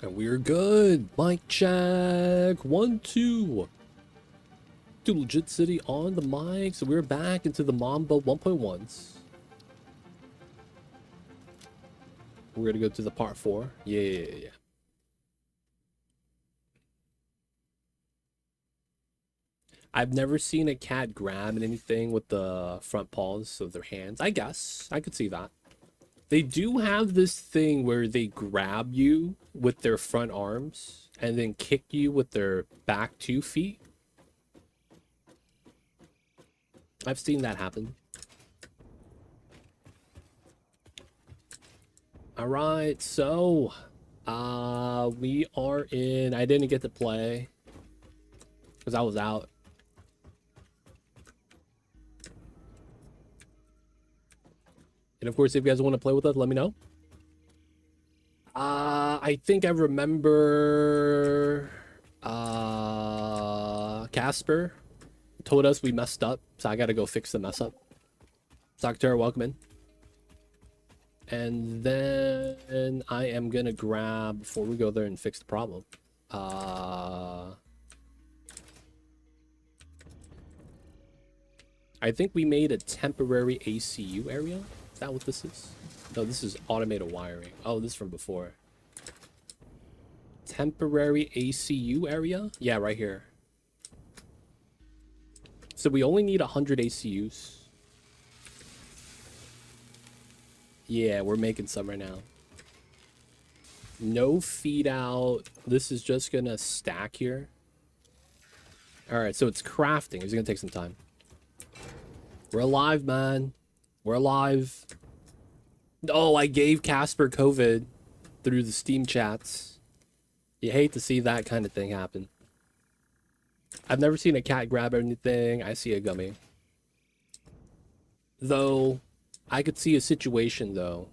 And we're good. Mic check. 1, 2. Dude, Legit City on the mic. So we're back into the Mamba 1.1s. We're gonna go to the part 4. Yeah. I've never seen a cat grab anything with the front paws of their hands. I guess I could see that. They do have this thing where they grab you with their front arms and then kick you with their back 2 feet. I've seen that happen. All right, so we are in. I didn't get to play because I was out. And of course, if you guys want to play with us, let me know. I think I remember Casper told us we messed up, so I gotta go fix the mess up. Doctor, welcome in. And then I am gonna grab, before we go there and fix the problem, I think we made a temporary ACU area. Is that what this is? No, this is automated wiring. Oh, this is from before. Temporary ACU area? Yeah, right here. So we only need 100 ACUs. Yeah, we're making some right now. No feed out. This is just gonna stack here. All right, so it's crafting. It's gonna take some time. We're alive, man. We're alive. Oh, I gave Casper COVID through the Steam chats. You hate to see that kind of thing happen. I've never seen a cat grab anything. I see a gummy. Though, I could see a situation, though.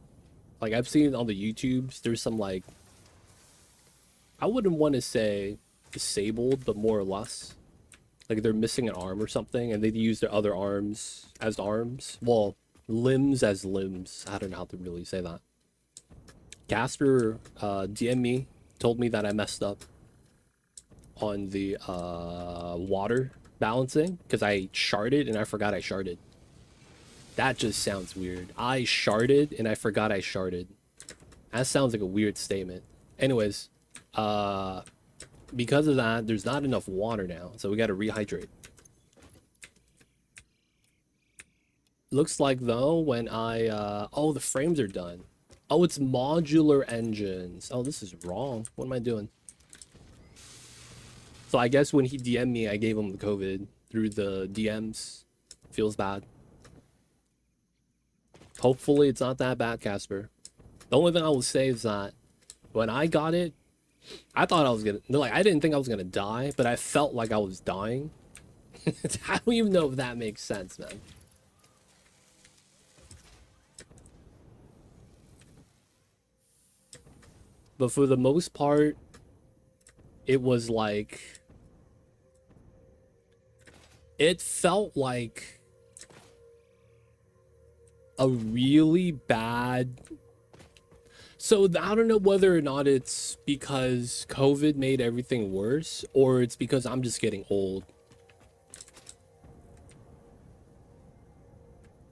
Like, I've seen on the YouTubes, there's some, like, I wouldn't want to say disabled, but more or less. Like, they're missing an arm or something, and they use their other arms as arms. Well, limbs as limbs. I don't know how to really say that. Casper DM me, told me that I messed up on the water balancing because I sharded and I forgot I sharded. That just sounds weird. I sharded and I forgot I sharded. That sounds like a weird statement. Anyways, because of that, there's not enough water now, so we got to rehydrate. Looks like though when I oh, the frames are done. Oh, it's modular engines. Oh, this is wrong. What am I doing? So I guess when he DM'd me, I gave him the COVID through the DMs. Feels bad. Hopefully it's not that bad, Casper. The only thing I will say is that when I got it, I thought I was gonna, like, I didn't think I was gonna die, but I felt like I was dying. I don't even know if that makes sense, man. But for the most part, it was like, it felt like a really bad. So I don't know whether or not it's because COVID made everything worse or it's because I'm just getting old.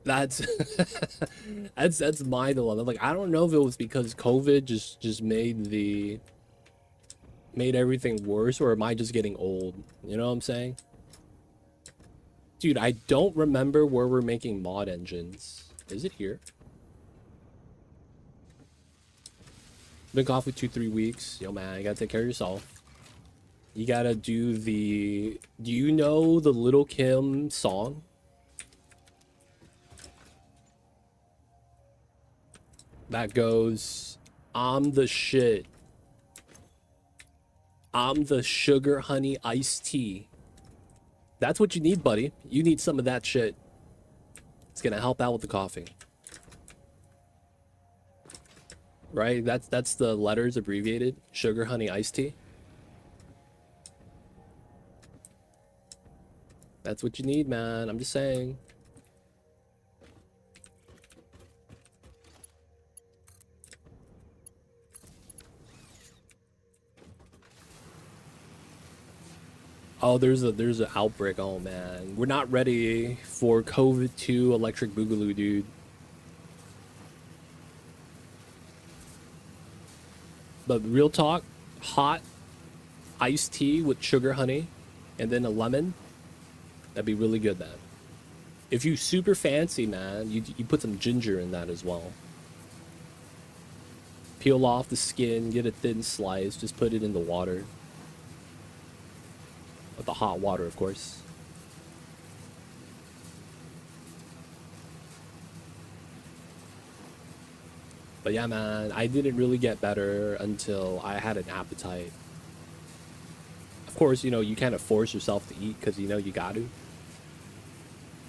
That's that's my dilemma. Like, I don't know if it was because COVID just made everything worse, or am I just getting old? You know what I'm saying? Dude, I don't remember where we're making mod engines. Is it here? Been off for 2-3 weeks. Yo, man, you gotta take care of yourself. You gotta do the... Do you know the Little Kim song? That goes, I'm the shit. I'm the sugar honey iced tea. That's what you need, buddy. You need some of that shit. It's gonna help out with the coughing. Right? That's the letters abbreviated. Sugar honey iced tea. That's what you need, man. I'm just saying. Oh, there's an outbreak. Oh man, we're not ready for COVID-2 electric boogaloo, dude. But real talk, hot iced tea with sugar honey, and then a lemon. That'd be really good, man. If you super fancy, man, you put some ginger in that as well. Peel off the skin, get a thin slice, just put it in the water. With the hot water, of course. But yeah, man, I didn't really get better until I had an appetite. Of course, you know, you kind of force yourself to eat because you know you got to.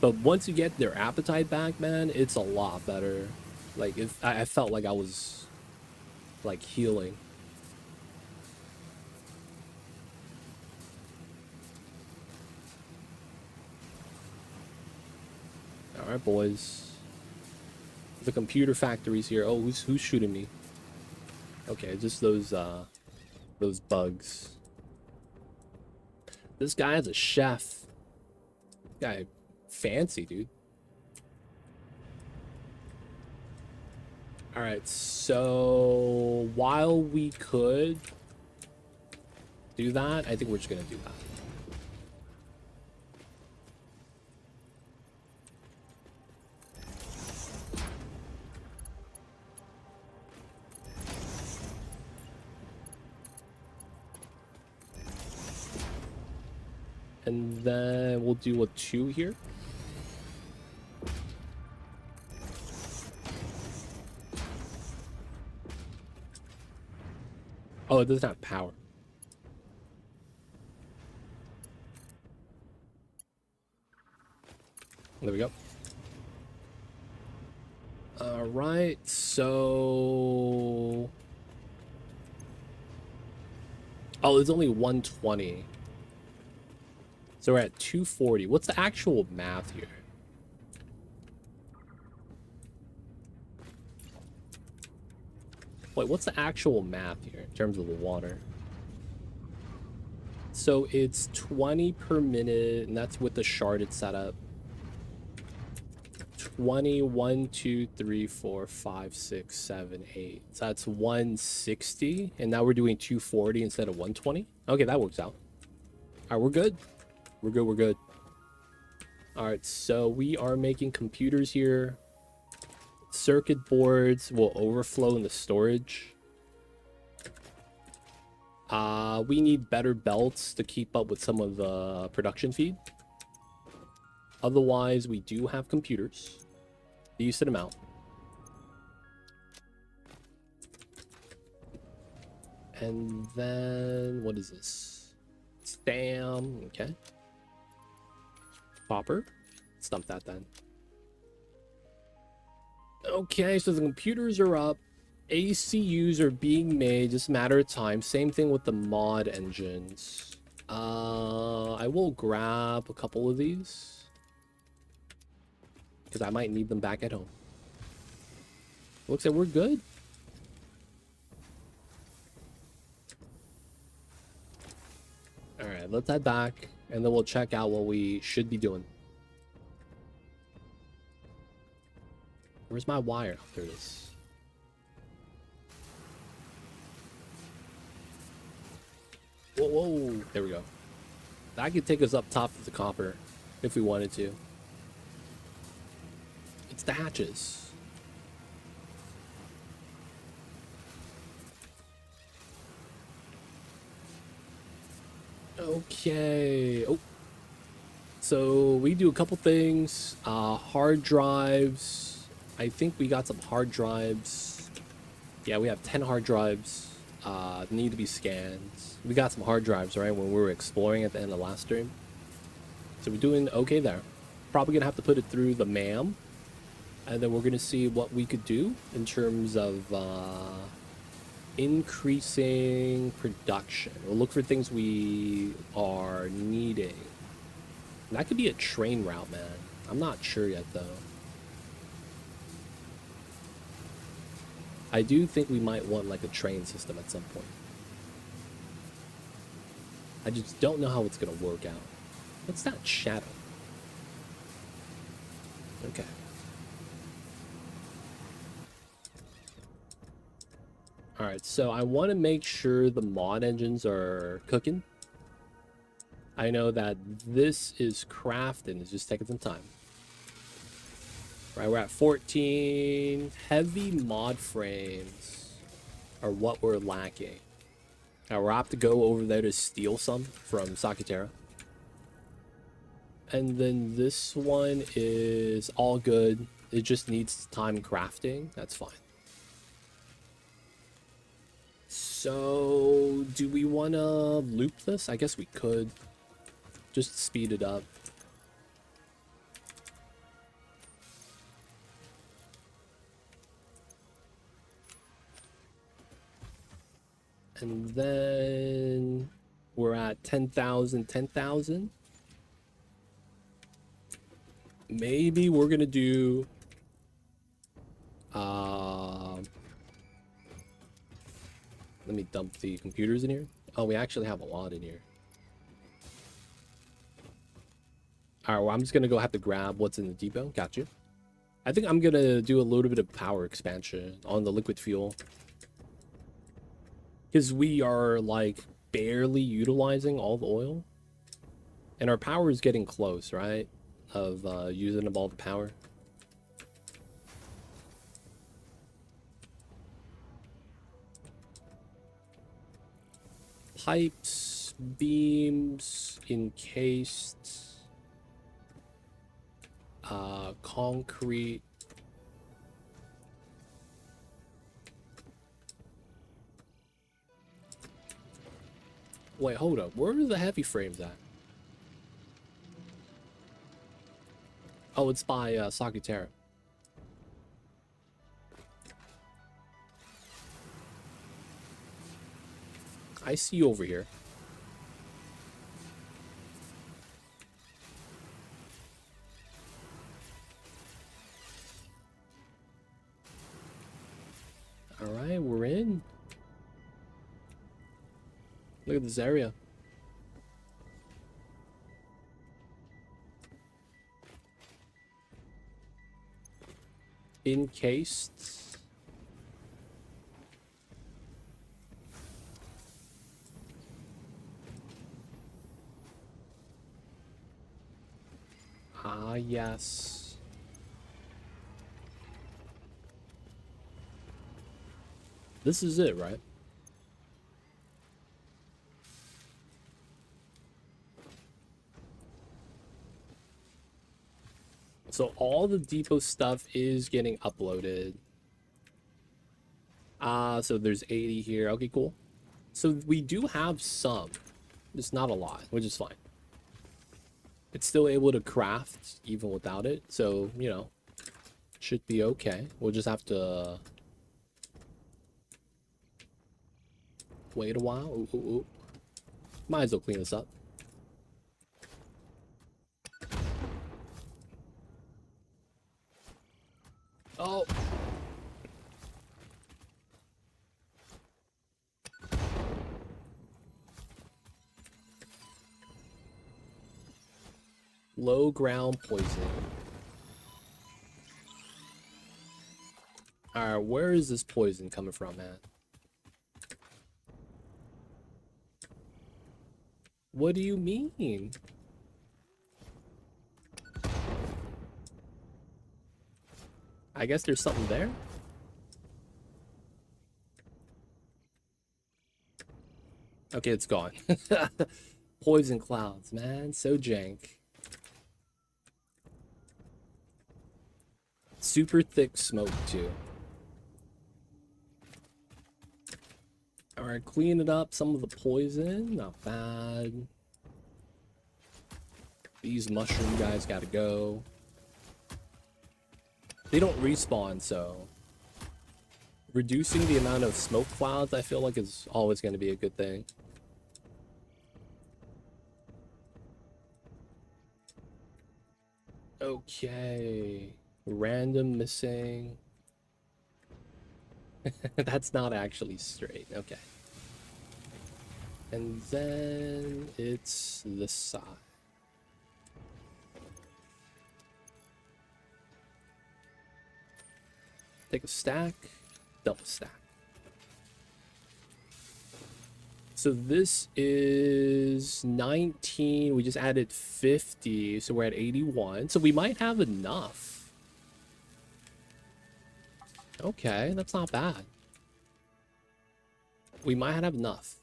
But once you get their appetite back, man, it's a lot better. Like, if I felt like I was like healing. All right, boys. The computer factory's here. Oh, who's shooting me? Okay, just those bugs. This guy's a chef. Guy, fancy, dude. All right, so while we could do that, I think we're just gonna do that. And then we'll do a 2 here. Oh, it doesn't have power. There we go. All right, so... Oh, it's only 120. So we're at 240. What's the actual math here? Wait, what's the actual math here in terms of the water? So it's 20 per minute, and that's with the sharded setup. 20, 1, 2, 3, 4, 5, 6, 7, 8. So that's 160, and now we're doing 240 instead of 120. Okay, that works out. All right, we're good. We're good, we're good. All right, so we are making computers here. Circuit boards will overflow in the storage. We need better belts to keep up with some of the production feed. Otherwise, we do have computers. Decent amount. And then, what is this? Stam, okay. Popper. Stump that then. Okay, so the computers are up. ACUs are being made, just a matter of time. Same thing with the mod engines. I will grab a couple of these because I might need them back at home. Looks like we're good. All right, let's head back and then we'll check out what we should be doing. Where's my wire? There it is. Whoa, whoa, there we go. That could take us up top of the copper if we wanted to. It's the hatches. Okay. Oh. So we do a couple things. Hard drives. I think we got some hard drives. Yeah, we have 10 hard drives. Need to be scanned. We got some hard drives, right, when we were exploring at the end of last stream. So we're doing okay there. Probably gonna have to put it through the MAM. And then we're gonna see what we could do in terms of increasing production. We'll look for things we are needing. That could be a train route, man. I'm not sure yet, though. I do think we might want like a train system at some point. I just don't know how it's gonna work out. What's that shadow? Okay. Alright, so I want to make sure the mod engines are cooking. I know that this is crafting. It's just taking some time. Right, we're at 14. Heavy mod frames are what we're lacking. Now we'll have to go over there to steal some from Sakatera. And then this one is all good. It just needs time crafting. That's fine. So, do we want to loop this? I guess we could. Just speed it up. And then we're at 10,000, 10,000. Maybe we're going to do... let me dump the computers in here. Oh, we actually have a lot in here. Alright, well, I'm just going to go have to grab what's in the depot. Got you. I think I'm going to do a little bit of power expansion on the liquid fuel. Because we are, like, barely utilizing all the oil. And our power is getting close, right? Of using up all the power. Pipes, beams, encased, concrete. Wait, hold up. Where are the heavy frames at? Oh, it's by Sakatera. I see you over here. Alright, we're in. Look at this area. Encased. Ah, yes. This is it, right? So all the depot stuff is getting uploaded. So there's 80 here. Okay, cool. So we do have some. Just not a lot, which is fine. It's still able to craft even without it. So, you know, should be okay. We'll just have to wait a while. Ooh, ooh, ooh. Might as well clean this up. Oh. Low ground poison. Alright, where is this poison coming from, man? What do you mean? I guess there's something there? Okay, it's gone. Poison clouds, man. So jank. Super thick smoke, too. Alright, clean it up. Some of the poison. Not bad. These mushroom guys gotta go. They don't respawn, so... reducing the amount of smoke clouds, I feel like, is always going to be a good thing. Okay. Random missing. That's not actually straight. Okay. And then it's this side. Take a stack, double stack. So this is 19. We just added 50, so we're at 81. So we might have enough. Okay, that's not bad. We might have enough.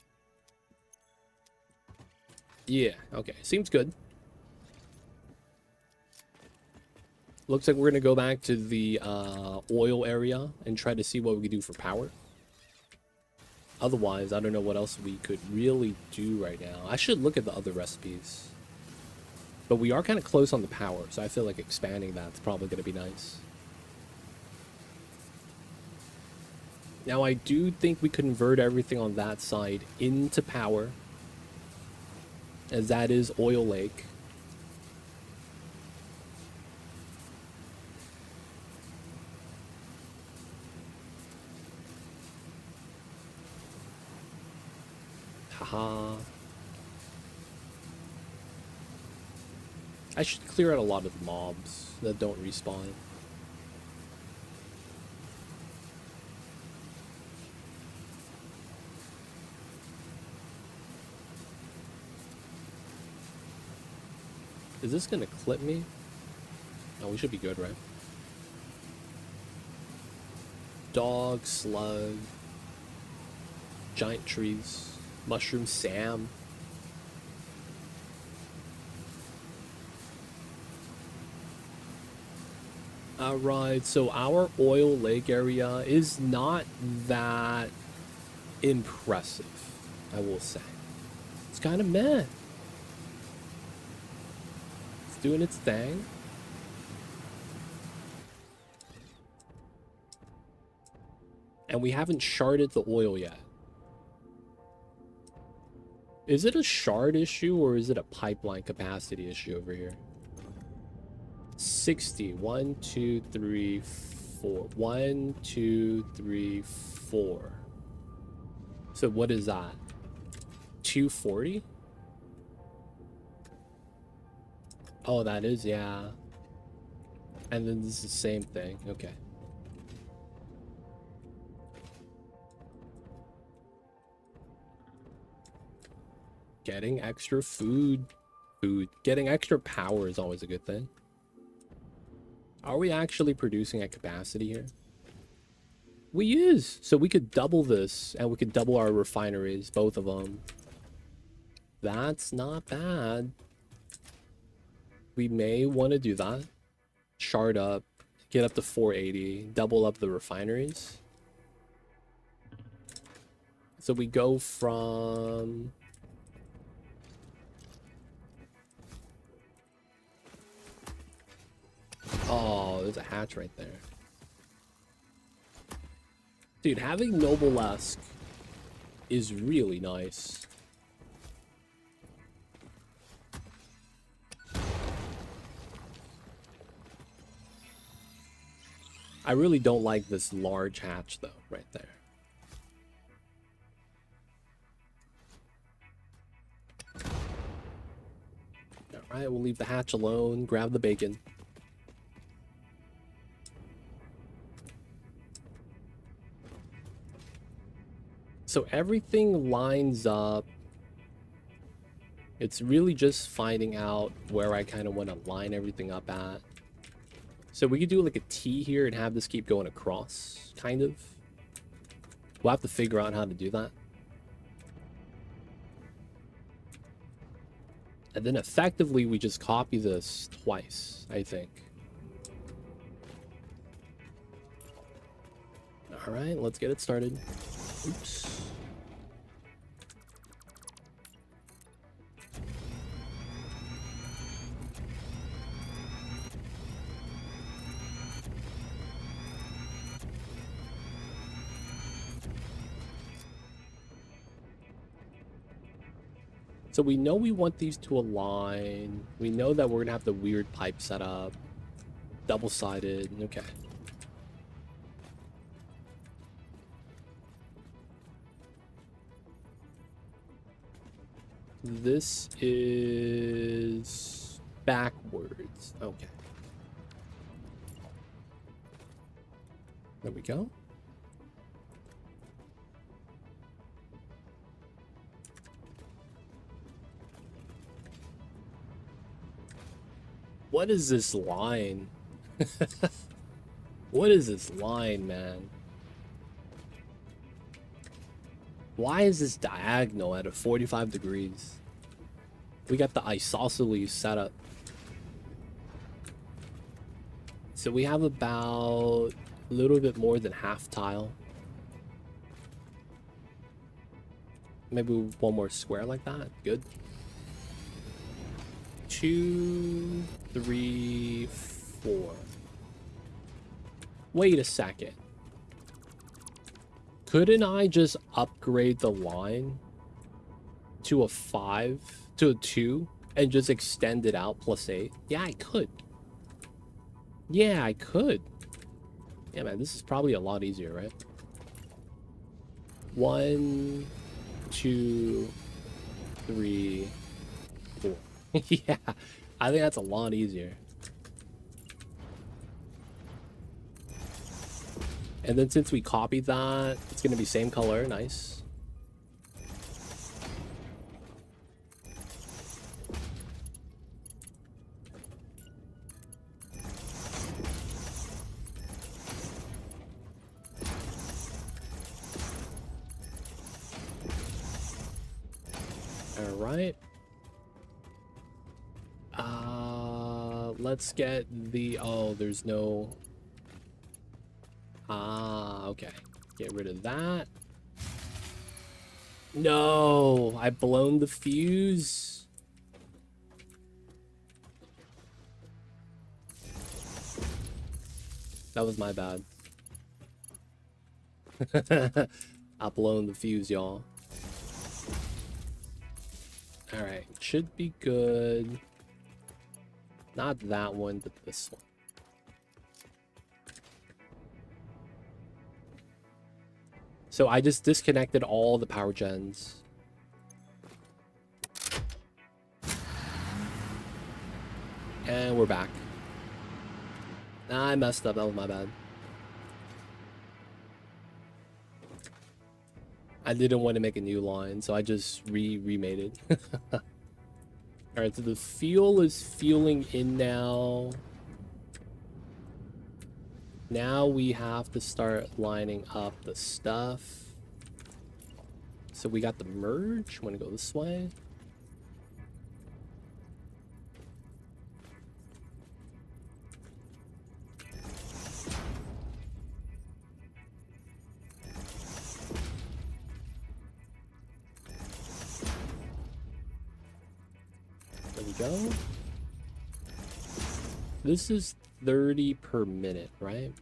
Yeah, okay, seems good. Looks like we're gonna go back to the oil area and try to see what we can do for power. Otherwise, I don't know what else we could really do right now. I should look at the other recipes. But we are kind of close on the power, so I feel like expanding that's probably going to be nice. Now, I do think we convert everything on that side into power, as that is Oil Lake. Haha. I should clear out a lot of the mobs that don't respawn. Is this gonna clip me? Oh, we should be good, right? Dog, slug, giant trees, mushroom Sam. Alright, so our oil lake area is not that impressive, I will say. It's kind of meh. It's doing its thing. And we haven't sharded the oil yet. Is it a shard issue or is it a pipeline capacity issue over here? 60. 1, 2, 3, 4. 1, 2, 3, 4. So what is that? 240? Oh, that is, yeah. And then this is the same thing. Okay. Getting extra food. Getting extra power is always a good thing. Are we actually producing at capacity here? We is. So we could double this, and we could double our refineries, both of them. That's not bad. We may want to do that. Shard up, get up to 480, double up the refineries. So we go from... Oh, there's a hatch right there. Dude, having Noblesque is really nice. I really don't like this large hatch, though, right there. Alright, we'll leave the hatch alone, grab the bacon. So everything lines up. It's really just finding out where I kind of want to line everything up at. So we could do like a T here and have this keep going across, kind of. We'll have to figure out how to do that. And then effectively we just copy this twice, I think. All right, let's get it started. Oops. So we know we want these to align. We know that we're gonna have the weird pipe set up. Double-sided, okay. This is backwards. Okay. There we go. What is this line? What is this line, man? Why is this diagonal at a 45 degrees? We got the isosceles set up. So we have about a little bit more than half tile. Maybe one more square like that. Good. 2, 3, 4. Wait a second. Couldn't I just upgrade the line to a 5, to a 2, and just extend it out +8? Yeah, I could. Yeah, I could. Yeah, man, this is probably a lot easier, right? 1, 2, 3, 4. Yeah, I think that's a lot easier. And then since we copied that, it's going to be same color. Nice. All right. Let's get the... Oh, there's no... Ah, okay. Get rid of that. No, I've blown the fuse. That was my bad. I've blown the fuse, y'all. Alright, should be good. Not that one, but this one. So I just disconnected all the power gens. And we're back. Nah, I messed up. That was my bad. I didn't want to make a new line, so I just remade it. Alright, so the fuel is fueling in now. Now we have to start lining up the stuff. So we got the merge. Want to go this way? There we go. This is 30 per minute, right?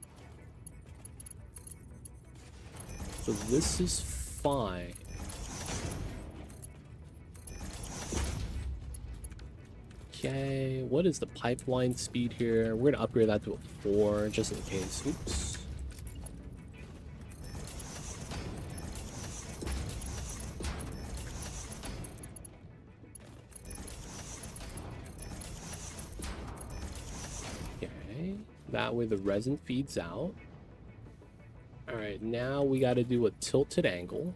So this is fine. Okay, what is the pipeline speed here? We're gonna upgrade that to a 4 just in case. Oops. Okay, that way the resin feeds out. All right, now we got to do a tilted angle.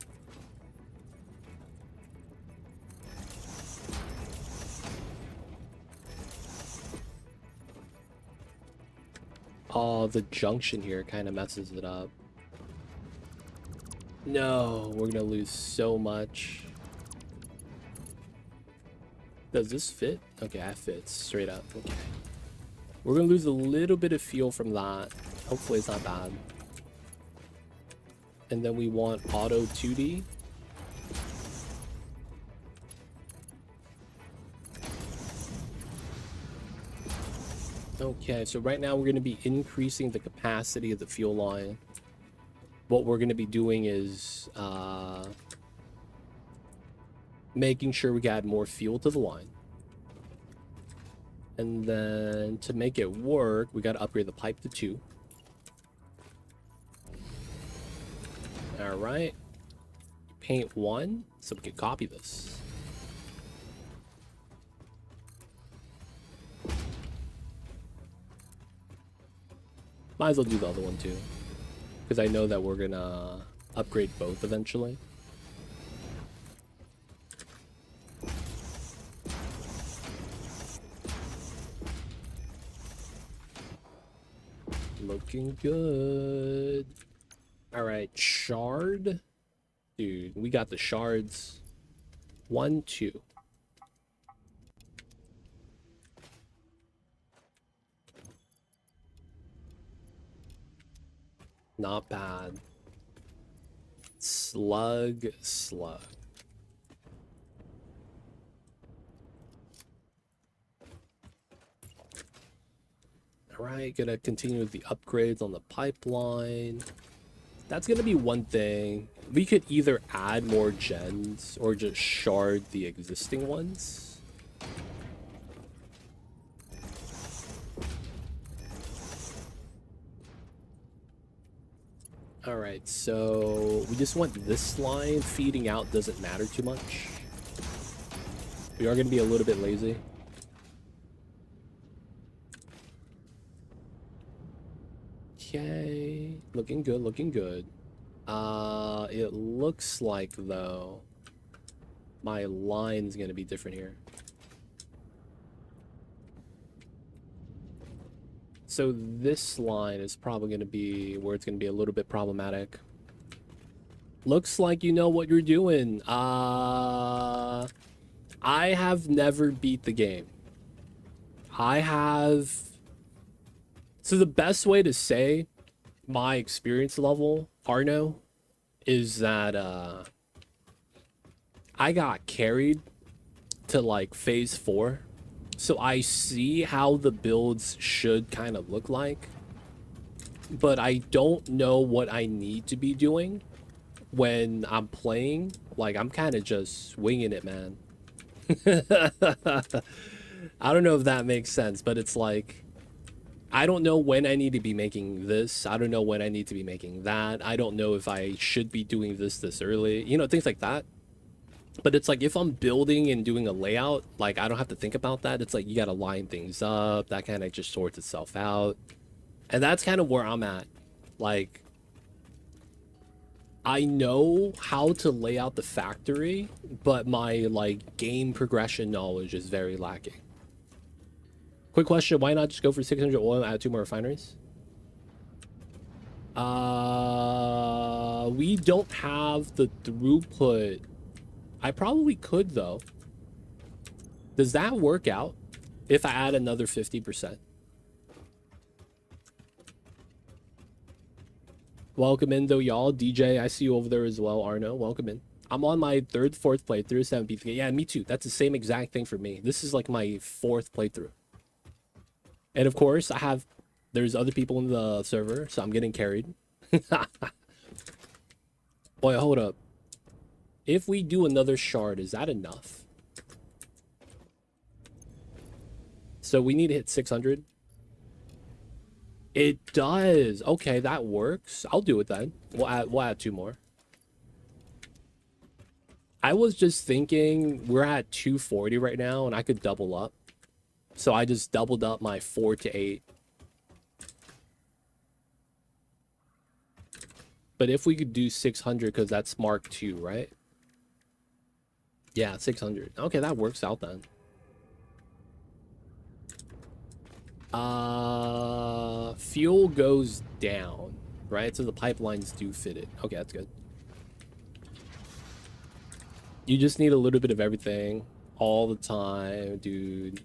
Oh, the junction here kind of messes it up. No, we're gonna lose so much. Does this fit? Okay, that fits straight up. Okay. We're gonna lose a little bit of fuel from that. Hopefully it's not bad. And then we want auto 2D. Okay, so right now we're going to be increasing the capacity of the fuel line. What we're going to be doing is making sure we add more fuel to the line. And then to make it work, we got to upgrade the pipe to 2. All right. Paint 1, so we can copy this. Might as well do the other one too, because I know that we're gonna upgrade both eventually. Looking good. All right, shard. Dude, we got the shards. 1, 2. Not bad. Slug. All right, gonna continue with the upgrades on the pipeline. That's gonna be one thing. We could either add more gens or just shard the existing ones. All right, so we just want this line. Feeding out doesn't matter too much. We are gonna be a little bit lazy. Okay, looking good, looking good. It looks like, though, my line's gonna be different here. So this line is probably gonna be where it's gonna be a little bit problematic. Looks like you know what you're doing. I have never beat the game. I have... So the best way to say my experience level, Arno, is that I got carried to like phase 4. So I see how the builds should kind of look like, but I don't know what I need to be doing when I'm playing. Like, I'm kind of just winging it, man. I don't know if that makes sense, but it's like, I don't know when I need to be making this. I don't know when I need to be making that. I don't know if I should be doing this early. You know, things like that. But it's like, if I'm building and doing a layout, like, I don't have to think about that. It's like, you got to line things up. That kind of just sorts itself out. And that's kind of where I'm at. Like, I know how to lay out the factory, but my, like, game progression knowledge is very lacking. Quick question, why not just go for 600 oil and add 2 more refineries? We don't have the throughput. I probably could, though. Does that work out if I add another 50%? Welcome in, though, y'all. DJ, I see you over there as well. Arno, welcome in. I'm on my 3rd, 4th playthrough, 7th. Yeah, me too. That's the same exact thing for me. This is like my 4th playthrough. And of course, there's other people in the server, so I'm getting carried. Boy, hold up. If we do another shard, is that enough? So we need to hit 600. It does. Okay, that works. I'll do it then. We'll add 2 more. I was just thinking we're at 240 right now, and I could double up. So I just doubled up my 4 to 8. But if we could do 600, because that's Mark II, right? Yeah, 600. Okay, that works out then. Fuel goes down, right? So the pipelines do fit it. Okay, that's good. You just need a little bit of everything all the time, dude.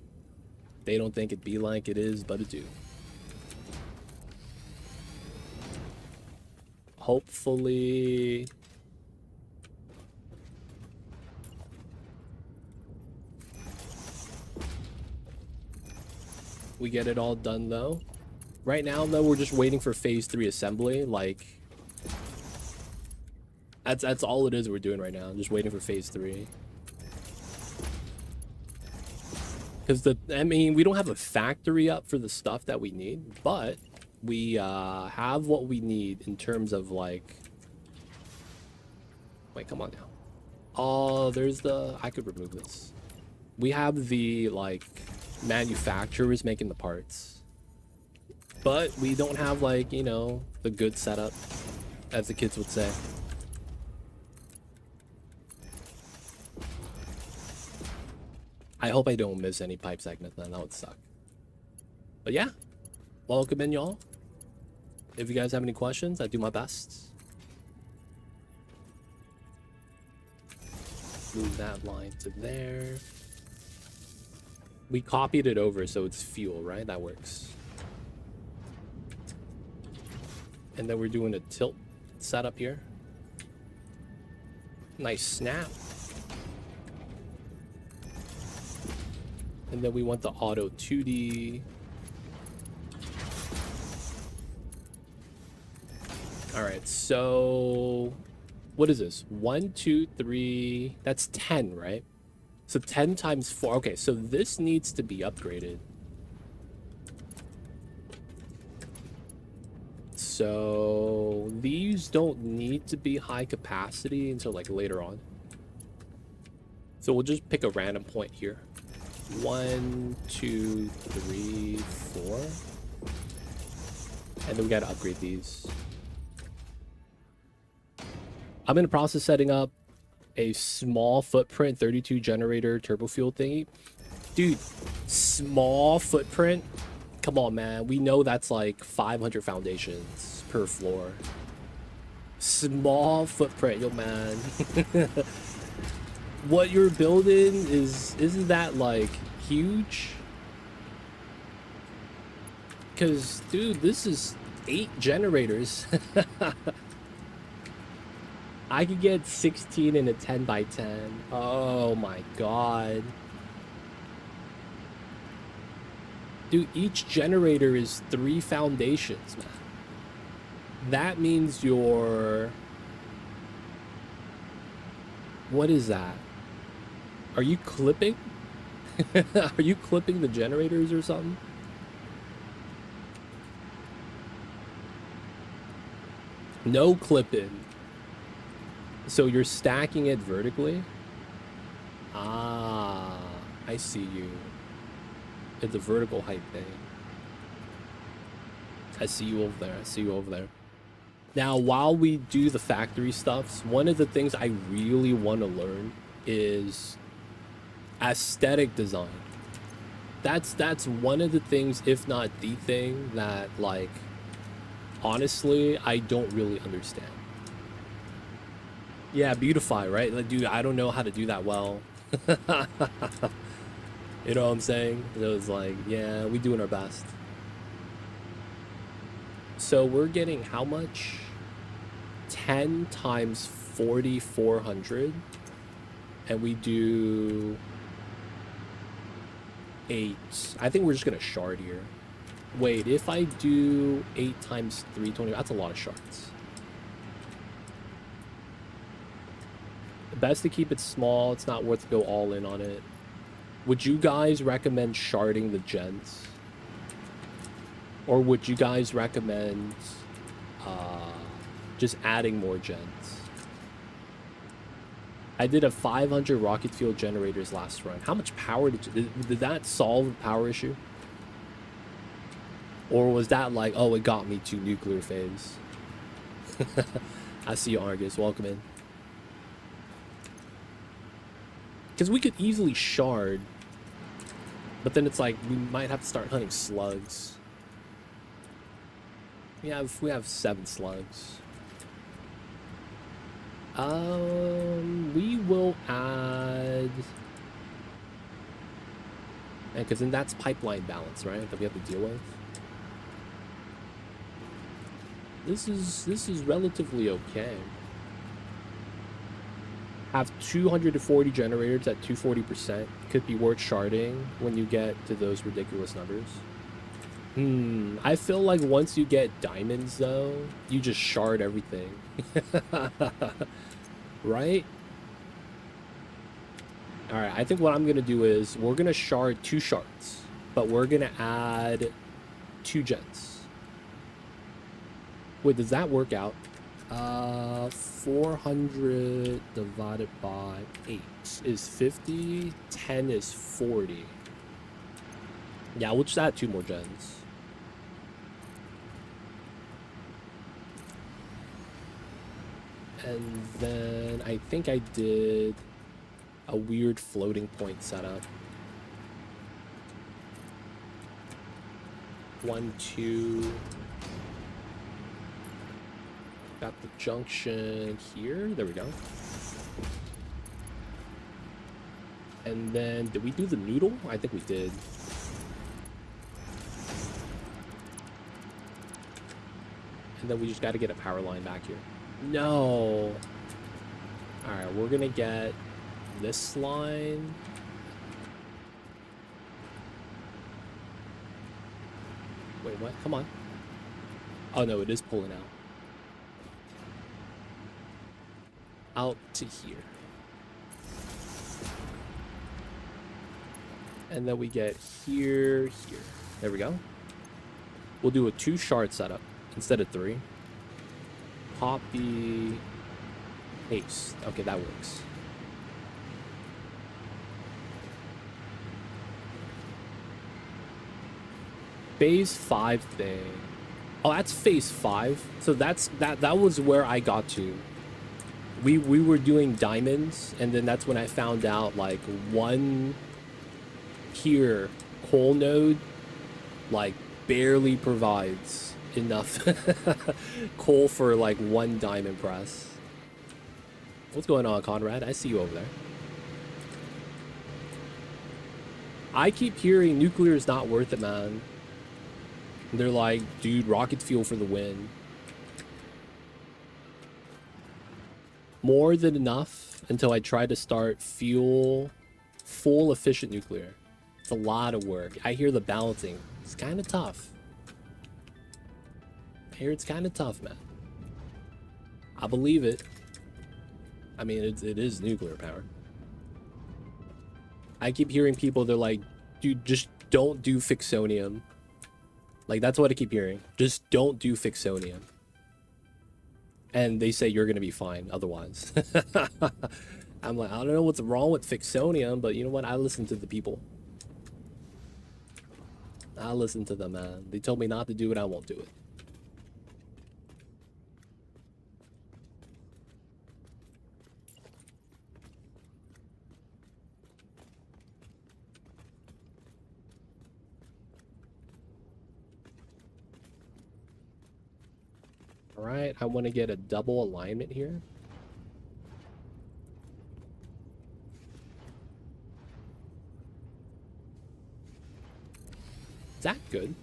They don't think it be like it is, but it do. Hopefully... we get it all done, though. Right now, though, we're just waiting for phase 3 assembly. Like, that's all it is we're doing right now. Just waiting for phase 3. Because I mean, we don't have a factory up for the stuff that we need, but we have what we need in terms of, like... Wait, come on now. Oh, there's the... I could remove this. We have the, like, manufacturers making the parts. But we don't have, like, you know, the good setup, as the kids would say. I hope I don't miss any pipe segments, then that would suck. But yeah, welcome in, y'all. If you guys have any questions, I do my best. Move that line to there. We copied it over, so it's fuel, right? That works. And then we're doing a tilt setup here. Nice snap. And then we want the auto 2D. All right, so what is this? 1, 2, 3. That's 10, right? So 10 times 4. Okay, so this needs to be upgraded. So these don't need to be high capacity until like later on. So we'll just pick a random point here. 1, 2, 3, 4. And then we gotta upgrade these. I'm in the process setting up a small footprint 32 generator turbo fuel thingy. Dude, small footprint? Come on, man. We know that's like 500 foundations per floor. Small footprint, yo, man. What you're building isn't that like huge? Because, dude, this is 8 generators. I could get 16 in a 10 by 10. Oh my god. Dude, each generator is 3 foundations, man. That means your... What is that? Are you clipping? Are you clipping the generators or something? No clipping. So you're stacking it vertically? Ah, I see you. It's a vertical height thing. I see you over there. I see you over there. Now, while we do the factory stuffs, one of the things I really want to learn is aesthetic design. That's one of the things, if not the thing, that, like, honestly, I don't really understand. Yeah, beautify, right? Like, dude, I don't know how to do that well. You know what I'm saying? It was like, yeah, we doing our best. So we're getting how much? 10 times 4,400. And we do 8. I think we're just going to shard here. Wait, if I do 8 times 320, that's a lot of shards. Best to keep it small. It's not worth to go all in on it. Would you guys recommend sharding the gens? Or would you guys recommend just adding more gens? I did a 500 rocket fuel generators last run. How much power did that solve the power issue? Or was that like, oh, it got me to nuclear phase? I see you, Argus. Welcome in. Because we could easily shard, but then it's like we might have to start hunting slugs. We have 7 slugs. We will add, because then that's pipeline balance, right? That we have to deal with. This is relatively okay. Have 240 generators at 240%. Could be worth sharding when you get to those ridiculous numbers. I feel like once you get diamonds, though, you just shard everything. Right? Alright, I think what I'm going to do is we're going to shard 2 shards, but we're going to add 2 gens. Wait, does that work out? 400 divided by 8 is 50. 10 is 40. Yeah, we'll just add 2 more gens. And then I think I did a weird floating point setup. 1, 2. Got the junction here. There we go. And then, did we do the noodle? I think we did. And then we just got to get a power line back here. No. All right, we're gonna get this line. Wait, what? Come on. Oh no, it is pulling out. Out to here. And then we get here, here. There we go. We'll do a 2 shard setup instead of 3. Copy, paste. Okay, that works. Phase 5 thing. Oh, that's phase 5. So that was where I got to. We were doing diamonds, and then that's when I found out like one here coal node like barely provides enough coal for like 1 diamond press. What's going on, Conrad? I see you over there. I keep hearing nuclear is not worth it, man. They're like, dude, rocket fuel for the win. More than enough until I try to start full efficient nuclear. It's a lot of work. I hear the balancing. It's kind of tough. I hear it's kind of tough, man. I believe it. I mean, it is nuclear power. I keep hearing people, they're like, dude, just don't do fixonium. Like, that's what I keep hearing. Just don't do fixonium. And they say you're going to be fine otherwise. I'm like, I don't know what's wrong with fixonium, but you know what? I listen to the people. I listen to them, man. They told me not to do it, I won't do it. All right, I want to get a double alignment here. Is that good?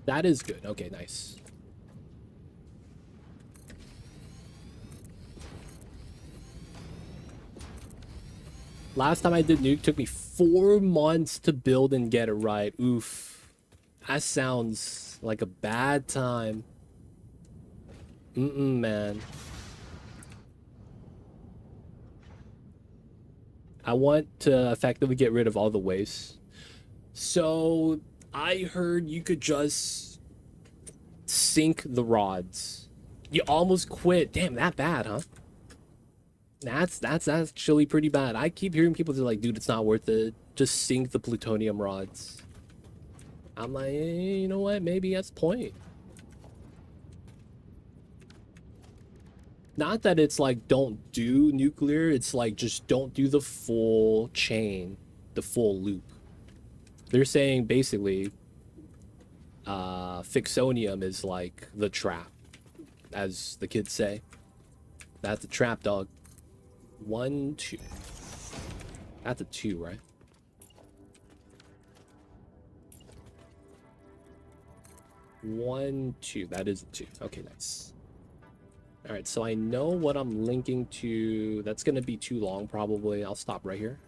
That is good. Okay, nice. Last time I did nuke took me 4 months to build and get it right. Oof. That sounds like a bad time. Man. I want to effectively get rid of all the waste. So I heard you could just sink the rods. You almost quit. Damn, that bad, huh? That's actually pretty bad. I keep hearing people, they're like, dude, it's not worth it. Just sink the plutonium rods. I'm like, you know what? Maybe that's the point. Not that it's like don't do nuclear. It's like just don't do the full chain, the full loop. They're saying basically fixonium is like the trap, as the kids say. That's the trap, dog. 1, 2. That's a 2, right? One, 2. That is a 2. Okay, nice. All right, so I know what I'm linking to. That's going to be too long, probably. I'll stop right here.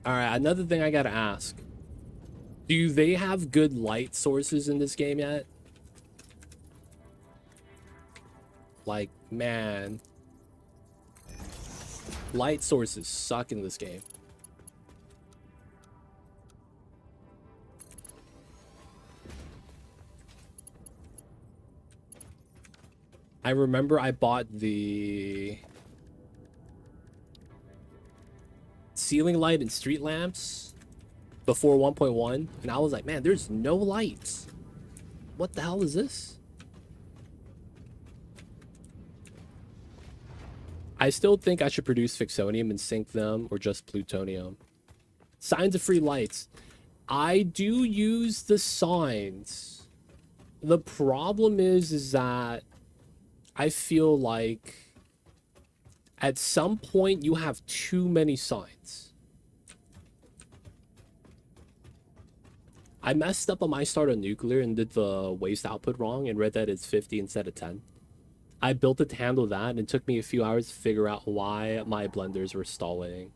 All right, another thing I got to ask. Do they have good light sources in this game yet? Like, man. Light sources suck in this game. I remember I bought the ceiling light and street lamps, before 1.1, and I was like, man, there's no lights. What the hell is this? I still think I should produce Fixonium and sync them, or just Plutonium. Signs of free lights. I do use the signs. The problem is that I feel like at some point you have too many signs. I messed up on my start on nuclear and did the waste output wrong and read that it's 50 instead of 10. I built it to handle that, and it took me a few hours to figure out why my blenders were stalling.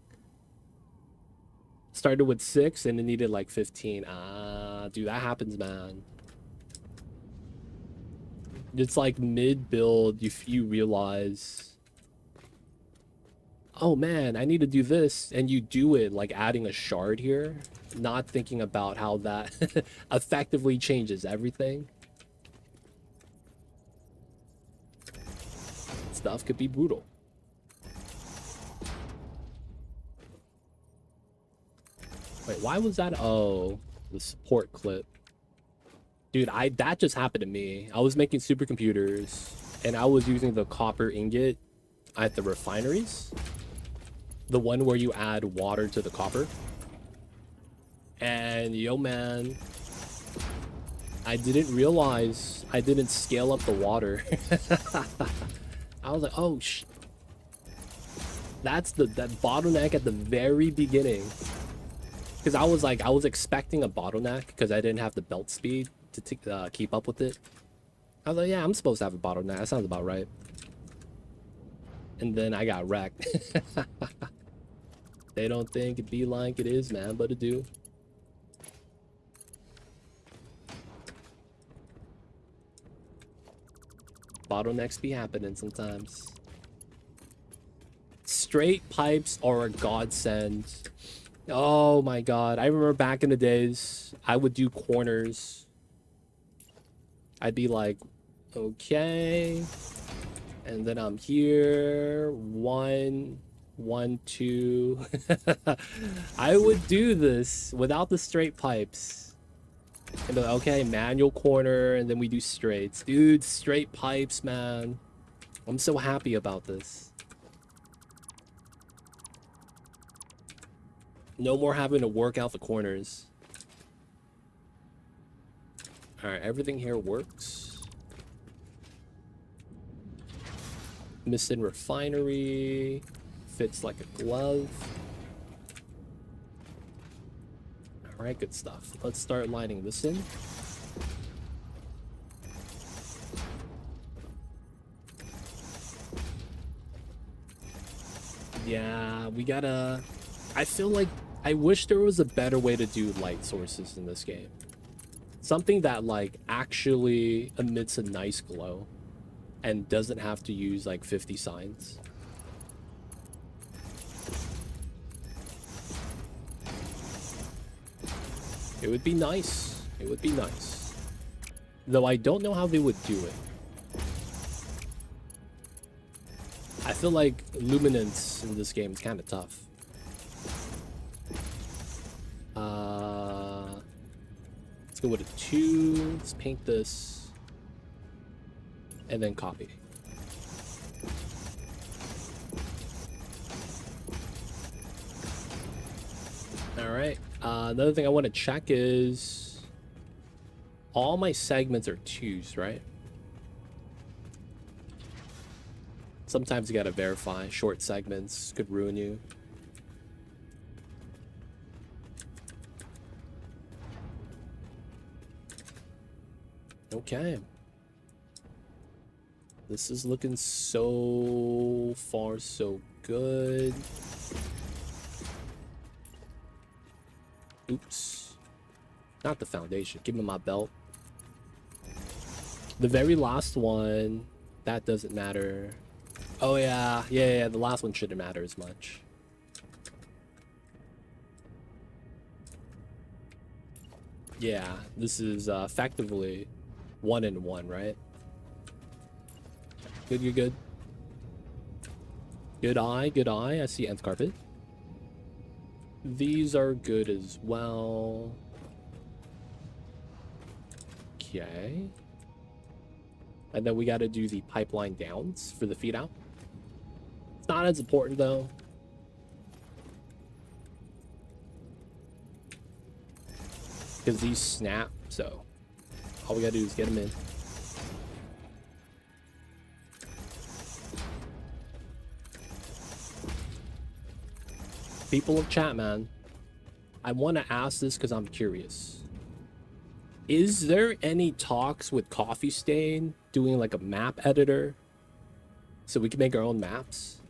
Started with 6 and it needed like 15. Dude, that happens, man. It's like mid-build, you realize, oh man, I need to do this, and you do it like adding a shard here, not thinking about how that effectively changes everything. Stuff could be brutal. Wait, why was that? Oh, the support clip. Dude, that just happened to me. I was making supercomputers and I was using the copper ingot at the refineries. The one where you add water to the copper. And yo man, I didn't realize I didn't scale up the water. I was like, oh that's that bottleneck at the very beginning. Because I was expecting a bottleneck because I didn't have the belt speed to keep up with it. I was like, yeah, I'm supposed to have a bottleneck. That sounds about right. And then I got wrecked. They don't think it be like it is, man, but it do. Bottlenecks be happening sometimes. Straight pipes are a godsend. Oh my god, I remember back in the days, I would do corners. I'd be like, okay. And then I'm here, 1, 1, 2. I would do this without the straight pipes. And be like, okay, manual corner, and then we do straights. Dude, straight pipes, man. I'm so happy about this. No more having to work out the corners. Alright, everything here works. Missing refinery. Fits like a glove. Alright, good stuff. Let's start lining this in. Yeah, we gotta... I feel like I wish there was a better way to do light sources in this game. Something that like actually emits a nice glow and doesn't have to use like 50 signs. It would be nice. It would be nice. Though I don't know how they would do it. I feel like luminance in this game is kind of tough. Let's go with a 2. Let's paint this. And then copy. Alright. Another thing I want to check is... all my segments are 2s, right? Sometimes you gotta verify. Short segments could ruin you. Okay. This is looking so far so good. Oops. Not the foundation. Give me my belt. The very last one, that doesn't matter. Oh yeah, yeah, the last one shouldn't matter as much. Yeah, this is effectively 1 and 1, right? Good, good, good. Good eye, good eye. I see nth carpet. These are good as well. Okay. And then we got to do the pipeline downs for the feed out. It's not as important though. Because these snap, so all we gotta do is get them in. People of chat, man, I want to ask this because I'm curious. Is there any talks with Coffee Stain doing like a map editor so we can make our own maps?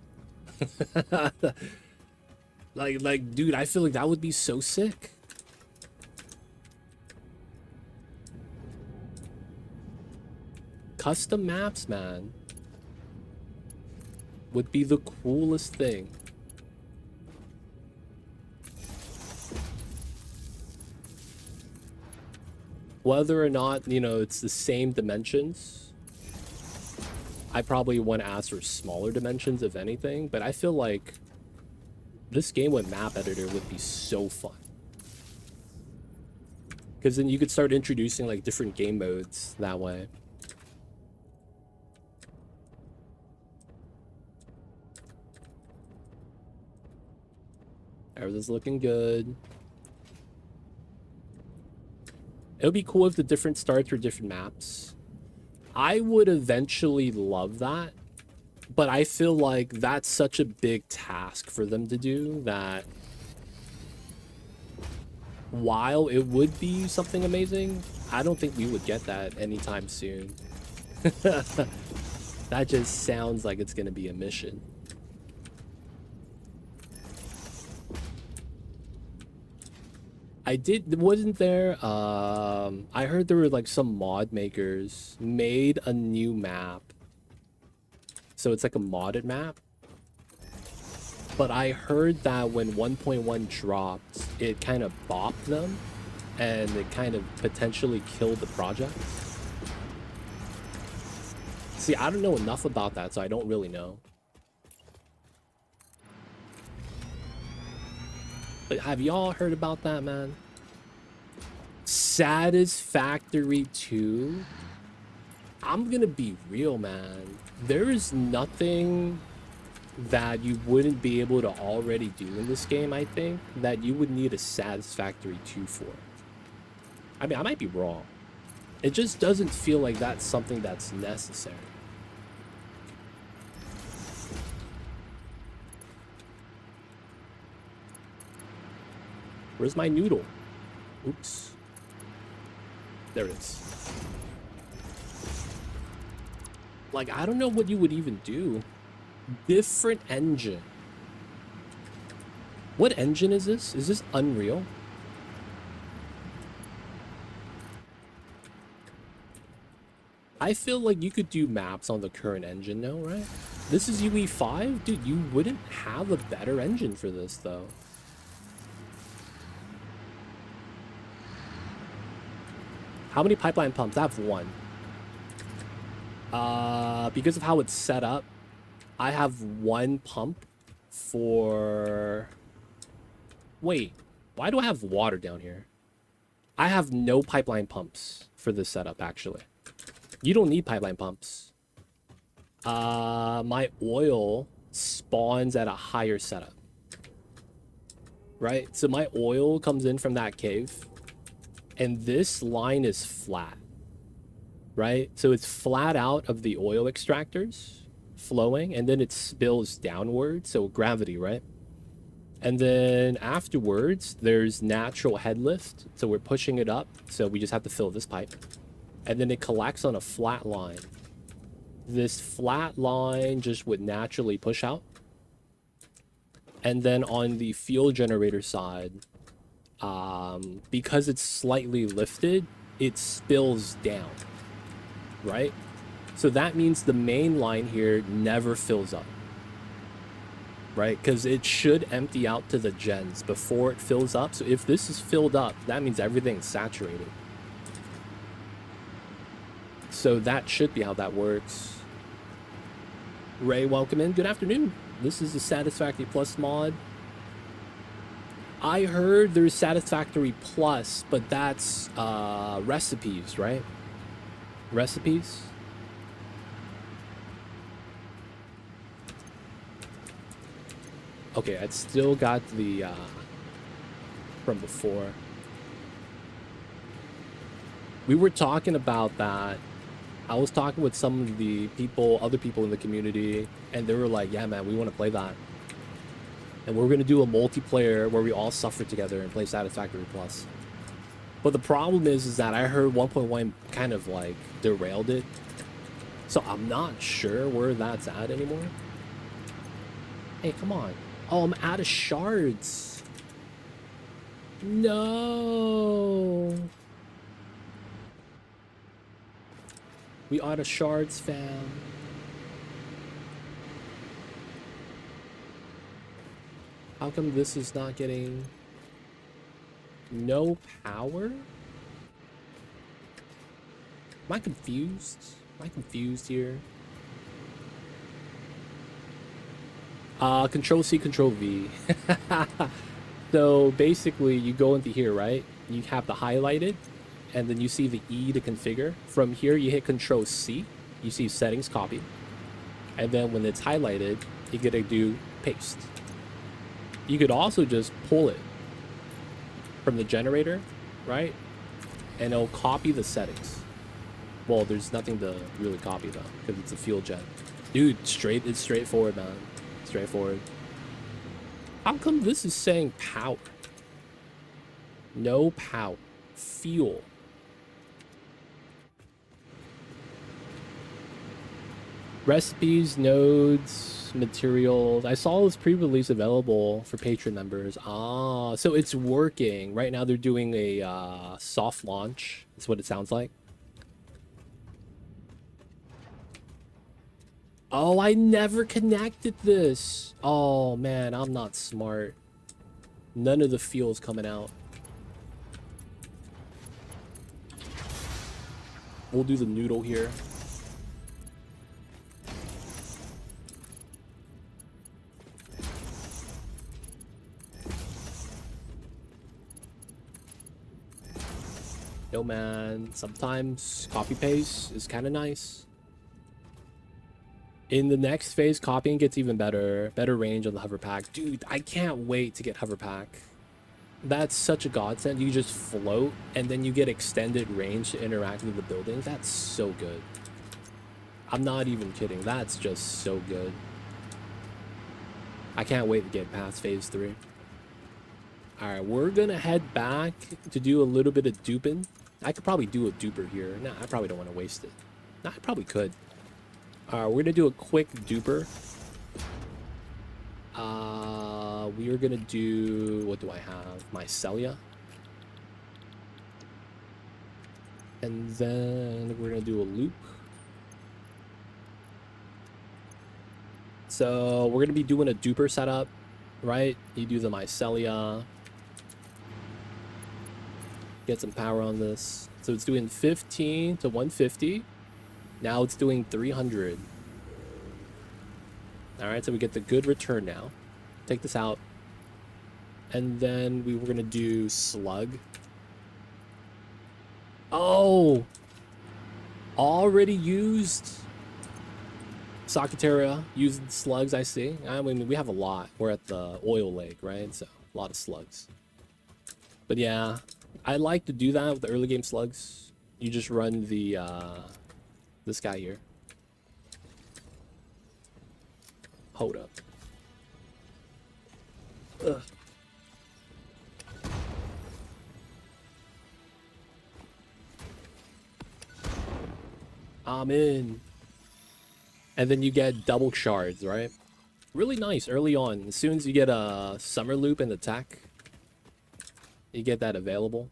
like, dude, I feel like that would be so sick. Custom maps, man, would be the coolest thing. Whether or not, you know, it's the same dimensions, I probably want to ask for smaller dimensions, if anything, but I feel like this game with map editor would be so fun. Because then you could start introducing like different game modes that way. Everything's looking good. It would be cool if the different starts were different maps. I would eventually love that, but I feel like that's such a big task for them to do that while it would be something amazing, I don't think we would get that anytime soon. That just sounds like it's going to be a mission. Wasn't there, I heard there were like some mod makers made a new map. So it's like a modded map. But I heard that when 1.1 dropped, it kind of bopped them and it kind of potentially killed the project. See, I don't know enough about that, so I don't really know. But have y'all heard about that, man? Satisfactory 2? I'm gonna be real, man. There is nothing that you wouldn't be able to already do in this game, I think, that you would need a Satisfactory 2 for. I mean, I might be wrong. It just doesn't feel like that's something that's necessary. Where's my noodle? Oops. There it is. Like, I don't know what you would even do. Different engine. What engine is this? Is this Unreal? I feel like you could do maps on the current engine now, right? This is UE5? Dude, you wouldn't have a better engine for this, though. How many pipeline pumps? I have one. Because of how it's set up, I have one pump for... Wait, why do I have water down here? I have no pipeline pumps for this setup, actually. You don't need pipeline pumps. My oil spawns at a higher setup. Right? So my oil comes in from that cave. And this line is flat. Right? So it's flat out of the oil extractors flowing, and then it spills downward, so gravity, right? And then afterwards, there's natural head lift, so we're pushing it up, so we just have to fill this pipe. And then it collects on a flat line. This flat line just would naturally push out. And then on the fuel generator side, because it's slightly lifted, it spills down, right? So that means the main line here never fills up, right? Because it should empty out to the gens before it fills up. So if this is filled up, that means everything's saturated. So that should be how that works. Ray, welcome in. Good afternoon. This is the Satisfactory Plus mod. I heard there's Satisfactory Plus, but that's recipes, right? Recipes? Okay, I still got the from before. We were talking about that. I was talking with some of the people, other people in the community, and they were like, yeah, man, we want to play that. And we're going to do a multiplayer where we all suffer together and play Satisfactory Plus. But the problem is that I heard 1.1 kind of like derailed it. So I'm not sure where that's at anymore. Hey, come on. Oh, I'm out of shards. No. We out of shards, fam. How come this is not getting no power? Am I confused? Am I confused here? Control C, Control V. So basically you go into here, right? You have the highlighted and then you see the E to configure. From here you hit Control C, you see settings copy. And then when it's highlighted, you gotta do paste. You could also just pull it from the generator, right? And it'll copy the settings. Well, there's nothing to really copy though, because it's a fuel gen. Dude, it's straightforward, man. Straightforward. How come this is saying power? No power. Fuel. Recipes, nodes, materials. I saw this pre-release available for Patreon members. Ah, so it's working. Right now they're doing a soft launch. That's what it sounds like. Oh, I never connected this. Oh, man, I'm not smart. None of the fuel's coming out. We'll do the noodle here. Yo, man, sometimes copy paste is kind of nice. In the next phase, copying gets even better. Better range on the hover pack. Dude, I can't wait to get hover pack. That's such a godsend. You just float and then you get extended range to interact with the building. That's so good. I'm not even kidding. That's just so good. I can't wait to get past phase 3. Alright, we're gonna head back to do a little bit of duping. I could probably do a duper here. Nah, I probably don't want to waste it. Nah, I probably could. We're gonna do a quick duper. We are gonna do, what do I have? Mycelia. And then we're gonna do a loop. So we're gonna be doing a duper setup, right? You do the Mycelia. Get some power on this. So it's doing 15 to 150. Now it's doing 300. All right, so we get the good return now. Take this out. And then we were going to do slug. Oh! Already used. Socketera used slugs, I see. I mean, we have a lot. We're at the oil lake, right? So, a lot of slugs. But yeah, I like to do that with the early game slugs. You just run the, this guy here. Hold up. Ugh. I'm in. And then you get double shards, right? Really nice early on. As soon as you get a summer loop and attack, you get that available.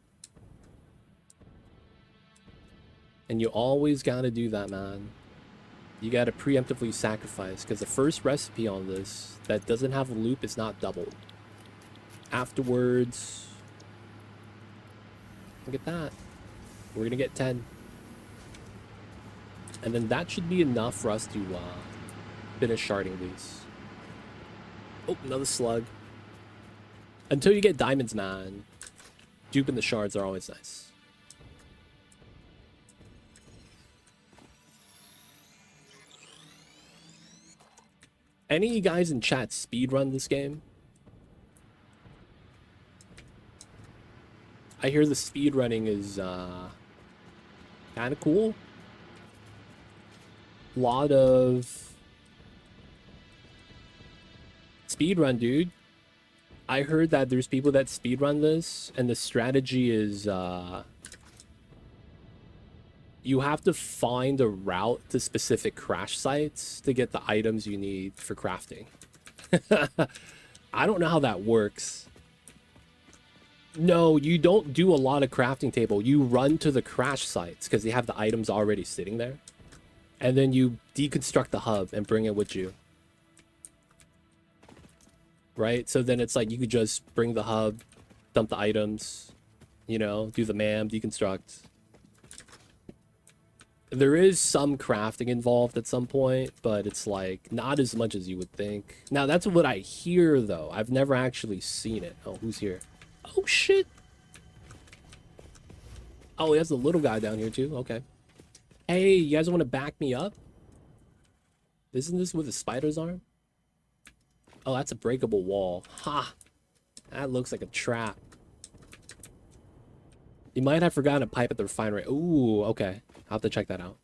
And you always gotta do that, man. You gotta preemptively sacrifice, because the first recipe on this that doesn't have a loop is not doubled. Afterwards, look at that. We're gonna get 10. And then that should be enough for us to finish sharding these. Oh, another slug. Until you get diamonds, man. Duping the shards are always nice. Any of you guys in chat speedrun this game? I hear the speedrunning is kind of cool. Lot of speedrun, dude. I heard that there's people that speedrun this, and the strategy is you have to find a route to specific crash sites to get the items you need for crafting. I don't know how that works. No, you don't do a lot of crafting table. You run to the crash sites because they have the items already sitting there. And then you deconstruct the hub and bring it with you. Right? So then it's like you could just bring the hub, dump the items, you know, do the MAM, deconstruct. There is some crafting involved at some point, but it's like not as much as you would think. Now, that's what I hear, though. I've never actually seen it. Oh, who's here? Oh, shit. Oh, there's a little guy down here, too. Okay. Hey, you guys want to back me up? Isn't this with a spider's arm? Oh, that's a breakable wall. Ha! That looks like a trap. You might have forgotten a pipe at the refinery. Ooh, okay. I'll have to check that out.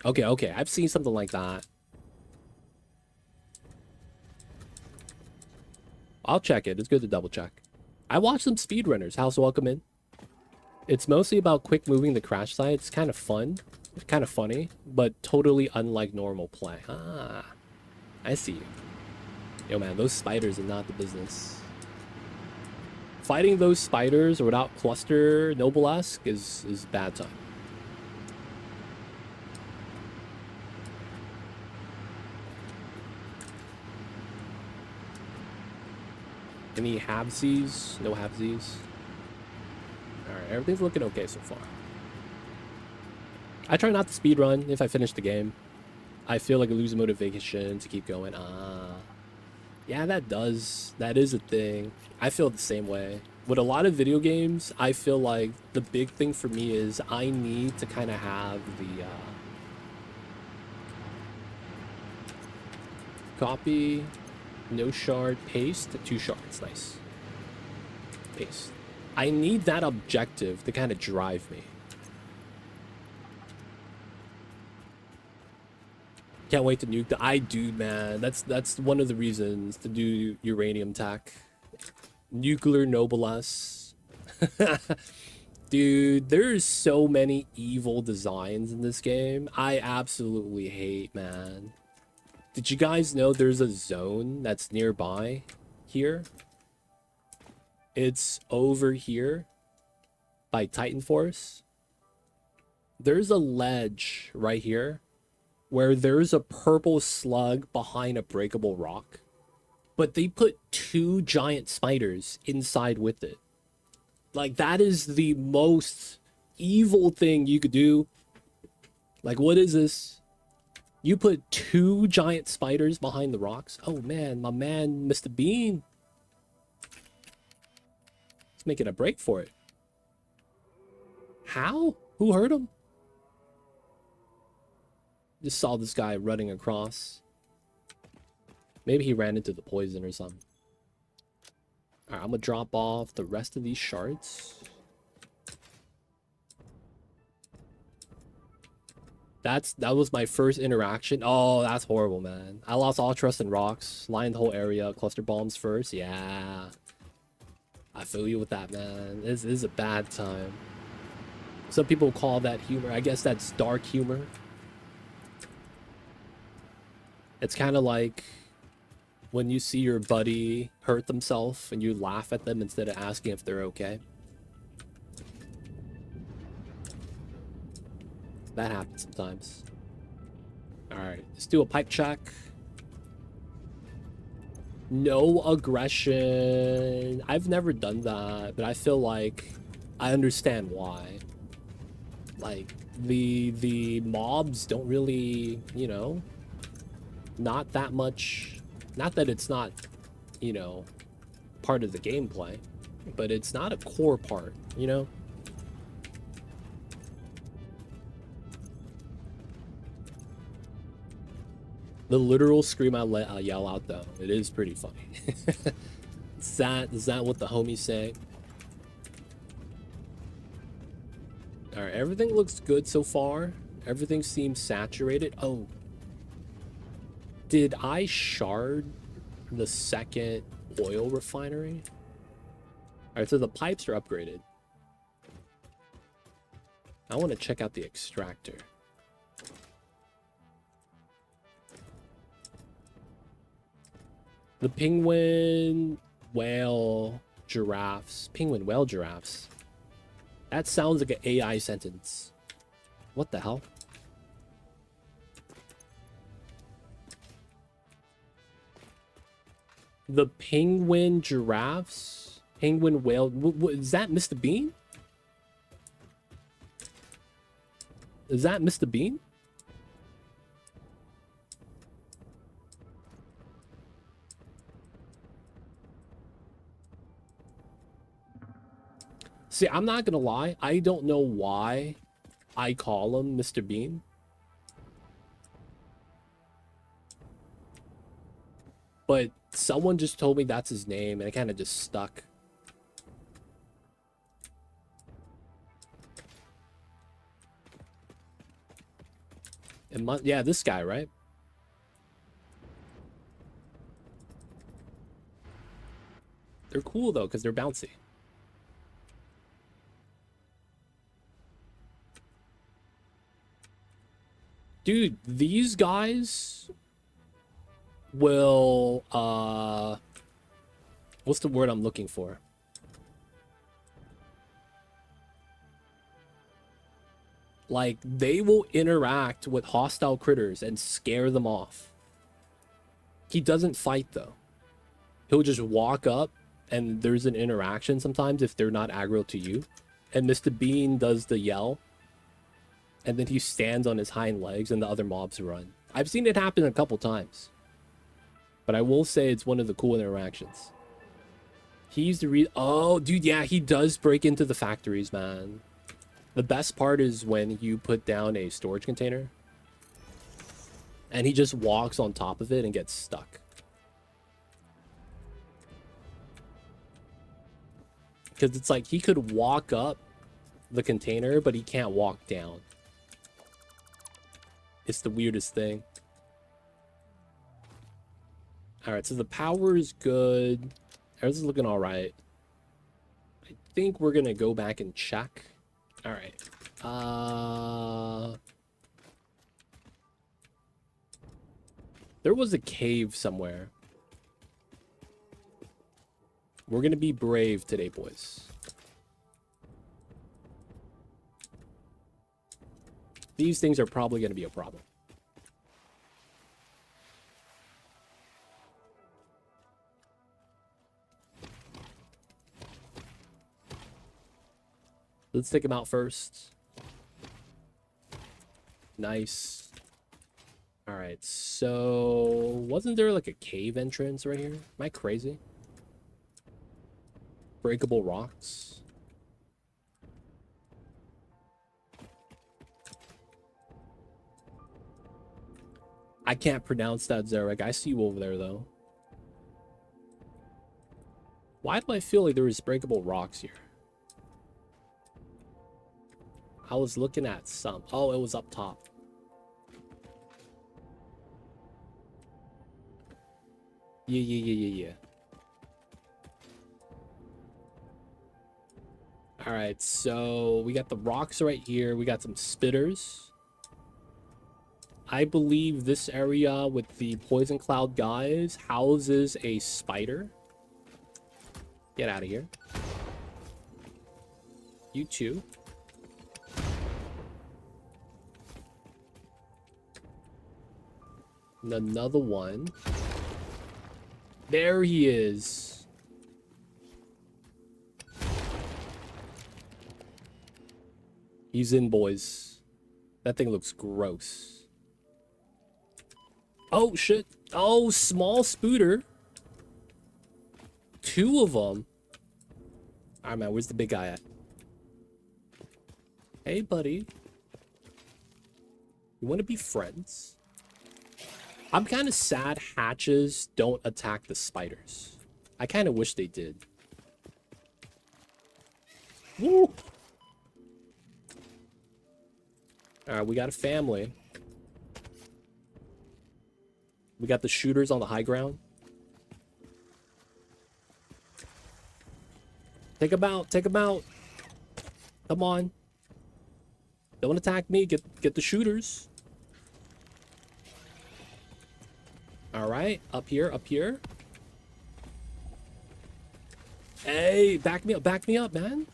Okay, okay. I've seen something like that. I'll check it. It's good to double check. I watched some speedrunners. House welcome in. It's mostly about quick moving the crash site. It's kind of fun. Kind of funny. But totally unlike normal play. Ah. I see you. Yo, man. Those spiders are not the business. Fighting those spiders without cluster noble-esque is bad time. Any halvesies? No halvesies. Alright, everything's looking okay so far. I try not to speedrun if I finish the game. I feel like I lose motivation to keep going. Yeah, that is a thing. I feel the same way. With a lot of video games, I feel like the big thing for me is I need to kind of have the copy, no shard, paste, 2 shards. Nice. Paste. I need that objective to kind of drive me. Can't wait to nuke the... I do, man. That's one of the reasons to do uranium tech. Nuclear noblesse. Dude, there's so many evil designs in this game. I absolutely hate, man. Did you guys know there's a zone that's nearby here? It's over here by Titan Force. There's a ledge right here where there's a purple slug behind a breakable rock, but they put 2 giant spiders inside with it. Like, that is the most evil thing you could do. Like, what is this? You put 2 giant spiders behind the rocks? Oh man, my man Mr. Bean. He's making a break for it. How? Who hurt him? Just saw this guy running across. Maybe he ran into the poison or something. Alright, I'm gonna drop off the rest of these shards. That was my first interaction. Oh, that's horrible, man. I lost all trust in rocks. Lined the whole area. Cluster bombs first. Yeah. I feel you with that, man. This is a bad time. Some people call that humor. I guess that's dark humor. It's kind of like when you see your buddy hurt themselves and you laugh at them instead of asking if they're okay. That happens sometimes. Alright, let's do a pipe check. No aggression. I've never done that, but I feel like I understand why. Like, the mobs don't really, you know, not that much. Not that it's not, you know, part of the gameplay, but it's not a core part, you know? The literal scream I yell out, though, it is pretty funny. Is that what the homies say? All right, everything looks good so far. Everything seems saturated. Oh, did I shard the second oil refinery? All right, so the pipes are upgraded. I want to check out the extractor. The penguin, whale, giraffes. Penguin, whale, giraffes. That sounds like an AI sentence. What the hell? The penguin, giraffes, penguin, whale. Is that Mr. Bean? Is that Mr. Bean? See, I'm not gonna lie. I don't know why I call him Mr. Bean. But someone just told me that's his name, and it kind of just stuck. And yeah, this guy, right? They're cool, though, because they're bouncy. Dude, these guys will, what's the word I'm looking for? Like, they will interact with hostile critters and scare them off. He doesn't fight, though. He'll just walk up, and there's an interaction sometimes if they're not aggro to you. And Mr. Bean does the yell. And then he stands on his hind legs, and the other mobs run. I've seen it happen a couple times. But I will say it's one of the cool interactions. He's the oh, dude, yeah, he does break into the factories, man. The best part is when you put down a storage container and he just walks on top of it and gets stuck. Because it's like he could walk up the container, but he can't walk down. It's the weirdest thing. All right, so the power is good. Everything's looking all right. I think we're going to go back and check. All right. There was a cave somewhere. We're going to be brave today, boys. These things are probably going to be a problem. Let's take them out first. Nice. All right, so wasn't there like a cave entrance right here? Am I crazy? Breakable rocks. I can't pronounce that, Zarek. I see you over there, though. Why do I feel like there is breakable rocks here? I was looking at some. Oh, it was up top. Yeah. All right, so we got the rocks right here. We got some spitters. I believe this area with the poison cloud guys houses a spider. Get out of here. You too. And another one. There he is. He's in, boys. That thing looks gross. Oh, shit. Oh, small spooter. 2 of them. All right, man. Where's the big guy at? Hey, buddy. You want to be friends? I'm kind of sad hatches don't attack the spiders. I kind of wish they did. Woo! Alright, we got a family. We got the shooters on the high ground. Take them out, take them out. Come on. Don't attack me, get the shooters. Alright, up here, up here. Hey, back me up, man.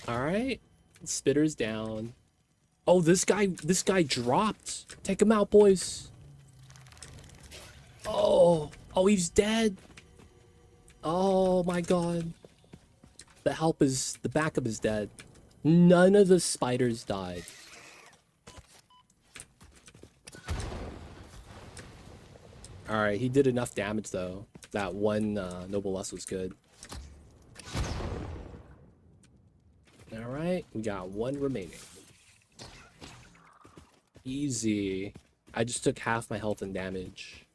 Alright. Spitter's down. Oh, this guy dropped. Take him out, boys. Oh, he's dead. Oh my god. The backup is dead. None of the spiders died. Alright, he did enough damage though. That one Noblesse was good. Alright, we got 1 remaining. Easy. I just took half my health and damage.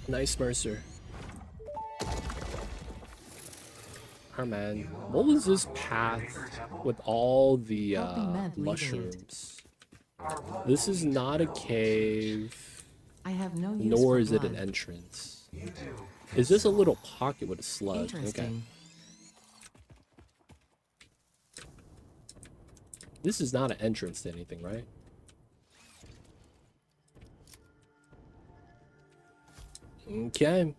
Nice, Mercer. Oh man, what was this path with all the mushrooms? This is not a cave, I have no use nor for is it an blood. entrance. Is this a little pocket with a slug? Okay. Interesting. This is not an entrance to anything, right? Okay.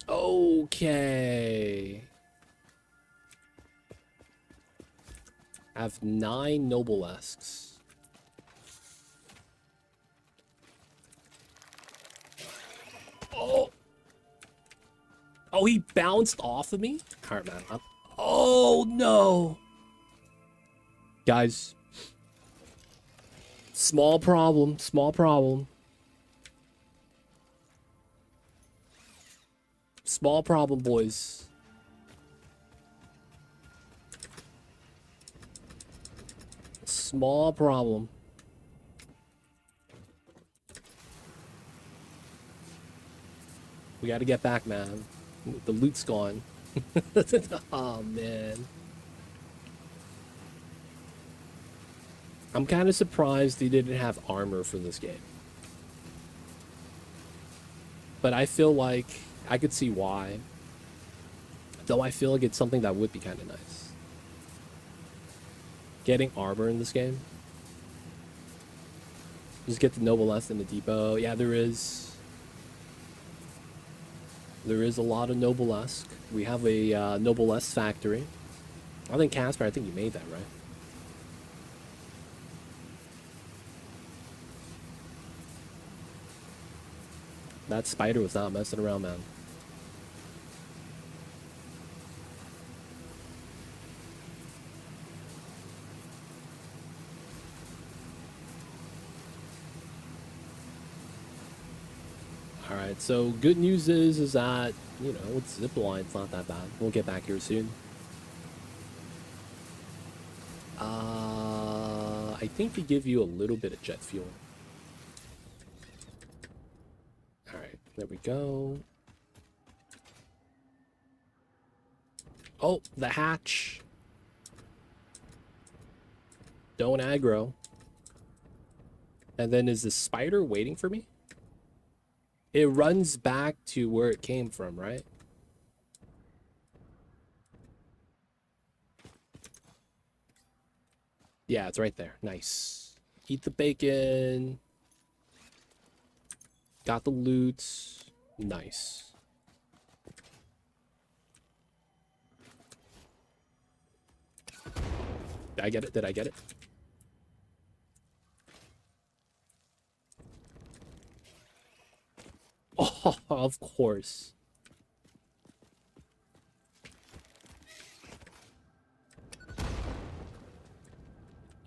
Okay. I have 9 Noblesques. Oh! Oh, he bounced off of me? Alright, man. Oh, no! Guys. Small problem. Small problem. Small problem, boys. Small problem. We gotta get back, man. The loot's gone. Oh, man. I'm kind of surprised they didn't have armor for this game. But I feel like I could see why. Though I feel like it's something that would be kind of nice. Getting armor in this game. Just get the Noblesse in the depot. Yeah, there is. There is a lot of Noblesse. We have a Noblesse factory. I think Casper, I think you made that, right? That spider was not messing around, man. Alright, so good news is that, you know, with zipline's not that bad. We'll get back here soon. I think they give you a little bit of jet fuel. Alright, there we go. Oh, the hatch. Don't aggro. And then is the spider waiting for me? It runs back to where it came from, right? Yeah, it's right there. Nice. Eat the bacon. Got the loot. Nice. Did I get it? Did I get it? Oh, of course.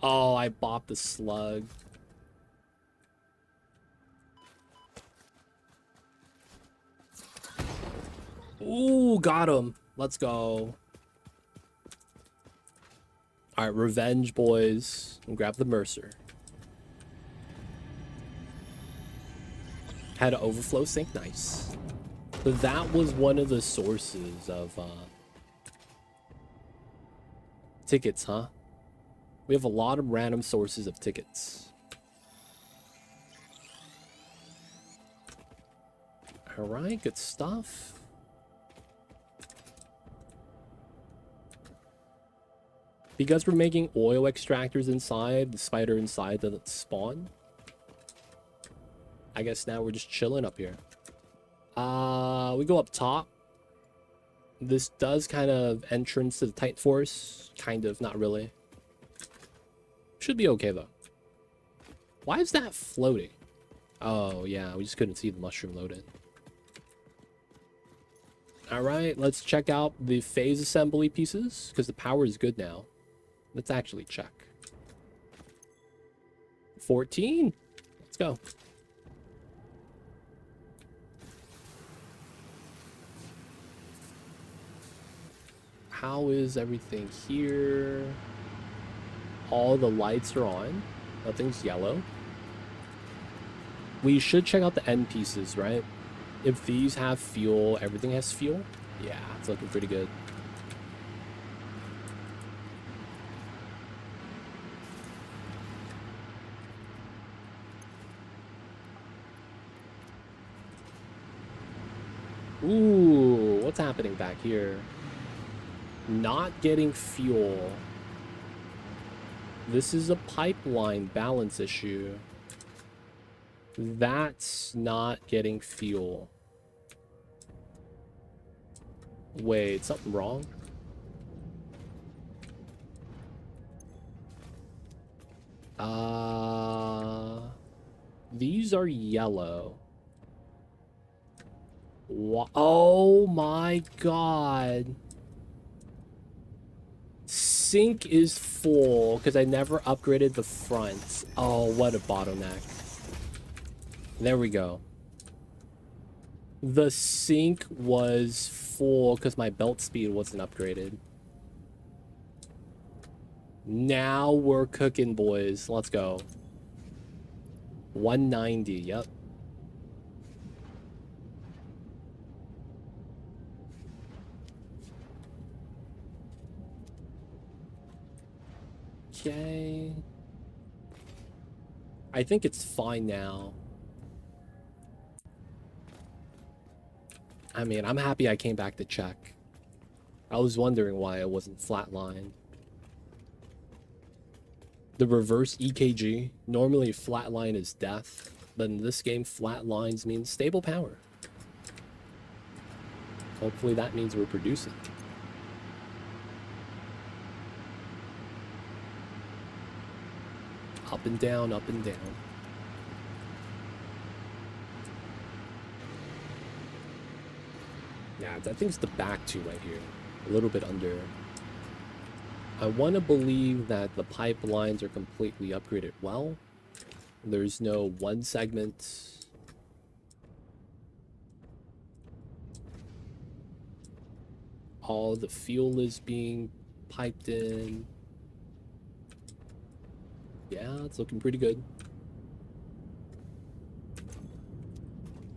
Oh, I bopped the slug. Ooh, got him. Let's go. All right, revenge, boys. And grab the Mercer. Had an overflow sink. Nice. So that was one of the sources of tickets, huh? We have a lot of random sources of tickets. All right, good stuff. Because we're making oil extractors inside, the spider inside doesn't spawn. I guess now we're just chilling up here. We go up top. This does kind of entrance to the Titan Force. Kind of, not really. Should be okay though. Why is that floating? Oh yeah, we just couldn't see the mushroom loaded. All right, let's check out the phase assembly pieces because the power is good now. Let's actually check. 14. Let's go. How is everything here? All the lights are on. Nothing's yellow. We should check out the end pieces, right? If these have fuel, everything has fuel. Yeah, it's looking pretty good. Ooh, what's happening back here? Not getting fuel. This is a pipeline balance issue. That's not getting fuel. Wait, something wrong? These are yellow. Oh my god. Sink is full because I never upgraded the front. Oh, what a bottleneck. There we go. The sink was full because my belt speed wasn't upgraded. Now we're cooking, boys. Let's go. 190, yep. Okay. I think it's fine now. I mean, I'm happy I came back to check. I was wondering why it wasn't flatline. The reverse EKG. Normally flatline is death, but in this game, flatlines means stable power. Hopefully that means we're producing. Up and down, up and down. Yeah, I think it's the back two right here. A little bit under. I want to believe that the pipelines are completely upgraded well. There's no one segment. All the fuel is being piped in. Yeah, it's looking pretty good.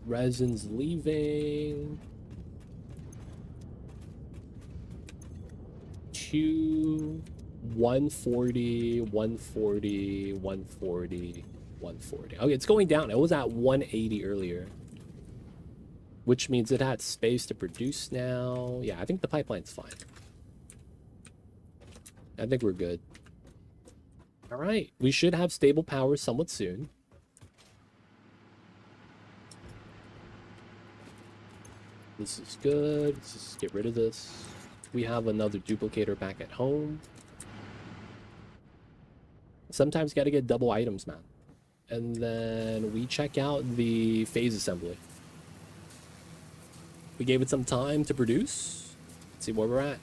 Resin's leaving. 140, 140, 140, 140. Okay, it's going down. It was at 180 earlier, which means it had space to produce now. Yeah, I think the pipeline's fine. I think we're good. All right, we should have stable power somewhat soon. This is good. Let's just get rid of this. We have another duplicator back at home. Sometimes got to get double items, man. And then we check out the phase assembly. We gave it some time to produce. Let's see where we're at.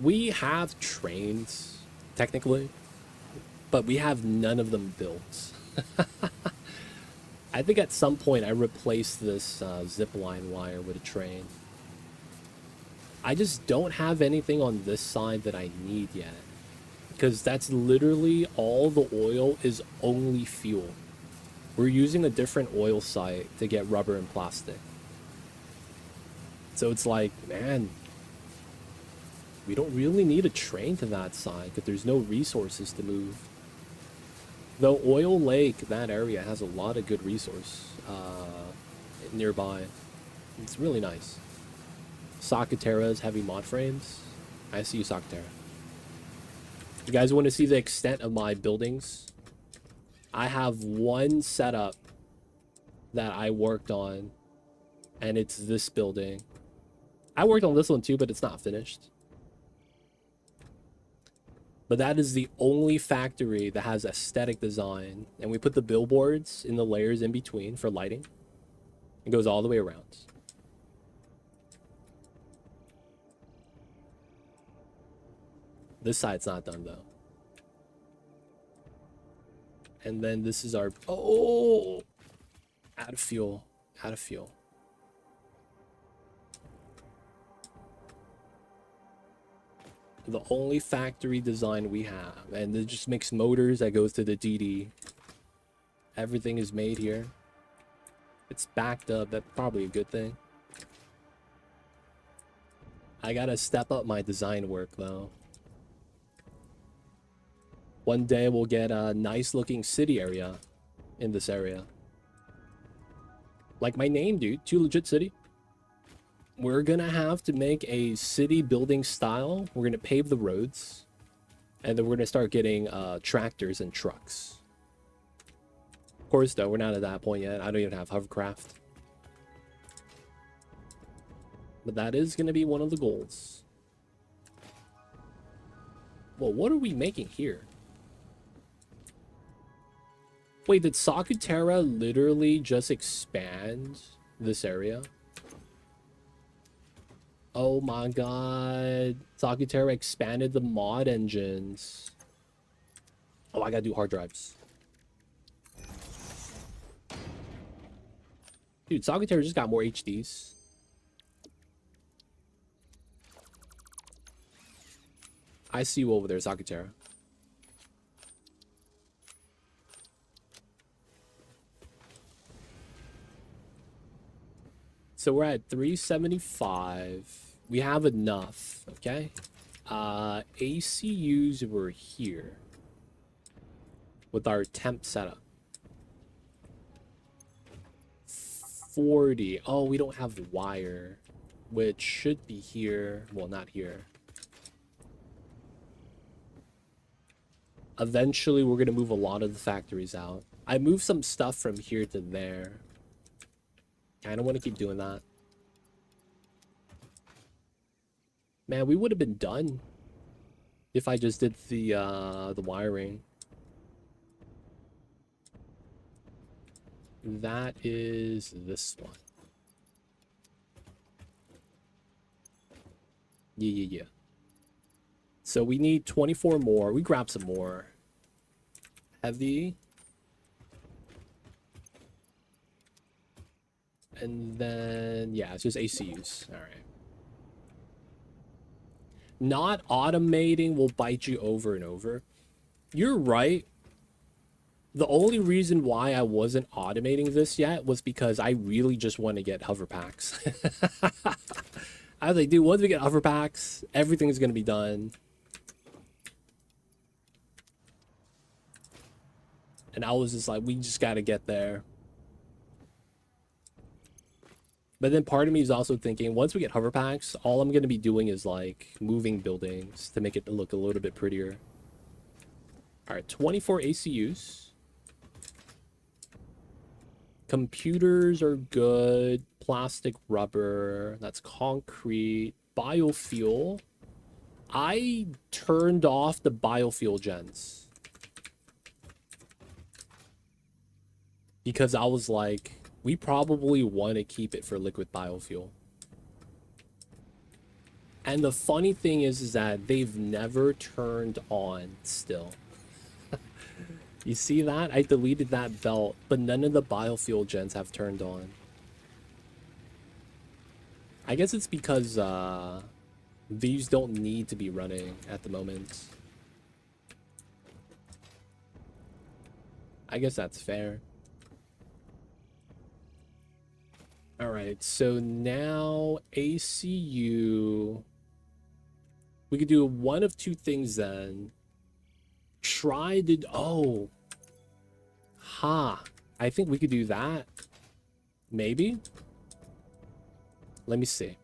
We have trains, technically, but we have none of them built. I think at some point I replaced this zip line wire with a train. I just don't have anything on this side that I need yet. Because that's literally all the oil is only fuel. We're using a different oil site to get rubber and plastic. So it's like, man, we don't really need a train to that side because there's no resources to move. Though Oil Lake, that area has a lot of good resource nearby. It's really nice. Sakatera's heavy mod frames. I see you, Sakatera. You guys want to see the extent of my buildings? I have one setup that I worked on, and it's this building. I worked on this one too, but it's not finished. But that is the only factory that has aesthetic design, and we put the billboards in the layers in between for lighting. It goes all the way around. This side's not done though. And then this is our, oh, out of fuel, out of fuel. The only factory design we have, and it just makes motors that goes to the DD. Everything is made here. It's backed up. That's probably a good thing. I gotta step up my design work though. One day we'll get a nice looking city area in this area. Like my name, dude. Too Legit City. We're gonna have to make a city building style. We're gonna pave the roads. And then we're gonna start getting tractors and trucks. Of course, though, we're not at that point yet. I don't even have hovercraft. But that is gonna be one of the goals. Well, what are we making here? Wait, did Sakutera literally just expand this area? Oh my god. Sakutera expanded the mod engines. Oh, I gotta do hard drives. Dude, Sakutera just got more HDs. I see you over there, Sakutera. So we're at 375. We have enough, okay? ACUs were here with our temp setup. 40. Oh, we don't have wire, which should be here. Well, not here. Eventually, we're going to move a lot of the factories out. I moved some stuff from here to there. I don't want to keep doing that. Man, we would have been done if I just did the wiring. That is this one. Yeah. So we need 24 more. We grab some more. Heavy. And then, yeah, it's just ACUs. All right. Not automating will bite you over and over. You're right. The only reason why I wasn't automating this yet was because I really just want to get hover packs. I was like, dude, once we get hover packs, everything's going to be done. And I was just like, we just got to get there. But then part of me is also thinking, once we get hover packs, all I'm going to be doing is like moving buildings to make it look a little bit prettier. All right, 24 ACUs. Computers are good. Plastic, rubber, that's concrete. Biofuel. I turned off the biofuel gens. Because I was like, we probably want to keep it for liquid biofuel. And the funny thing is that they've never turned on still. You see that? I deleted that belt, but none of the biofuel gens have turned on. I guess it's because these don't need to be running at the moment. I guess that's fair. All right, so now ACU. We could do one of two things then. Try to... Oh. Ha. I think we could do that. Maybe? Let me see.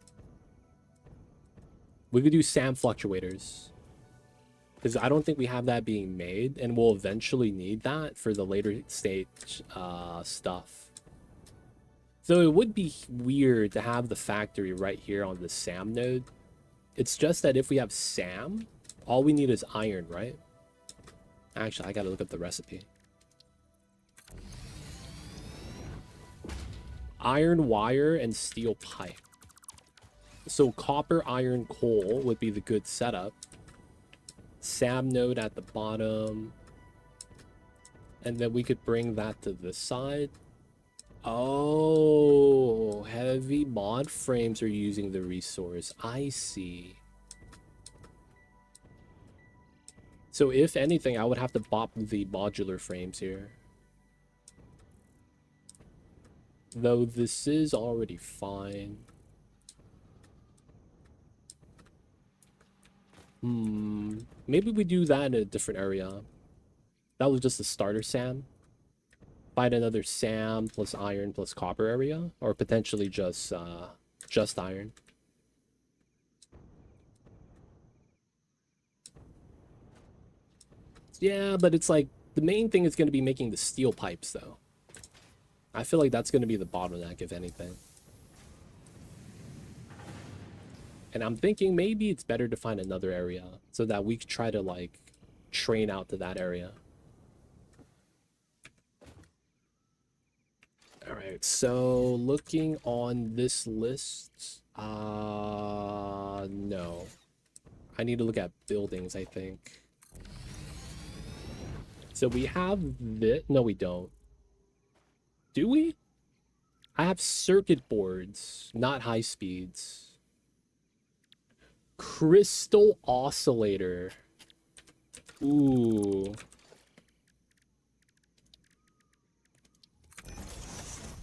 We could do SAM fluctuators. Because I don't think we have that being made, and we'll eventually need that for the later stage stuff. So it would be weird to have the factory right here on the SAM node. It's just that if we have SAM, all we need is iron, right? Actually, I gotta look up the recipe. Iron wire and steel pipe. So copper, iron, coal would be the good setup. SAM node at the bottom. And then we could bring that to this side. Oh, heavy mod frames are using the resource. I see. So if anything, I would have to bop the modular frames here. Though this is already fine. Maybe we do that in a different area. That was just the starter SAM. Find another SAM plus iron plus copper area, or potentially just iron. Yeah, but it's like the main thing is going to be making the steel pipes, though. I feel like that's going to be the bottleneck, if anything. And I'm thinking maybe it's better to find another area so that we could try to like train out to that area. All right, so looking on this list, no. I need to look at buildings, I think. So we have this. No, we don't. Do we? I have circuit boards, not high speeds. Crystal oscillator. Ooh.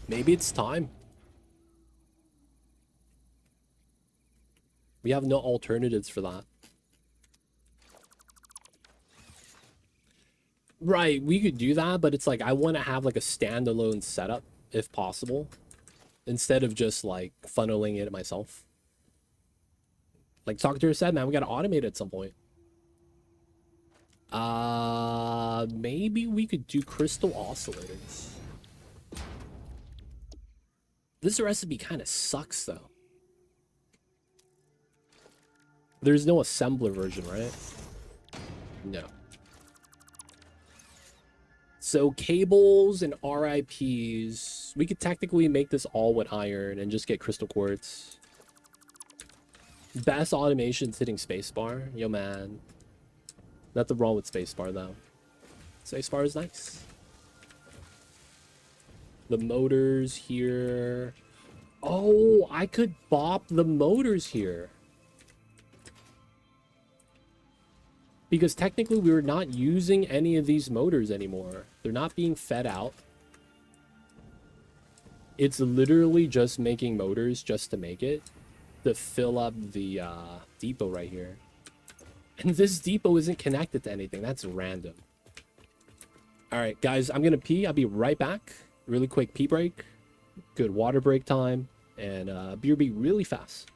Maybe it's time. We have no alternatives for that. Right, we could do that, but it's like I want to have like a standalone setup if possible, instead of just like funneling it myself. Like Talkator said, man, we gotta automate it at some point. Maybe we could do crystal oscillators. This recipe kind of sucks though. There's no assembler version, right? No. So cables and RIPs, we could technically make this all with iron and just get crystal quartz. Best automation hitting spacebar. Yo, man. Nothing wrong with spacebar, though. Spacebar is nice. The motors here. Oh, I could bop the motors here. Because technically we're not using any of these motors anymore. They're not being fed out. It's literally just making motors just to make it. To fill up the depot right here. And this depot isn't connected to anything. That's random. Alright, guys, I'm gonna pee. I'll be right back. Really quick pee break. Good water break time. And BRB really fast.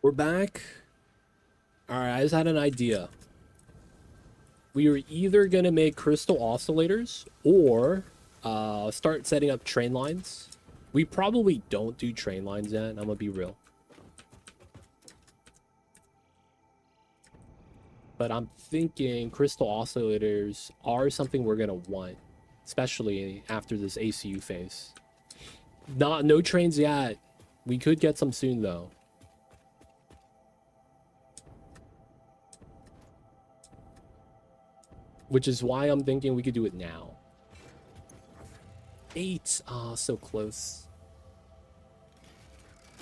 We're back. Alright, I just had an idea. We were either gonna make crystal oscillators or start setting up train lines. We probably don't do train lines yet, I'm gonna be real. But I'm thinking crystal oscillators are something we're gonna want, especially after this ACU phase. No trains yet. We could get some soon though. Which is why I'm thinking we could do it now. 8. Ah, so close.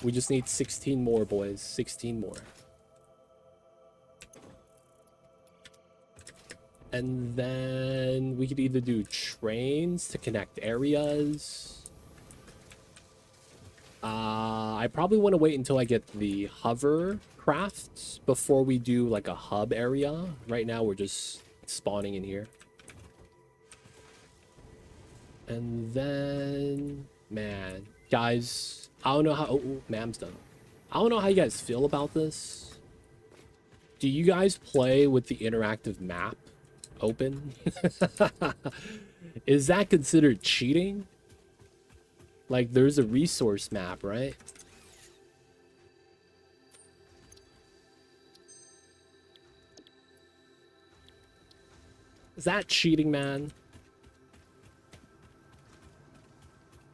We just need 16 more, boys. 16 more. And then we could either do trains to connect areas. I probably want to wait until I get the hover crafts before we do like a hub area. Right now we're just spawning in here. And then, man, guys, I don't know how, oh, ma'am's done. I don't know how you guys feel about this. Do you guys play with the interactive map open? Is that considered cheating? Like, there's a resource map, right? Is that cheating, man?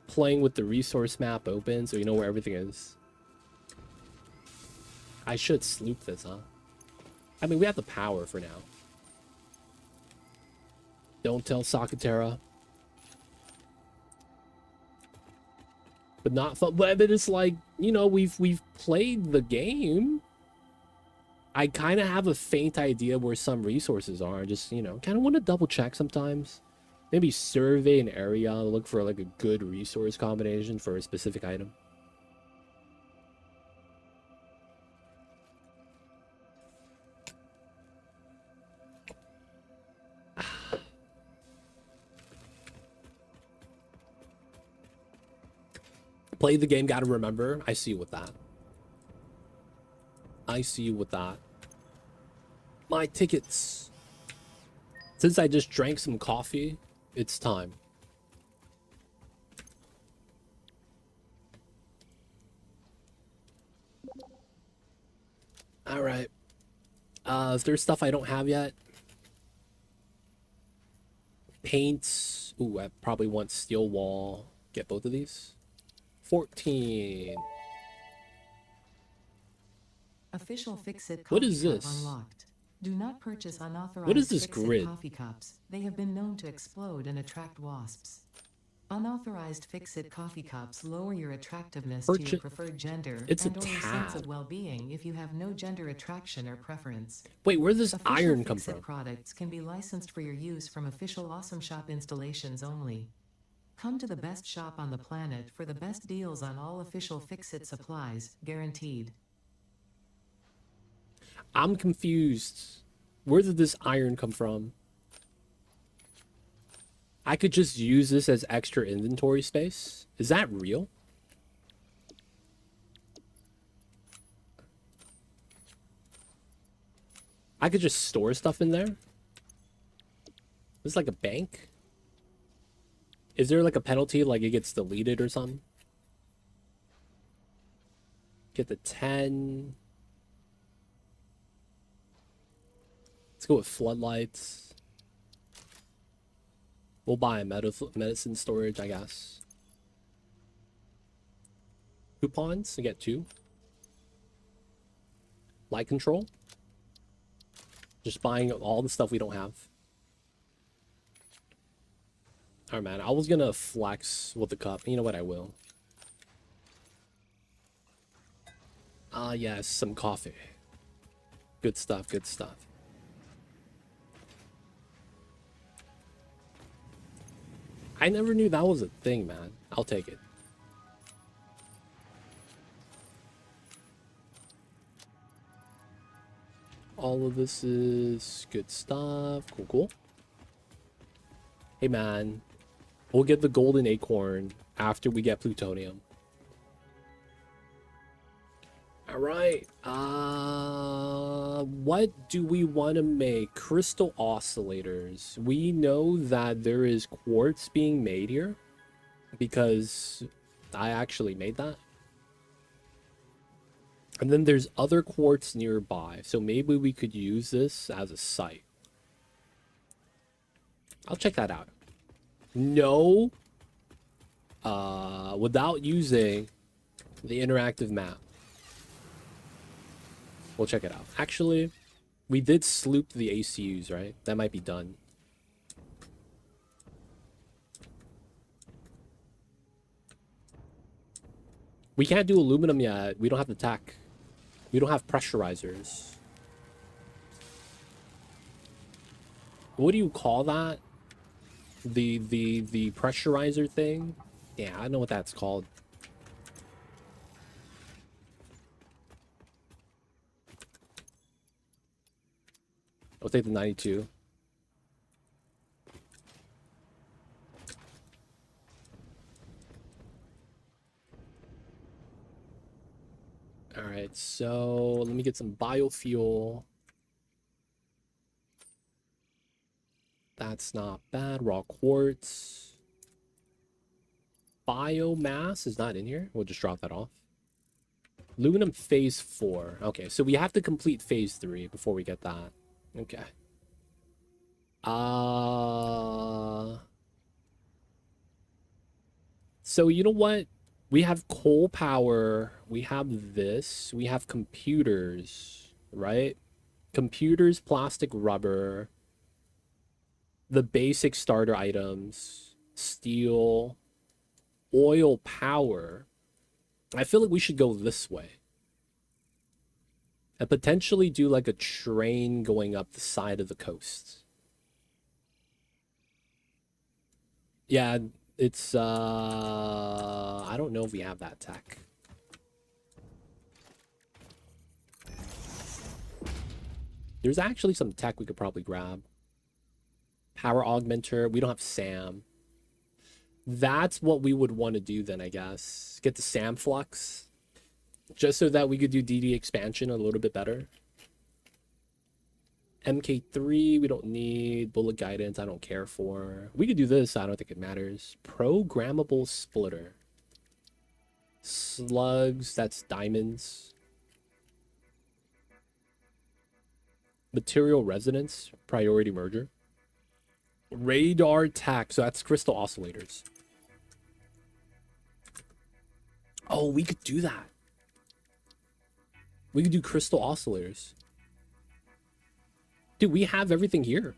Playing with the resource map open so you know where everything is. I should sloop this, huh? I mean, we have the power for now. Don't tell Sakatera. But not fun. But it's like, you know, we've played the game. I kind of have a faint idea where some resources are. Just, you know, kind of want to double check sometimes. Maybe survey an area, look for like a good resource combination for a specific item. Play the game, gotta remember. I see you with that. I see you with that. My tickets. Since I just drank some coffee, it's time. All right. If there's stuff I don't have yet. Paints. Ooh, I probably want steel wall. Get both of these. 14. Official Fix-It What coffee is cup this? unlocked. Do not purchase What is unauthorized this Fix-It grid? coffee cups. They have been known to explode and attract wasps. Unauthorized Fix-It coffee cups lower your attractiveness to your preferred gender It's a and or your sense tab. of well-being if you have no gender attraction or preference. Wait, where does Official iron come Fix-It from? products can be licensed for your use from official Awesome Shop installations only. Come to the best shop on the planet for the best deals on all official Fix-It supplies, guaranteed. I'm confused. Where did this iron come from? I could just use this as extra inventory space. Is that real? I could just store stuff in there? This is like a bank? Is there like a penalty, like it gets deleted or something? Get the 10. Let's go with floodlights. We'll buy a medicine storage, I guess. Coupons to get 2. Light control. Just buying all the stuff we don't have. Alright, man. I was gonna flex with the cup. You know what? I will. Ah, yes. Some coffee. Good stuff. Good stuff. I never knew that was a thing, man. I'll take it. All of this is good stuff. Cool, cool. Hey, man. We'll get the golden acorn after we get plutonium. All right. What do we want to make? Crystal oscillators. We know that there is quartz being made here because I actually made that. And then there's other quartz nearby, so maybe we could use this as a site. I'll check that out. No, without using the interactive map. We'll check it out. Actually, we did sloop the ACUs, right? That might be done. We can't do aluminum yet. We don't have the tech. We don't have pressurizers. What do you call that? The pressurizer thing? Yeah, I know what that's called. I'll take the 92. All right, so let me get some biofuel. That's not bad. Raw quartz. Biomass is not in here. We'll just drop that off. Aluminum phase 4. Okay, so we have to complete phase 3 before we get that. Okay. So you know what? We have coal power. We have this. We have computers, right? Computers, plastic, rubber. The basic starter items. Steel. Oil power. I feel like we should go this way. And potentially do like a train going up the side of the coast. Yeah, it's I don't know if we have that tech. There's actually some tech we could probably grab. Power augmenter. We don't have SAM. That's what we would want to do then, I guess. Get the SAM flux. Just so that we could do DD expansion a little bit better. MK3, we don't need. Bullet guidance, I don't care for. We could do this, I don't think it matters. Programmable splitter. Slugs, that's diamonds. Material resonance, priority merger. Radar tech, so that's crystal oscillators. Oh, we could do that. We could do crystal oscillators. Dude, we have everything here.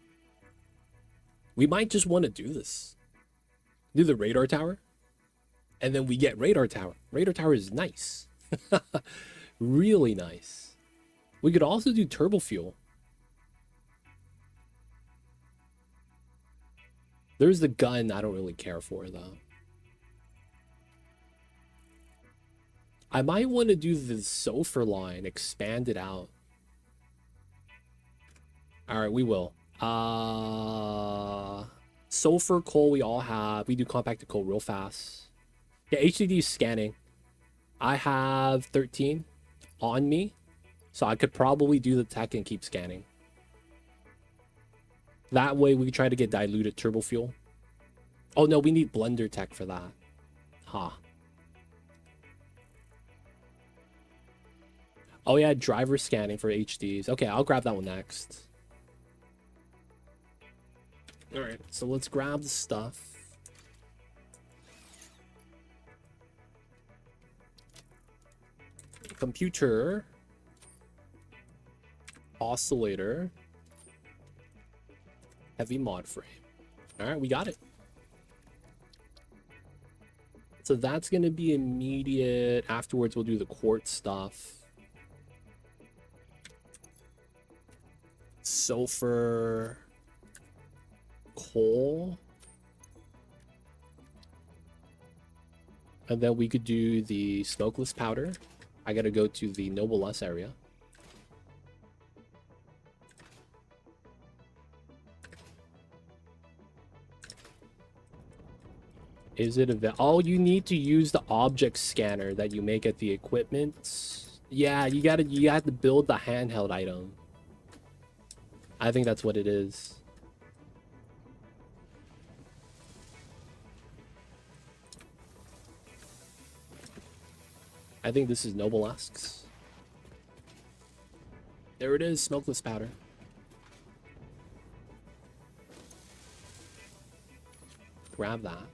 We might just want to do this. Do the radar tower. And then we get radar tower. Radar tower is nice. Really nice. We could also do turbo fuel. There's the gun I don't really care for, though. I might want to do the sulfur line, expand it out. All right, we will. Sulfur coal we all have. We do compacted coal real fast. Yeah, HDD is scanning. I have 13 on me, so I could probably do the tech and keep scanning. That way we can try to get diluted turbo fuel. Oh no, we need blender tech for that. Huh. Oh yeah, driver scanning for HDs. Okay, I'll grab that one next. All right, so let's grab the stuff. Computer. Oscillator. Heavy mod frame. All right, we got it. So that's going to be immediate. Afterwards, we'll do the quartz stuff. Sulfur. Coal. And then we could do the smokeless powder. I gotta go to the Noble S area. Is it a... Oh, you need to use the object scanner that you make at the equipment Yeah, you have to build the handheld item. I think that's what it is. I think this is Noblesque's. There it is, smokeless powder. Grab that.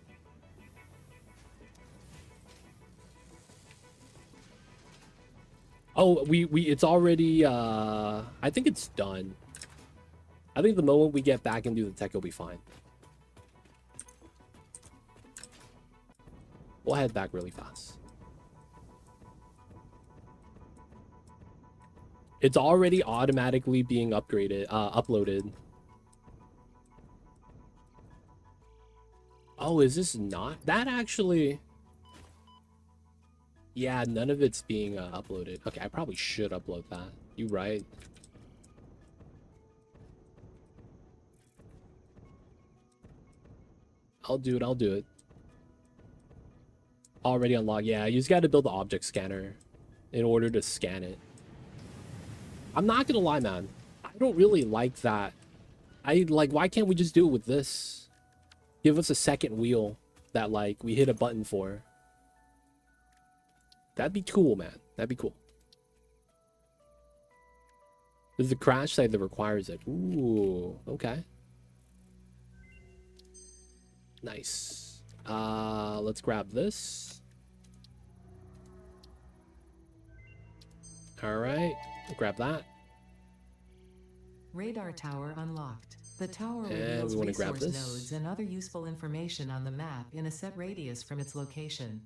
Oh, it's already I think it's done. I think the moment we get back and do the tech, will be fine. We'll head back really fast. It's already automatically being uploaded. Oh, is this not? That actually... Yeah, none of it's being uploaded. Okay, I probably should upload that. You right. I'll do it. Already unlocked. Yeah, you just got to build the object scanner in order to scan it. I'm not gonna lie, man. I don't really like that. Why can't we just do it with this? Give us a second wheel that, like, we hit a button for. That'd be cool, man. That'd be cool. There's the crash site that requires it. Ooh, okay. Nice. Let's grab this. All right, grab that. Radar tower unlocked. The tower And reveals we want to grab resource this. nodes and other useful information on the map in a set radius from its location.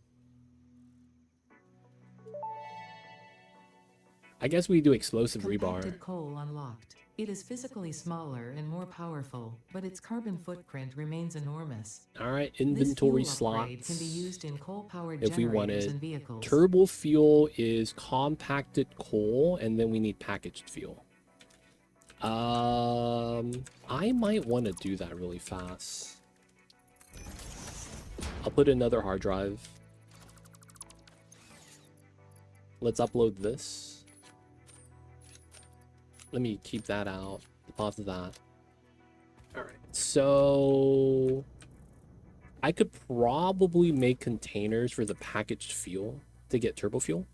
I guess we do explosive Compacted rebar. coal unlocked. It is physically smaller and more powerful, but its carbon footprint remains enormous. All right, This inventory fuel upgrade slots. can be used in coal-powered If we generators wanted and vehicles. turbo fuel is compacted coal, and then we need packaged fuel. I might want to do that really fast. I'll put another hard drive. Let's upload this. Let me keep that out. Deposit that. All right. So I could probably make containers for the packaged fuel to get turbo fuel.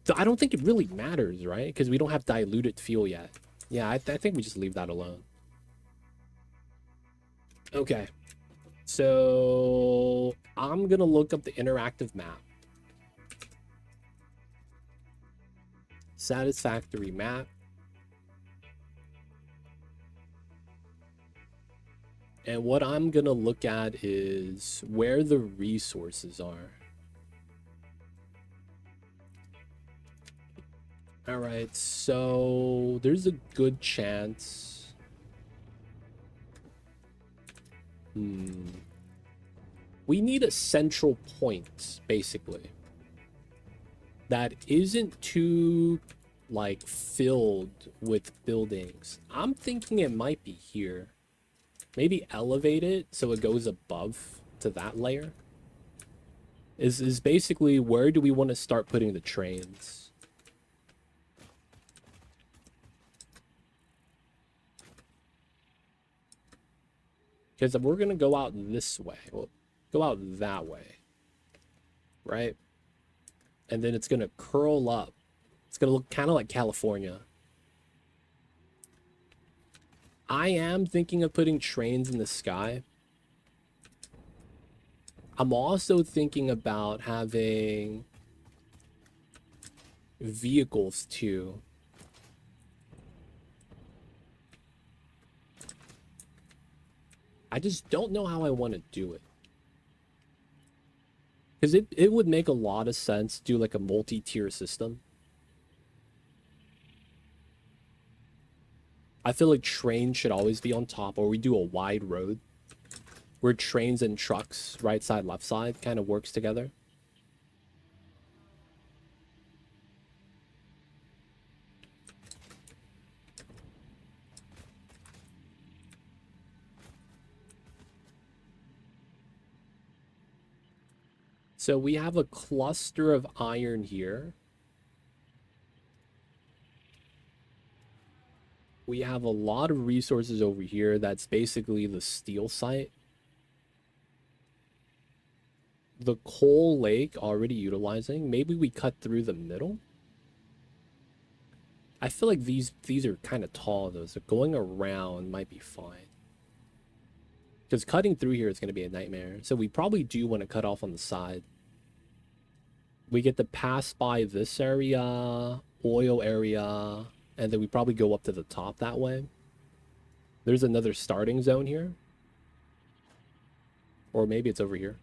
So I don't think it really matters, right? Because we don't have diluted fuel yet. Yeah, I think we just leave that alone. Okay. So I'm going to look up the interactive map. Satisfactory map. And what I'm going to look at is where the resources are. All right, so there's a good chance. We need a central point, basically, that isn't too, like, filled with buildings. I'm thinking it might be here. Maybe elevate it so it goes above to that layer. Is basically where do we want to start putting the trains? Because we're going to go out this way. We'll go out that way. Right? And then it's going to curl up. It's going to look kind of like California. I am thinking of putting trains in the sky. I'm also thinking about having vehicles too. I just don't know how I want to do it. Because it would make a lot of sense to do like a multi-tier system. I feel like trains should always be on top, or we do a wide road where trains and trucks, right side, left side, kind of works together. So we have a cluster of iron here. We have a lot of resources over here. That's basically the steel site. The coal lake already utilizing. Maybe we cut through the middle. I feel like these are kind of tall though, so going around might be fine. Because cutting through here is going to be a nightmare. So we probably do want to cut off on the side. We get to pass by this area, oil area, and then we probably go up to the top that way. There's another starting zone here. Or maybe it's over here.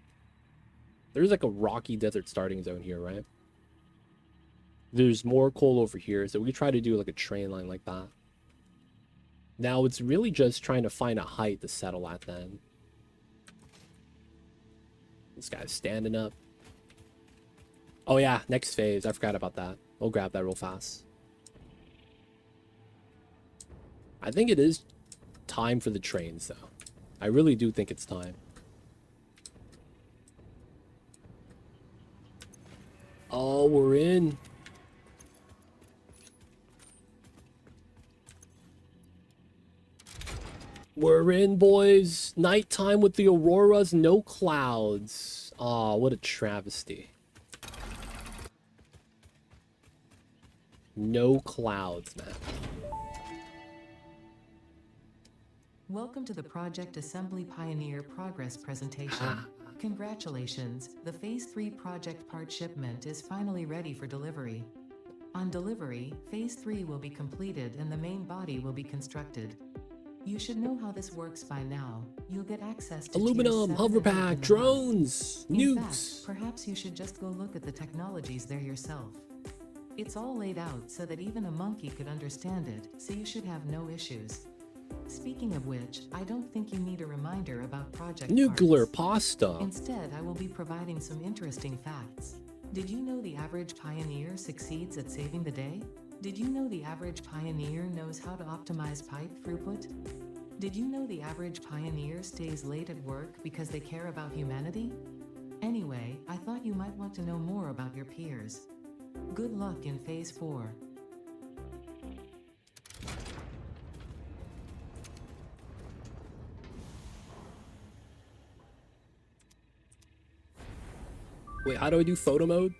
There's like a rocky desert starting zone here, right? There's more coal over here, so we try to do like a train line like that. Now it's really just trying to find a height to settle at then. This guy's standing up. Oh yeah, next phase. I forgot about that. We'll grab that real fast. I think it is time for the trains, though. I really do think it's time. Oh, we're in. We're in, boys. Nighttime with the auroras, no clouds. Aw, what a travesty. No clouds, man. Welcome to the Project Assembly Pioneer Progress presentation. Congratulations, the Phase 3 project part shipment is finally ready for delivery. On delivery, Phase 3 will be completed and the main body will be constructed. You should know how this works by now. You'll get access to Aluminum, tiers 7 and 8 in hoverpack, the drones, hub. In fact, nukes. perhaps you should just go look at the technologies there yourself. It's all laid out so that even a monkey could understand it, so you should have no issues. Speaking of which, I don't think you need a reminder about project Nuclear parts. pasta. Instead, I will be providing some interesting facts. Did you know the average pioneer succeeds at saving the day? Did you know the average pioneer knows how to optimize pipe throughput? Did you know the average pioneer stays late at work because they care about humanity? Anyway, I thought you might want to know more about your peers. Good luck in Phase 4. Wait, how do I do photo mode?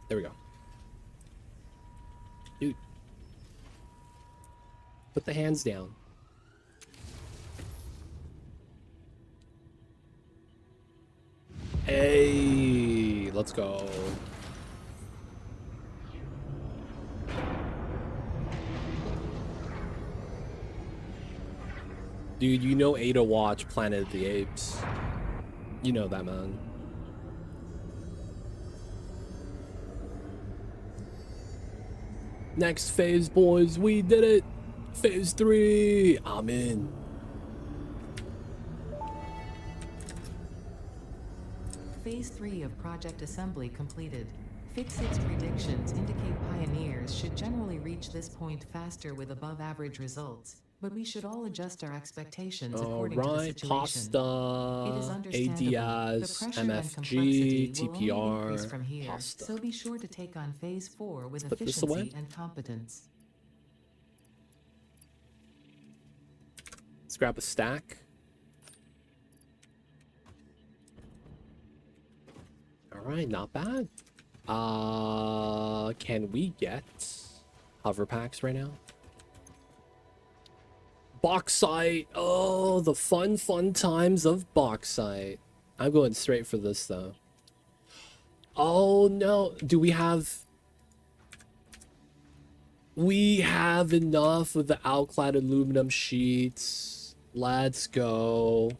There we go. Dude. Put the hands down. Hey, let's go. Dude, you know Ada watch Planet of the Apes. You know that, man. Next phase, boys. We did it. Phase 3. I'm in. Phase 3 of Project Assembly completed. Fixit's predictions indicate pioneers should generally reach this point faster with above-average results, but we should all adjust our expectations according to the Alright, situation. It is pasta, understandable. ADS, The pressure and MFG, complexity will only increase TPR, from here, pasta. so be sure to take on Phase 4 with Let's put this away. efficiency and competence. Let's grab a stack. Alright, not bad. Can we get hover packs right now? Bauxite. Oh, the fun times of bauxite. I'm going straight for this though. Oh no, do we have... We have enough of the outclad aluminum sheets. Let's go.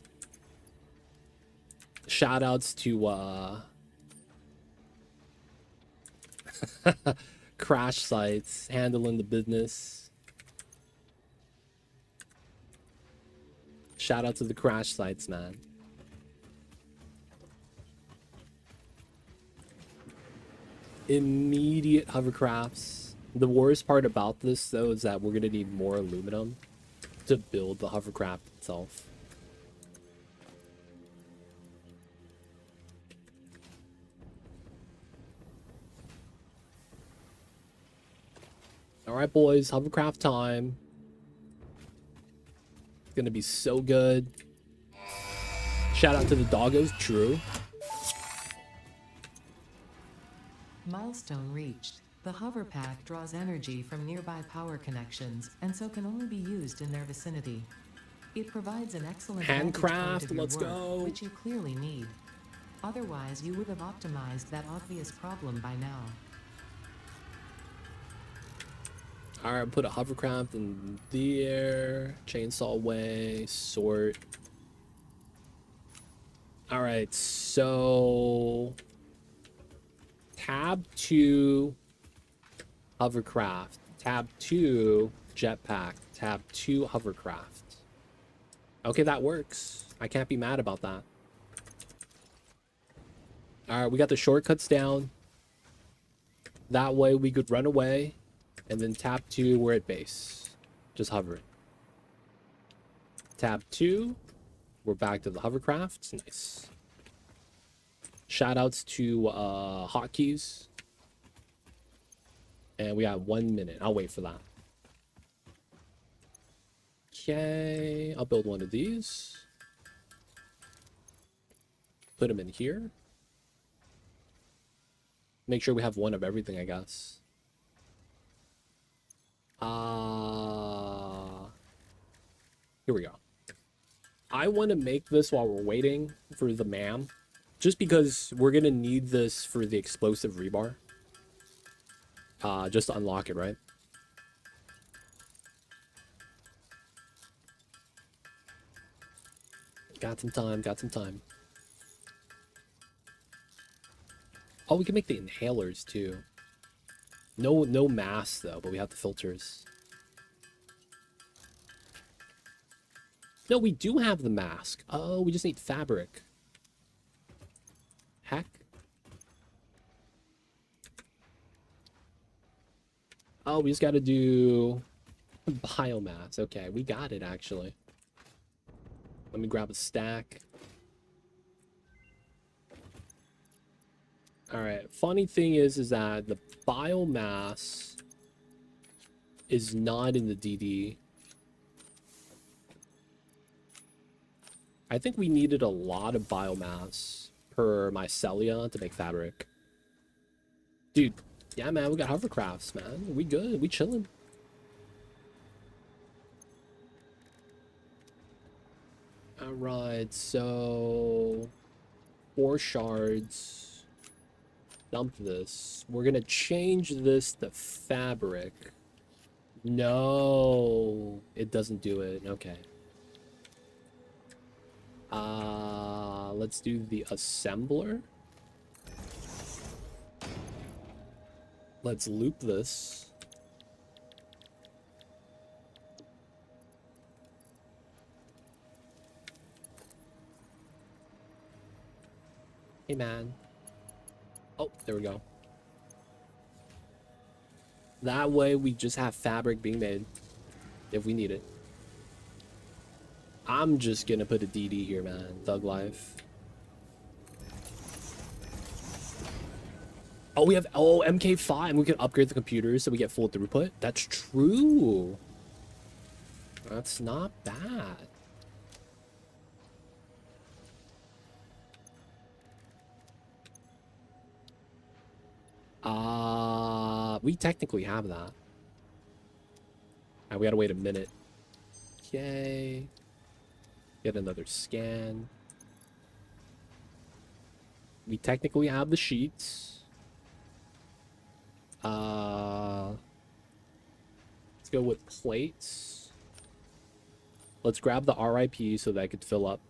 Shout outs to Crash Sites handling the business. Shout out to the Crash Sites, man. Immediate hovercrafts. The worst part about this though is that we're gonna need more aluminum to build the hovercraft itself. All right, boys, hovercraft time. It's gonna be so good. Shout out to the doggos, true. Milestone reached. The hover pack draws energy from nearby power connections and so can only be used in their vicinity. It provides an excellent vantage point Handcraft, of your let's work, go. which you clearly need. Otherwise, you would have optimized that obvious problem by now. All right, put a hovercraft in there. Chainsaw away, sort. All right, so tab 2 hovercraft, tab 2 jetpack, tab 2 hovercraft. Okay, that works. I can't be mad about that. All right, we got the shortcuts down. That way we could run away and then tab 2, we're at base. Just hover it. Tab 2, we're back to the hovercraft. Nice. Shout outs to hotkeys. And we got 1 minute. I'll wait for that. Okay, I'll build one of these. Put them in here. Make sure we have one of everything, I guess. Here we go. I want to make this while we're waiting for the MAM. Just because we're going to need this for the explosive rebar. Just to unlock it, right? Got some time, got some time. Oh, we can make the inhalers too. No mass though, but we have the filters. No, we do have the mask. Oh, we just need fabric. Heck. Oh, we just got to do biomass. Okay, we got it actually. Let me grab a stack. All right. Funny thing is that the biomass is not in the DD. I think we needed a lot of biomass per mycelia to make fabric. Dude, yeah, man, we got hovercrafts, man. We good. We chilling. All right, so 4 shards. Dump this. We're gonna change this to fabric. No, it doesn't do it. Okay. Let's do the assembler. Let's loop this. Hey, man. Oh, there we go. That way we just have fabric being made if we need it. I'm just gonna put a DD here, man. Thug life. Oh, we have MK5. We can upgrade the computers so we get full throughput. That's true. That's not bad. We technically have that. We gotta wait a minute. Okay. Get another scan. We technically have the sheets. Let's go with plates. Let's grab the RIP so that I could fill up.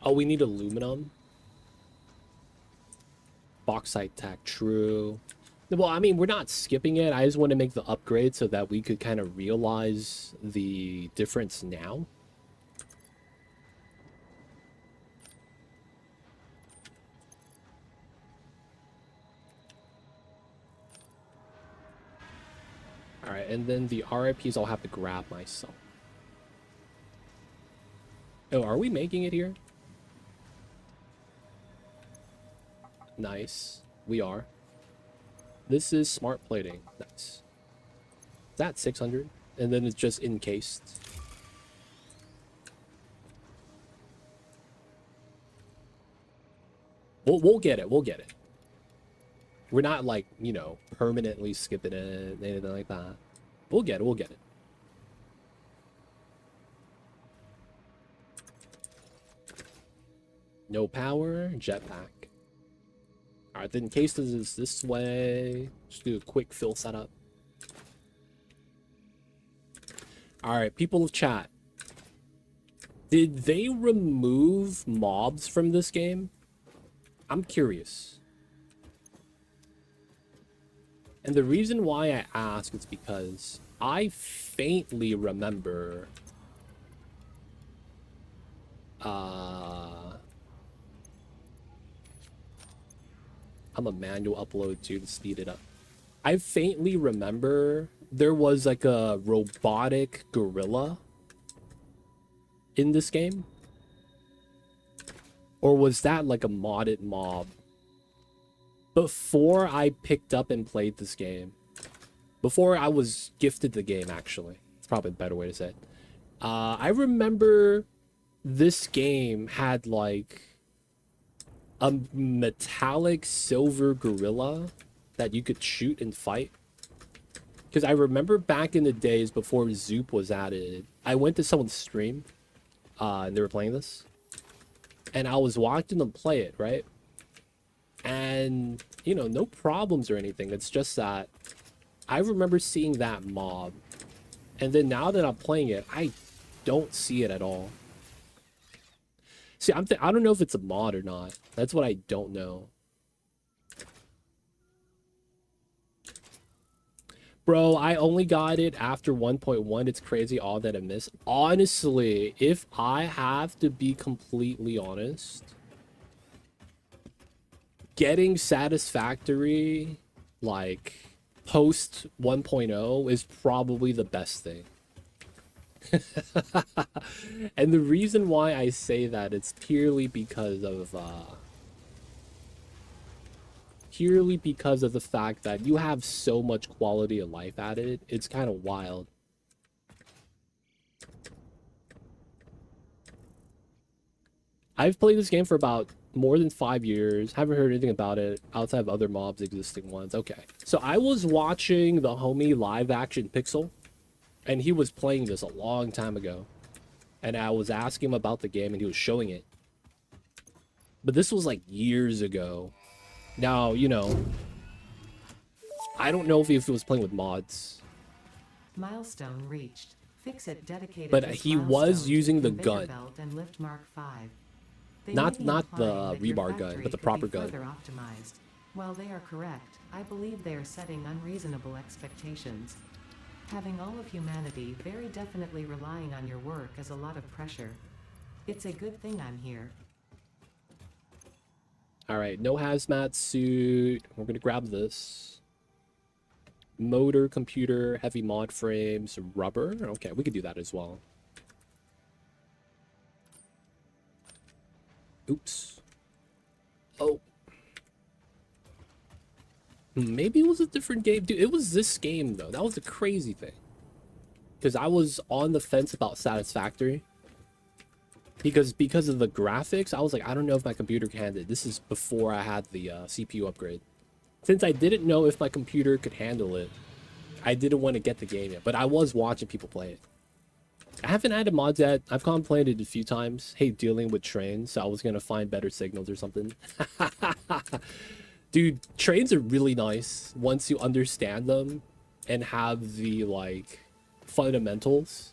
Oh, we need aluminum. Bauxite tack, true. Well, I mean, we're not skipping it. I just want to make the upgrade so that we could kind of realize the difference now. All right, and then the RIPs I'll have to grab myself. Oh, are we making it here? Nice. We are. This is smart plating. Nice. That's 600. And then it's just encased. We'll get it. We'll get it. We're not like, you know, permanently skipping it, anything like that. We'll get it. We'll get it. No power, jetpack. Alright, then cases is this way. Just do a quick fill setup. Alright, people of chat. Did they remove mobs from this game? I'm curious. And the reason why I ask is because I faintly remember I'm a manual upload too to speed it up. I faintly remember there was like a robotic gorilla in this game. Or was that like a modded mob? Before I picked up and played this game. Before I was gifted the game, actually. It's probably a better way to say it. I remember this game had like a metallic silver gorilla that you could shoot and fight. Because I remember back in the days before Zoop was added, I went to someone's stream and they were playing this. And I was watching them play it, right? And, you know, no problems or anything. It's just that I remember seeing that mob. And then now that I'm playing it, I don't see it at all. See, I don't know if it's a mod or not. That's what I don't know. Bro, I only got it after 1.1. It's crazy all that I missed. Honestly, if I have to be completely honest, getting Satisfactory, like, post 1.0 is probably the best thing. And the reason why I say that, it's purely because of the fact that you have so much quality of life added. It's kind of wild. I've played this game for about more than 5 years. Haven't heard anything about it outside of other mobs, existing ones. Okay. So I was watching the homie Live Action Pixel, and he was playing this a long time ago. And I was asking him about the game, and he was showing it. But this was like years ago. Now, you know, I don't know if he was playing with mods. Milestone reached. Fix it dedicated. But he was using the gun. And lift Mark 5. Not the rebar gun, but the proper gun. Optimized. While they are correct, I believe they are setting unreasonable expectations. Having all of humanity very definitely relying on your work is a lot of pressure. It's a good thing I'm here. Alright, no hazmat suit. We're gonna grab this. Motor, computer, heavy mod frames, rubber. Okay, we could do that as well. Oops. Oh. Maybe it was a different game. Dude, it was this game, though. That was the crazy thing. Because I was on the fence about Satisfactory. Because of the graphics, I was like, I don't know if my computer can handle it. This is before I had the CPU upgrade. Since I didn't know if my computer could handle it, I didn't want to get the game yet. But I was watching people play it. I haven't added mods yet. I've contemplated it a few times. Hey, dealing with trains, so I was going to find better signals or something. Dude, trains are really nice once you understand them and have the, like, fundamentals.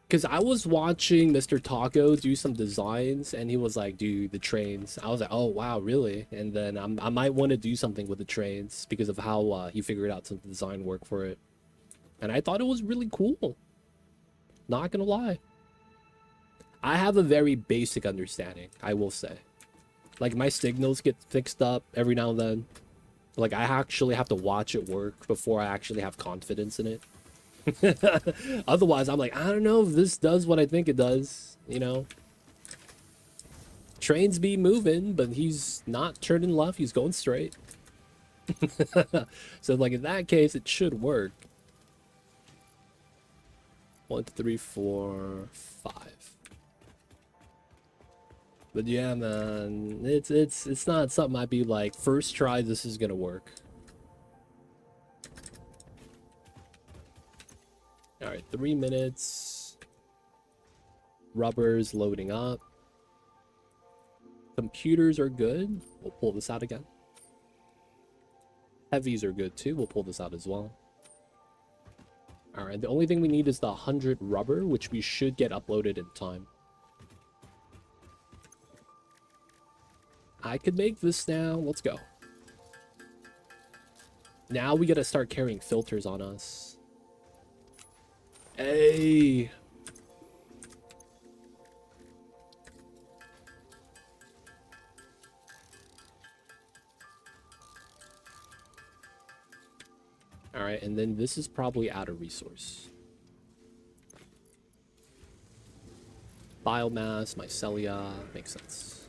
Because I was watching Mr. Taco do some designs, and he was like, dude, the trains. I was like, oh, wow, really? And then I might want to do something with the trains because of how he figured out some design work for it. And I thought it was really cool. Not gonna lie. I have a very basic understanding, I will say. Like, my signals get fixed up every now and then. Like, I actually have to watch it work before I actually have confidence in it. Otherwise, I'm like, I don't know if this does what I think it does, you know? Trains be moving, but he's not turning left. He's going straight. So like in that case, it should work. 1, 2, 3, 4, 5. But yeah, man, it's not something I'd be like, first try, this is gonna work. All right, 3 minutes. Rubber's loading up. Computers are good. We'll pull this out again. Heavies are good too. We'll pull this out as well. All right, the only thing we need is the 100 rubber, which we should get uploaded in time. I could make this now. Let's go. Now we gotta start carrying filters on us. Hey. All right, and then this is probably out of resource. Biomass, mycelia, makes sense.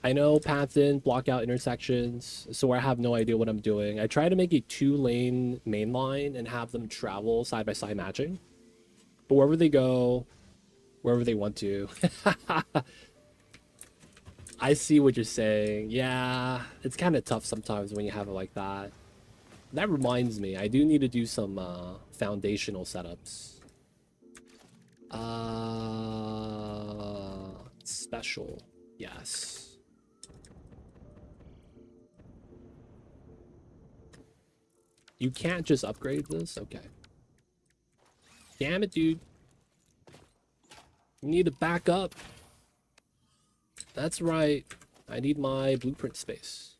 I know path in, block out intersections, so I have no idea what I'm doing. I try to make a 2-lane main line and have them travel side by side matching. But wherever they go, wherever they want to. I see what you're saying. Yeah, it's kind of tough sometimes when you have it like that. That reminds me, I do need to do some foundational setups. Special. Yes. You can't just upgrade this? Okay. Damn it, dude. You need to back up. That's right. I need my blueprint space.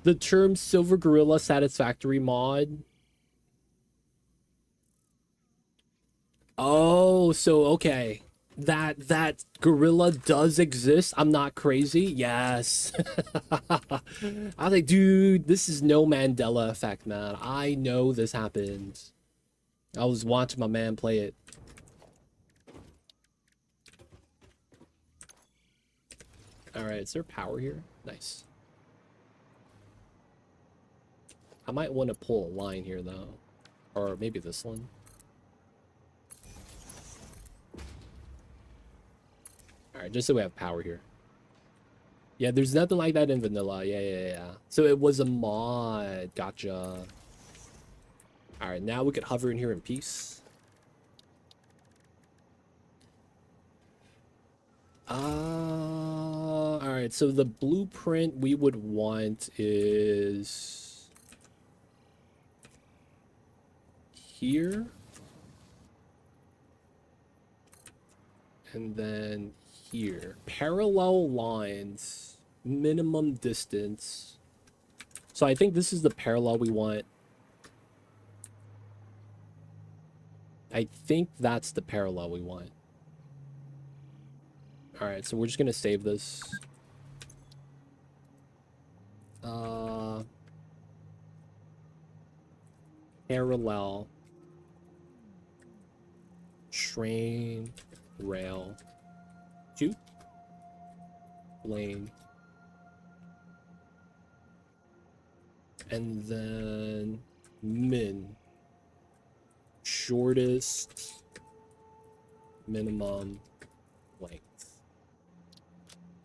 The term Silver Gorilla Satisfactory mod. Oh, so okay. That gorilla does exist. I'm not crazy. Yes. I was like, dude, this is no Mandela effect, man. I know this happened. I was watching my man play it. All right, is there power here? Nice. I might want to pull a line here, though. Or maybe this one. All right, just so we have power here. Yeah, there's nothing like that in vanilla. Yeah. So it was a mod. Gotcha. All right, now we could hover in here in peace. All right, so the blueprint we would want is here. And then here. Parallel lines, minimum distance. So I think this is the parallel we want. I think that's the parallel we want. All right, so we're just gonna save this. Parallel. Train, rail, 2, lane. And then min. Shortest minimum length.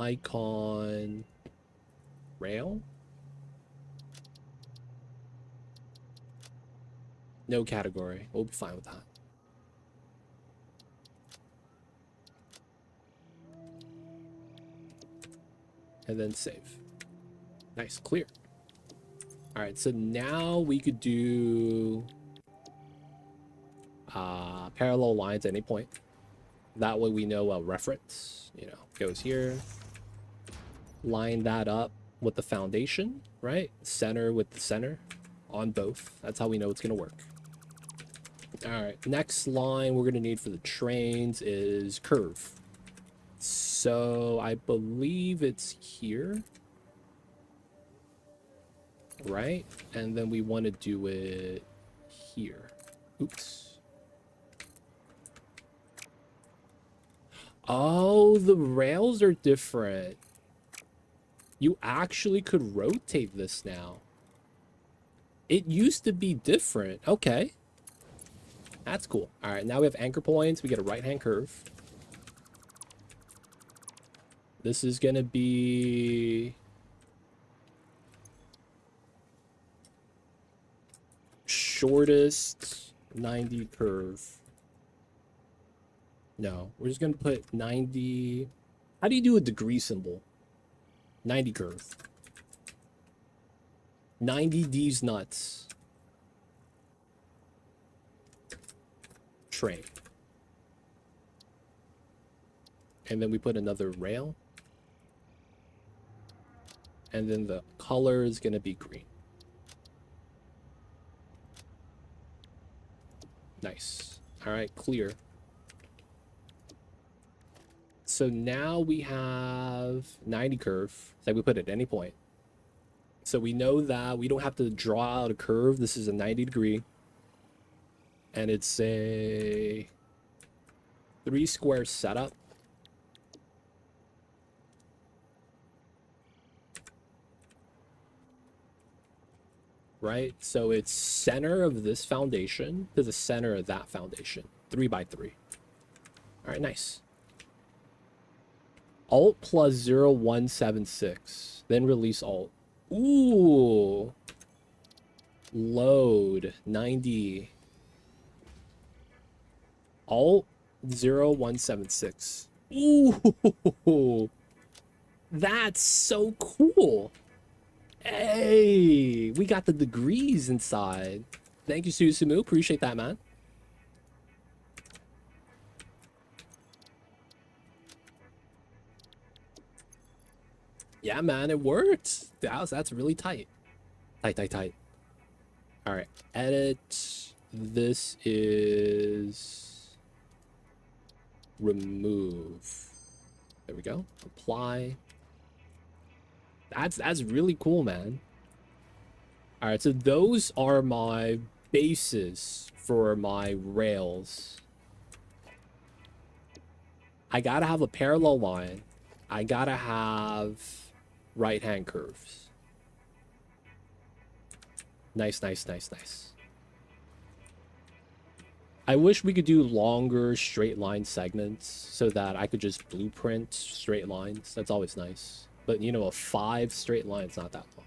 Icon rail. No category. We'll be fine with that. And then save. Nice, clear. All right, so now we could do parallel lines at any point. That way we know a reference, goes here. Line that up with the foundation, right? Center with the center on both. That's how we know it's gonna work. All right, next line we're gonna need for the trains is curve. So I believe it's here, right? And then we want to do it here. Oops. Oh, the rails are different. You actually could rotate this now. It used to be different. Okay. That's cool. All right, now we have anchor points. We get a right-hand curve. This is going to be shortest 90 curve. No, we're just going to put 90. How do you do a degree symbol? 90 curve. 90 D's nuts. Train. And then we put another rail. And then the color is going to be green. Nice. All right, clear. So now we have 90 curve. It's like we put at any point. So we know that we don't have to draw out a curve. This is a 90 degree. And it's a 3 square setup. Right? So it's center of this foundation to the center of that foundation. 3 by 3. All right, nice. Alt plus 0176. Then release Alt. Ooh. Load 90. Alt 0176. Ooh. That's so cool. Hey, we got the degrees inside. Thank you, Susumu. Appreciate that, man. Yeah, man, it worked. That's really tight. Tight. All right, edit. This is remove. There we go. Apply. That's really cool, man. All right, so those are my bases for my rails. I gotta have a parallel line. I gotta have right-hand curves. Nice. I wish we could do longer straight line segments so that I could just blueprint straight lines. That's always nice. But, you know, a 5 straight line's not that long.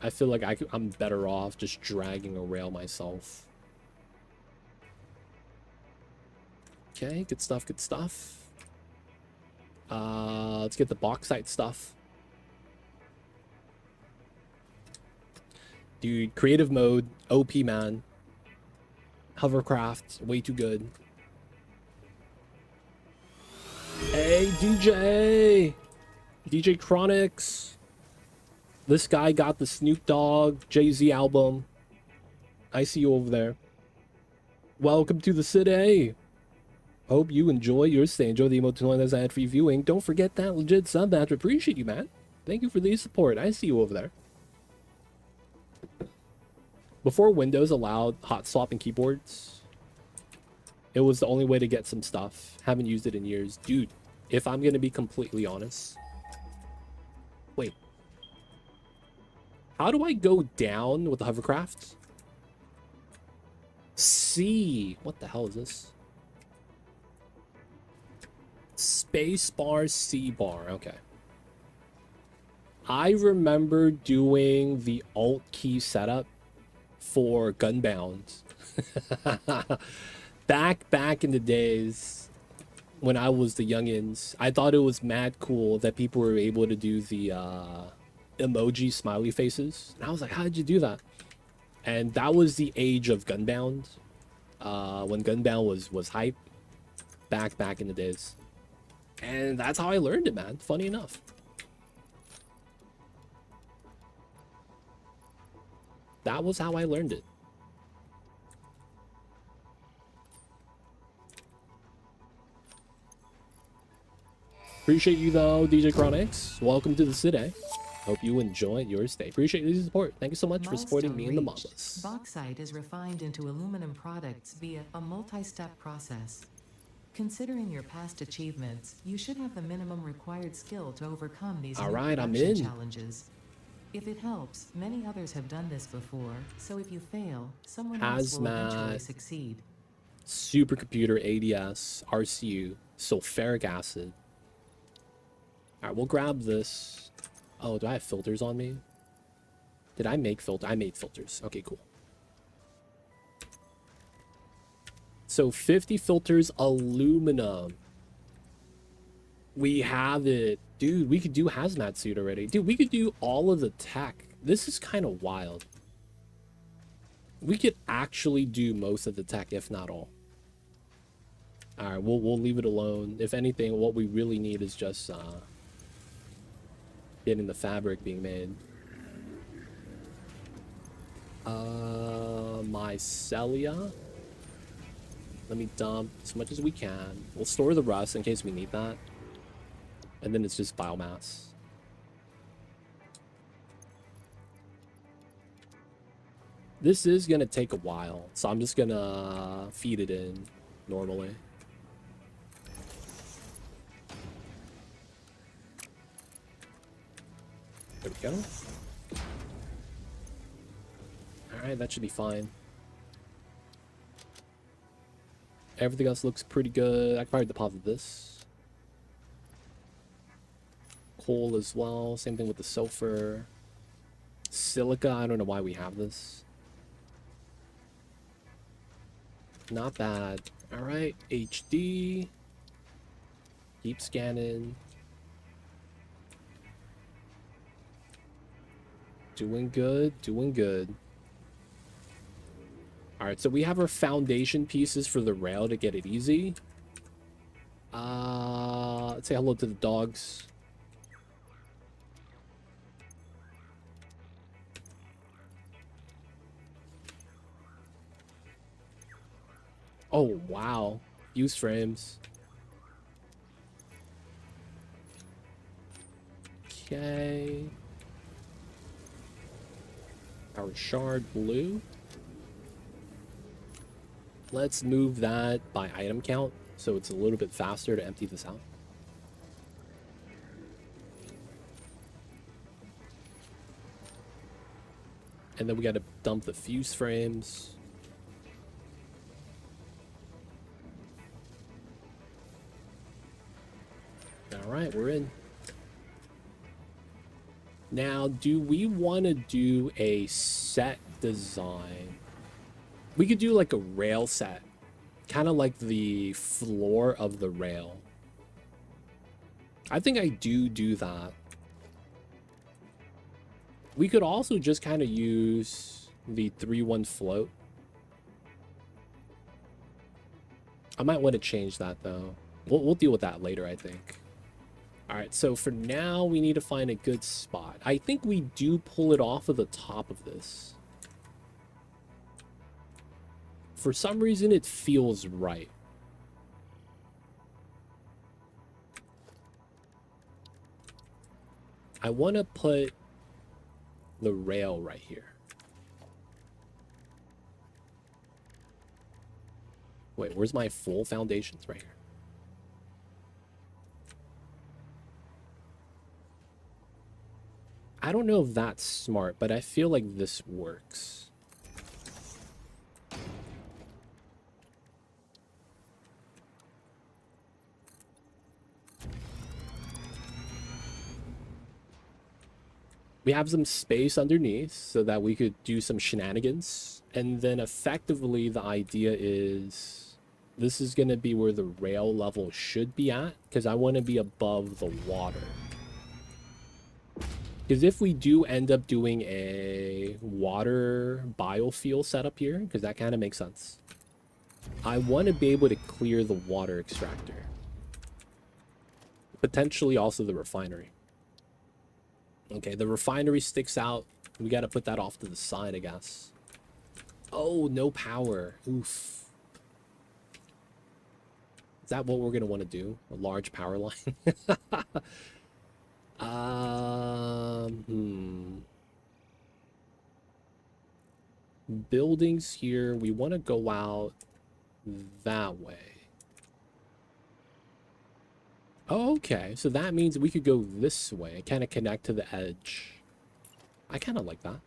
I feel like I'm better off just dragging a rail myself. Okay, good stuff. Let's get the bauxite stuff. Dude, creative mode, OP, man. Hovercraft, way too good. Hey, DJ Chronics. This guy got the Snoop Dogg Jay-Z album. I see you over there. Welcome to the city. Hope you enjoy your stay. Enjoy the emote as ad-free viewing. Don't forget that legit sub match. Appreciate you, man. Thank you for the support. I see you over there. Before Windows allowed hot swapping keyboards, it was the only way to get some stuff. Haven't used it in years. Dude, if I'm going to be completely honest. Wait. How do I go down with the hovercraft? C. What the hell is this? Space bar, C bar. Okay. I remember doing the Alt key setup for Gunbound. back in the days when I was the youngins, I thought it was mad cool that people were able to do the emoji smiley faces. And I was like, how did you do that? And that was the age of Gunbound. When Gunbound was hype back in the days. And that's how I learned it, man. Funny enough. That was how I learned it. Appreciate you though, DJ Chronics. Welcome to the city. Hope you enjoyed your stay. Appreciate the support. Thank you so much for supporting me and the Mamas. Bauxite is refined into aluminum products via a multi-step process. Considering your past achievements, you should have the minimum required skill to overcome these All new right, I'm production in. challenges. If it helps, many others have done this before, so if you fail, someone else will eventually Hazmat, succeed. supercomputer, ADS, RCU, sulfuric acid. All right, we'll grab this. Oh, do I have filters on me? Did I make filter? I made filters. Okay, cool. So 50 filters, aluminum. We have it. Dude, we could do hazmat suit already. Dude, we could do all of the tech. This is kind of wild. We could actually do most of the tech, if not all. All right, we'll leave it alone. If anything, what we really need is just getting the fabric being made. Mycelia. Let me dump as much as we can. We'll store the rust in case we need that. And then it's just biomass. This is gonna take a while, so I'm just gonna feed it in normally. There we go. Alright, that should be fine. Everything else looks pretty good. I can probably deposit this. Coal as well. Same thing with the sulfur. Silica, I don't know why we have this. Not bad. Alright, HD. Keep scanning. Doing good, doing good. Alright, so we have our foundation pieces for the rail to get it easy. Let's say hello to the dogs. Oh, wow. Use frames. Okay. Our shard blue. Let's move that by item count so it's a little bit faster to empty this out. And then we got to dump the fuse frames. All right, we're in. Now, do we want to do a set design? We could do like a rail set, kind of like the floor of the rail. I think I do that. We could also just kind of use the 3-1 float. I might want to change that though. We'll deal with that later, I think. All right, so for now, we need to find a good spot. I think we do pull it off of the top of this. For some reason, it feels right. I want to put the rail right here. Wait, where's my full foundations? Right here. I don't know if that's smart, but I feel like this works. We have some space underneath so that we could do some shenanigans. And then effectively the idea is this is going to be where the rail level should be at because I want to be above the water. Because if we do end up doing a water biofuel setup here, because that kind of makes sense, I want to be able to clear the water extractor. Potentially also the refinery. Okay, the refinery sticks out. We got to put that off to the side, I guess. Oh, no power. Oof. Is that what we're going to want to do? A large power line? Buildings here. We want to go out that way. Oh, okay. So that means we could go this way, kind of connect to the edge. I kind of like that.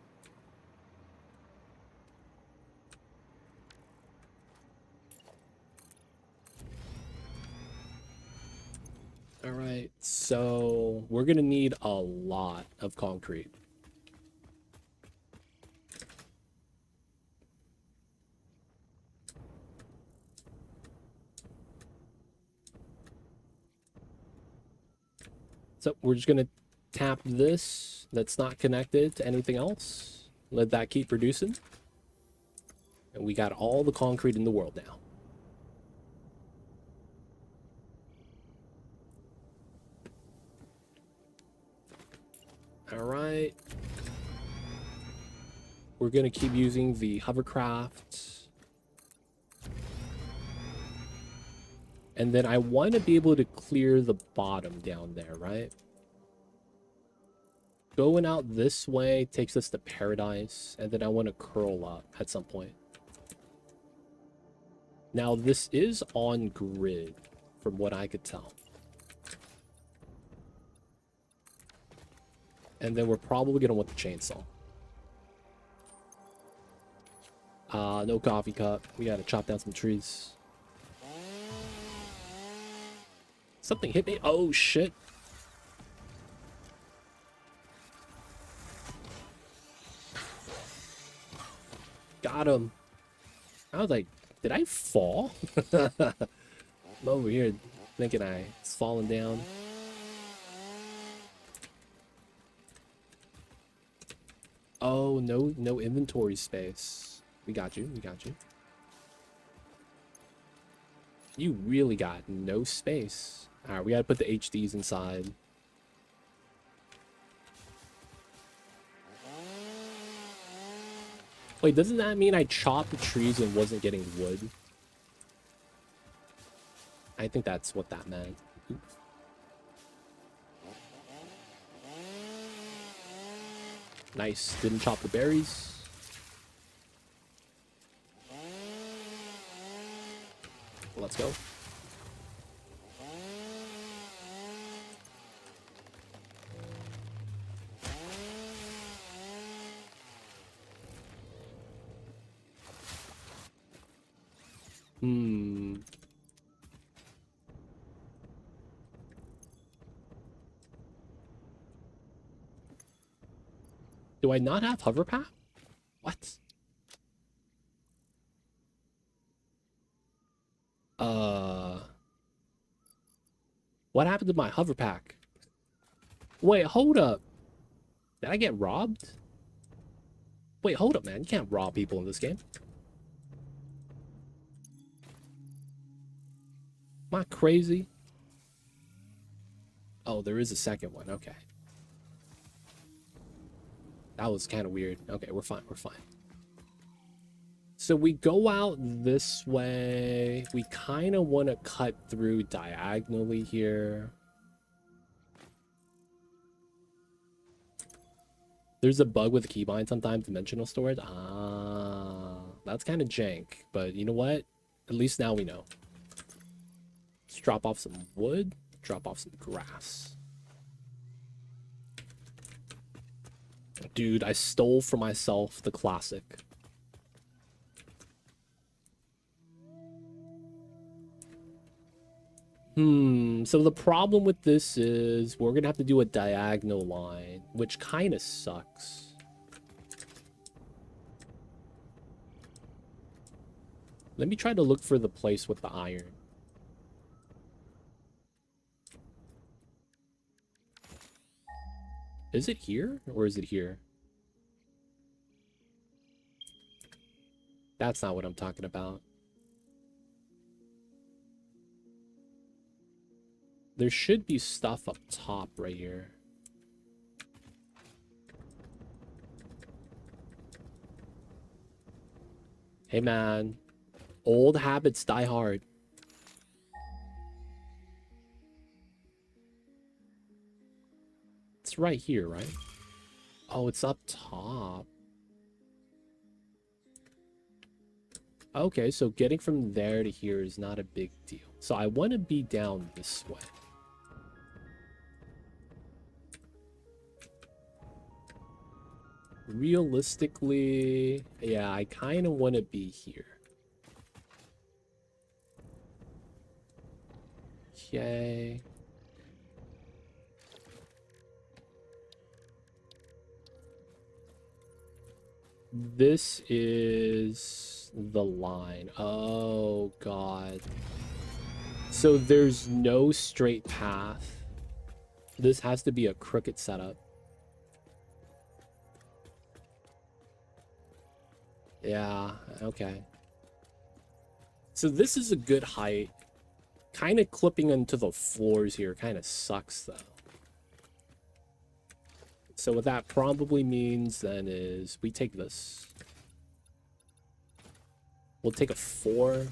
All right, so we're gonna need a lot of concrete. So we're just gonna tap this that's not connected to anything else. Let that keep producing. And we got all the concrete in the world now. All right. We're gonna keep using the hovercraft. And then I want to be able to clear the bottom down there, right? Going out this way takes us to paradise, and then I want to curl up at some point. Now, this is on grid, from what I could tell. And then we're probably going to want the chainsaw. No coffee cup. We got to chop down some trees. Something hit me. Oh, shit. Got him. I was like, did I fall? I'm over here thinking it's falling down. Oh, no inventory space. We got you. We got you. You really got no space. All right, we got to put the HDs inside. Wait, doesn't that mean I chopped the trees and wasn't getting wood? I think that's what that meant. Oops. Nice. Didn't chop the berries. Let's go. Do I not have hover path? What? What happened to my hover pack? Wait, hold up. Did I get robbed? Wait, hold up, man. You can't rob people in this game. Am I crazy? Oh, there is a second one. Okay. That was kind of weird. Okay, we're fine. We're fine. So we go out this way. We kind of want to cut through diagonally here. There's a bug with the keybind sometimes, dimensional storage. Ah, that's kind of jank. But you know what? At least now we know. Let's drop off some wood. Drop off some grass. Dude, I stole for myself the classic. So the problem with this is we're gonna have to do a diagonal line, which kind of sucks. Let me try to look for the place with the iron. Is it here or is it here? That's not what I'm talking about. There should be stuff up top right here. Hey man, old habits die hard. It's right here, right? Oh, it's up top. Okay, so getting from there to here is not a big deal. So I want to be down this way. Realistically, yeah, I kind of want to be here. Okay. This is the line. Oh, God. So there's no straight path. This has to be a crooked setup. Yeah, okay. So this is a good height. Kind of clipping into the floors here kind of sucks, though. So what that probably means then is we take this. We'll take a 4.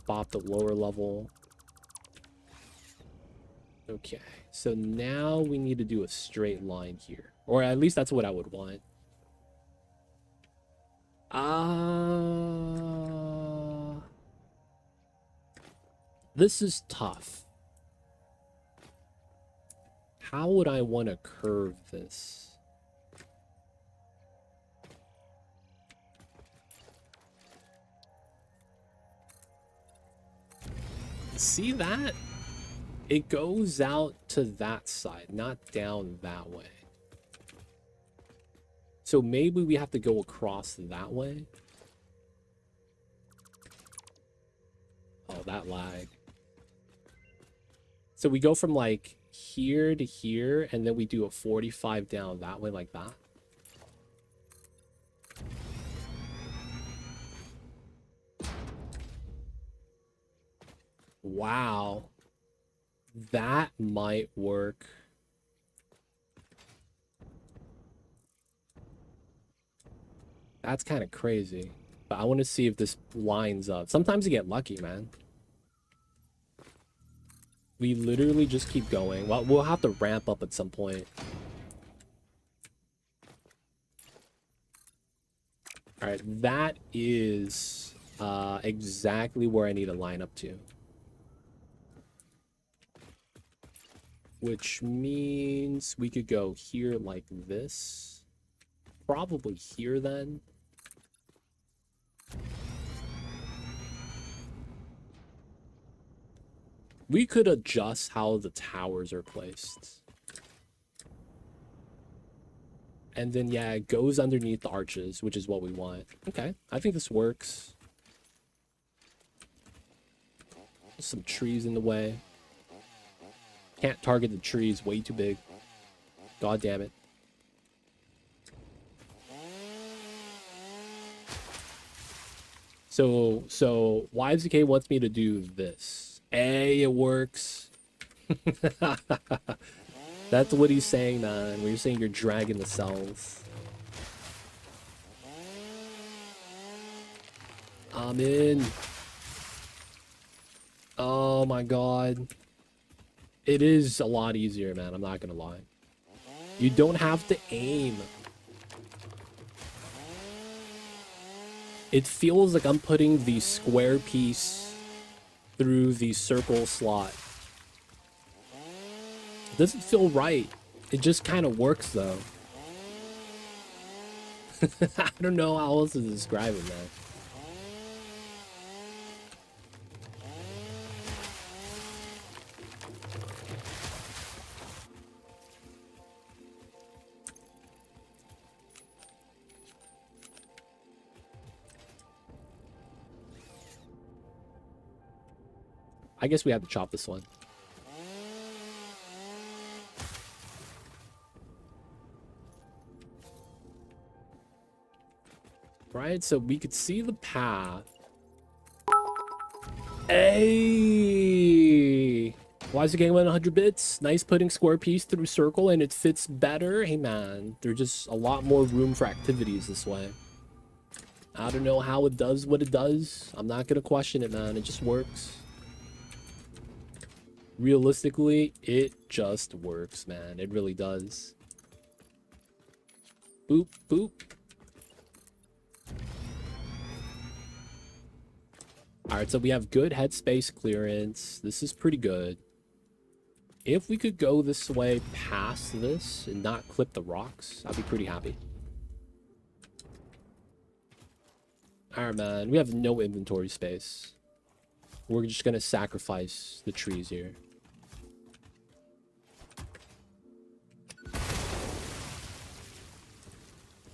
Bop the lower level. Okay, so now we need to do a straight line here. Or at least that's what I would want. This is tough. How would I want to curve this? See that? It goes out to that side, not down that way. So maybe we have to go across that way. Oh, that lag. So we go from like here to here, and then we do a 45 down that way like that. Wow. That might work. That's kind of crazy. But I want to see if this lines up. Sometimes you get lucky, man. We literally just keep going. Well, we'll have to ramp up at some point. All right, that is exactly where I need to line up to. Which means we could go here like this. Probably here then. We could adjust how the towers are placed. And then, yeah, it goes underneath the arches, which is what we want. Okay, I think this works. Some trees in the way. Can't target the trees, way too big. God damn it. So YZK wants me to do this. Hey, it works. That's what he's saying, man. When you're saying you're dragging the cells. I'm in. Oh my god. It is a lot easier, man. I'm not gonna lie. You don't have to aim. It feels like I'm putting the square piece through the circle slot. It doesn't feel right. It just kind of works, though. I don't know how else to describe it, man. I guess we have to chop this one. Right, so we could see the path. Hey! Why is the game 100 bits? Nice putting square piece through circle and it fits better. Hey man, there's just a lot more room for activities this way. I don't know how it does what it does. I'm not gonna question it, man. It just works. Realistically, it just works, man. It really does. Boop, boop. All right, so we have good headspace clearance. This is pretty good. If we could go this way past this and not clip the rocks, I'd be pretty happy. Alright, man. We have no inventory space. We're just gonna sacrifice the trees here.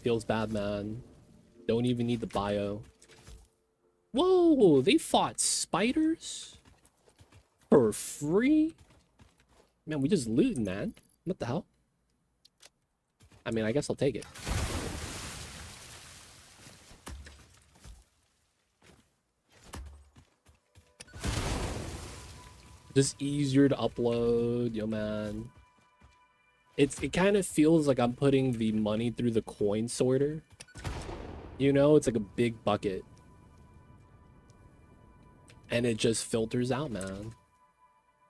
Feels bad, man. Don't even need the bio. Whoa, they fought spiders? For free? Man, we just looting, man. What the hell? I mean, I guess I'll take it. Just easier to upload, yo, man. It kind of feels like I'm putting the money through the coin sorter. You know, it's like a big bucket. And it just filters out, man.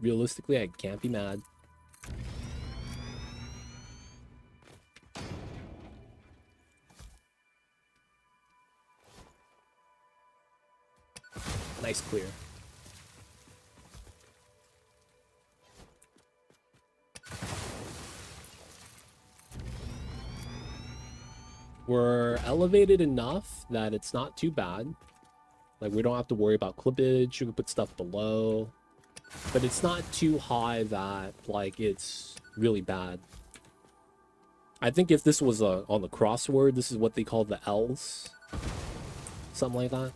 Realistically, I can't be mad. Nice clear. We're elevated enough that it's not too bad. Like, we don't have to worry about clippage. You can put stuff below. But it's not too high that, like, it's really bad. I think if this was on the crossword, this is what they call the L's. Something like that.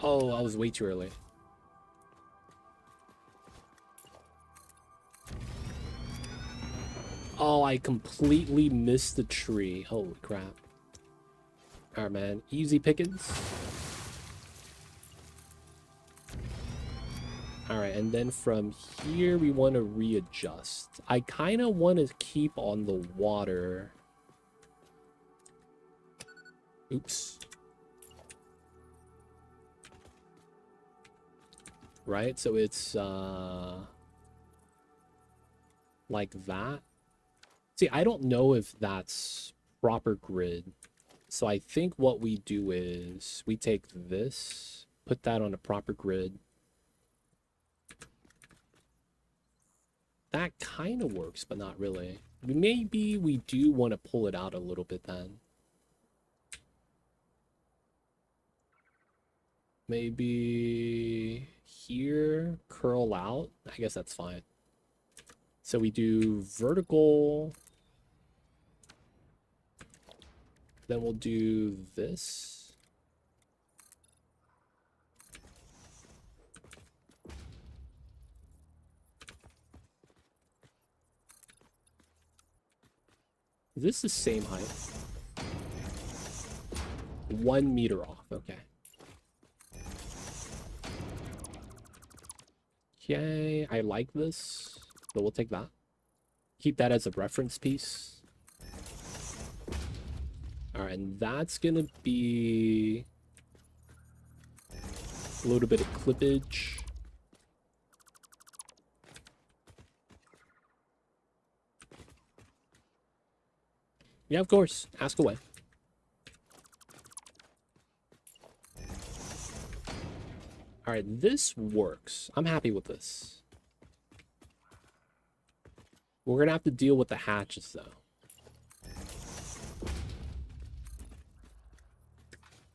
Oh, I was way too early. Oh, I completely missed the tree. Holy crap. Alright, man. Easy pickings. Alright, and then from here, we want to readjust. I kind of want to keep on the water. Oops. Right, so it's like that. See, I don't know if that's proper grid. So I think what we do is we take this, put that on a proper grid. That kind of works, but not really. Maybe we do want to pull it out a little bit then. Maybe here, curl out. I guess that's fine. So we do vertical. Then we'll do this. Is this the same height? 1 meter off, okay. Okay, I like this, but we'll take that. Keep that as a reference piece. Alright, and that's gonna be a little bit of clippage. Yeah, of course. Ask away. Alright, this works. I'm happy with this. We're gonna have to deal with the hatches, though.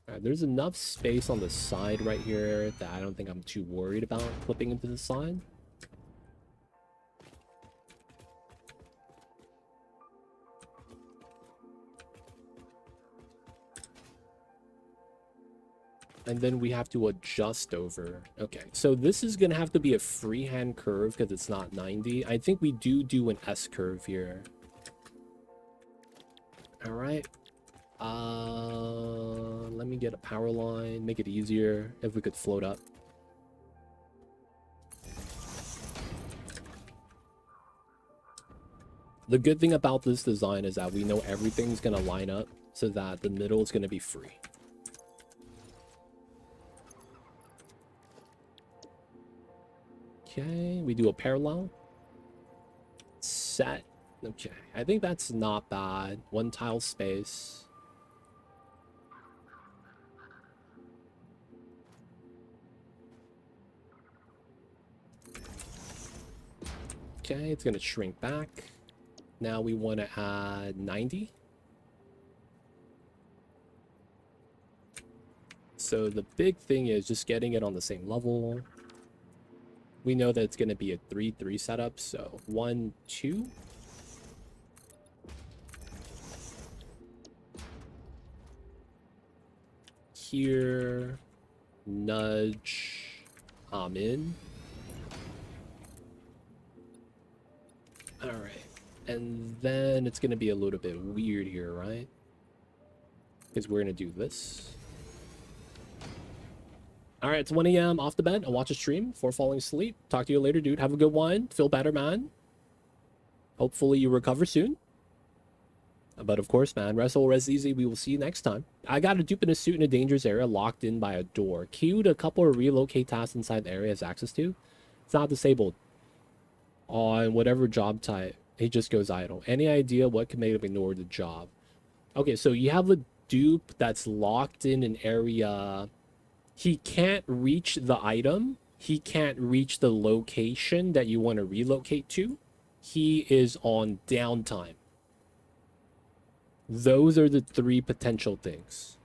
Alright, there's enough space on the side right here that I don't think I'm too worried about flipping into the side. And then we have to adjust over. Okay, so this is going to have to be a freehand curve because it's not 90. I think we do an S curve here. All right. Let me get a power line, make it easier if we could float up. The good thing about this design is that we know everything's going to line up so that the middle is going to be free. Okay, we do a parallel. Set. Okay, I think that's not bad. 1 tile space. Okay, it's gonna shrink back. Now we want to add 90. So the big thing is just getting it on the same level. We know that it's going to be a 3-3 setup, so 1, 2. Here, nudge, I'm in. All right, and then it's going to be a little bit weird here, right? Because we're going to do this. All right, it's 1 a.m. off the bed. I'll watch a stream before falling asleep. Talk to you later, dude. Have a good one. Feel better, man. Hopefully you recover soon. But of course, man, rest all rest easy. We will see you next time. I got a dupe in a suit in a dangerous area, locked in by a door. Queued a couple of relocate tasks inside the area has access to. It's not disabled. On whatever job type, he just goes idle. Any idea what could make him ignore the job? Okay, so you have a dupe that's locked in an area. He can't reach the item. He can't reach the location that you want to relocate to. He is on downtime. Those are the 3 potential things.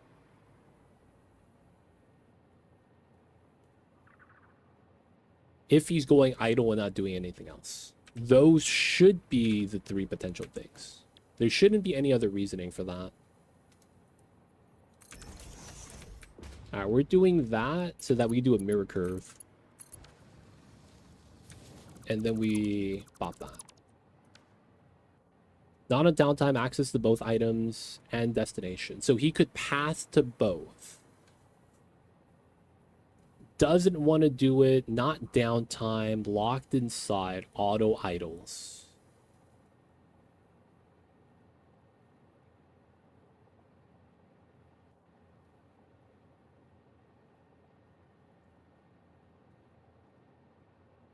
If he's going idle and not doing anything else. Those should be the 3 potential things. There shouldn't be any other reasoning for that. Alright, we're doing that so that we do a mirror curve. And then we pop that. Not a downtime, access to both items and destination. So he could pass to both. Doesn't want to do it, not downtime, locked inside, auto idles.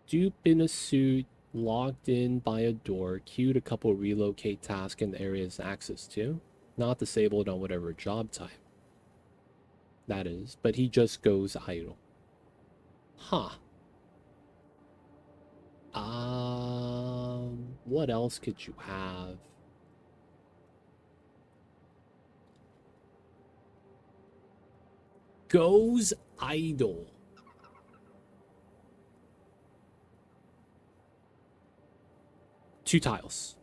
Dupe in a suit, locked in by a door, queued a couple relocate tasks in the areas access to. Not disabled on whatever job type that is, but he just goes idle. Huh. What else could you have? Goes idle. Two tiles.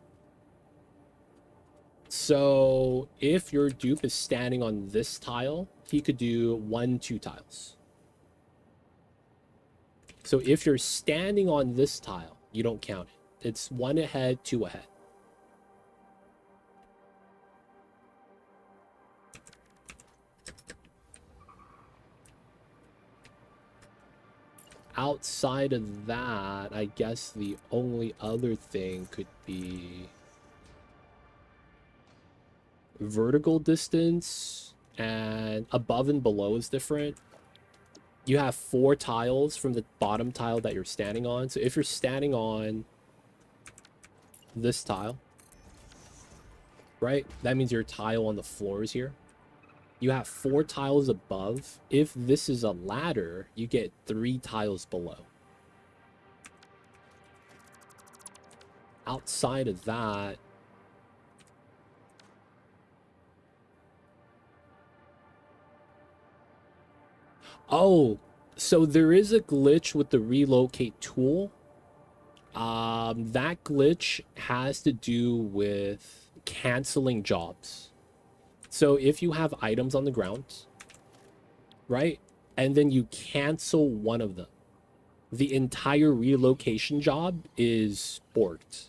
So if your dupe is standing on this tile, he could do 1, 2 tiles. So if you're standing on this tile, you don't count it. It's 1 ahead, 2 ahead. Outside of that, I guess the only other thing could be vertical distance, and above and below is different. You have 4 tiles from the bottom tile that you're standing on. So if you're standing on this tile, right, that means your tile on the floor is here. You have 4 tiles above. If this is a ladder, you get 3 tiles below. Outside of that, oh, so there is a glitch with the relocate tool. That glitch has to do with canceling jobs. So if you have items on the ground, right, and then you cancel one of them, the entire relocation job is borked.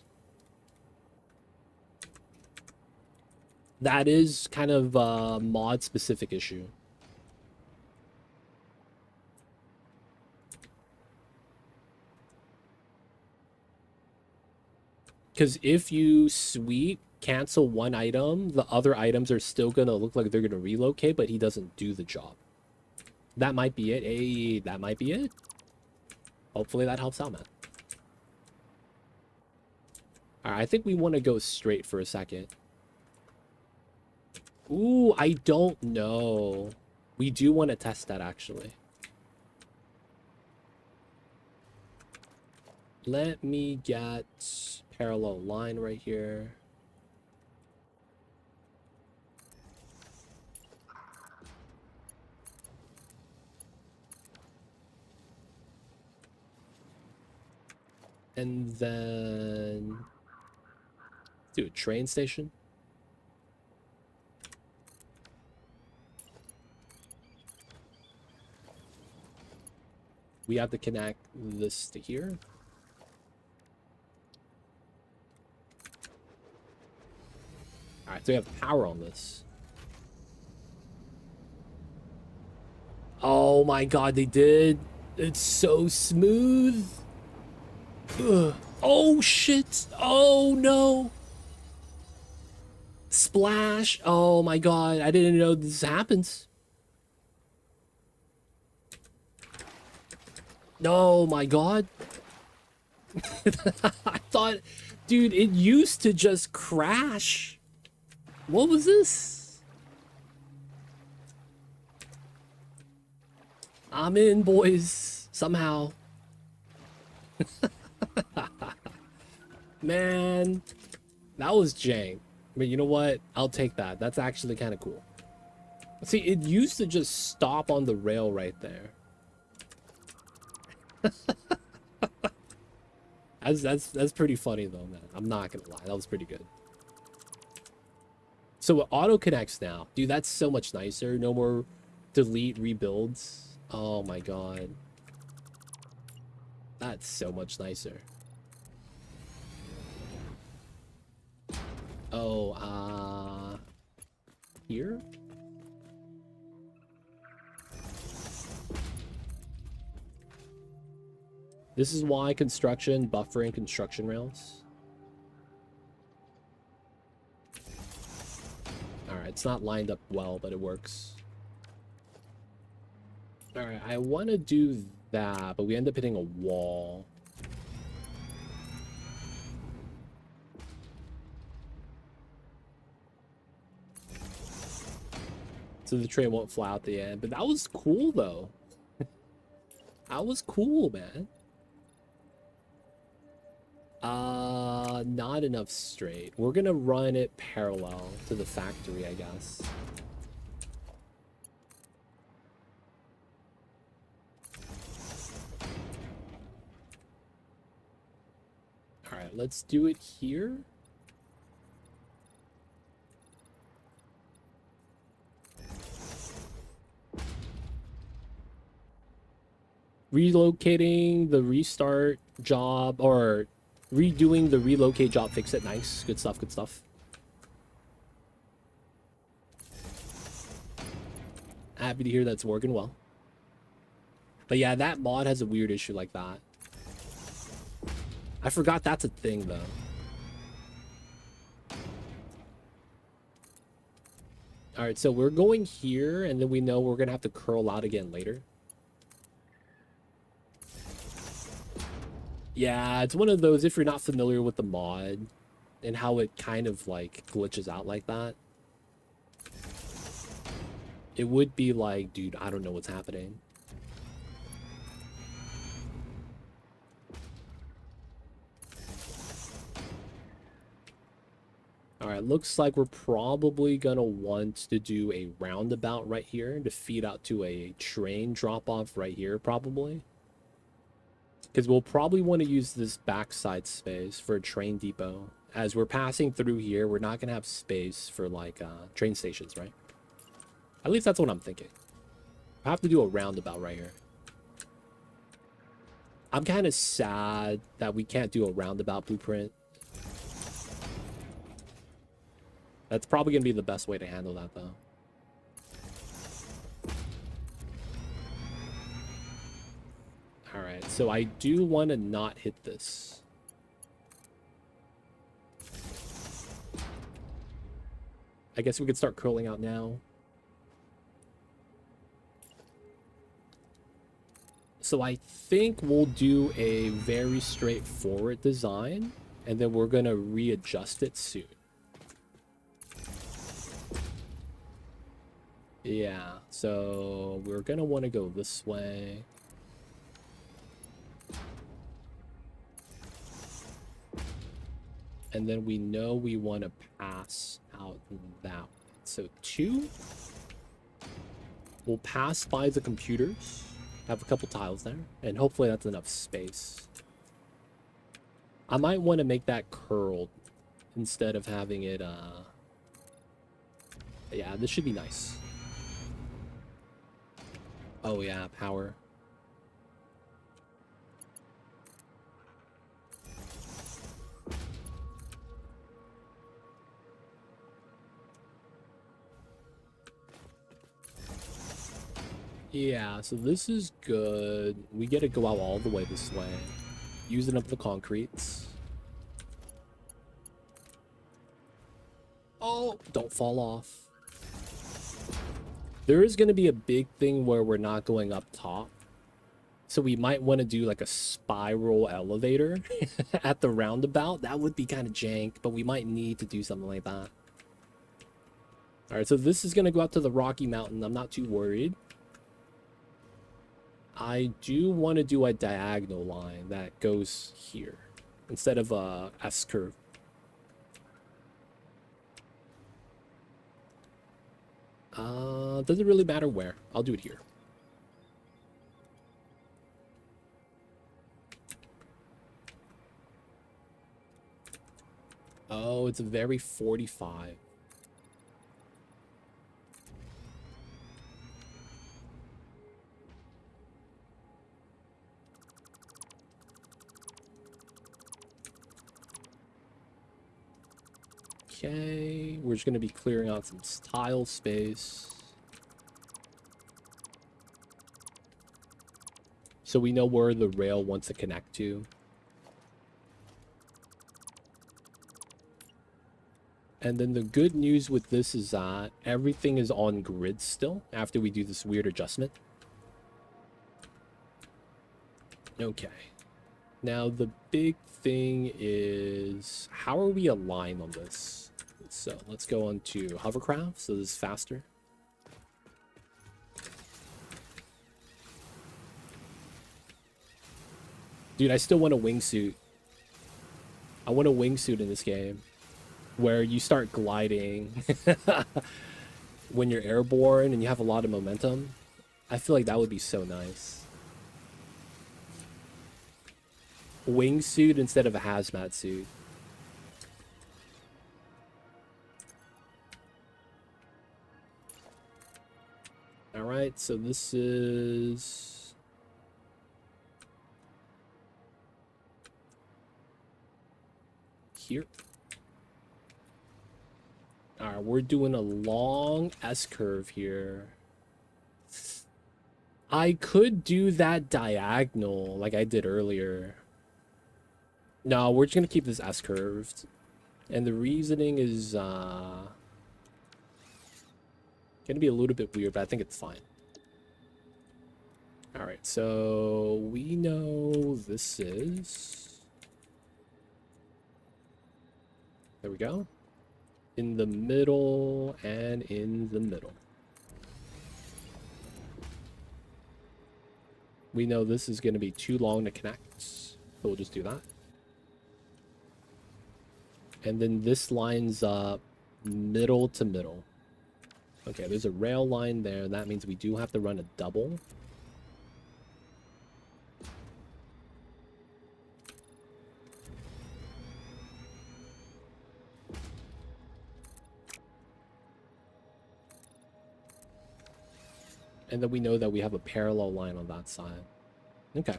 That is kind of a mod specific issue. Because if you sweep, cancel one item, the other items are still going to look like they're going to relocate, but he doesn't do the job. That might be it. Hey, that might be it. Hopefully that helps out, man. All right, I think we want to go straight for a second. Ooh, I don't know. We do want to test that, actually. Let me get parallel line right here. And then do a train station. We have to connect this to here. All right, so we have power on this. Oh my god, they did. It's so smooth. Ugh. Oh shit. Oh no. Splash. Oh my god, I didn't know this happens. Oh my god. I thought, dude, it used to just crash. What was this? I'm in, boys. Somehow. Man, that was jank. But you know what? I'll take that. That's actually kind of cool. See, it used to just stop on the rail right there. That's pretty funny though, man. I'm not gonna lie. That was pretty good. So it auto connects now. Dude, that's so much nicer. No more delete rebuilds. Oh my god. That's so much nicer. Oh, here? This is why construction, buffering construction rails. Alright, it's not lined up well, but it works. Alright, I want to do that, but we end up hitting a wall. So the train won't fly out the end, but that was cool though. That was cool, man. Not enough straight. We're gonna run it parallel to the factory, I guess. All right, let's do it here. Relocating the restart job, or redoing the relocate job, fix it. Nice. Good stuff, good stuff. Happy to hear that's working well. But yeah, that mod has a weird issue like that. I forgot that's a thing though. All right, so we're going here, and then we know we're gonna have to curl out again later. Yeah, it's one of those, if you're not familiar with the mod and how it kind of like glitches out like that, it would be like, dude, I don't know what's happening. All right, looks like we're probably gonna want to do a roundabout right here to feed out to a train drop off right here, probably. Because we'll probably want to use this backside space for a train depot. As we're passing through here, we're not going to have space for, like, train stations, right? At least that's what I'm thinking. I have to do a roundabout right here. I'm kind of sad that we can't do a roundabout blueprint. That's probably going to be the best way to handle that, though. Alright, so I do want to not hit this. I guess we could start curling out now. So I think we'll do a very straightforward design, and then we're going to readjust it soon. Yeah, so we're going to want to go this way. And then we know we want to pass out that way. So 2. We'll pass by the computers. Have a couple tiles there. And hopefully that's enough space. I might want to make that curled instead of having it, yeah, this should be nice. Oh yeah, power. Yeah, so this is good. We get to go out all the way this way. Using up the concretes. Oh, don't fall off. There is going to be a big thing where we're not going up top. So we might want to do like a spiral elevator at the roundabout. That would be kind of jank, but we might need to do something like that. All right, so this is going to go out to the Rocky Mountain. I'm not too worried. I do want to do a diagonal line that goes here instead of a S-curve. Doesn't really matter where. I'll do it here. Oh, it's a very 45. Okay, we're just going to be clearing out some tile space. So we know where the rail wants to connect to. And then the good news with this is that everything is on grid still after we do this weird adjustment. Okay. Now the big thing is, how are we aligned on this? So let's go on to hovercraft, so this is faster. Dude, I still want a wingsuit. I want a wingsuit in this game where you start gliding when you're airborne and you have a lot of momentum. I feel like that would be so nice. Wingsuit instead of a hazmat suit. All right, so this is here. All right, we're doing a long S-curve here. I could do that diagonal like I did earlier. No, we're just gonna keep this S-curved. And the reasoning is gonna be a little bit weird, but I think it's fine. All right, so we know this is, there we go, in the middle and in the middle. We know this is going to be too long to connect, so we'll just do that. And then this lines up middle to middle. Okay, there's a rail line there. That means we do have to run a double. And then we know that we have a parallel line on that side. Okay.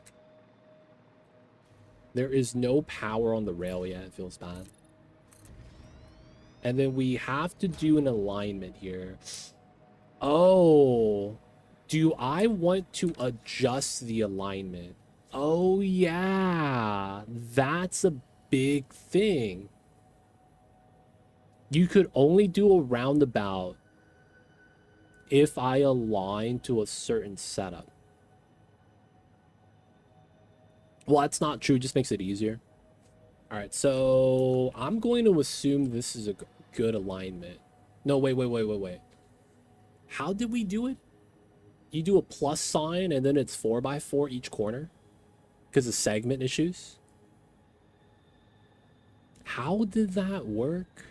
There is no power on the rail yet. It feels bad. And then we have to do an alignment here. Oh, do I want to adjust the alignment? Oh, yeah. That's a big thing. You could only do a roundabout if I align to a certain setup. Well, that's not true. It just makes it easier. All right, so I'm going to assume this is a good alignment. No, wait. How did we do it? You do a plus sign and then it's 4x4 each corner because of segment issues. How did that work?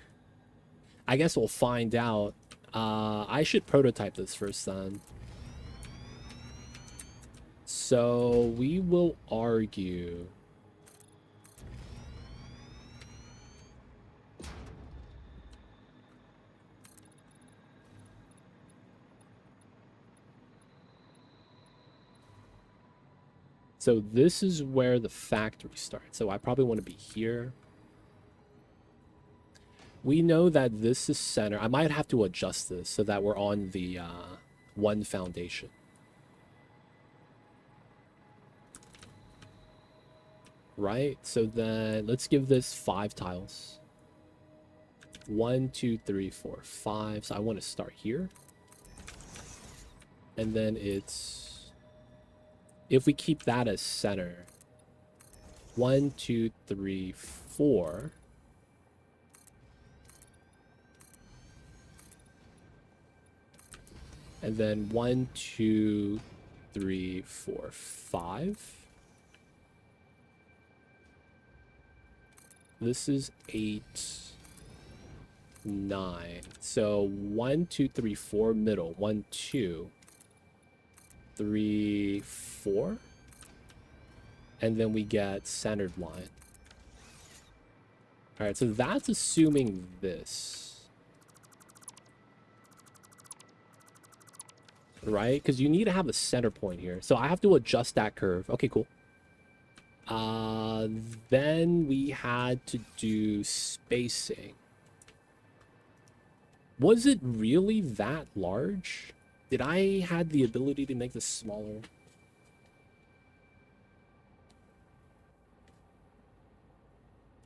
I guess we'll find out. I should prototype this first then. So we will argue. So this is where the factory starts. So I probably want to be here. We know that this is center. I might have to adjust this so that we're on the one foundation. Right? So then let's give this 5 tiles. 1, 2, 3, 4, 5. So I want to start here. And then it's, if we keep that as center, 1, 2, 3, 4. And then 1, 2, 3, 4, 5. This is 8, 9. So 1, 2, 3, 4 middle. 1, 2, 3, 4. And then we get centered line. All right, so that's assuming this. Right? Because you need to have a center point here. So I have to adjust that curve. Okay, cool. Then we had to do spacing. Was it really that large? Did I had the ability to make this smaller?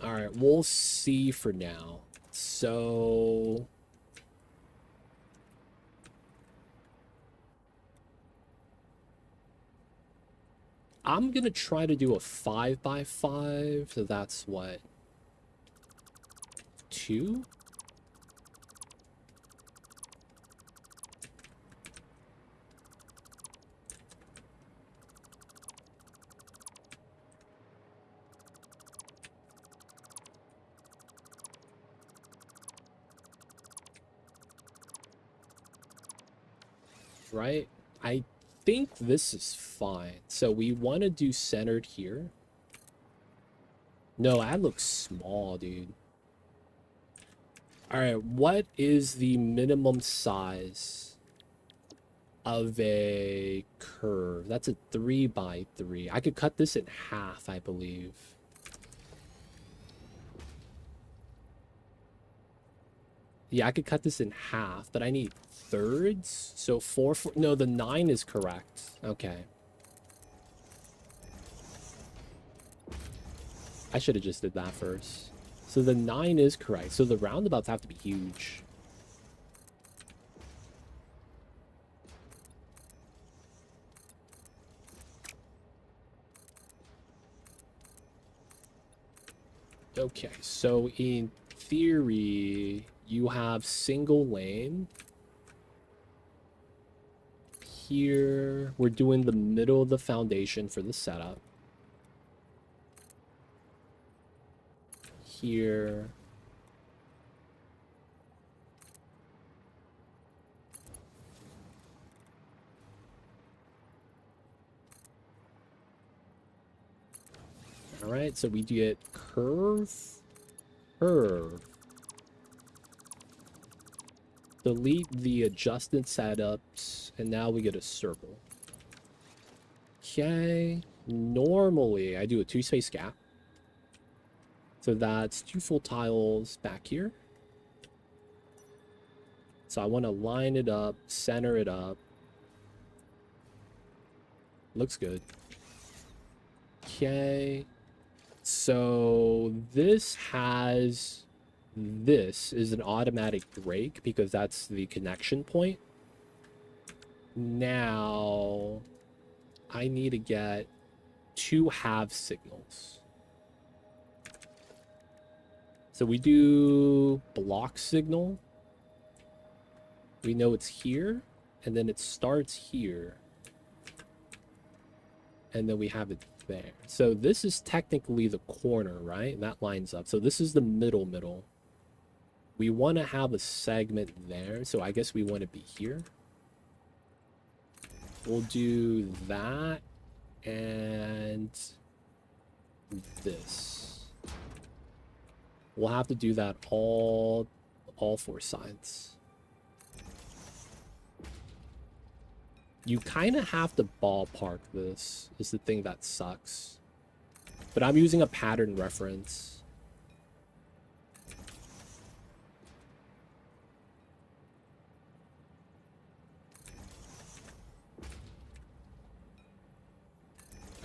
All right, we'll see for now. So I'm gonna try to do a 5x5. So that's what, 2? Right? I think this is fine. So we want to do centered here. No, that looks small, dude. All right, what is the minimum size of a curve? That's a 3x3. I could cut this in half, I believe. Yeah, I could cut this in half, but I need thirds. So 4, 4. No, the 9 is correct. Okay. I should have just did that first. So the 9 is correct. So the roundabouts have to be huge. Okay, so in theory, you have single lane. Here, we're doing the middle of the foundation for the setup. Here. All right, so we get curve, curve. Delete the adjusted setups, and now we get a circle. Okay, normally I do a 2-space gap. So that's 2 full tiles back here. So I want to line it up, center it up. Looks good. Okay. So this has, this is an automatic break because that's the connection point. Now I need to get 2 half signals. So we do block signal. We know it's here, and then it starts here. And then we have it there. So this is technically the corner, right? That lines up. So this is the middle. We want to have a segment there. So I guess we want to be here. We'll do that and this. We'll have to do that all four sides. You kind of have to ballpark this, is the thing that sucks. But I'm using a pattern reference.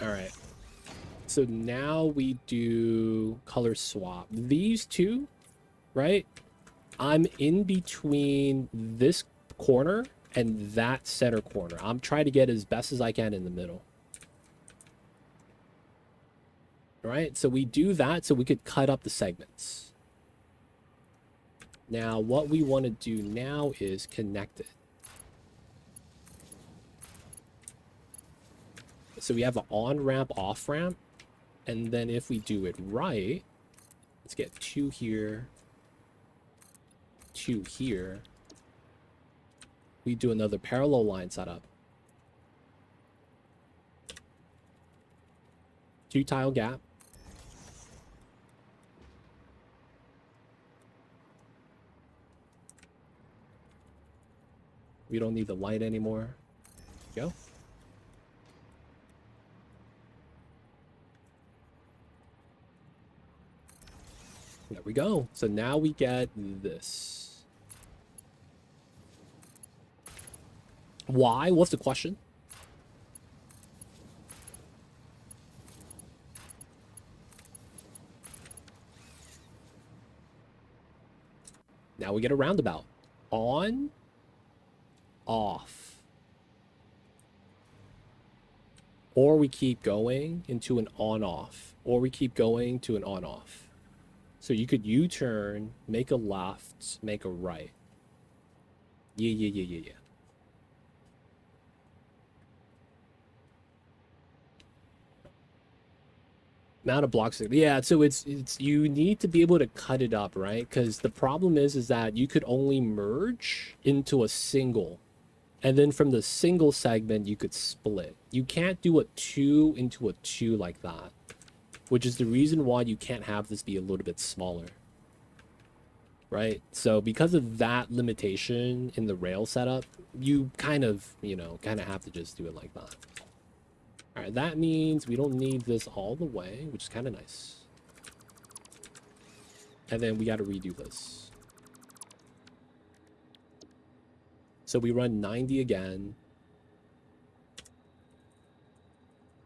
All right. So now we do color swap. These two, right? I'm in between this corner and that center corner. I'm trying to get as best as I can in the middle. All right, so we do that so we could cut up the segments. Now, what we want to do now is connect it. So we have an on-ramp, off-ramp, and then if we do it right, let's get 2 here, 2 here. We do another parallel line setup. 2 tile gap. We don't need the light anymore. Go. There we go. So now we get this. Why? What's the question? Now we get a roundabout. On, off. Or we keep going into an on-off. Or we keep going to an on-off. So you could U-turn, make a left, make a right. Yeah. Amount of blocks. Yeah, so it's you need to be able to cut it up, right? Because the problem is that you could only merge into a single. And then from the single segment, you could split. You can't do a 2 into a 2 like that. Which is the reason why you can't have this be a little bit smaller. Right? So because of that limitation in the rail setup, you kind of have to just do it like that. All right, that means we don't need this all the way, which is kind of nice. And then we got to redo this. So we run 90 again.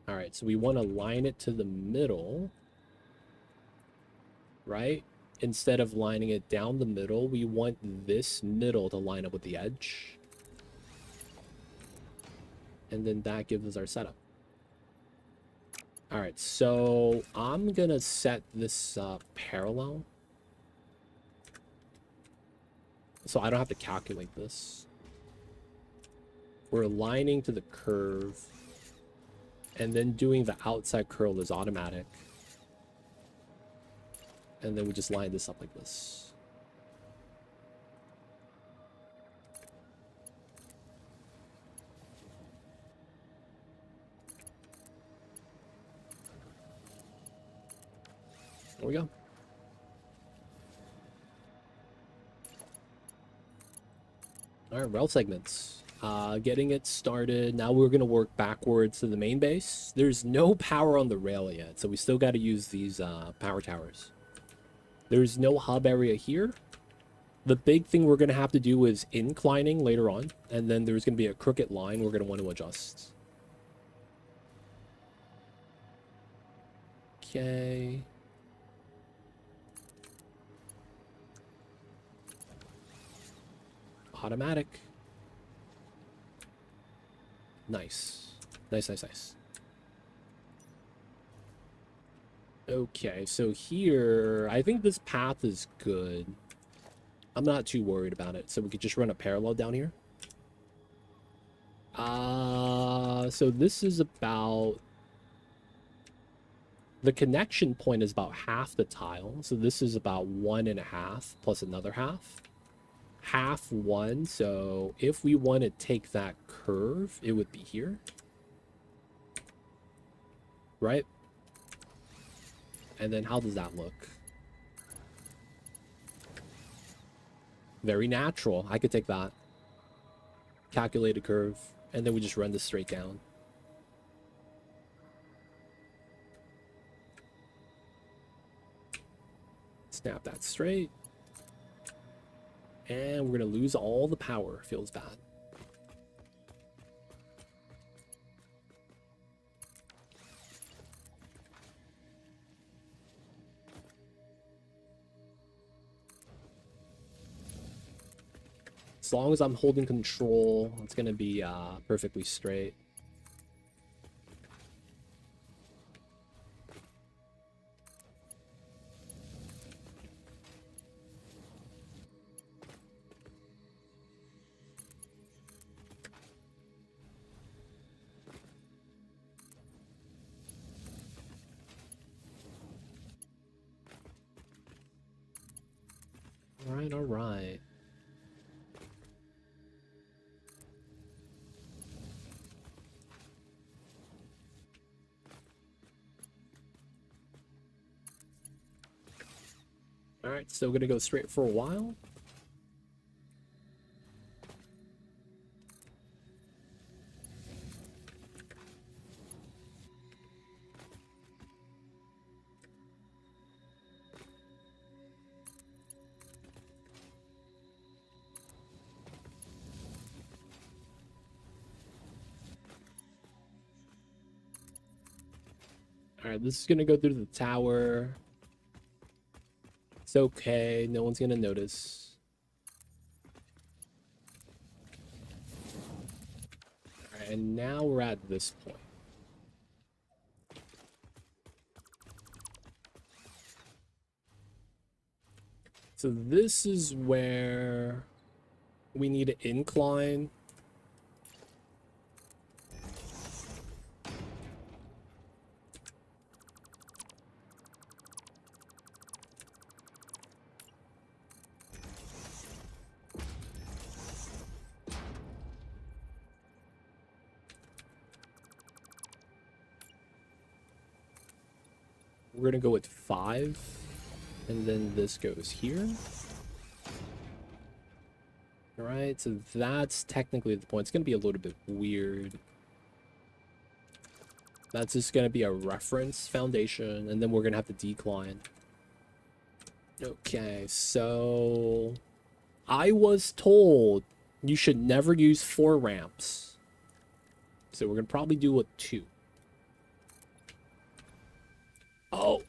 All right, so we want to line it to the middle, right? Instead of lining it down the middle, we want this middle to line up with the edge. And then that gives us our setup. All right, so I'm going to set this parallel. So I don't have to calculate this. We're aligning to the curve. And then doing the outside curl is automatic. And then we just line this up like this. There we go. All right, rail segments. Getting it started. Now we're going to work backwards to the main base. There's no power on the rail yet, so we still got to use these power towers. There's no hub area here. The big thing we're going to have to do is inclining later on, and then there's going to be a crooked line we're going to want to adjust. Okay. Automatic. Nice. Nice. Okay, so here, I think this path is good. I'm not too worried about it, so we could just run a parallel down here. So this is about The connection point is about half the tile. So this is about 1.5 plus another half. Half 1. So if we want to take that curve, it would be here. Right? And then how does that look? Very natural. I could take that. Calculated curve. And then we just run this straight down. Snap that straight. And we're going to lose all the power. Feels bad. As long as I'm holding control, it's going to be perfectly straight. All right, all right. All right, so we're going to go straight for a while. All right, this is going to go through the tower. It's okay. No one's going to notice. All right, and now we're at this point. So this is where we need to incline. We're going to go with 5. And then this goes here. All right, so that's technically the point. It's going to be a little bit weird. That's just going to be a reference foundation, and then we're going to have to decline. Okay, so I was told you should never use 4 ramps. So we're going to probably do a 2. Oh.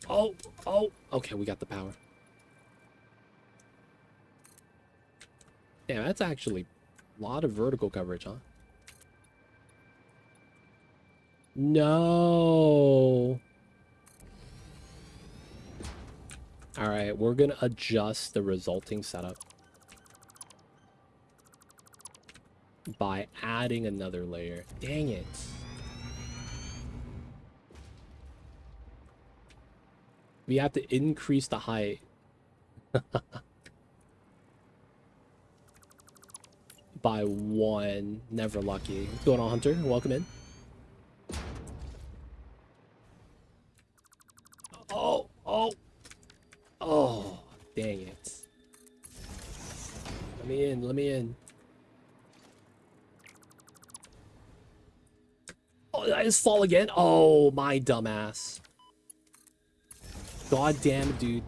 Okay, we got the power. Yeah, that's actually a lot of vertical coverage, huh? No. All right, we're going to adjust the resulting setup by adding another layer. Dang it. We have to increase the height. By 1. Never lucky. What's going on, Hunter? Welcome in. Oh, dang it. Let me in. Oh, did I just fall again? Oh, my dumbass. God damn it, dude.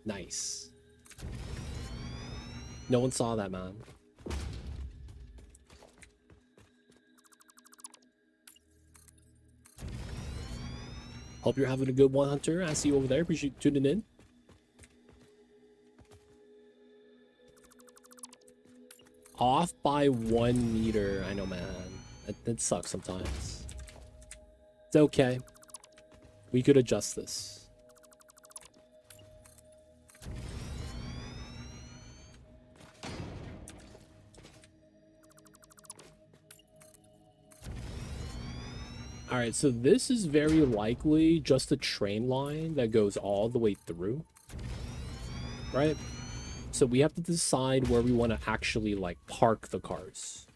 Nice. No one saw that, man. Hope you're having a good one, Hunter. I see you over there. Appreciate you tuning in. Off by 1 meter. I know, man. That sucks sometimes. It's okay. We could adjust this. All right, so this is very likely just a train line that goes all the way through, right? So we have to decide where we want to actually like park the cars.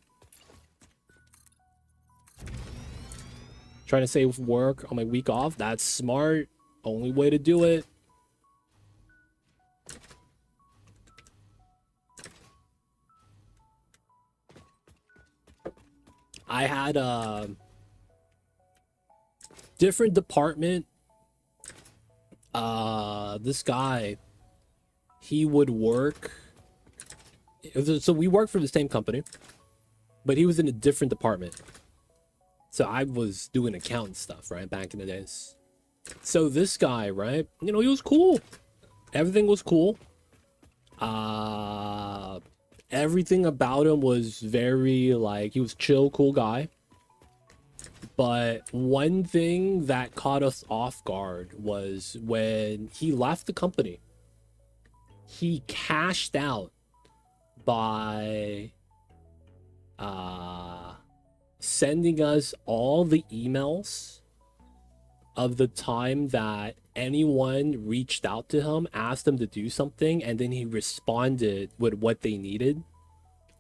Trying to save work on my week off. That's smart. Only way to do it. I had a different department. This guy, he would work. So we worked for the same company, but he was in a different department. So I was doing accountant stuff, right, back in the days. So this guy, right, you know, he was cool. Everything was cool. Everything about him was very, like, he was chill, cool guy. But one thing that caught us off guard was when he left the company, he cashed out by sending us all the emails of the time that anyone reached out to him, asked him to do something, and then he responded with what they needed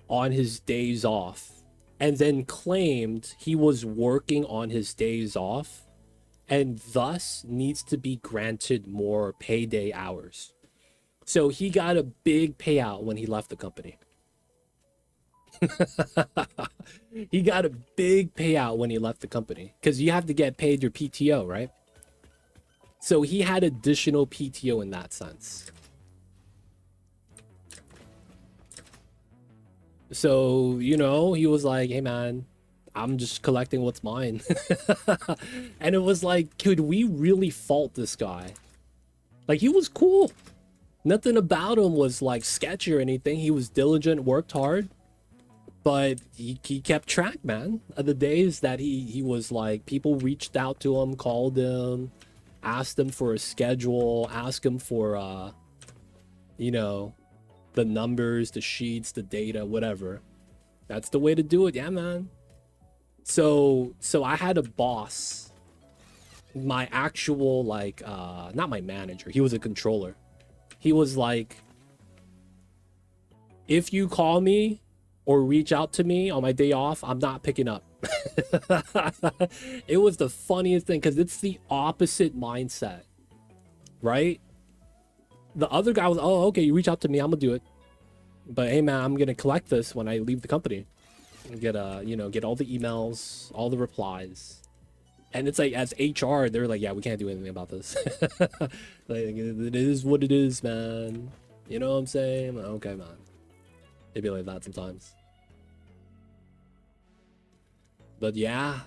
on his days off, and then claimed he was working on his days off and thus needs to be granted more payday hours. So he got a big payout when he left the company. He got a big payout when he left the company because you have to get paid your PTO, right? So he had additional PTO in that sense. So, you know, he was like, hey man, I'm just collecting what's mine. And it was like, could we really fault this guy? Like, he was cool. Nothing about him was like sketchy or anything. He was diligent, worked hard. But he kept track, man, of the days that he was like, people reached out to him, called him, asked him for a schedule, asked him for, you know, the numbers, the sheets, the data, whatever. That's the way to do it. Yeah, man. So I had a boss, my actual, like, not my manager. He was a controller. He was like, if you call me or reach out to me on my day off, I'm not picking up. It was the funniest thing because it's the opposite mindset, right? The other guy was, oh, okay, you reach out to me, I'm gonna do it. But hey, man, I'm gonna collect this when I leave the company. And get you know, get all the emails, all the replies. And it's like, as HR, they're like, yeah, we can't do anything about this. Like, it is what it is, man. You know what I'm saying? Like, okay, man. It'd be like that sometimes. But yeah,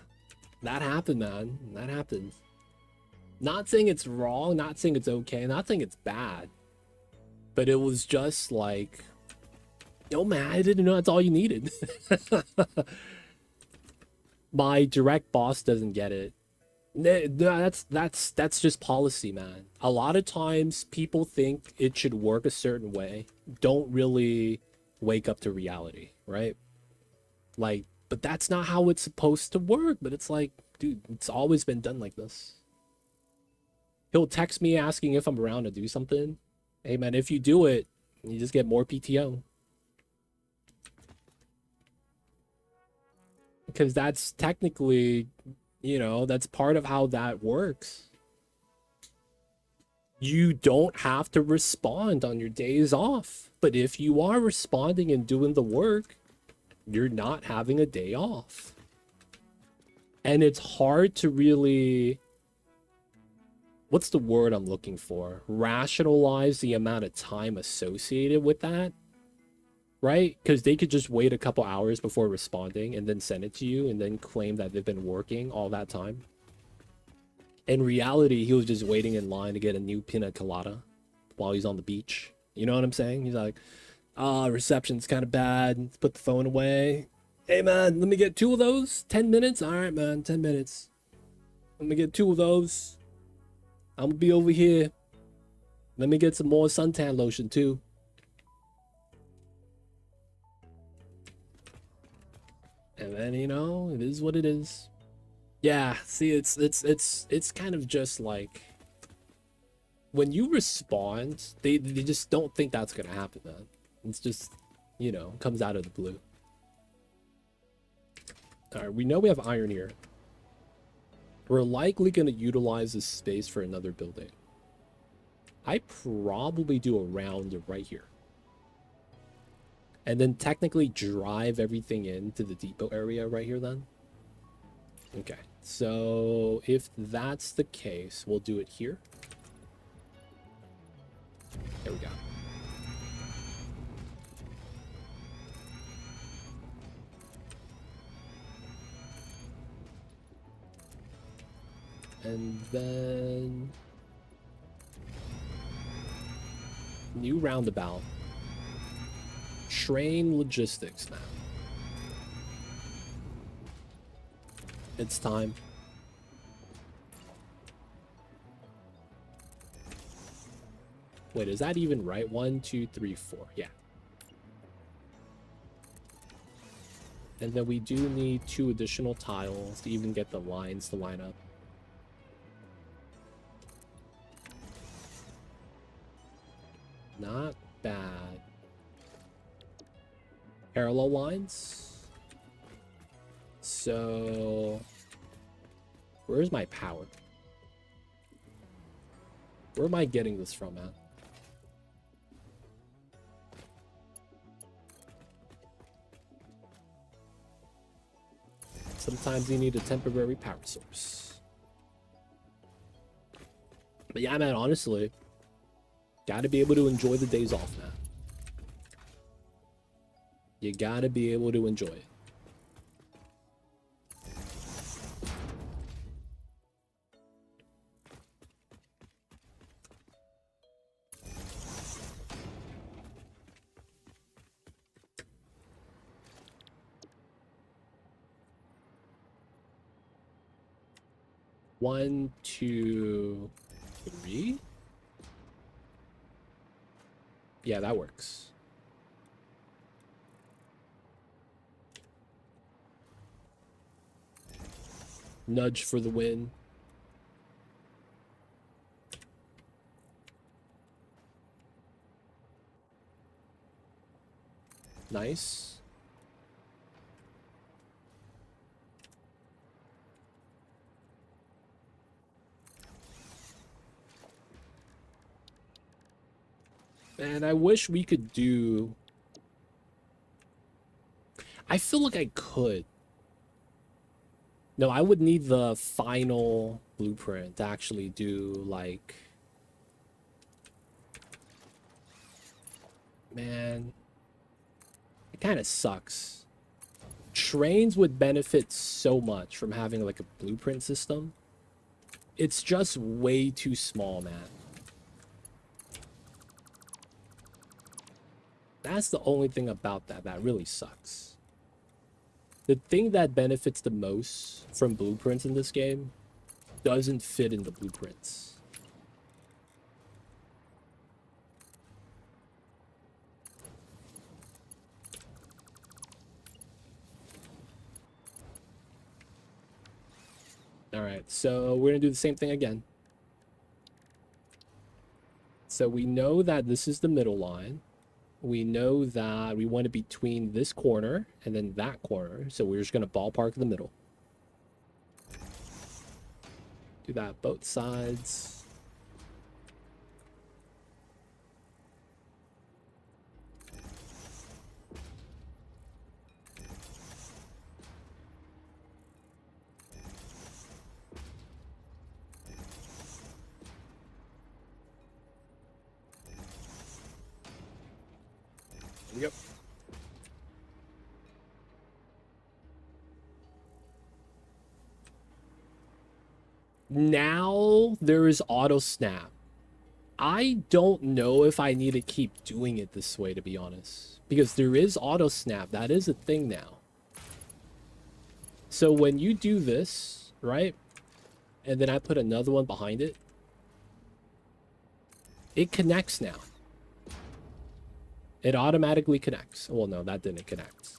that happened, man. That happened. Not saying it's wrong, not saying it's okay, not saying it's bad. But it was just like, yo, man, I didn't know that's all you needed. My direct boss doesn't get it. That's just policy, man. A lot of times people think it should work a certain way, don't really wake up to reality, right? Like, but that's not how it's supposed to work. But it's like, dude, it's always been done like this. He'll text me asking if I'm around to do something. Hey, man, if you do it, you just get more PTO. Because that's technically, you know, that's part of how that works. You don't have to respond on your days off. But if you are responding and doing the work, you're not having a day off. And it's hard to really, what's the word I'm looking for? Rationalize the amount of time associated with that, right? Because they could just wait a couple hours before responding and then send it to you and then claim that they've been working all that time. In reality, he was just waiting in line to get a new pina colada while he's on the beach. You know what I'm saying? He's like, reception's kind of bad. Let's put the phone away. Hey, man, let me get 2 of those. 10 minutes? All right, man, 10 minutes. Let me get 2 of those. I'm gonna be over here. Let me get some more suntan lotion, too. And then, you know, it is what it is. Yeah, see, it's kind of just like when you respond, they just don't think that's gonna happen, man. It's just, you know, comes out of the blue. All right, we know we have iron here. We're likely gonna utilize this space for another building. I probably do a round right here. And then technically drive everything into the depot area right here then. Okay, so if that's the case, we'll do it here. There we go. And then new roundabout. Train logistics now. It's time. Wait, is that even right? 1, 2, 3, 4. Yeah. And then we do need 2 additional tiles to even get the lines to line up. Not bad. Parallel lines. So where's my power? Where am I getting this from, man? Sometimes you need a temporary power source. But yeah, man, honestly, gotta be able to enjoy the days off, man. You gotta be able to enjoy it. One, two, three. Yeah, that works. Nudge for the win. Nice. And I wish we could do... I feel like I could. No, I would need the final blueprint to actually do, like... Man, it kind of sucks. Trains would benefit so much from having, like, a blueprint system. It's just way too small, man. That's the only thing about that really sucks. The thing that benefits the most from blueprints in this game doesn't fit in the blueprints. All right, so we're gonna do the same thing again. So we know that this is the middle line. We know that we want it between this corner and then that corner. So we're just going to ballpark the middle. Do that both sides. Yep. Now there is auto snap. I don't know if I need to keep doing it this way, to be honest, because there is auto snap. That is a thing now. So when you do this, right, and then I put another one behind it, it connects now. It automatically connects. Well, no, that didn't connect.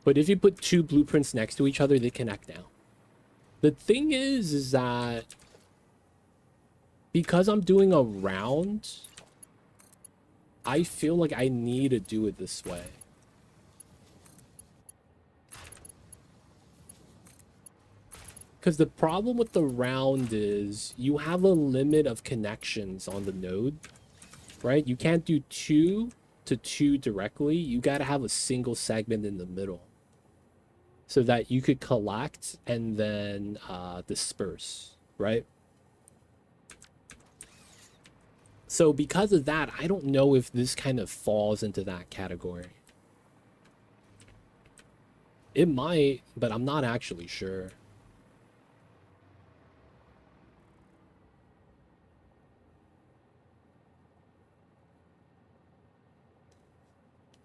But if you put 2 blueprints next to each other, they connect now. The thing is that because I'm doing a round, I feel like I need to do it this way. Because the problem with the round is you have a limit of connections on the node, right? You can't do 2 to 2 directly. You got to have a single segment in the middle so that you could collect and then disperse, right? So because of that, I don't know if this kind of falls into that category. It might, but I'm not actually sure.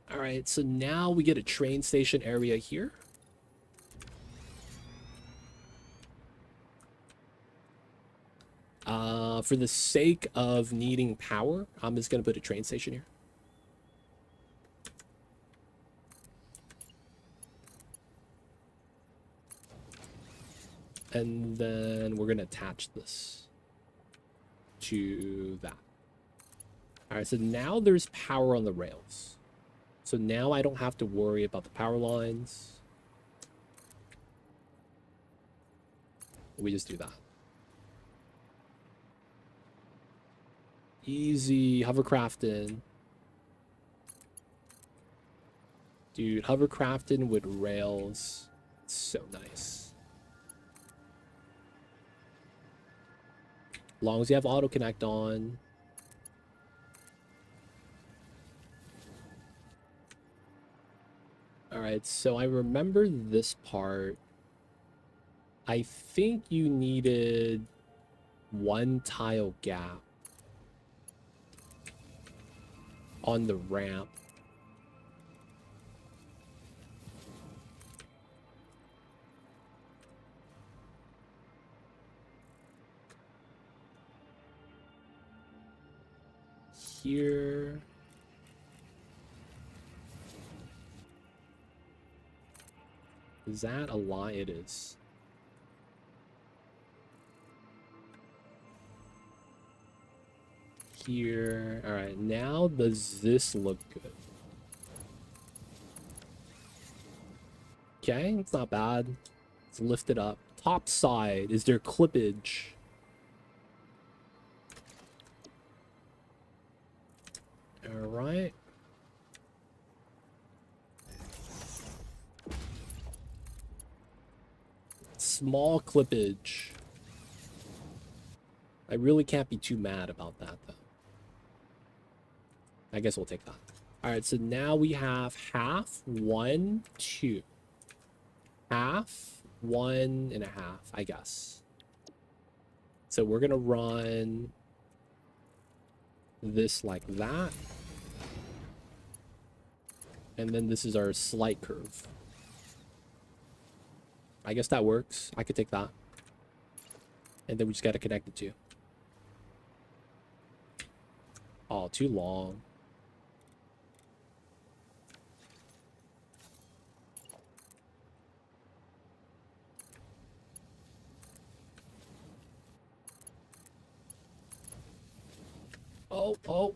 All right, so now we get a train station area here. For the sake of needing power, I'm just going to put a train station here. And then we're going to attach this to that. All right, so now there's power on the rails. So now I don't have to worry about the power lines. We just do that. Easy hovercrafting. Dude, hovercrafting with rails. So nice. As long as you have auto connect on. All right, so I remember this part. I think you needed 1 tile gap on the ramp. Here. Is that a lie? It is. Here. All right, now does this look good? Okay, it's not bad. It's lifted up. Top side, is there clippage? All right. Small clippage. I really can't be too mad about that, though. I guess we'll take that. All right, so now we have half, 1, 2. Half, 1.5, I guess. So we're going to run this like that. And then this is our slight curve. I guess that works. I could take that. And then we just got to connect the two. Oh, too long. Oh.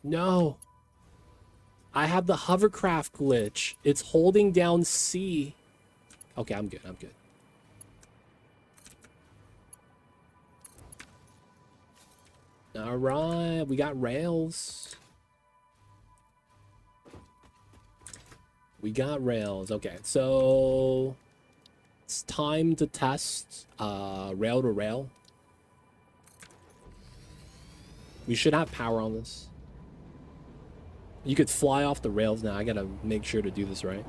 No. I have the hovercraft glitch. It's holding down C. Okay, I'm good. All right, we got rails. Okay, so it's time to test rail to rail. We should have power on this. You could fly off the rails now. I gotta make sure to do this right.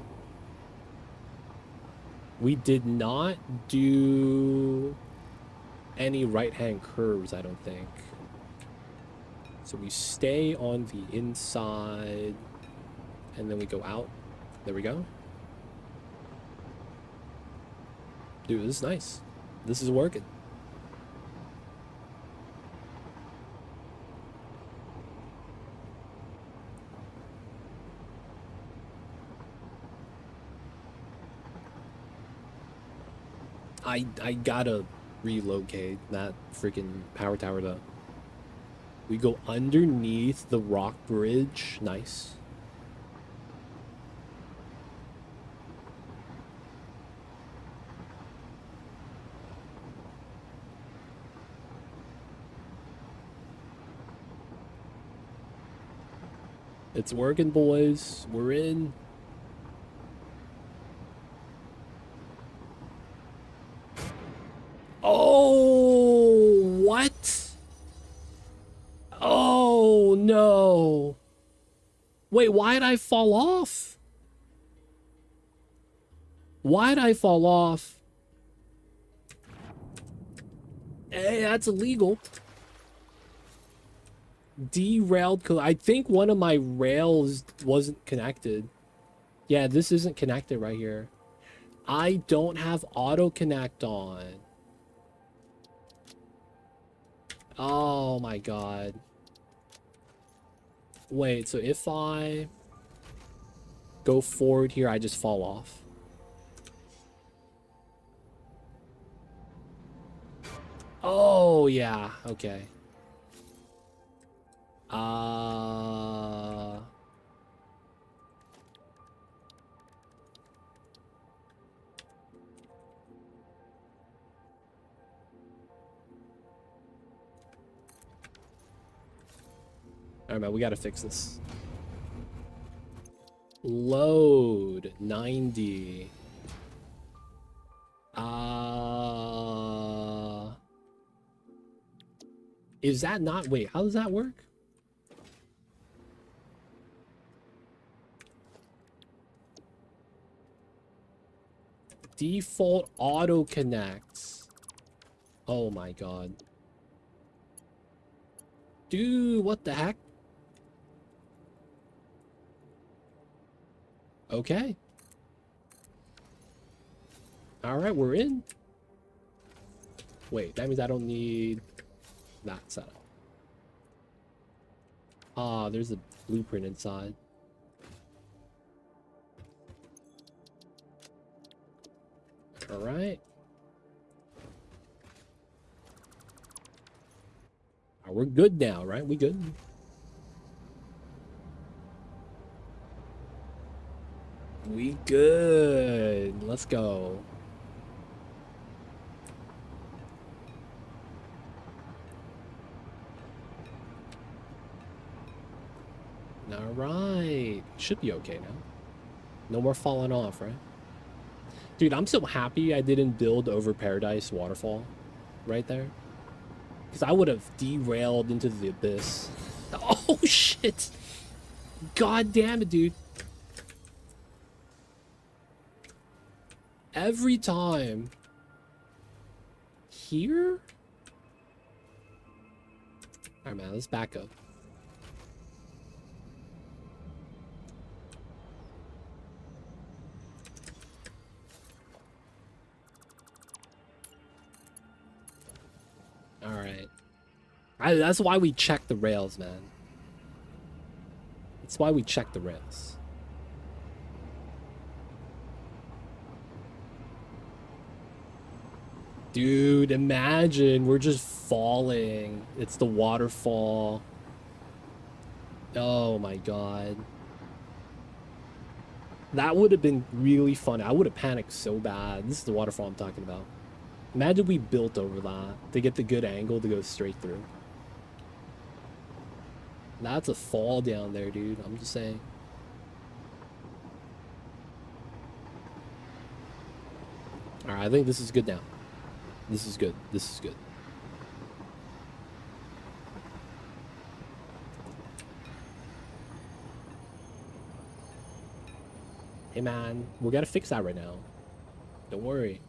We did not do any right-hand curves, I don't think. So we stay on the inside and then we go out. There we go. Dude, this is nice. This is working. I gotta relocate that freaking power tower though. We go underneath the rock bridge. Nice. It's working, boys. We're in. Oh, what? Oh, no. Wait, why'd I fall off? Why'd I fall off? Hey, that's illegal. Derailed. I think one of my rails wasn't connected. Yeah, this isn't connected right here. I don't have auto connect on. Oh my god. Wait, so if I go forward here, I just fall off. Oh, yeah. Okay. Alright, man, we gotta fix this. Load 90. Is that not... Wait, how does that work? Default auto connects. Oh my god. Dude, what the heck? Okay. Alright, we're in. Wait, that means I don't need that setup. Ah, there's a blueprint inside. Alright. We're good now, right? We good? We good. Let's go. Alright. Should be okay now. No more falling off, right? Dude, I'm so happy I didn't build over Paradise Waterfall right there. Because I would have derailed into the abyss. Oh, shit. God damn it, dude. Every time. Here? Alright, man, let's back up. Alright. That's why we check the rails, man. That's why we check the rails. Dude, imagine we're just falling. It's the waterfall. Oh my god. That would have been really fun. I would have panicked so bad. This is the waterfall I'm talking about. Imagine we built over that to get the good angle to go straight through. That's a fall down there, dude. I'm just saying. Alright, I think this is good now. This is good. This is good. Hey, man. We gotta fix that right now. Don't worry.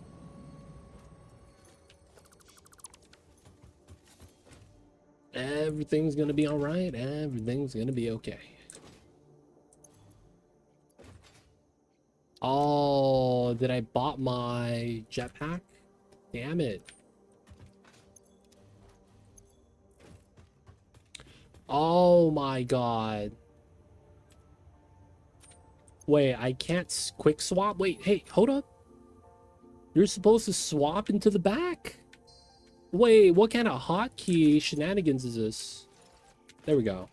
Everything's gonna be alright. Everything's gonna be okay. Oh, did I bought my jetpack? Damn it. Oh my god. Wait, I can't quick swap? Wait, hey, hold up. You're supposed to swap into the back. Wait, what kind of hotkey shenanigans is this? There we go.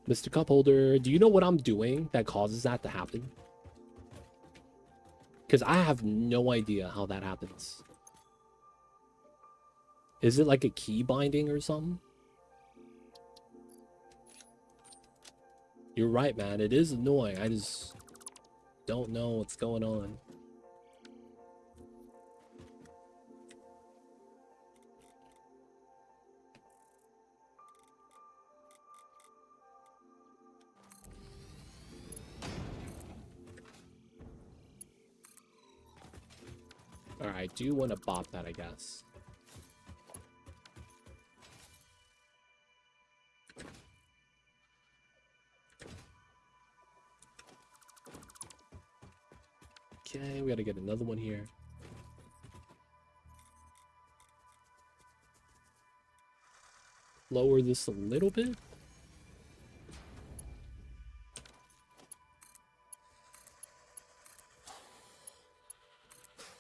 Mr. Cupholder, do you know what I'm doing that causes that to happen? Because I have no idea how that happens. Is it like a key binding or something? You're right, man. It is annoying. I just don't know what's going on. Alright, I do want to bop that, I guess. Okay, we gotta get another one here. Lower this a little bit.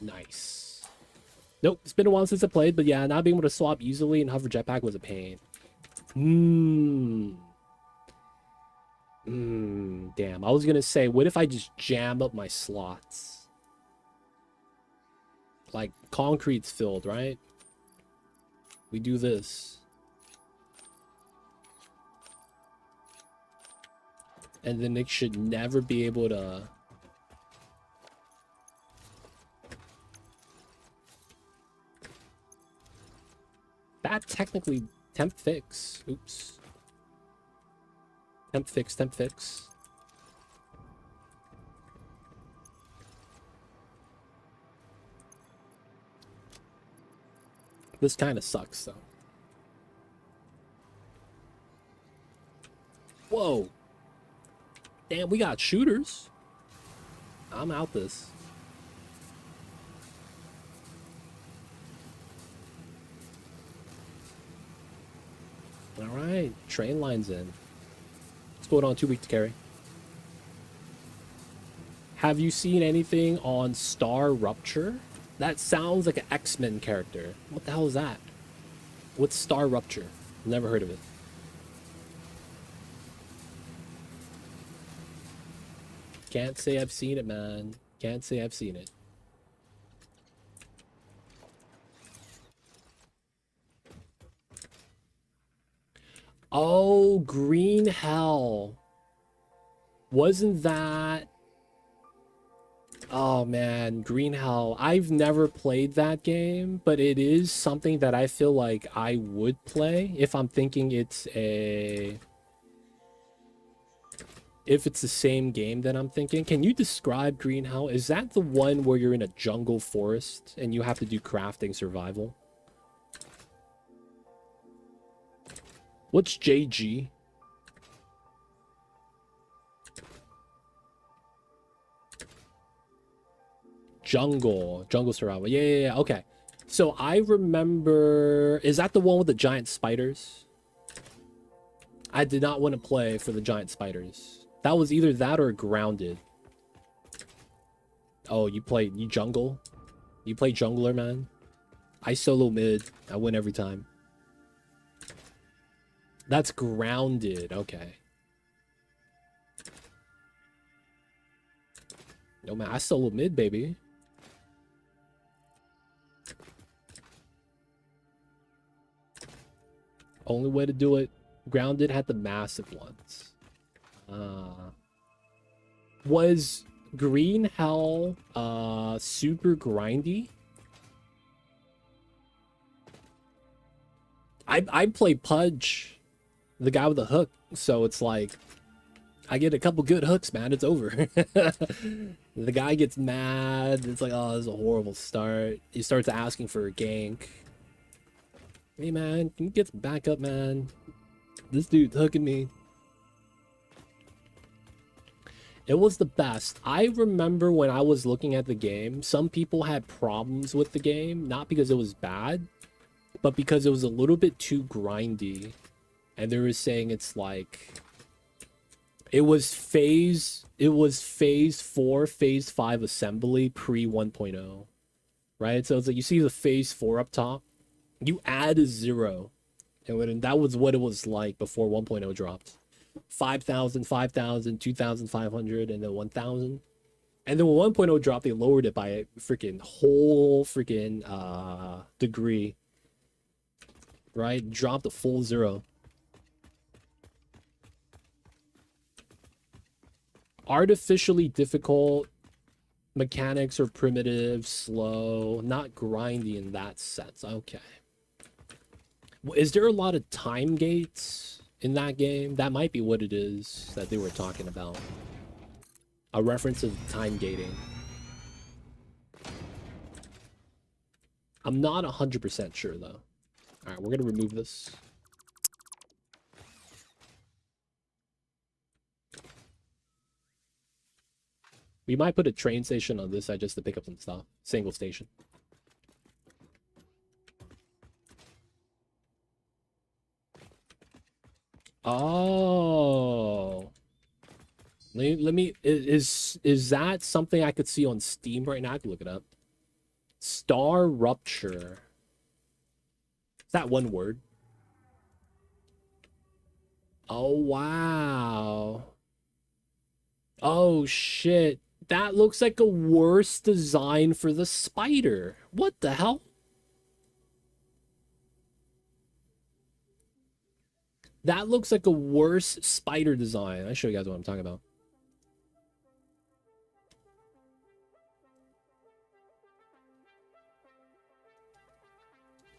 Nice. Nope, it's been a while since I played, but yeah, not being able to swap easily and hover jetpack was a pain. Damn, I was gonna say, what if I just jam up my slots? Like, concrete's filled, right? We do this. And then it should never be able to... That technically... Temp fix. Oops. Temp fix, temp fix. This kind of sucks, though. Whoa. Damn, we got shooters. I'm out this. All right, Trainline's in. What's going on? 2 week to carry. Have you seen anything on Star Rupture? That sounds like an X-Men character. What the hell is that? What's Star Rupture? Never heard of it. Can't say I've seen it, man. Can't say I've seen it. Oh, Green Hell. Wasn't that... Oh man, Green Hell. I've never played that game, but it is something that I feel like I would play if I'm thinking it's a... If it's the same game that I'm thinking. Can you describe Green Hell? Is that the one where you're in a jungle forest and you have to do crafting survival? What's JG? Jungle survival. Yeah, okay. So I remember, is that the one with the giant spiders? I did not want to play for the giant spiders. That was either that or Grounded. Oh, you jungle? You play jungler, man? I solo mid. I win every time. That's Grounded. Okay. No, man, I solo mid, baby. Only way to do it. Grounded had the massive ones. Was Green Hell super grindy? I play Pudge, the guy with the hook, so it's like I get a couple good hooks, man. It's over. The guy gets mad. It's like, oh, this is a horrible start. He starts asking for a gank. Hey, man, can you get some backup, man? This dude's hooking me. It was the best. I remember when I was looking at the game, some people had problems with the game, not because it was bad, but because it was a little bit too grindy. and they were saying it's like it was phase 4, phase 5 assembly pre 1.0, right? So it's like you see the phase 4 up top, you add a 0, and when that was what it was like before 1.0 dropped. 5,000, 5,000, 2,500, and then 1,000. And then when 1.0 dropped, they lowered it by a freaking whole freaking degree. Right? Dropped a full 0. Artificially difficult. Mechanics are primitive, slow, not grindy in that sense. Okay. Is there a lot of time gates in that game? That might be what it is that they were talking about. A reference of time gating. I'm not 100% sure though. All right, we're gonna remove this. We might put a train station on this side just to pick up some stuff. Single station. Oh. Let me is that something I could see on Steam right now? I can look it up. Star Rupture. Is that one word? Oh wow. Oh shit. That looks like a worse design for the spider. What the hell? That looks like a worse spider design. I'll show you guys what I'm talking about.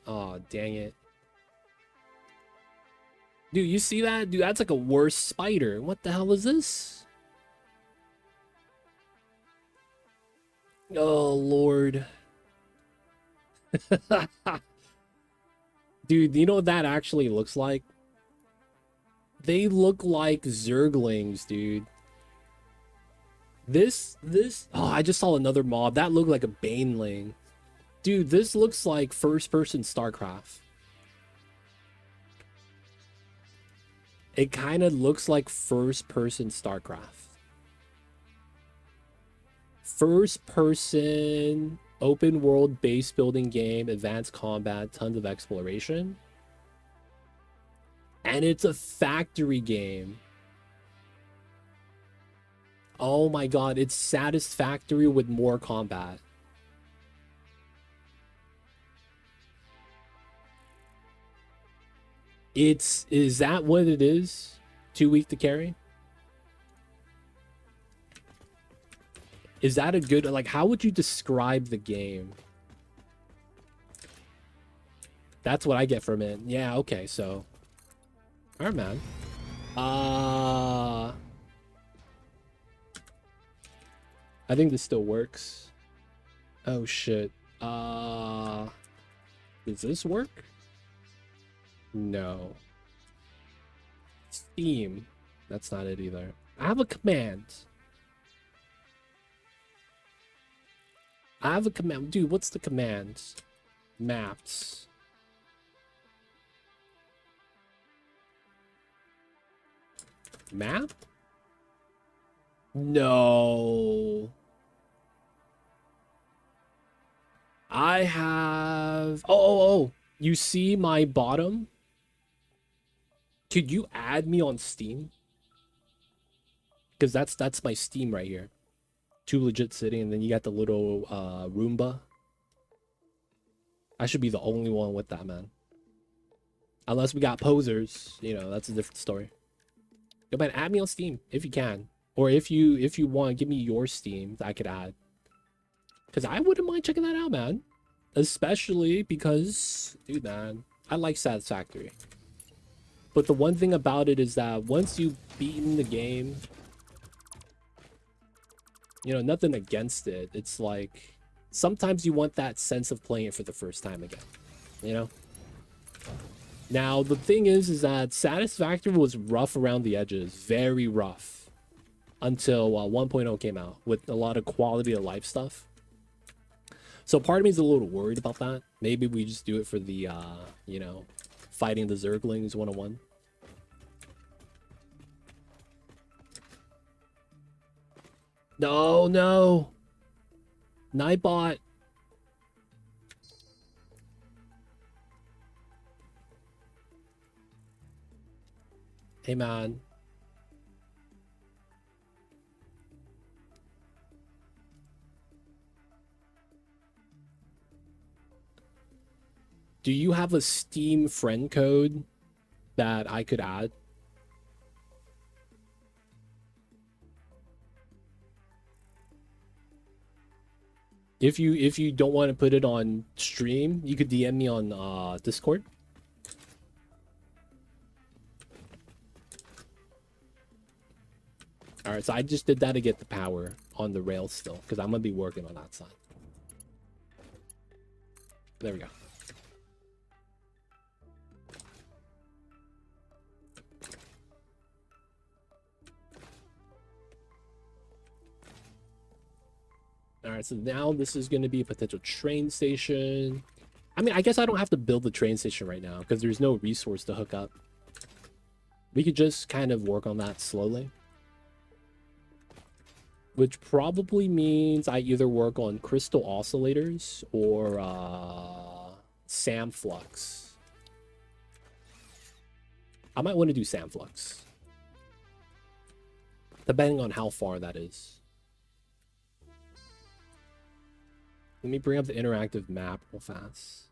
Oh, dang it. Dude, you see that? Dude, that's like a worse spider. What the hell is this? Oh, Lord. Dude, you know what that actually looks like? They look like Zerglings, dude. This, oh, I just saw another mob. That looked like a Baneling. Dude, this looks like first-person StarCraft. It kind of looks like first-person StarCraft. First-person, open-world base-building game, advanced combat, tons of exploration. And it's a factory game. Oh my god, it's Satisfactory with more combat. Is that what it is? Too weak to carry? Is that a good, like, how would you describe the game? That's what I get from it. Yeah, okay, so. Alright, man. I think this still works. Oh, shit. Does this work? No. Steam. That's not it either. I have a command. I have a command. Dude, what's the command? Maps. Map? No. I have... Oh. You see my bottom? Could you add me on Steam? Because that's my Steam right here. 2 legit sitting, and then you got the little Roomba. I should be the only one with that, man. Unless we got posers, you know, that's a different story. Go ahead, add me on Steam if you can. Or if you want, give me your Steam that I could add. Because I wouldn't mind checking that out, man. Especially because, dude, man, I like Satisfactory. But the one thing about it is that once you've beaten the game, you know, nothing against it. It's like, sometimes you want that sense of playing it for the first time again, you know? Now, the thing is that Satisfactory was rough around the edges, very rough, until 1.0 came out with a lot of quality of life stuff. So part of me is a little worried about that. Maybe we just do it for the, you know, fighting the Zerglings 101. No, no. Nightbot. Hey, man. Do you have a Steam friend code that I could add? If you don't want to put it on stream, you could DM me on Discord. All right, so I just did that to get the power on the rails still, because I'm gonna be working on that side. There we go. All right, so now this is going to be a potential train station. I mean, I guess I don't have to build the train station right now because there's no resource to hook up. We could just kind of work on that slowly. Which probably means I either work on crystal oscillators or SAM flux. I might want to do SAM flux, depending on how far that is. Let me bring up the interactive map real fast.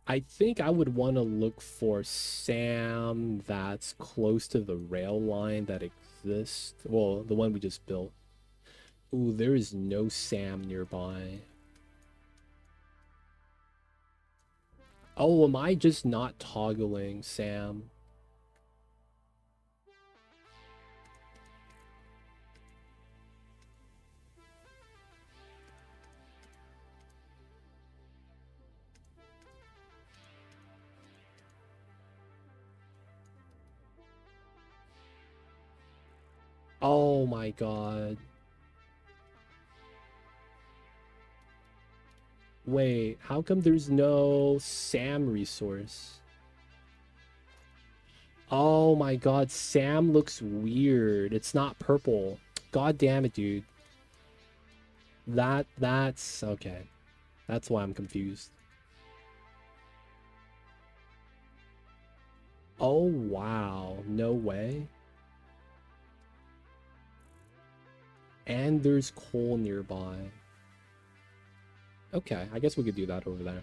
I think I would want to look for SAM that's close to the rail line that exists. Well, the one we just built. Ooh, there is no SAM nearby. Oh, am I just not toggling SAM? Oh my god. Wait, how come there's no SAM resource? Oh my god, SAM looks weird. It's not purple. God damn it, dude. That's okay. That's why I'm confused. Oh wow, no way. And there's coal nearby. Okay, I guess we could do that over there.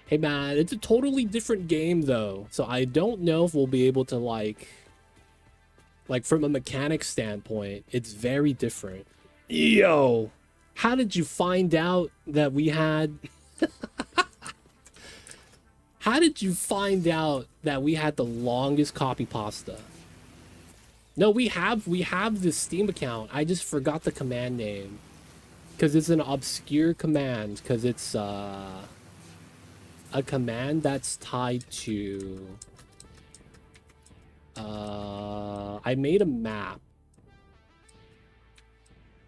Hey man, it's a totally different game though. So I don't know if we'll be able to like from a mechanics standpoint, it's very different. Yo, how did you find out that we had How did you find out that we had the longest copy pasta? No, we have the Steam account. I just forgot the command name. Cause it's an obscure command, cause it's a command that's tied to I made a map.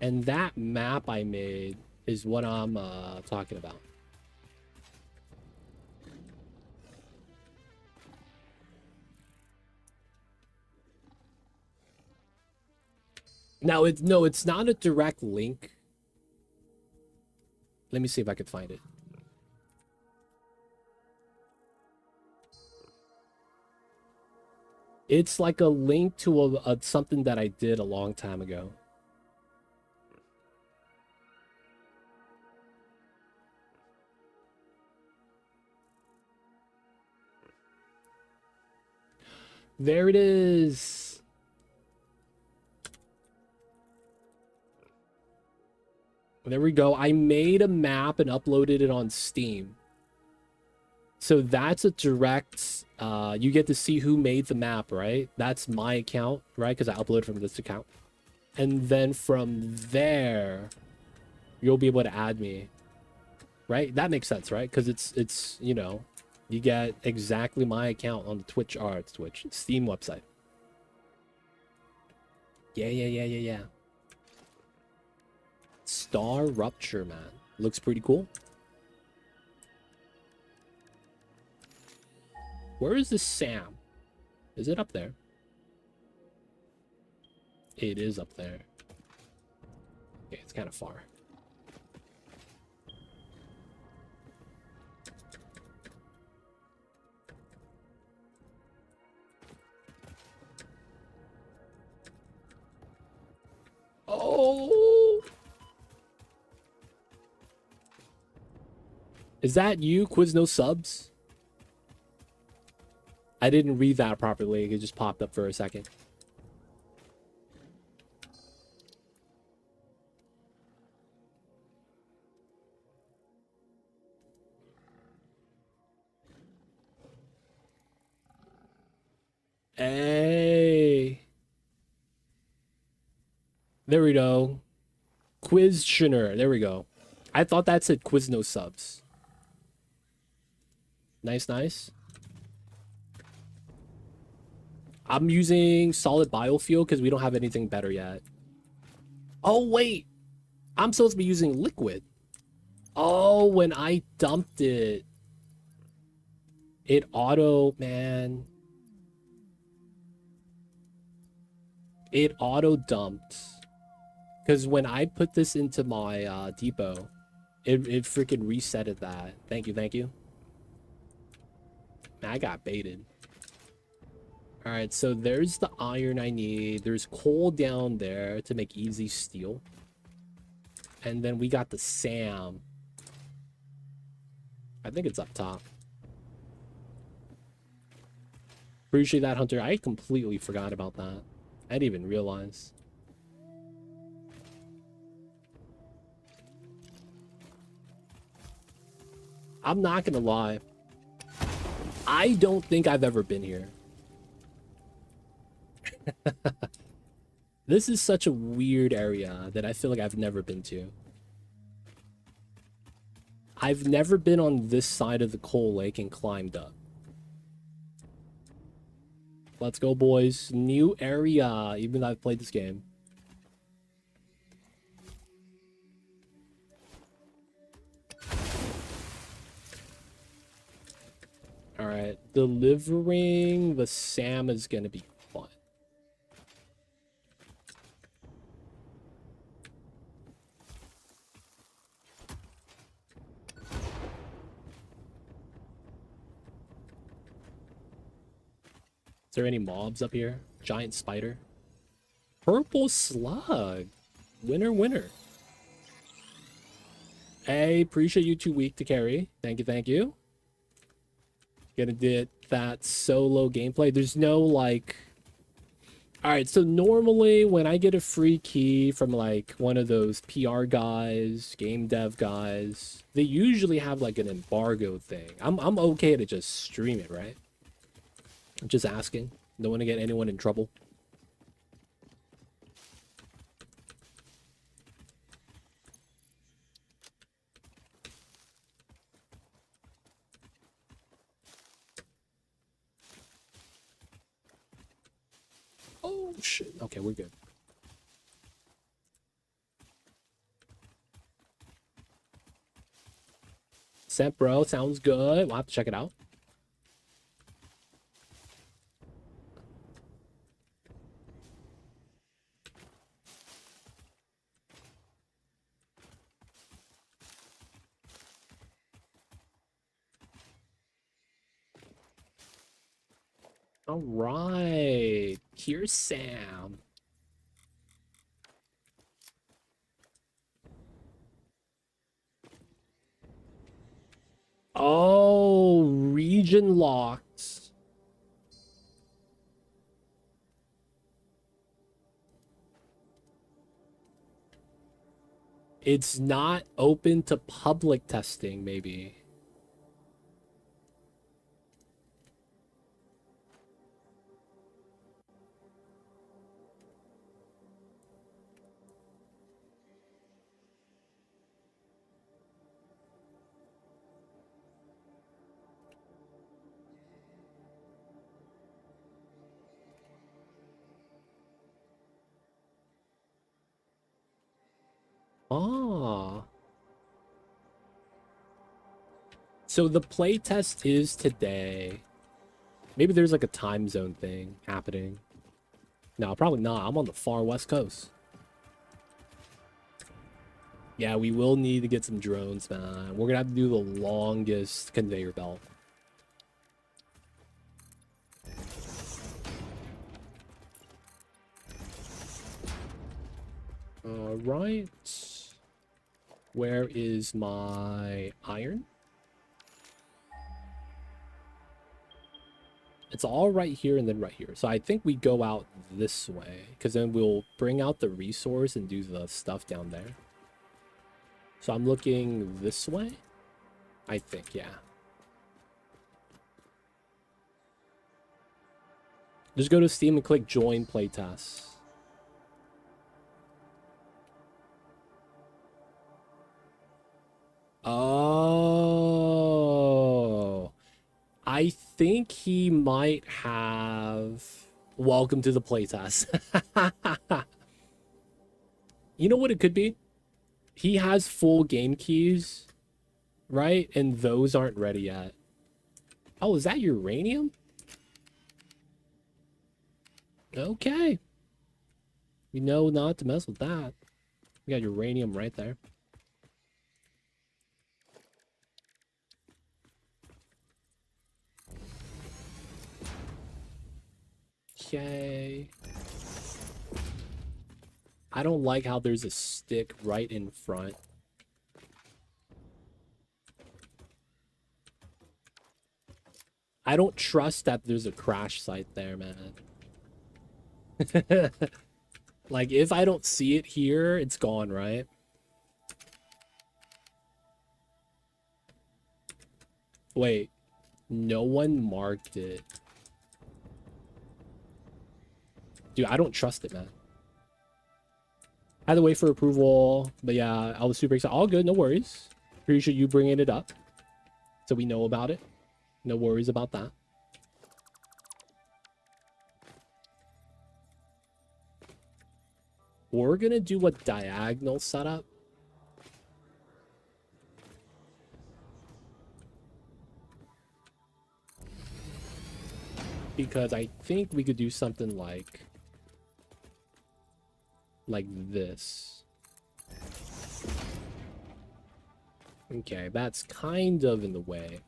And that map I made is what I'm talking about. Now it's not a direct link. Let me see if I can find it. It's like a link to something that I did a long time ago. There it is. There we go. I made a map and uploaded it on Steam. So that's a direct, you get to see who made the map, right? That's my account, right? Because I uploaded from this account. And then from there, you'll be able to add me, right? That makes sense, right? Because it's you know, you get exactly my account on the Twitch, or it's Twitch, Steam website. Yeah. Star Rupture, man. Looks pretty cool. Where is this Sam? Is it up there? It is up there. Okay, it's kind of far. Oh! Is that you? Quiz no subs? I didn't read that properly. It just popped up for a second. Hey. There we go. Quiztioner. There we go. I thought that said quiz no subs. Nice, nice. I'm using solid biofuel because we don't have anything better yet. Oh, wait. I'm supposed to be using liquid. Oh, when I dumped it, it auto, man. It auto dumped. Because when I put this into my depot, it freaking resetted that. Thank you, thank you. Man, I got baited. All right, so there's the iron I need. There's coal down there to make easy steel. And then we got the Sam. I think it's up top. Appreciate that, Hunter. I completely forgot about that. I didn't even realize. I'm not gonna lie. I don't think I've ever been here. This is such a weird area that I feel like I've never been to. I've never been on this side of the coal lake and climbed up. Let's go, boys. New area, even though I've played this game. Alright, delivering the Sam is gonna be fun. Is there any mobs up here? Giant spider. Purple slug. Winner, winner. Hey, appreciate you 2 week to carry. Thank you, thank you. Gonna get that solo gameplay. There's no like... Alright, so normally when I get a free key from like one of those PR guys, game dev guys, they usually have like an embargo thing. I'm okay to just stream it, right? I'm just asking. Don't want to get anyone in trouble. Oh, shit. Okay, we're good. Sent, bro. Sounds good. We'll have to check it out. All right. Here's Sam. Oh, region locked. It's not open to public testing, maybe. Ah. So the playtest is today. Maybe there's like a time zone thing happening. No, probably not. I'm on the far west coast. Yeah, we will need to get some drones, man. We're gonna have to do the longest conveyor belt. All right. Where is my iron? It's all right here and then right here. So I think we go out this way because then we'll bring out the resource and do the stuff down there. So I'm looking this way. I think, yeah. Just go to Steam and click join playtest. Oh, I think he might have. Welcome to the playtest. You know what it could be? He has full game keys, right? And those aren't ready yet. Oh, is that uranium? Okay. We know not to mess with that. We got uranium right there. Okay. I don't like how there's a stick right in front. I don't trust that there's a crash site there, man. Like, if I don't see it here, it's gone, right? Wait, no one marked it. Dude, I don't trust it, man. I had to wait for approval, but yeah, I was super excited. All good, no worries. Appreciate you bringing it up so we know about it. No worries about that. We're gonna do a diagonal setup. Because I think we could do something like this. Okay, that's kind of in the way.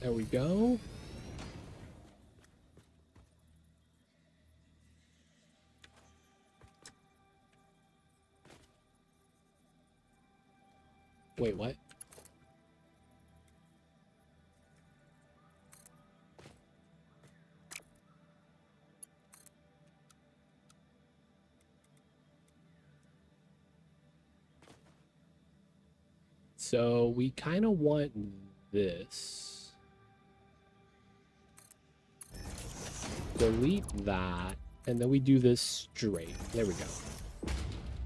There we go. Wait, what? So we kind of want this. Delete that. And then we do this straight. There we go.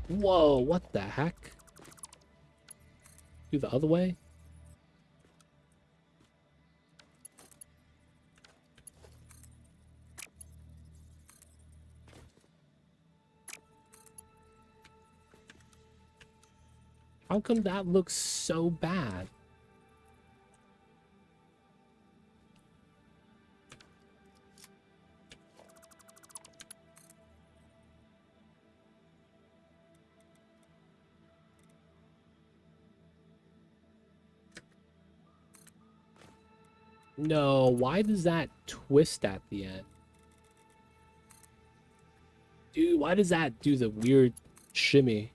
Whoa, what the heck? Do the other way? How come that looks so bad? No, why does that twist at the end? Dude, why does that do the weird shimmy?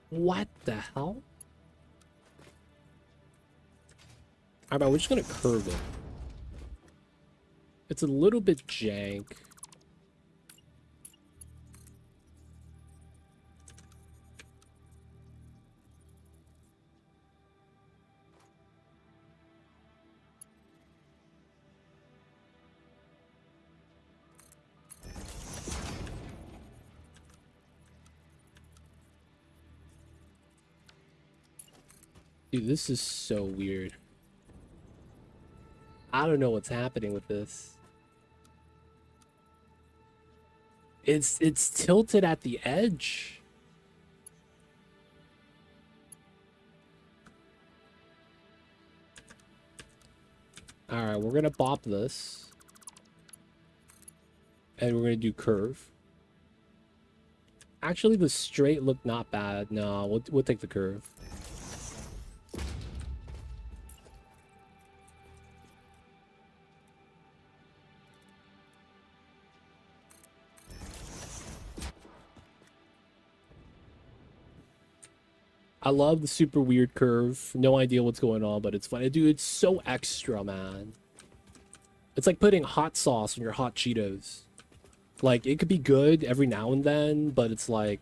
What the hell? Alright, we're just gonna curve it. It's a little bit jank. Dude, this is so weird. I don't know what's happening with this. It's tilted at the edge. Alright, we're gonna bop this. And we're gonna do curve. Actually, the straight looked not bad. No, we'll take the curve. I love the super weird curve. No idea what's going on, but it's funny. Dude, it's so extra, man. It's like putting hot sauce on your hot Cheetos. Like, it could be good every now and then, but it's like...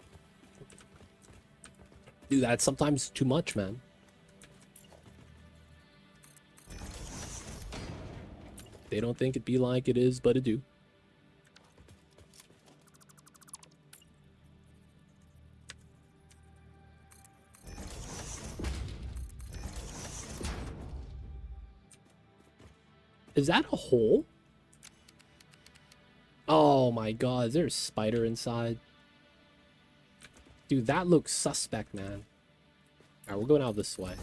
Dude, that's sometimes too much, man. They don't think it be like it is, but it do. Is that a hole? Oh my god, is there a spider inside? Dude, that looks suspect, man. Alright, we're going out this way.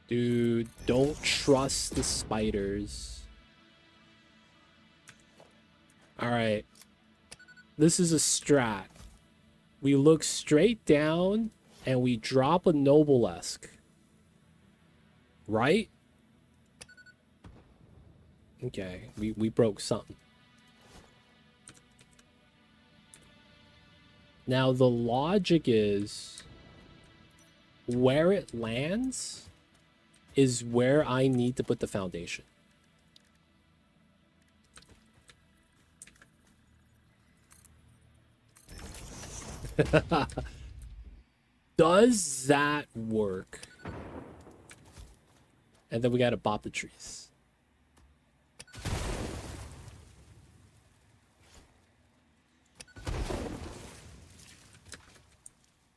Dude, don't trust the spiders. Alright. This is a strat. We look straight down and we drop a Noblesque. Right? Okay, we broke something. Now the logic is where it lands is where I need to put the foundation. Does that work? And then we gotta bop the trees.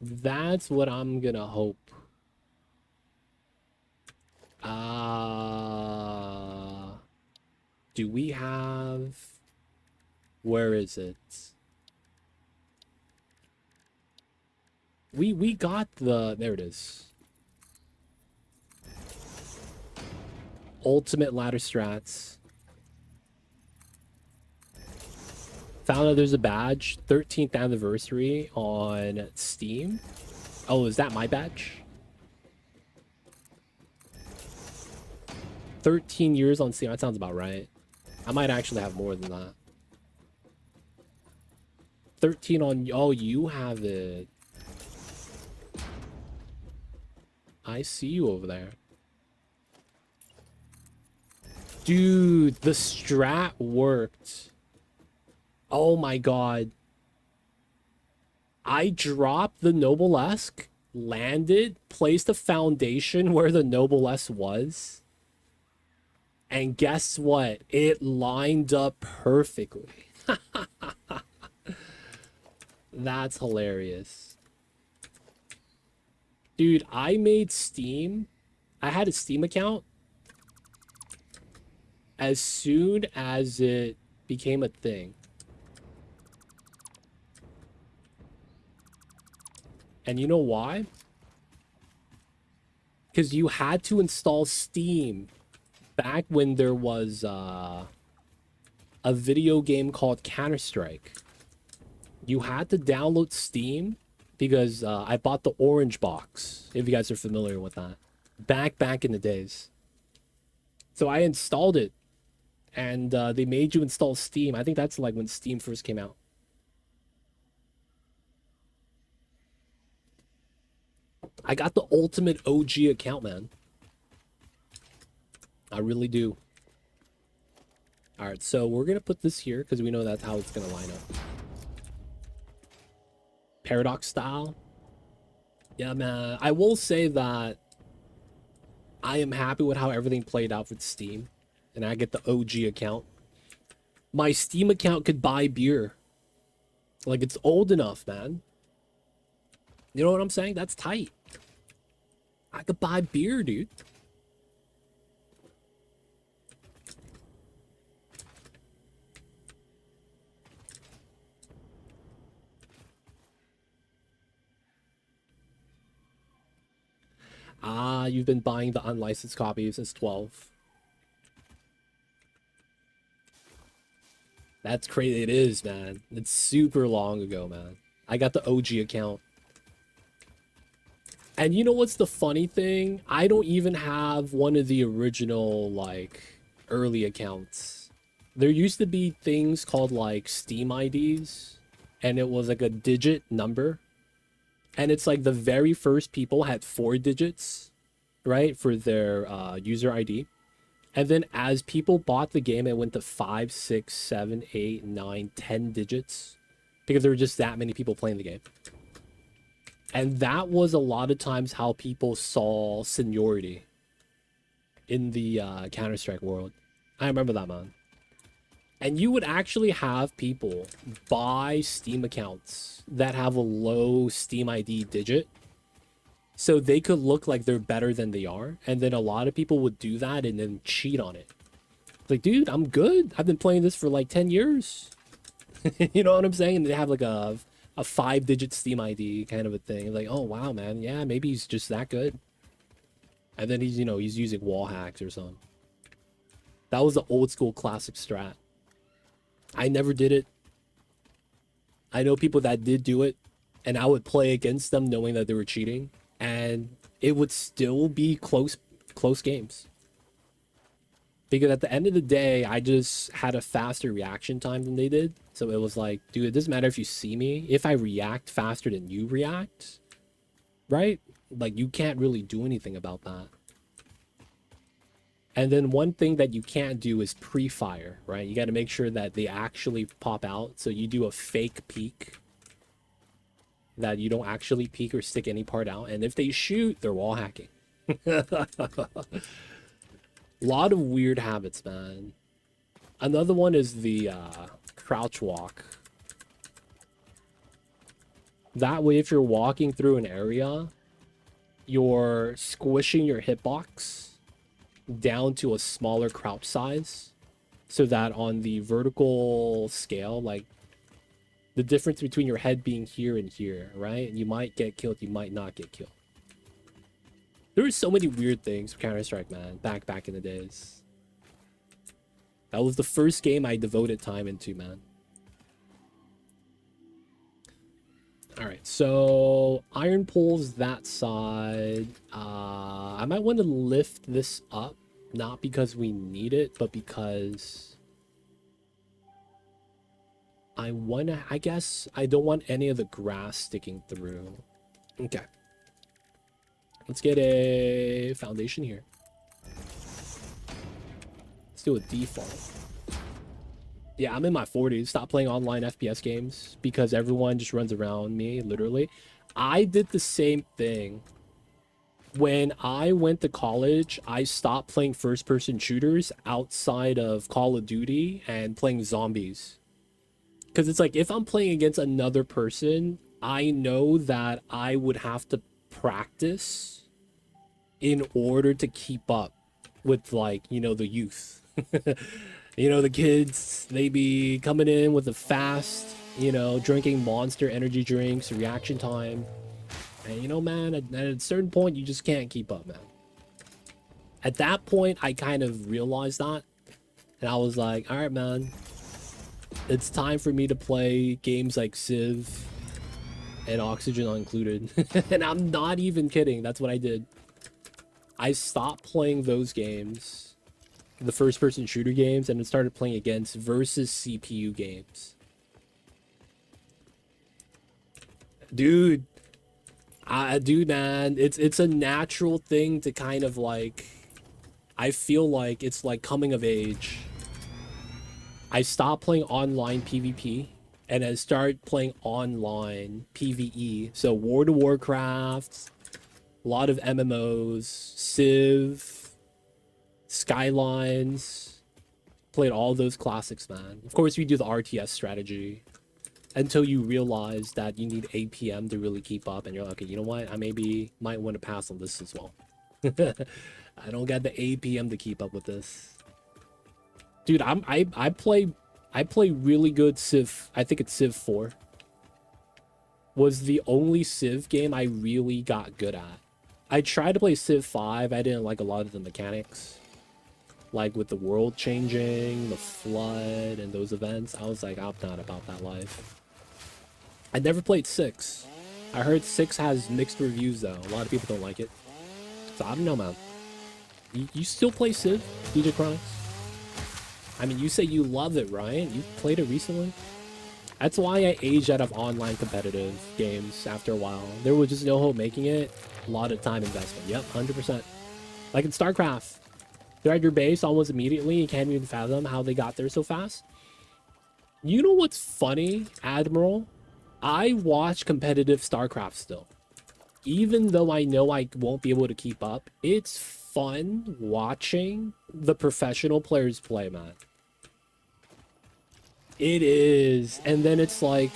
That's what I'm gonna hope. Do we have... Where is it? We got the... There it is. Ultimate ladder strats. Found out there's a badge. 13th anniversary on Steam. Oh, is that my badge? 13 years on Steam. That sounds about right. I might actually have more than that. 13 on... Oh, you have it. I see you over there. Dude, the strat worked. Oh my god. I dropped the Noblesque, landed, placed a foundation where the Noblesque was. And guess what? It lined up perfectly. That's hilarious. Dude, I made Steam. I had a Steam account as soon as it became a thing. And you know why? Because you had to install Steam back when there was a video game called Counter-Strike. You had to download Steam because I bought the orange box, if you guys are familiar with that. Back in the days. So I installed it. And they made you install Steam. I think that's like when Steam first came out. I got the ultimate OG account, man. I really do. All right, so we're gonna put this here because we know that's how it's gonna line up. Paradox style. Yeah, man. I will say that I am happy with how everything played out with Steam, and I get the OG account. My Steam account could buy beer. Like, it's old enough, man. You know what I'm saying? That's tight. I could buy beer, dude. Ah, you've been buying the unlicensed copies since 12. That's crazy. It is, man. It's super long ago, man. I got the OG account. And you know what's the funny thing? I don't even have one of the original, like, early accounts. There used to be things called, like, Steam IDs, and it was like a digit number. And it's like the very first people had 4 digits, right, for their user ID. And then as people bought the game, it went to 5, 6, 7, 8, 9, 10 digits because there were just that many people playing the game. And that was a lot of times how people saw seniority in the Counter-Strike world. I remember that, man. And you would actually have people buy Steam accounts that have a low Steam ID digit so they could look like they're better than they are. And then a lot of people would do that and then cheat on it. Like, dude, I'm good. I've been playing this for like 10 years. You know what I'm saying? And they have like a 5-digit Steam ID kind of a thing. Like, oh, wow, man. Yeah, maybe he's just that good. And then he's, you know, he's using wall hacks or something. That was the old school classic strat. I never did it. I know people that did do it, and I would play against them knowing that they were cheating, and it would still be close games. Because at the end of the day, I just had a faster reaction time than they did. So it was like, dude, it doesn't matter if you see me. If I react faster than you react, right? Like, you can't really do anything about that. And then one thing that you can't do is pre-fire, right? You got to make sure that they actually pop out. So you do a fake peek, that you don't actually peek or stick any part out. And if they shoot, they're wall hacking. A lot of weird habits, man. Another one is the crouch walk. That way, if you're walking through an area, you're squishing your hitbox down to a smaller crouch size so that on the vertical scale, like, the difference between your head being here and here, right? You might get killed, you might not get killed. There were so many weird things for Counter-Strike, man, back in the days. That was the first game I devoted time into, man. All right, so iron poles that side. I might want to lift this up, not because we need it, but because I guess I don't want any of the grass sticking through. Okay. Let's get a foundation here. Let's do a default. Yeah, I'm in my 40s. Stop playing online FPS games because everyone just runs around me, literally. I did the same thing. When I went to college, I stopped playing first-person shooters outside of Call of Duty and playing zombies. Because it's like, if I'm playing against another person, I know that I would have to practice in order to keep up with, like, you know, the youth. You know, the kids, they be coming in with a fast, you know, drinking Monster energy drinks, reaction time. And, you know, man, at a certain point, you just can't keep up, man. At that point, I kind of realized that. And I was like, all right, man. It's time for me to play games like Civ and Oxygen Included. And I'm not even kidding. That's what I did. I stopped playing those games the first-person shooter games, and then started playing against versus CPU games. Dude, dude, man, it's a natural thing to kind of like. I feel like it's like coming of age. I stopped playing online PvP and I started playing online PvE. So World of Warcraft, a lot of MMOs, Civ, Skylines. Played all those classics, man. Of course, we do the RTS strategy until you realize that you need APM to really keep up, and you're like, okay, you know what? I maybe might want to pass on this as well. I don't got the APM to keep up with this. Dude, I play really good Civ. I think it's Civ 4. Was the only Civ game I really got good at. I tried to play Civ 5. I didn't like a lot of the mechanics. Like with the world changing, the flood, and those events. I was like, I'm not about that life. I never played 6. I heard 6 has mixed reviews though. A lot of people don't like it. So I don't know, man. You still play Civ, DJ Chronix? I mean, you say you love it, right? You played it recently? That's why I aged out of online competitive games after a while. There was just no hope making it. A lot of time investment. Yep, 100%. Like in StarCraft. They're at your base almost immediately. You can't even fathom how they got there so fast. You know what's funny, Admiral? I watch competitive StarCraft still. Even though I know I won't be able to keep up, it's fun watching the professional players play, man. It is. And then it's like,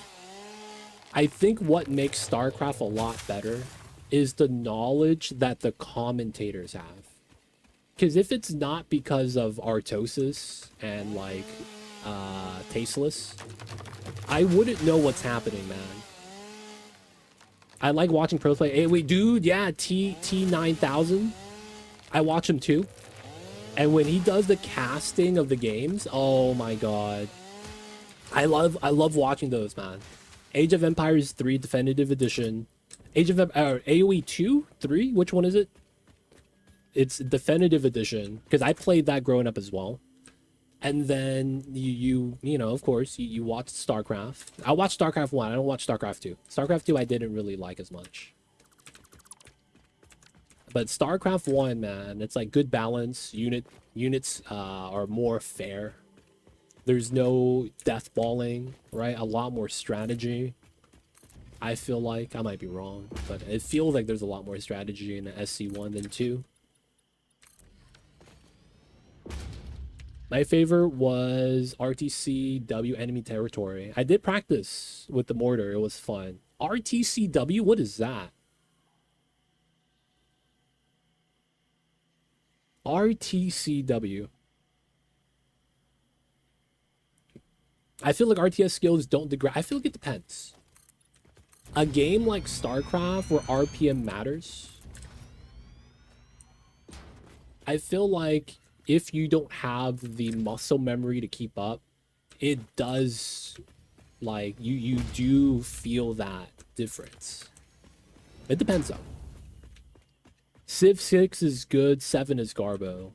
I think what makes StarCraft a lot better is the knowledge that the commentators have. Because if it's not because of Artosis and like Tasteless, I wouldn't know what's happening, man. I like watching pros play. Hey, wait, dude, yeah, T9000. I watch him too. And when he does the casting of the games, oh my god. I love watching those, man. Age of Empires 3 Definitive Edition. Age of AoE 2? 3? Which one is it? It's Definitive Edition, because I played that growing up as well. And then you know, of course, you watch StarCraft. I watched StarCraft 1. I don't watch StarCraft 2. StarCraft 2 I didn't really like as much. But StarCraft 1, man, it's like good balance. Units are more fair. There's no death balling, right? A lot more strategy. I feel like I might be wrong, but it feels like there's a lot more strategy in SC1 than 2. My favorite was RTCW Enemy Territory. I did practice with the mortar. It was fun. RTCW? What is that? RTCW. I feel like RTS skills don't degrade. I feel like it depends. A game like StarCraft where RPM matters, I feel like if you don't have the muscle memory to keep up, it does, like, you do feel that difference. It depends though. Civ 6 is good, 7 is Garbo.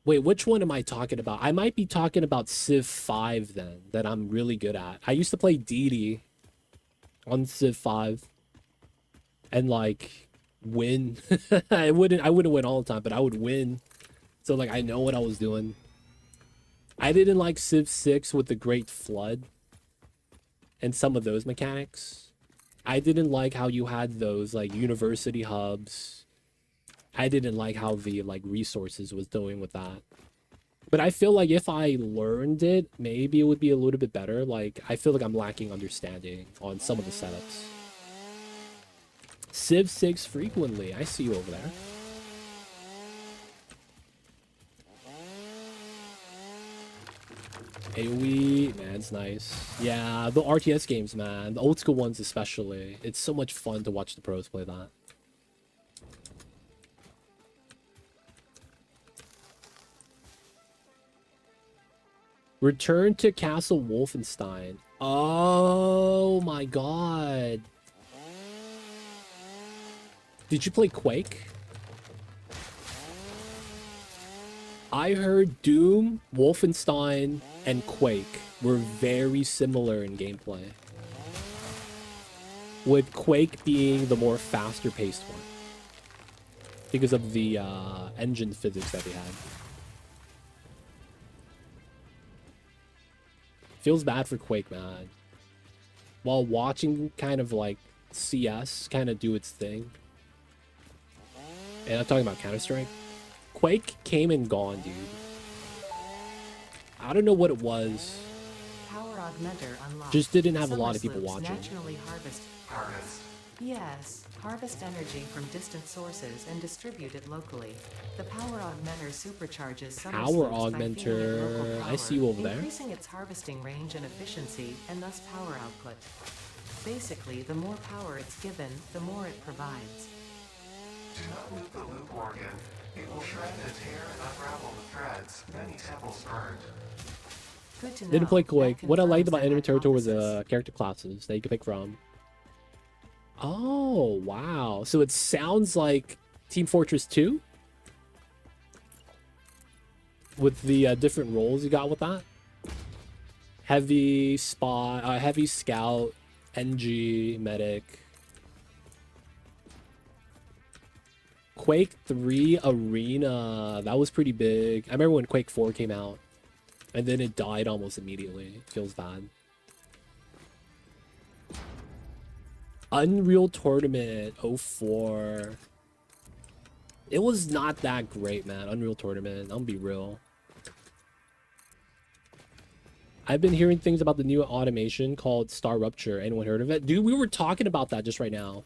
Wait, which one am I talking about? I might be talking about Civ 5 then, that I'm really good at. I used to play DD on Civ 5 and like win. I wouldn't win all the time, but I would win. So like I know what I was doing. I didn't like Civ 6 with the Great Flood and some of those mechanics. I didn't like how you had those like university hubs. I didn't like how the like resources was doing with that. But I feel like if I learned it, maybe it would be a little bit better. Like I feel like I'm lacking understanding on some of the setups. Civ 6 frequently. I see you over there. AoE, man, it's nice. Yeah, the RTS games, man. The old school ones especially. It's so much fun to watch the pros play that. Return to Castle Wolfenstein. Oh my god. Did you play Quake? I heard Doom, Wolfenstein, and Quake were very similar in gameplay, with Quake being the more faster paced one because of the engine physics that they had. Feels bad for Quake, man. While watching kind of like CS kind of do its thing, and I'm talking about Counter-Strike, Quake came and gone, dude. I don't know what it was. Power augmenter unlocked. Just didn't have a Summer lot of people slopes watching. Naturally harvest. Yes, harvest energy from distant sources and distribute it locally. The power augmenter supercharges summer Power slopes by feeding it augmenter. local I power, see you over there. increasing its harvesting range and efficiency, and thus power output. Basically, the more power it's given, the more it provides. Do not move the loop organ. It will shred and tear and unravel the threads. Many temples burned. Good to know. Didn't play Quake. That What I liked confirms about that Enemy Territory was hypothesis. the character classes that you could pick from. Oh, wow. So it sounds like Team Fortress 2? With the different roles you got with that? Heavy spy, heavy scout, NG, medic. Quake 3 Arena. That was pretty big. I remember when Quake 4 came out. And then it died almost immediately. Feels bad. Unreal Tournament 04. It was not that great, man. Unreal Tournament. I'm gonna be real. I've been hearing things about the new automation called Star Rupture. Anyone heard of it? Dude, we were talking about that just right now.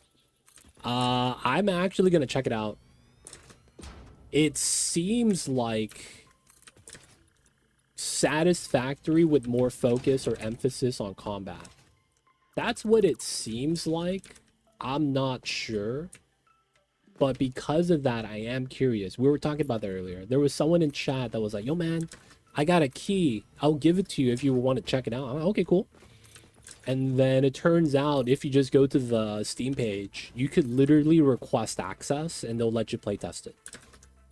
I'm actually gonna check it out. It seems like Satisfactory with more focus or emphasis on combat. That's what it seems like. I'm not sure. But because of that, I am curious. We were talking about that earlier. There was someone in chat that was like, yo, man, I got a key. I'll give it to you if you want to check it out. I'm like, okay, cool. And then it turns out if you just go to the Steam page, you could literally request access and they'll let you play test it.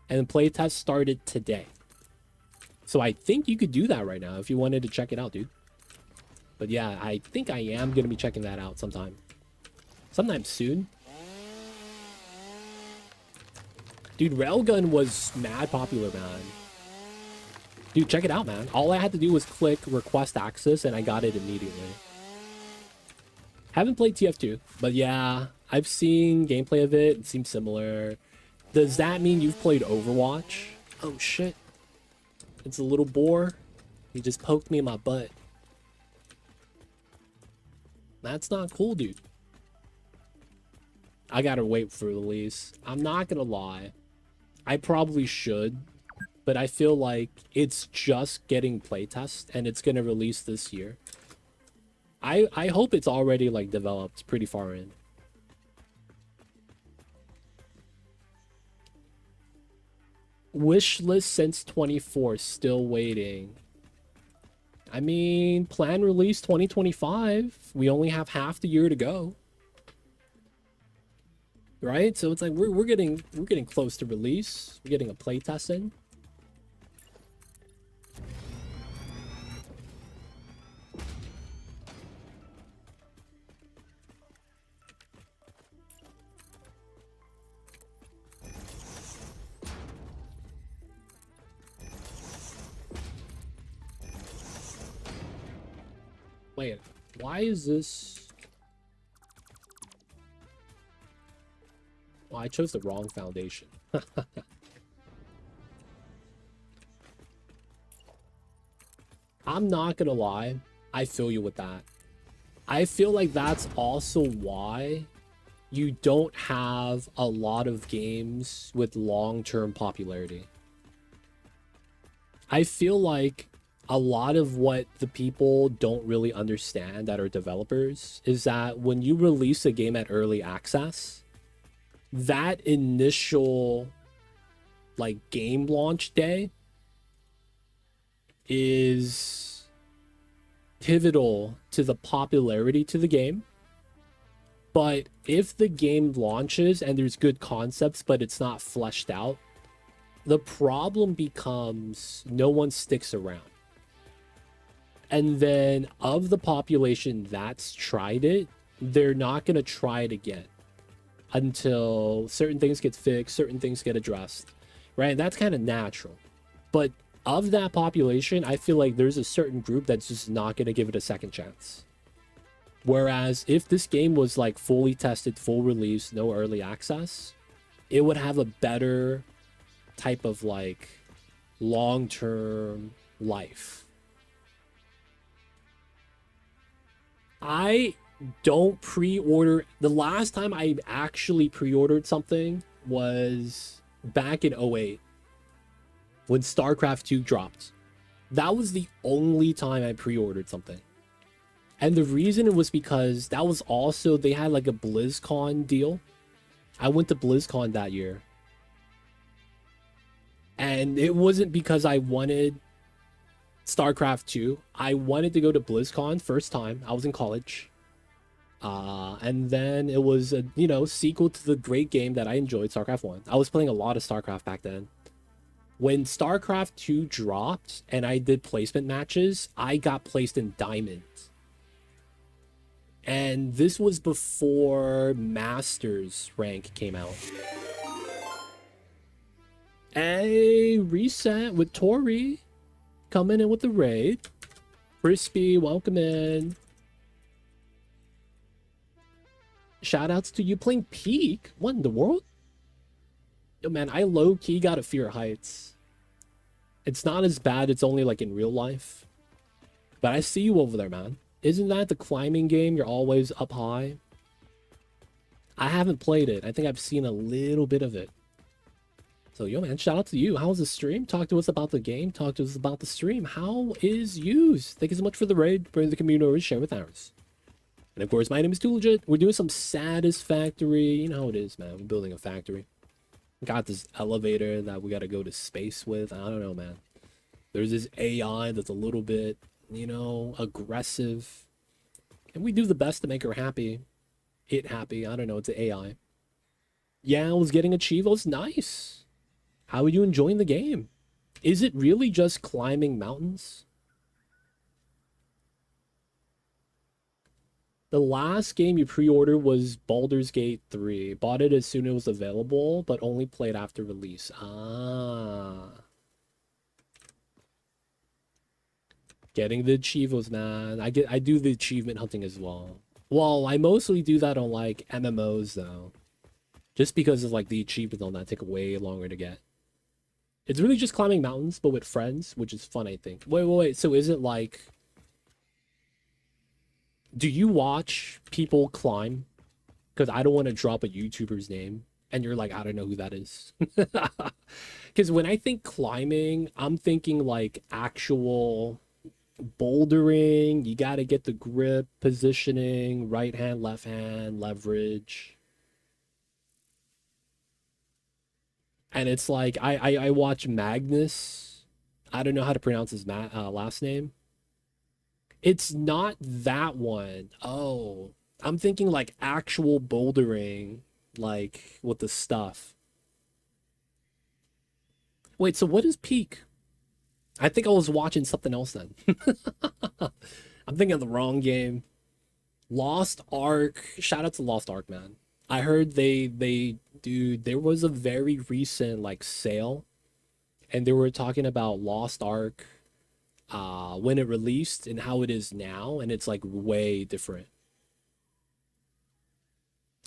And the playtest started today. So I think you could do that right now if you wanted to check it out, dude. But yeah, I think I am going to be checking that out sometime soon. Dude, Railgun was mad popular, man. Dude, check it out, man. All I had to do was click request access and I got it immediately. Haven't played TF2, but yeah, I've seen gameplay of it. It seems similar. Does that mean you've played Overwatch? Oh, shit. It's a little boar. He just poked me in my butt. That's not cool, dude. I gotta wait for release. I'm not gonna lie. I probably should, but I feel like it's just getting playtest and it's gonna release this year. I hope it's already like developed pretty far in. Wish list since 24, still waiting. I mean, plan release 2025. We only have half the year to go. Right? So it's like we're getting close to release. We're getting a playtest in. Wait, why is this? Oh, I chose the wrong foundation. I'm not gonna lie. I feel you with that. I feel like that's also why you don't have a lot of games with long-term popularity. I feel like a lot of what the people don't really understand that are developers is that when you release a game at early access, that initial like game launch day is pivotal to the popularity to the game. But if the game launches and there's good concepts but it's not fleshed out, The problem becomes no one sticks around. And then of the population that's tried it, they're not going to try it again until certain things get fixed, certain things get addressed, right? That's kind of natural. But of that population, I feel like there's a certain group that's just not going to give it a second chance. Whereas if this game was like fully tested, full release, no early access, it would have a better type of like long-term life. I don't pre-order. The last time I actually pre-ordered something was back in 08 when StarCraft 2 dropped. That was the only time I pre-ordered something. And the reason it was because that was also, they had like a BlizzCon deal. I went to BlizzCon that year. And it wasn't because I wanted StarCraft 2. I wanted to go to BlizzCon first time. I was in college. And then it was a, you know, sequel to the great game that I enjoyed, StarCraft 1. I was playing a lot of StarCraft back then. When StarCraft 2 dropped and I did placement matches, I got placed in Diamond. And this was before Masters rank came out. Hey, reset with Tori coming in with the raid. Crispy, welcome in. Shoutouts to you playing Peak. What in the world? Yo, man, I low-key gotta fear heights. It's not as bad, it's only like in real life. But I see you over there, man. Isn't that the climbing game? You're always up high. I haven't played it. I think I've seen a little bit of it. So, yo, man, shout out to you. How was the stream? Talk to us about the game. Talk to us about the stream. How is yous? Thank you so much for the raid. Bring the community, share with ours. And of course, my name is Too Legit. We're doing some Satisfactory. You know how it is, man. We're building a factory. Got this elevator that we got to go to space with. I don't know, man. There's this AI that's a little bit, you know, aggressive. And we do the best to make her happy. It happy. I don't know. It's an AI. Yeah, I was getting Achievos. Nice. How are you enjoying the game? Is it really just climbing mountains? The last game you pre-ordered was Baldur's Gate 3. Bought it as soon as it was available, but only played after release. Ah. Getting the Achievos, man. I do the achievement hunting as well. Well, I mostly do that on like MMOs though. Just because of like the achievements on that take way longer to get. It's really just climbing mountains, but with friends, which is fun, I think. Wait. So is it like... Do you watch people climb? Because I don't want to drop a YouTuber's name. And you're like, I don't know who that is. Because when I think climbing, I'm thinking like actual bouldering. You got to get the grip, positioning, right hand, left hand, leverage. And it's like, I watch Magnus. I don't know how to pronounce his last name. It's not that one. Oh, I'm thinking like actual bouldering, like with the stuff. Wait, so what is Peak? I think I was watching something else then. I'm thinking of the wrong game. Lost Ark. Shout out to Lost Ark, man. I heard dude, there was a very recent like sale and they were talking about Lost Ark when it released and how it is now, and it's like way different.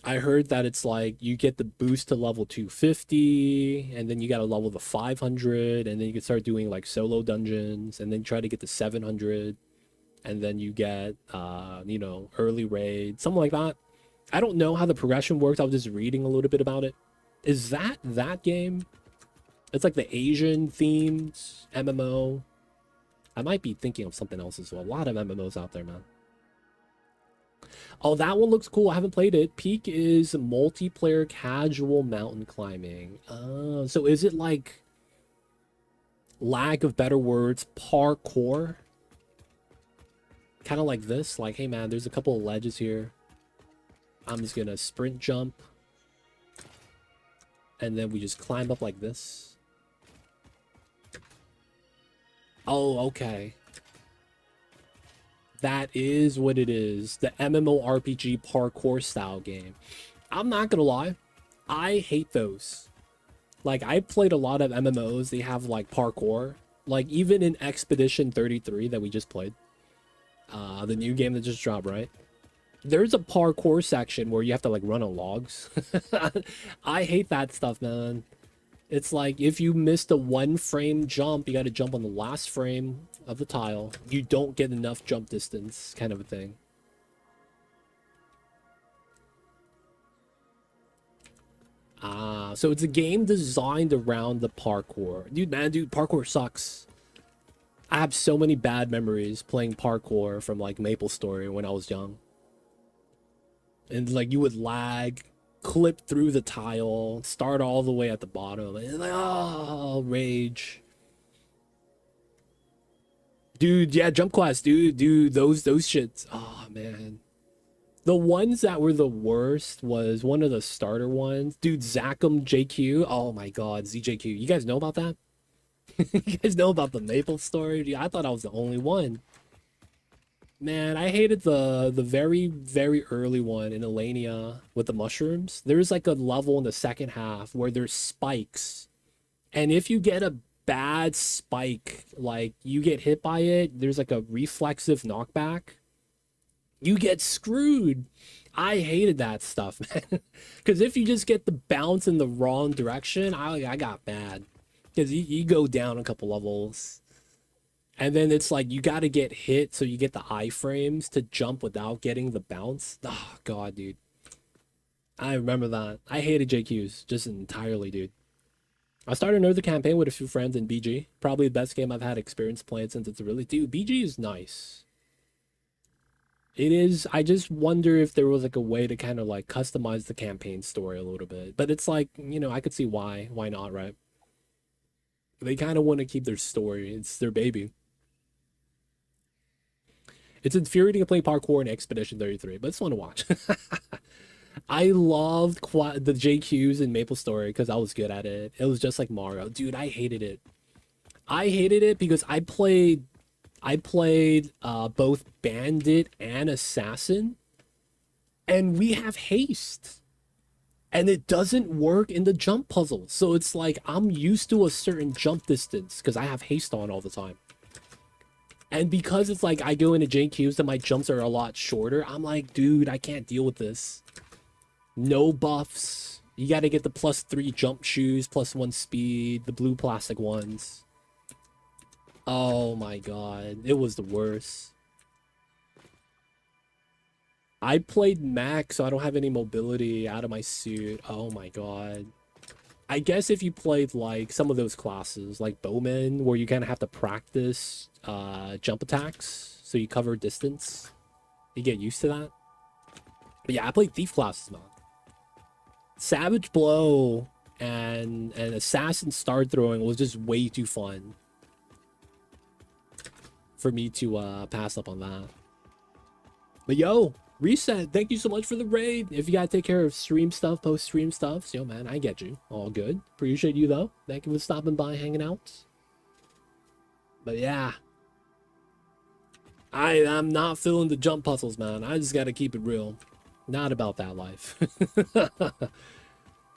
I heard that it's like you get the boost to level 250 and then you got to level the 500 and then you can start doing like solo dungeons and then try to get the 700 and then you get you know, early raid, something like that. I don't know how the progression works. I was just reading a little bit about it. Is that game? It's like the Asian themed MMO. I might be thinking of something else as well. A lot of MMOs out there, man. Oh, that one looks cool. I haven't played it. Peak is multiplayer casual mountain climbing. So is it like, lack of better words, parkour? Kind of like this. Like, hey, man, there's a couple of ledges here. I'm just going to sprint jump. And then we just climb up like this. Oh, okay. That is what it is. The MMORPG parkour style game. I'm not gonna lie. I hate those. Like, I played a lot of MMOs. They have, like, parkour. Like, even in Expedition 33 that we just played. The new game that just dropped, right? There's a parkour section where you have to, like, run on logs. I hate that stuff, man. It's like, if you missed a 1 frame jump, you gotta jump on the last frame of the tile. You don't get enough jump distance, kind of a thing. Ah, so it's a game designed around the parkour. Dude, parkour sucks. I have so many bad memories playing parkour from, like, MapleStory when I was young. And, like, you would lag, clip through the tile, start all the way at the bottom, and like, oh, rage. Dude, yeah, Jump Quest, dude, those shits. Oh, man. The ones that were the worst was one of the starter ones. Dude, Zachem JQ. Oh my god, ZJQ. You guys know about that? You guys know about the Maple story? Dude, I thought I was the only one. Man, I hated the very, very early one in Elenia with the mushrooms. There's like a level in the second half where there's spikes. And if you get a bad spike, like you get hit by it, there's like a reflexive knockback. You get screwed. I hated that stuff, man. Because if you just get the bounce in the wrong direction, I got bad. Because you go down a couple levels. And then it's like you got to get hit so you get the iframes to jump without getting the bounce. Oh, God, dude. I remember that. I hated JQs just entirely, dude. I started another campaign with a few friends in BG. Probably the best game I've had experience playing since it's really... Dude, BG is nice. It is. I just wonder if there was like a way to kind of like customize the campaign story a little bit. But it's like, you know, I could see why. Why not, right? They kind of want to keep their story. It's their baby. It's infuriating to play parkour in Expedition 33, but it's fun to watch. I loved the JQs in MapleStory because I was good at it. It was just like Mario. Dude, I hated it. I hated it because I played both Bandit and Assassin, and we have haste. And it doesn't work in the jump puzzle. So it's like I'm used to a certain jump distance because I have haste on all the time. And because it's like I go into JQs and my jumps are a lot shorter, I'm like, dude, I can't deal with this. No buffs. You got to get the +3 jump shoes, +1 speed, the blue plastic ones. Oh my god, it was the worst. I played Max, so I don't have any mobility out of my suit. Oh my god. I guess if you played like some of those classes, like Bowman, where you kind of have to practice jump attacks, so you cover distance, you get used to that. But yeah, I played Thief classes, man. Savage Blow and Assassin Star Throwing was just way too fun for me to pass up on that. But yo, Reset, thank you so much for the raid. If you gotta take care of stream stuff, post-stream stuff, yo man, I get you. All good. Appreciate you though. Thank you for stopping by, hanging out. But yeah. I'm not feeling the jump puzzles, man. I just gotta keep it real. Not about that life.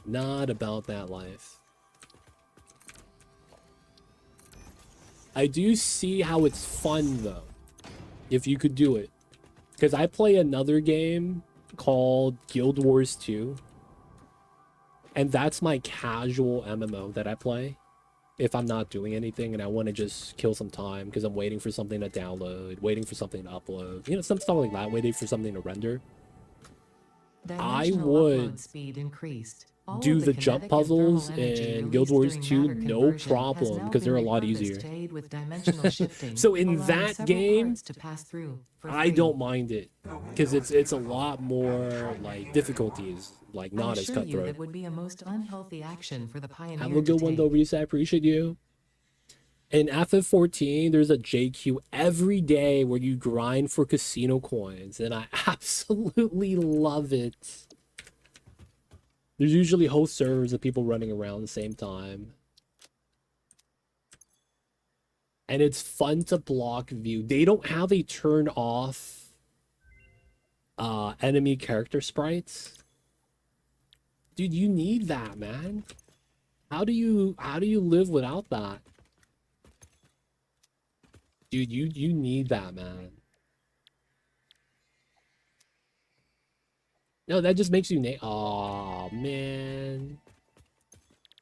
Not about that life. I do see how it's fun though, if you could do it. Because I play another game called Guild Wars 2. And that's my casual MMO that I play. If I'm not doing anything and I want to just kill some time because I'm waiting for something to download, waiting for something to upload. You know, some stuff like that, waiting for something to render. I would speed increased. All do of the jump kinetic and puzzles thermal energy in Guild Wars released 2 during matter no conversion has problem now because they're a been lot repurposed easier. to aid with dimensional shifting, So in allowing that several game, parts to pass through for I free. don't mind it because it's a lot more like difficulties, like I not as assure you cutthroat. that would be a most unhealthy action for the Pioneer Have a to good one though, take. Reset. I appreciate you. In FF14, there's a JQ every day where you grind for casino coins, and I absolutely love it. There's usually whole servers of people running around at the same time. And it's fun to block view. They don't have a turn off enemy character sprites. Dude, you need that, man. How do you live without that? Dude, you need that, man. No, that just makes you oh man.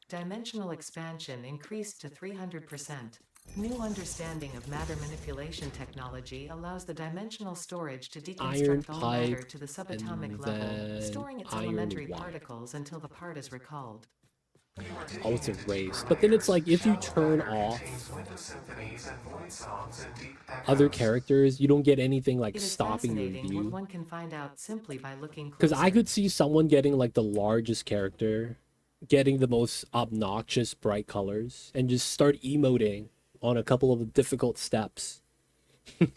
Dimensional expansion increased to 300%. New understanding of matter manipulation technology allows the dimensional storage to Iron deconstruct all matter pipe to the and subatomic level, then storing its iron elementary wire. particles until the part is recalled. Oh, it's erased. But then it's like if you turn off other characters, you don't get anything like It is stopping your fascinating what view. one can find out simply by looking Because closer. I could see someone getting like the largest character, getting the most obnoxious bright colors, and just start emoting on a couple of difficult steps. And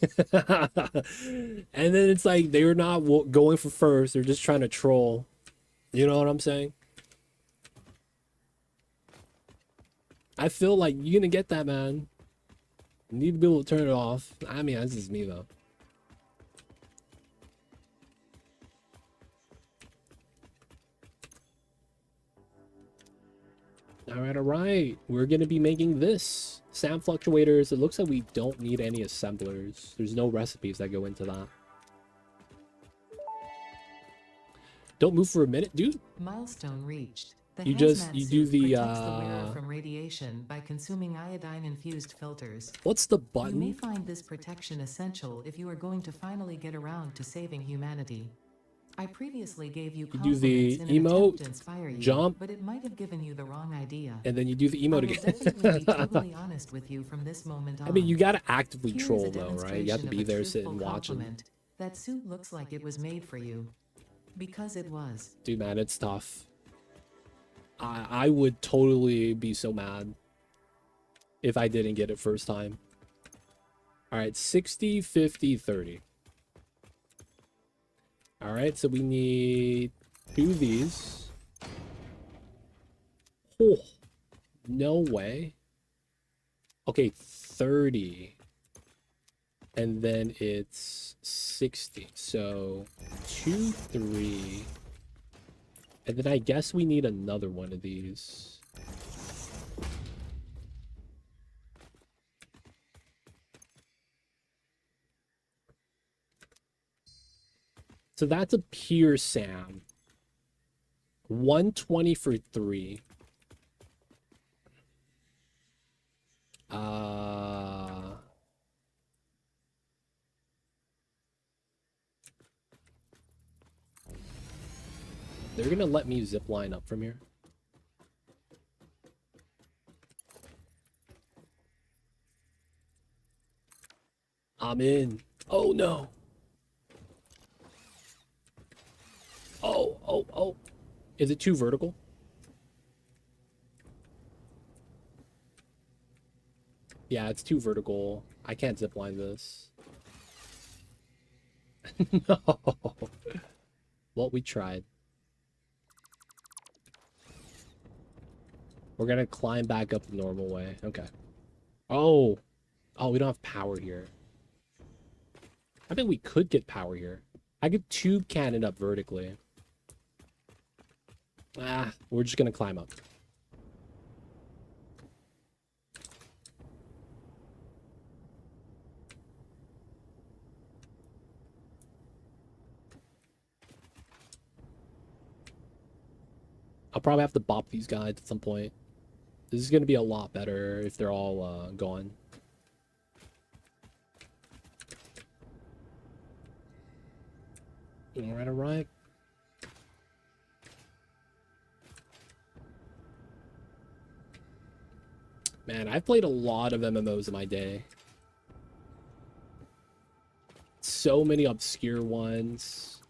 then it's like they're not going for first, they're just trying to troll. You know what I'm saying? I feel like you're gonna get that, man. You need to be able to turn it off. I mean, this is me though. All right. We're gonna be making this sound fluctuators. It looks like we don't need any assemblers. There's no recipes that go into that. Don't move for a minute, dude. Milestone reached. The You hazmat do suit the protects the wearer from radiation by consuming iodine-infused filters. what's the You may button? find this protection essential if you are going to finally get around to saving humanity. I previously gave you You do the compliments in an attempt to emote, inspire you, jump, but it might have given you the wrong idea. and then you do the I emote will definitely be again. totally honest with you from this moment on. I mean, you gotta actively Here is troll a though, right? You have to demonstration be of a there, sitting, truthful watching. compliment. That suit looks like it was made for you. Because it was. Dude, man, it's tough. I would totally be so mad if I didn't get it first time. All right, 60, 50, 30. All right, so we need 2 of these. Oh, no way. Okay, 30. And then it's 60. So 2, 3. And then I guess we need another one of these. So that's a pure Sam. 120 for 3. They're gonna let me zip line up from here. I'm in. Oh no. Oh. Is it too vertical? Yeah, it's too vertical. I can't zipline this. No. Well, we tried. We're gonna climb back up the normal way. Okay. Oh. Oh, we don't have power here. I think we could get power here. I could tube cannon up vertically. Ah, we're just gonna climb up. I'll probably have to bop these guys at some point. This is gonna be a lot better if they're all gone. All right. Man, I've played a lot of MMOs in my day. So many obscure ones.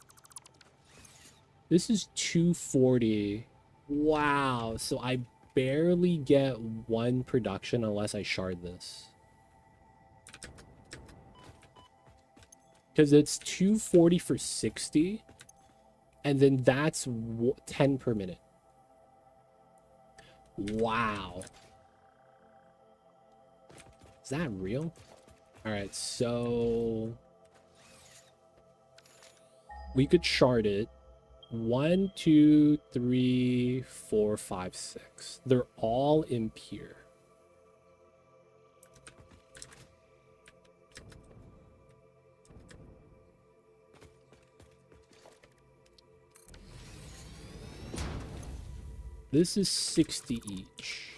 This is 240. Wow. So I barely get 1 production unless I shard this. Because it's 240 for 60. And then that's 10 per minute. Wow. Is that real? All right, so we could shard it. 1, 2, 3, 4, 5, 6. They're all impure. This is 60 each.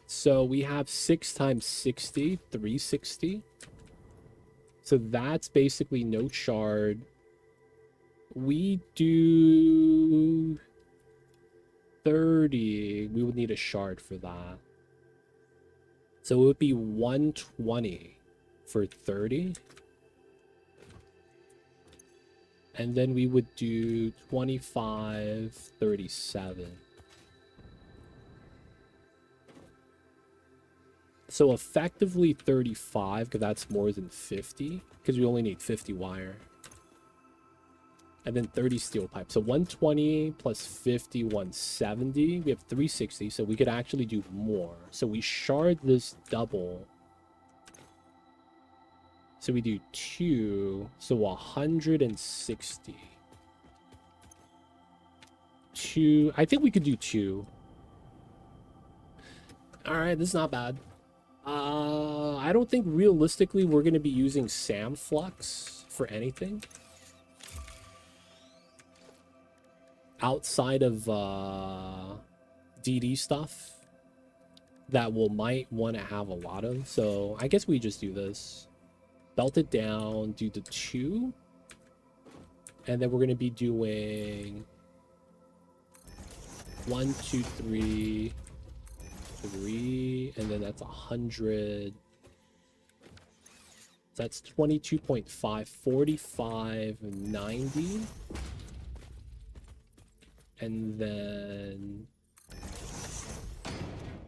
So we have 6 times 60, 360. So that's basically no shard. We do 30. We would need a shard for that. So it would be 120 for 30. And then we would do 25, 37. So effectively 35, because that's more than 50, because we only need 50 wire. And then 30 steel pipe. So 120 plus 50, 170. We have 360, so we could actually do more. So we shard this double. So we do 2, so 160. 2, I think we could do 2. All right, this is not bad. I don't think realistically we're going to be using Sam Flux for anything. Outside of DD stuff that we might want to have a lot of. So I guess we just do this. Belt it down, do the 2. And then we're going to be doing 1, 2, 3, 3, and then that's 100. So that's 22.5, 45, 90. And then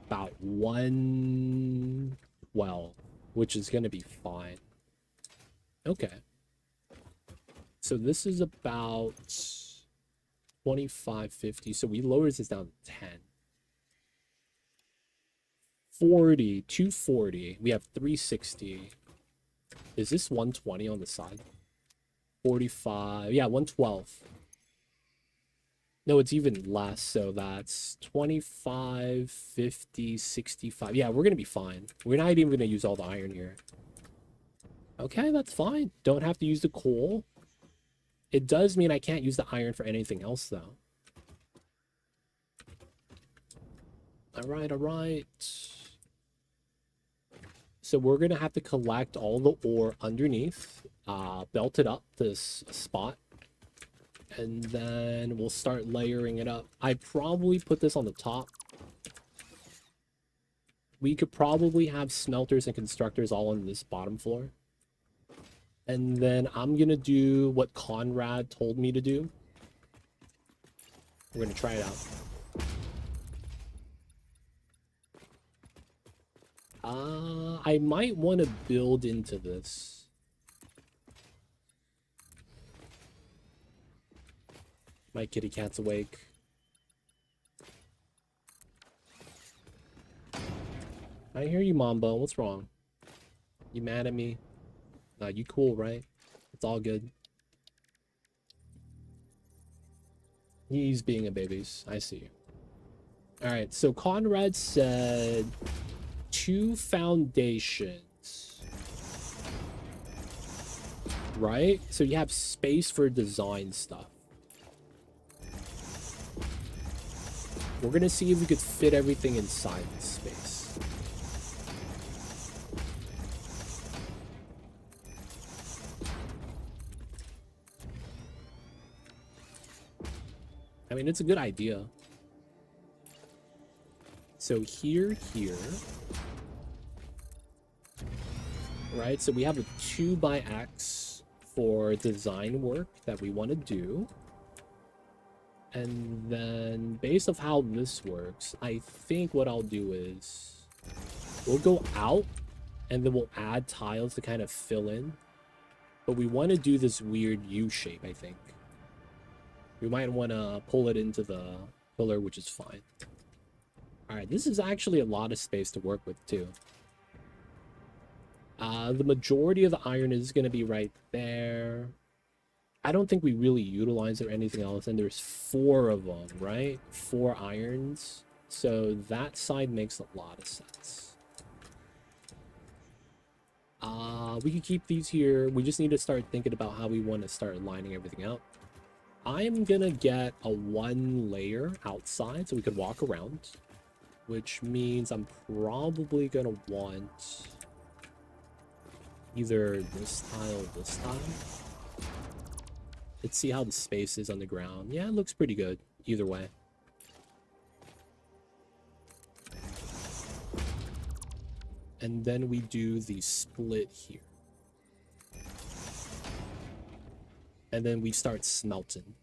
about 112, which is going to be fine. Okay. So this is about 25, 50. So we lower this down to 10. 40, 240. We have 360. Is this 120 on the side? 45. Yeah, 112. No, it's even less. So that's 25, 50, 65. Yeah, we're going to be fine. We're not even going to use all the iron here. Okay, that's fine. Don't have to use the coal. It does mean I can't use the iron for anything else, though. All right, all right. So we're going to have to collect all the ore underneath, belt it up this spot, and then we'll start layering it up. I probably put this on the top. We could probably have smelters and constructors all on this bottom floor. And then I'm going to do what Conrad told me to do. We're going to try it out. I might want to build into this. My kitty cat's awake. I hear you, Mambo. What's wrong? You mad at me? Nah, you cool, right? It's all good. He's being a babies. I see you. Alright, so Conrad said 2 foundations. Right? So you have space for design stuff. We're gonna see if we could fit everything inside this space. I mean, it's a good idea. So here. Right, so we have a 2x for design work that we want to do. And then based off how this works, I think what I'll do is we'll go out and then we'll add tiles to kind of fill in. But we want to do this weird U shape, I think. We might want to pull it into the pillar, which is fine. All right, this is actually a lot of space to work with too. The majority of the iron is going to be right there. I don't think we really utilize it or anything else. And there's 4 of them, right? 4 irons. So that side makes a lot of sense. We can keep these here. We just need to start thinking about how we want to start lining everything up. I'm gonna get a 1 layer outside so we could walk around, which means I'm probably gonna want either this tile or this tile. Let's see how the space is on the ground. Yeah, it looks pretty good either way. And then we do the split here. And then we start smelting.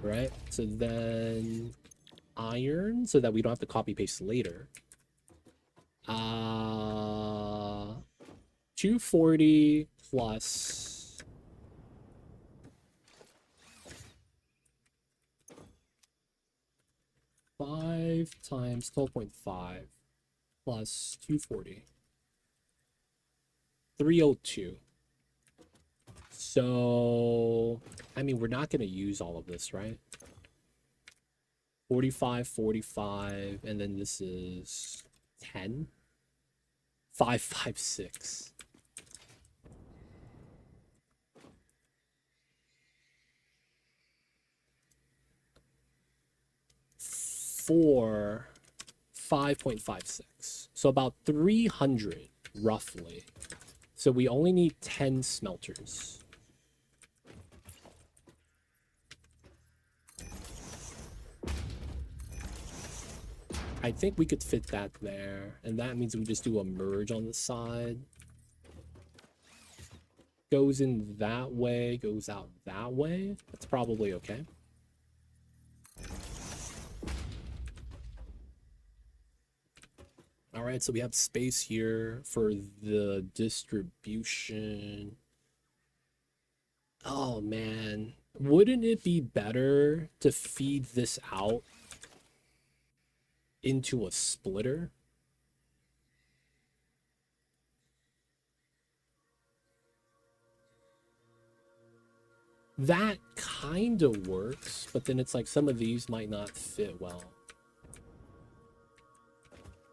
Right? So then iron, so that we don't have to copy paste later. 240 plus 5 times 12.5 plus 240. 302. So, I mean, we're not going to use all of this, right? 45, 45, and then this is 10. 5, 5, 6. For 5.56. So about 300, roughly. So we only need 10 smelters. I think we could fit that there. And that means we just do a merge on the side. Goes in that way, goes out that way. That's probably okay. All right, so we have space here for the distribution. Oh, man. Wouldn't it be better to feed this out into a splitter? That kind of works, but then it's like some of these might not fit well.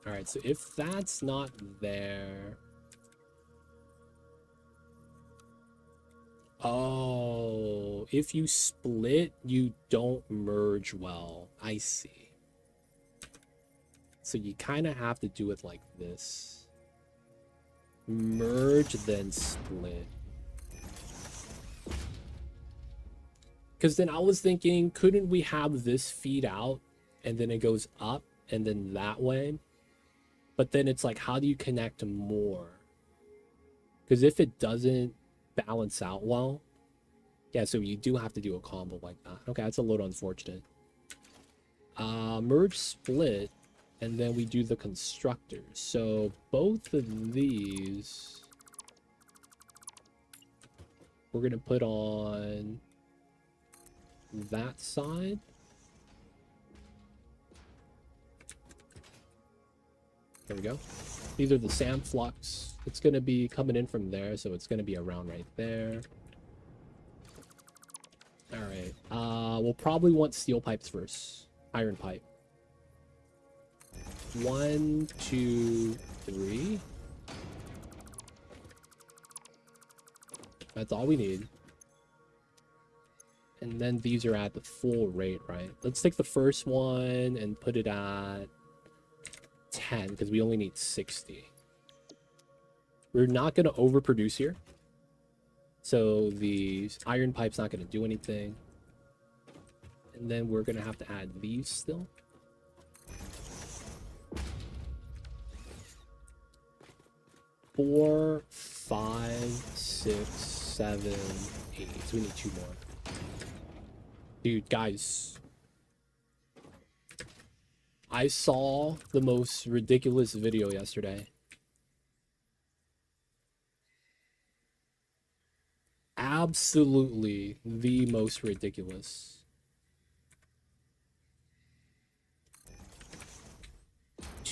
All right, so if that's not there... Oh, if you split, you don't merge well. I see. So you kind of have to do it like this. Merge, then split. Because then I was thinking, couldn't we have this feed out and then it goes up and then that way? But then it's like, how do you connect more? Because if it doesn't balance out well, yeah, so you do have to do a combo like that. Okay, that's a little unfortunate. Merge split, and then we do the constructors. So both of these, we're gonna put on that side. There we go. These are the sand flux. It's going to be coming in from there, so it's going to be around right there. All right. We'll probably want steel pipes first. Iron pipe. 1, 2, 3. That's all we need. And then these are at the full rate, right? Let's take the first one and put it at 10 because we only need 60. We're not going to overproduce here. So the iron pipe's not going to do anything. And then we're going to have to add these still. Four, 5, 6, 7, 8. So we need 2 more. Dude, guys. I saw the most ridiculous video yesterday. Absolutely the most ridiculous.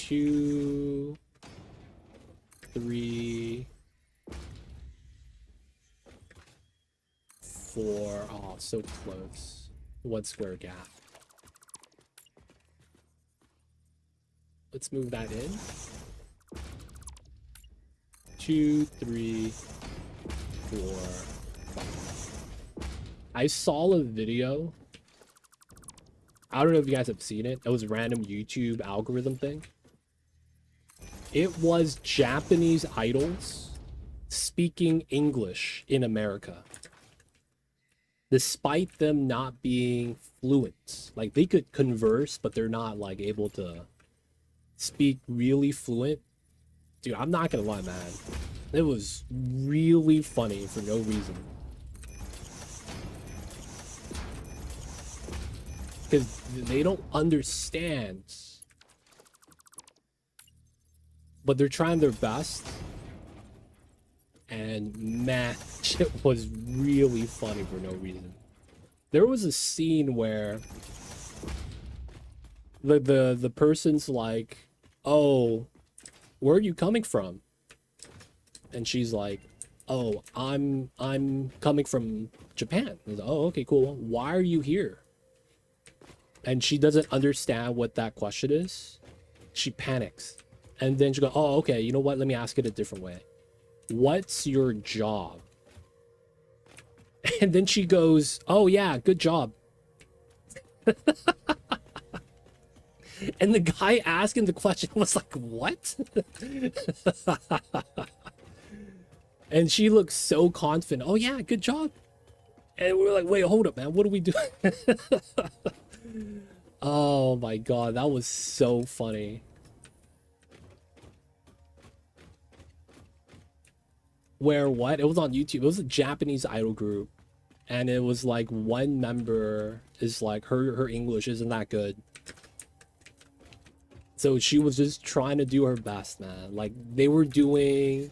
2, 3, 4. Oh, so close. 1 square gap. Let's move that in. 2, 3, 4, 5. I saw a video. I don't know if you guys have seen it. It was a random YouTube algorithm thing. It was Japanese idols speaking English in America, despite them not being fluent. Like, they could converse, but they're not like able to speak really fluent. Dude, I'm not gonna lie, man. It was really funny for no reason. Because they don't understand, but they're trying their best. And man, shit was really funny for no reason. There was a scene where the person's like, "Oh, where are you coming from?" And she's like, "Oh, I'm coming from Japan." I was like, "Oh, okay, cool. Why are you here?" And she doesn't understand what that question is. She panics. And then she goes, "Oh, okay, you know what? Let me ask it a different way. What's your job?" And then she goes, "Oh yeah, good job." And the guy asking the question was like, "What?" And she looks so confident. "Oh yeah, good job." And we're like, "Wait, hold up, man. What are we doing?" Oh my god, that was so funny. Where what? It was on YouTube. It was a Japanese idol group. And it was like one member is like her English isn't that good. So she was just trying to do her best, man. Like they were doing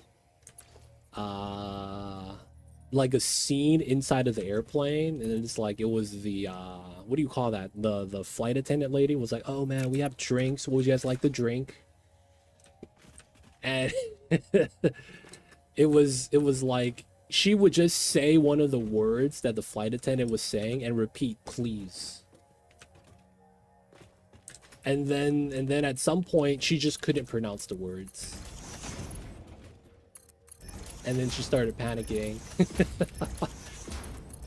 like a scene inside of the airplane, and it's like it was the what do you call that? The flight attendant lady was like, "Oh man, we have drinks. Would you guys like to drink?" And it was like she would just say one of the words that the flight attendant was saying and repeat, "Please." And then at some point she just couldn't pronounce the words. And then she started panicking.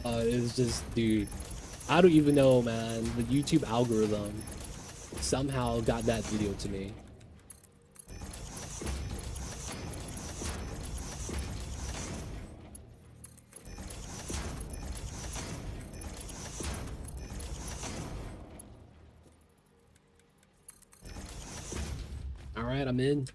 It was just, dude, I don't even know, man. The YouTube algorithm somehow got that video to me. All right, I'm in.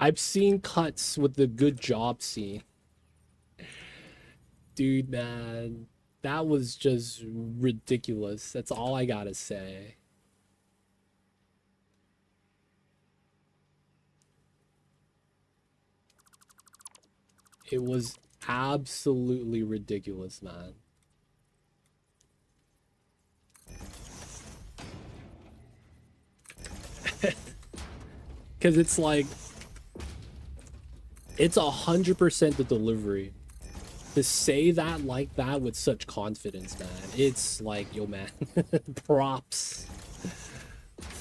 I've seen cuts with the good job scene. Dude, man, that was just ridiculous. That's all I gotta say. It was absolutely ridiculous, man. Because it's like, it's 100% the delivery. To say that like that with such confidence, man. It's like, yo, man. Props.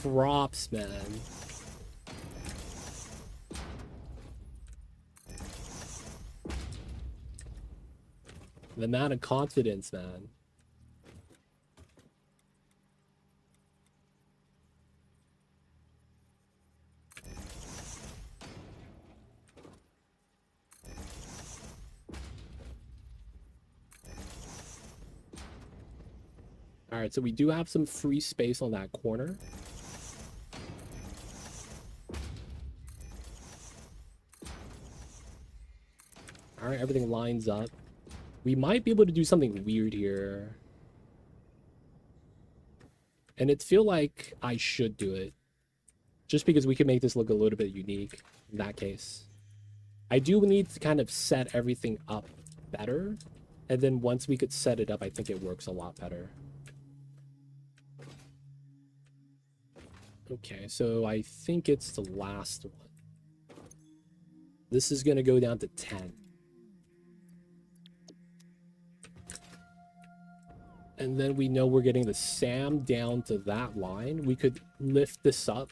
Props, man. The amount of confidence, man. All right, so we do have some free space on that corner. All right, everything lines up. We might be able to do something weird here. And it feel like I should do it. Just because we can make this look a little bit unique in that case. I do need to kind of set everything up better. And then once we could set it up, I think it works a lot better. Okay, so I think it's the last one. This is going to go down to 10. And then we know we're getting the SAM down to that line. We could lift this up.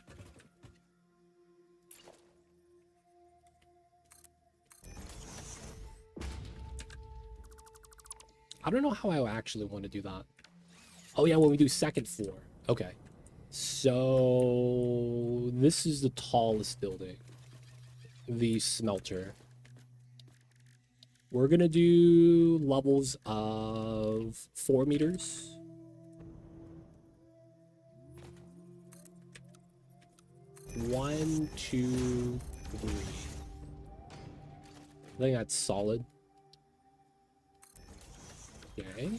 I don't know how I actually want to do that. Oh yeah, when we do second floor. Okay. So this is the tallest building. The smelter. We're gonna do levels of 4 meters. One, two, three. I think that's solid. Okay.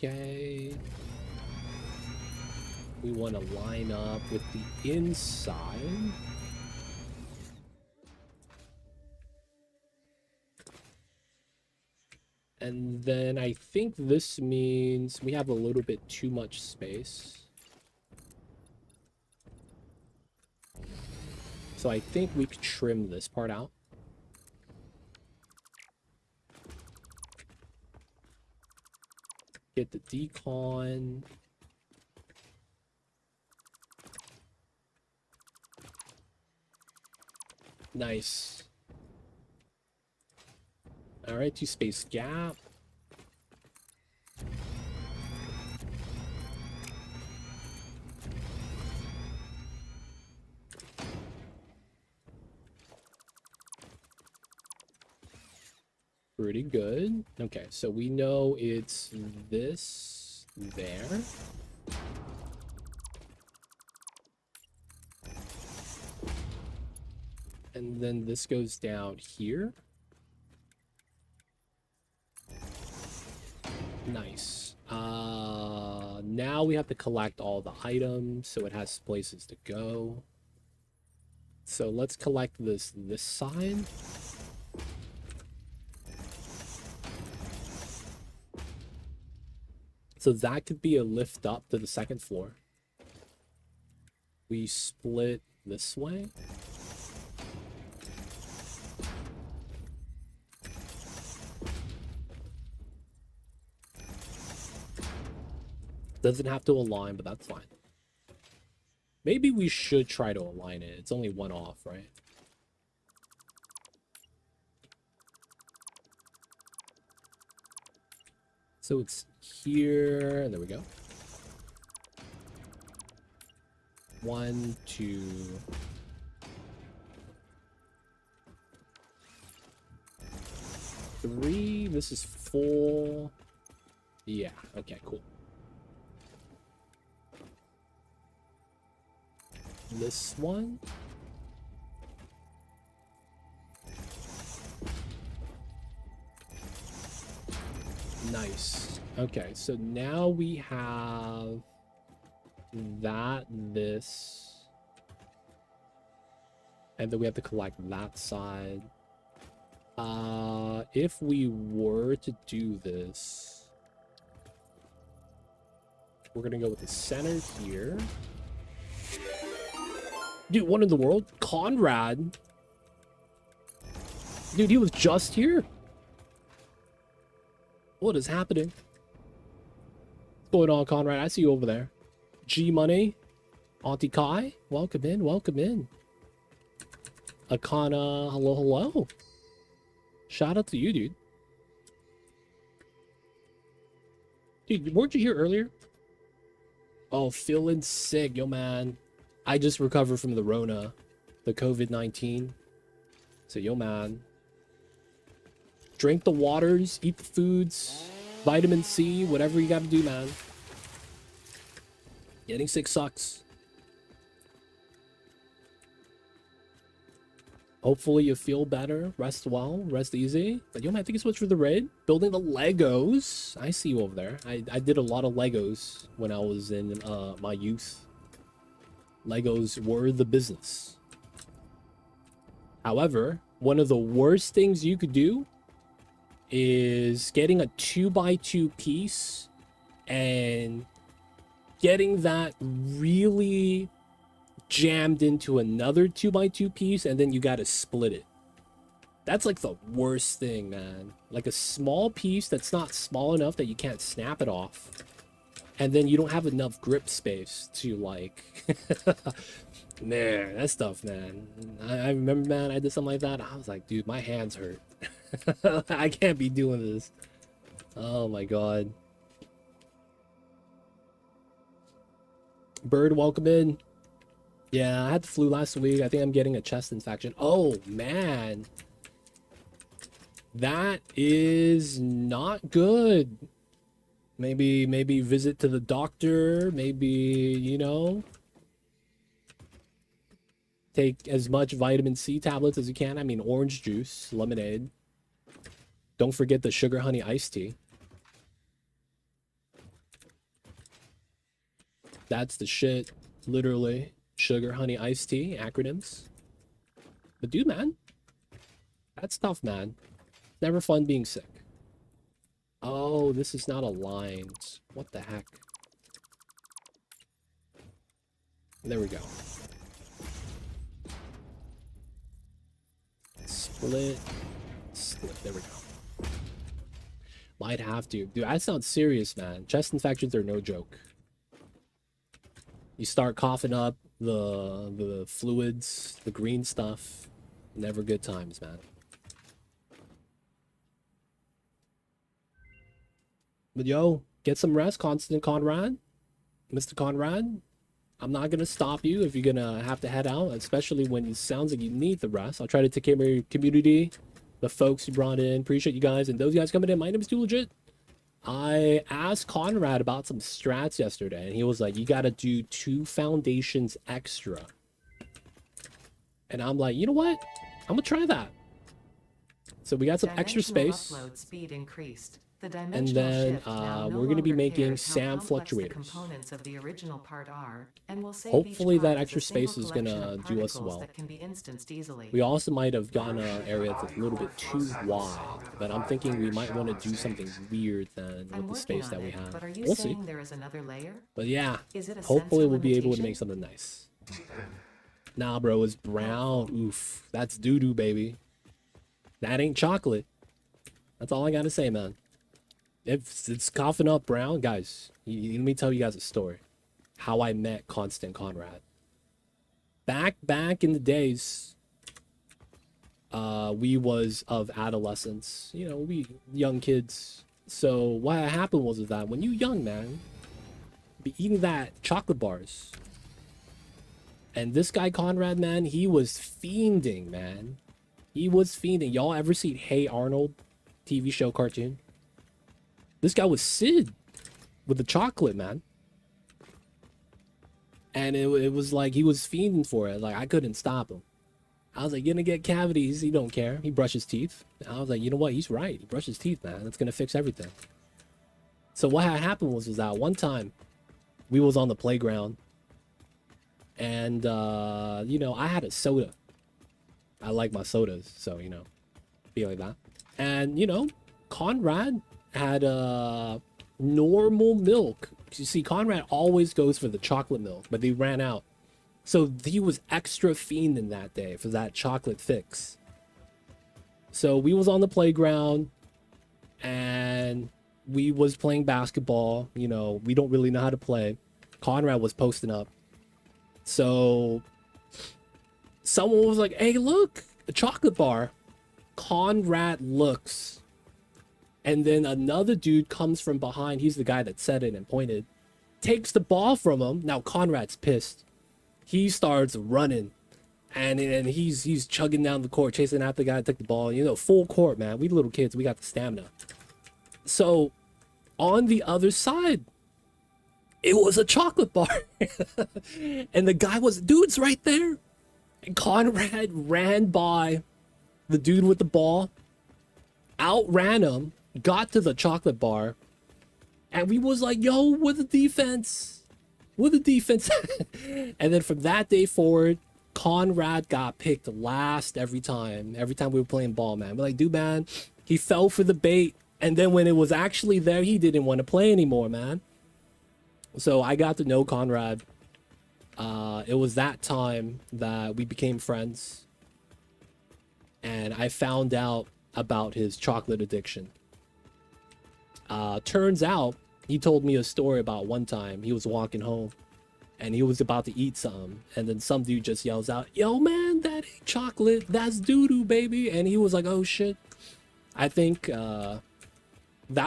Okay. We want to line up with the inside. And then I think this means we have a little bit too much space. So I think we could trim this part out. Get the decon. Nice. All right, 2 space gap. Pretty good. Okay, so we know it's this there. And then this goes down here. Nice. Now we have to collect all the items so it has places to go. So let's collect this side. So that could be a lift up to the second floor. We split this way. Doesn't have to align, but that's fine. Maybe we should try to align it. It's only one off, right? So it's here, and there we go. 1, 2. Three. This is 4. Yeah, okay, cool. This one. Nice. Okay, so now we have that, this, and then we have to collect that side. If we were to do this, we're gonna go with the center here. Dude, what in the world? Conrad? Dude, he was just here. What is happening? What's going on, Conrad? I see you over there. G Money. Auntie Kai. Welcome in, welcome in. Akana, hello, hello. Shout out to you, dude. Dude, weren't you here earlier? Oh, feeling sick, yo, man. I just recovered from the Rona, the COVID-19. So, yo, man. Drink the waters, eat the foods, vitamin C, whatever you gotta do, man. Getting sick sucks. Hopefully you feel better, rest well, rest easy. But yo man, thank you so much for the raid. Building the Legos. I see you over there. I did a lot of Legos when I was in my youth. Legos were the business. However, one of the worst things you could do is getting a 2x2 piece and getting that really jammed into another 2x2 piece, and then you gotta split it. That's like the worst thing, man. Like a small piece that's not small enough that you can't snap it off, and then you don't have enough grip space to like man, that stuff, man. I remember, man, I did something like that. I was like, dude, my hands hurt. I can't be doing this. Oh my god. Bird, welcome in. Yeah, I had the flu last week. I think I'm getting a chest infection. Oh man, that is not good. Maybe visit to the doctor. Maybe, you know, take as much vitamin C tablets as you can. I mean, orange juice, lemonade. Don't forget the sugar honey iced tea. That's the shit, literally. Sugar honey iced tea, acronyms. But dude, man, that's tough, man. Never fun being sick. Oh, this is not aligned. What the heck? There we go. Split. Split. There we go. Might have to. Dude, that sounds serious, man. Chest infections are no joke. You start coughing up the fluids, the green stuff. Never good times, man. But yo, get some rest, Constant Conrad. Mr. Conrad, I'm not gonna stop you if you're gonna have to head out, especially when it sounds like you need the rest. I'll try to take care of your community, the folks you brought in. Appreciate you guys, and those guys coming in. My name is Too Legit. I asked Conrad about some strats yesterday, and he was like, you gotta do 2 foundations extra. And I'm like, you know what? I'm gonna try that. So we got some extra space. Upload speed increased. And then we're going to be making SAM fluctuators. Hopefully that extra space is going to do us well. We also might have gotten an area that's a little bit too wide, but I'm thinking we might want to do something weird then with the space that we have. We'll see. But yeah, hopefully we'll be able to make something nice. Nah, bro, it's brown. Oof, that's doo-doo, baby. That ain't chocolate. That's all I got to say, man. If it's coughing up brown, guys, let me tell you guys a story. How I met Constant Conrad. Back in the days, we was of adolescence. You know, we young kids. So what happened was that when you young, man, be eating that chocolate bars. And this guy Conrad, man, he was fiending, man. He was fiending. Y'all ever seen Hey Arnold TV show cartoon? This guy was Sid with the chocolate, man. And it was like he was fiending for it. Like, I couldn't stop him. I was like, you're gonna get cavities. He don't care. He brushes teeth. And I was like, you know what? He's right. He brushes teeth, man. That's gonna fix everything. So what had happened was that one time we was on the playground. And, you know, I had a soda. I like my sodas. So, you know, be like that. And, you know, Conrad had normal milk. You see, Conrad always goes for the chocolate milk, but they ran out. So he was extra fiending that day for that chocolate fix. So we was on the playground and we was playing basketball. You know, we don't really know how to play. Conrad was posting up. So someone was like, hey, look, a chocolate bar. Conrad looks. And then another dude comes from behind. He's the guy that said it and pointed. Takes the ball from him. Now Conrad's pissed. He starts running. And he's chugging down the court, chasing after the guy that took the ball. You know, full court, man. We little kids, we got the stamina. So on the other side, it was a chocolate bar. And the guy was, dude's right there. And Conrad ran by the dude with the ball, outran him, got to the chocolate bar, and we was like, yo, with the defense. With the defense. And then from that day forward, Conrad got picked last every time. Every time we were playing ball, man. We're like, dude, man, he fell for the bait. And then when it was actually there, he didn't want to play anymore, man. So I got to know Conrad. It was that time that we became friends. And I found out about his chocolate addiction. Turns out, he told me a story about one time he was walking home and he was about to eat something. And then some dude just yells out, yo, man, that ain't chocolate. That's doo-doo, baby. And he was like, oh, shit. I think that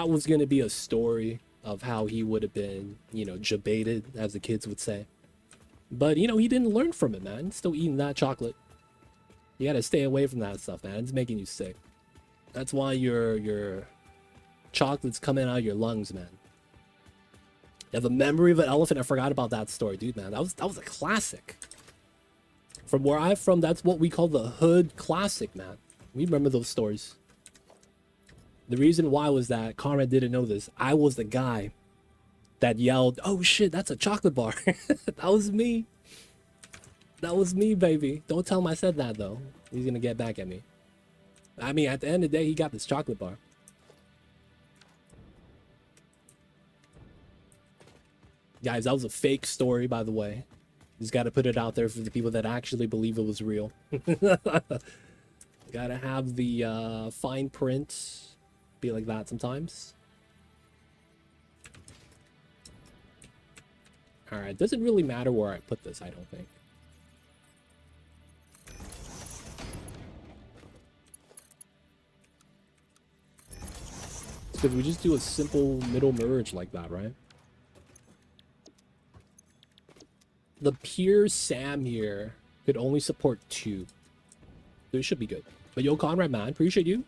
was going to be a story of how he would have been, you know, jebaited, as the kids would say. But, you know, he didn't learn from it, man. He's still eating that chocolate. You got to stay away from that stuff, man. It's making you sick. That's why your chocolate's coming out of your lungs, man. You have a memory of an elephant. I forgot about that story, dude, man. That was a classic. From where I'm from, that's what we call the hood classic, man. We remember those stories. The reason why was that Conrad didn't know this. I was the guy that yelled, oh shit, that's a chocolate bar. That was me. That was me, baby. Don't tell him I said that, though. He's gonna get back at me. I mean, at the end of the day, he got this chocolate bar. Guys, that was a fake story, by the way. Just got to put it out there for the people that actually believe it was real. Gotta have the fine print be like that sometimes. Alright, doesn't really matter where I put this, I don't think. Because we just do a simple middle merge like that, right? The pure Sam here could only support 2. So it should be good. But yo, Conrad, man, appreciate you.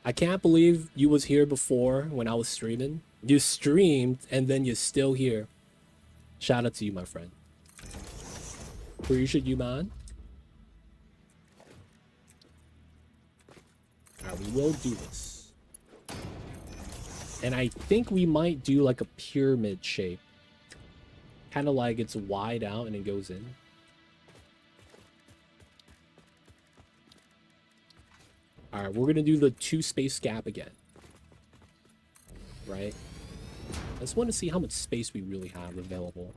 I can't believe you was here before when I was streaming. You streamed and then you're still here. Shout out to you, my friend. Appreciate you, man. Alright, we will do this. And I think we might do like a pyramid shape. Kind of like it's wide out and it goes in. Alright, we're going to do the 2 space gap again. Right? I just want to see how much space we really have available.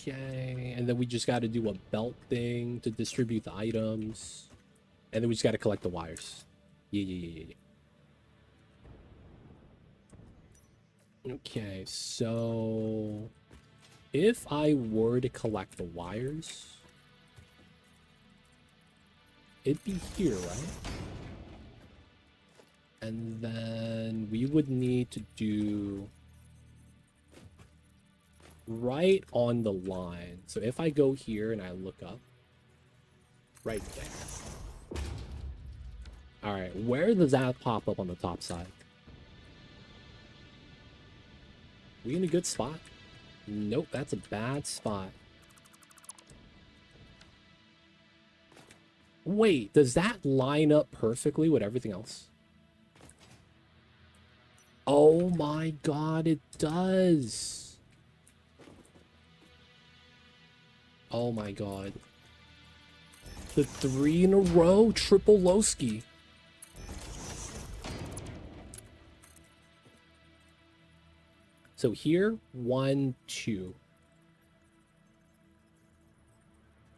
Okay, and then we just got to do a belt thing to distribute the items. And then we just got to collect the wires. Yeah. Okay, so if I were to collect the wires, it'd be here, right? And then we would need to do right on the line. So if I go here and I look up, right there. All right, where does that pop up on the top side? We in a good spot? Nope, that's a bad spot. Wait, does that line up perfectly with everything else? Oh my god, it does. Oh my god. The 3 in a row, triple Lowski. So here, 1, 2.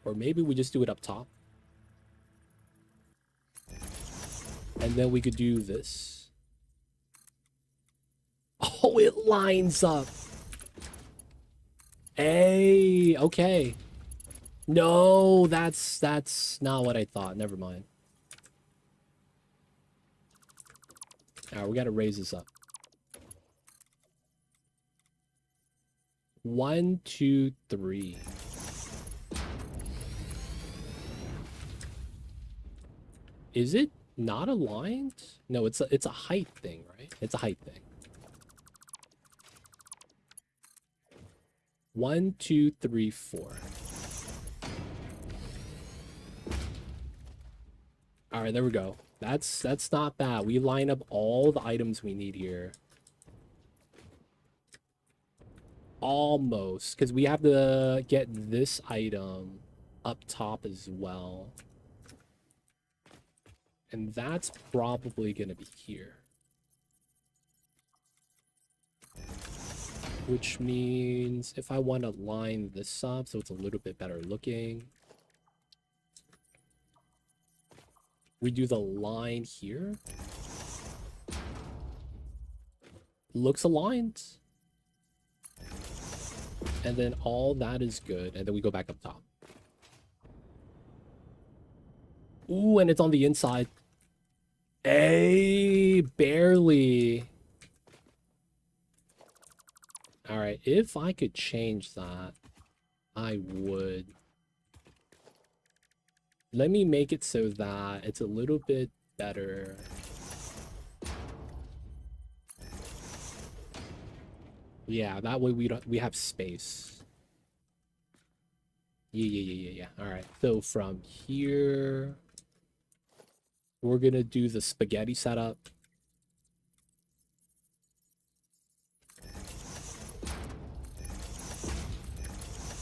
Or maybe we just do it up top. And then we could do this. Oh, it lines up. Hey, okay. No, that's not what I thought. Never mind. All right, we got to raise this up. 1, 2, 3. Is it Not aligned? No, it's a height thing, right? It's a height thing. 1, 2, 3, 4. All right, there we go. That's not bad. We line up all the items we need here. Almost, because we have to get this item up top as well. And that's probably going to be here. Which means if I want to line this up so it's a little bit better looking, we do the line here. Looks aligned. And then all that is good. And then we go back up top. Ooh, and it's on the inside. Hey, barely. All right, if I could change that, I would. Let me make it so that it's a little bit better. Yeah, that way we have space. Yeah. All right. So from here, we're gonna do the spaghetti setup.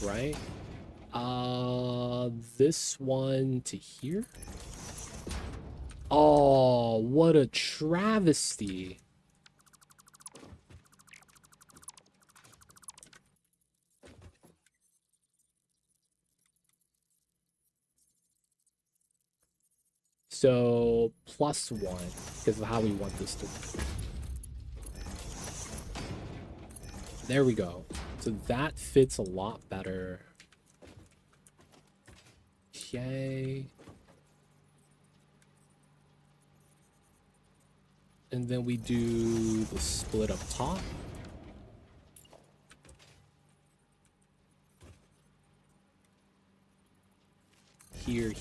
Right? This one to here. Oh, what a travesty. So +1 because of how we want this to work. There we go. So that fits a lot better. Okay. And then we do the split up top. Here.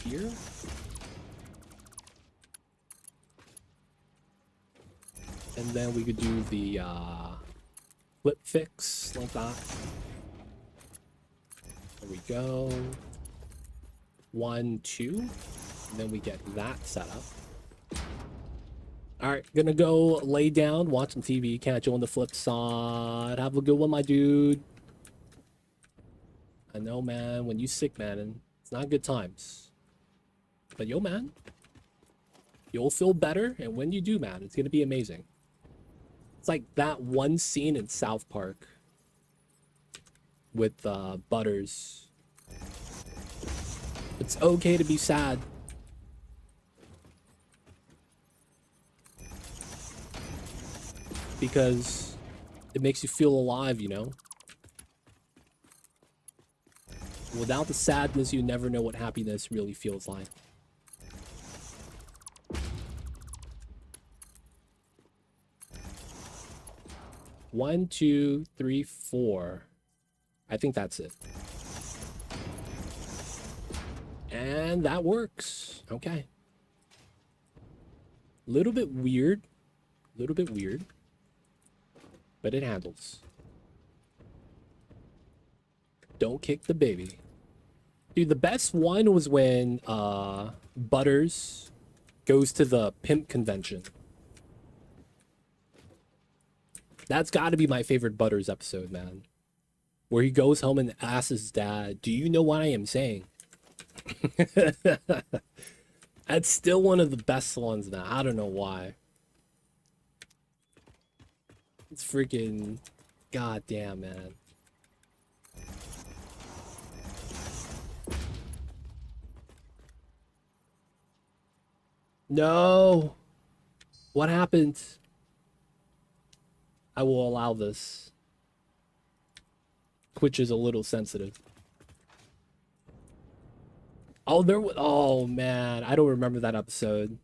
And then we could do the flip fix like that. There we go. 1, 2. And then we get that set up. All right, gonna go lay down, watch some TV, catch you on the flip side. Have a good one, my dude. I know, man, when you sick, man, it's not good times. But yo, man, you'll feel better, and when you do, man, it's gonna be amazing. It's like that one scene in South Park with Butters. It's okay to be sad. Because it makes you feel alive, you know? Without the sadness, you never know what happiness really feels like. One, 2, 3, 4. I think that's it. And that works. Okay. Little bit weird. But it handles. Don't kick the baby. Dude, the best one was when Butters goes to the pimp convention. That's got to be my favorite Butters episode, man. Where he goes home and asks his dad, "Do you know what I am saying?" That's still one of the best ones, man. I don't know why. It's freaking goddamn, man. No. What happened? I will allow this. Twitch is a little sensitive. Oh, oh man, I don't remember that episode.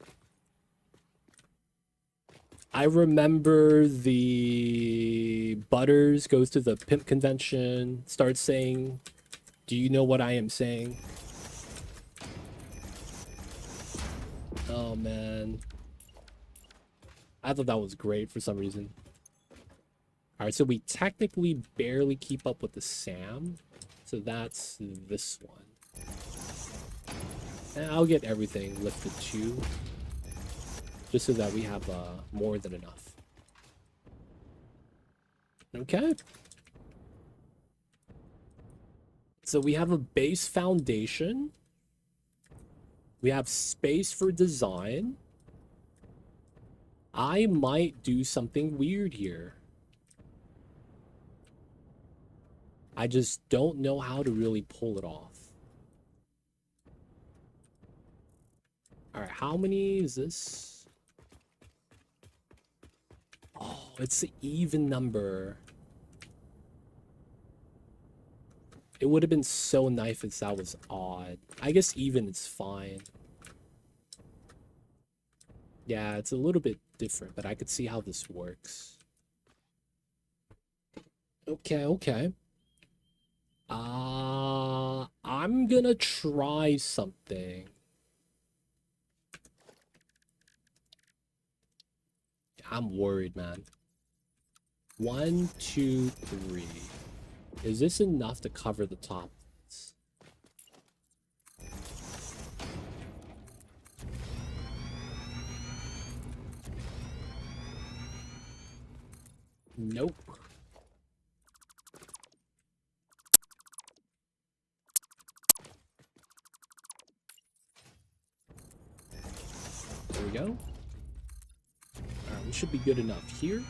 I remember the Butters goes to the pimp convention, starts saying, "Do you know what I am saying?" Oh, man. I thought that was great for some reason. Alright, so we technically barely keep up with the SAM. So that's this one. And I'll get everything lifted too. Just so that we have more than enough. Okay. So we have a base foundation. We have space for design. I might do something weird here. I just don't know how to really pull it off. Alright, how many is this? Oh, it's an even number. It would have been so nice if that was odd. I guess even is fine. Yeah, it's a little bit different, but I could see how this works. Okay, okay. I'm gonna try something. I'm worried, man. 1, 2, 3. Is this enough to cover the top? Nope. There we go. Alright, we should be good enough here.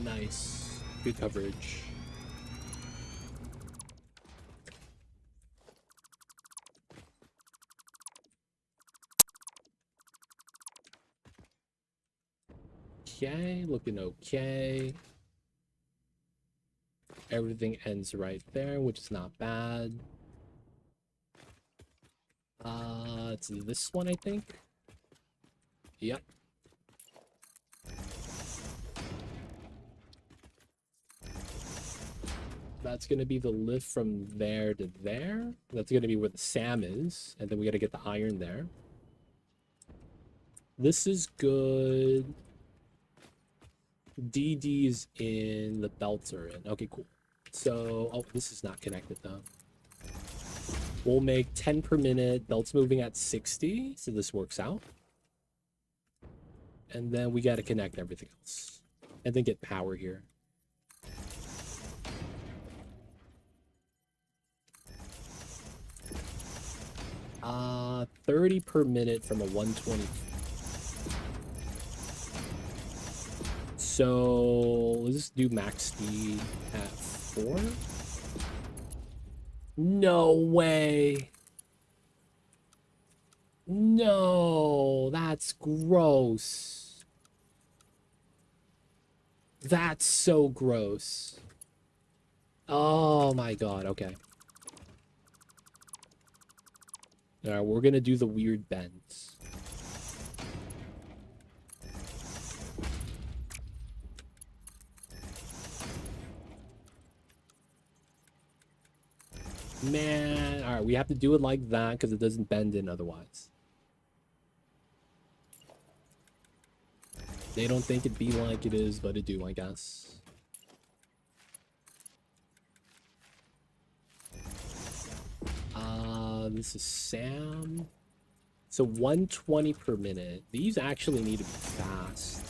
Nice. Good coverage. Okay, looking okay. Everything ends right there, which is not bad. It's this one, I think. Yep. That's gonna be the lift from there to there. That's gonna be where the SAM is, and then we gotta get the iron there. This is good. DD's in, the belts are in. Okay, cool. So, oh, this is not connected though. We'll make 10 per minute. Belt's moving at 60, so this works out. And then we gotta connect everything else. And then get power here. 30 per minute from a 120. So let's do max speed at 4. No way. No, that's gross. That's so gross. Oh my god, okay. Alright, we're gonna do the weird bends. Man, alright, we have to do it like that because it doesn't bend in otherwise. They don't think it'd be like it is, but it do, I guess. This is Sam. So 120 per minute. These actually need to be fast.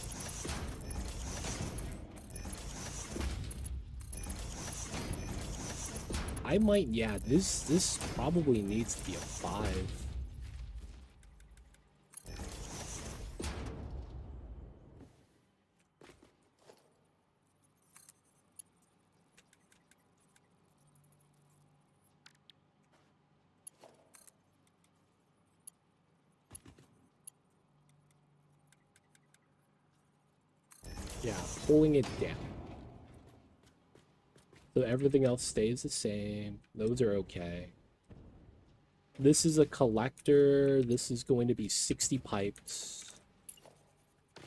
I might, yeah, this probably needs to be a 5. Yeah, pulling it down. So everything else stays the same. Those are okay. This is a collector. This is going to be 60 pipes.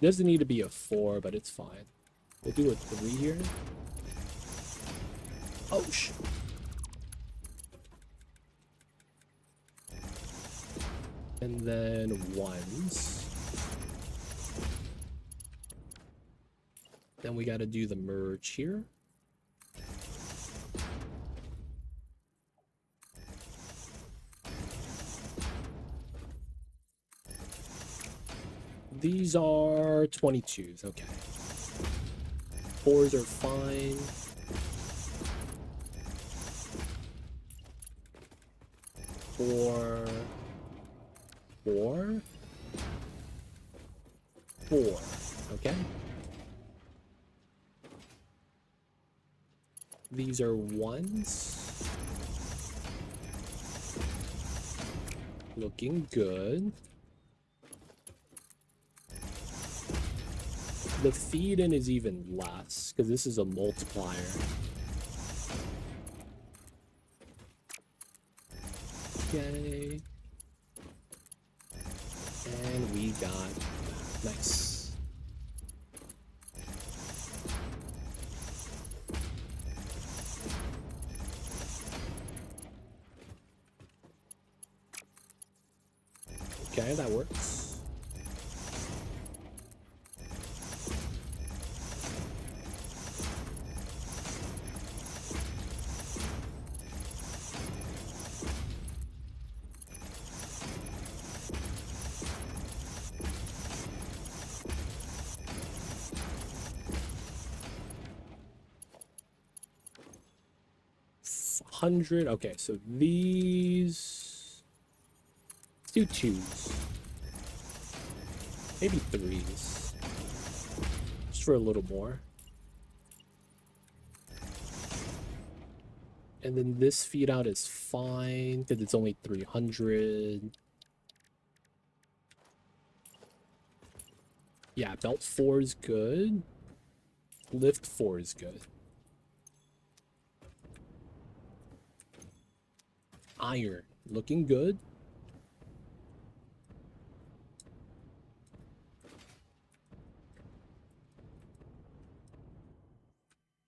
Doesn't need to be a 4, but it's fine. We'll do a 3 here. Oh, shit. And then ones. Then we got to do the merge here. These are 22s, okay. 4s are fine. 4, 4, 4, okay. These are 1s. Looking good. The feed in is even less because this is a multiplier. Okay. And we got nice. Okay, that works. Hundred. Okay, so these. Let's do 2s. Maybe 3s. Just for a little more. And then this feed out is fine because it's only 300. Yeah, belt 4 is good. Lift 4 is good. Iron, looking good.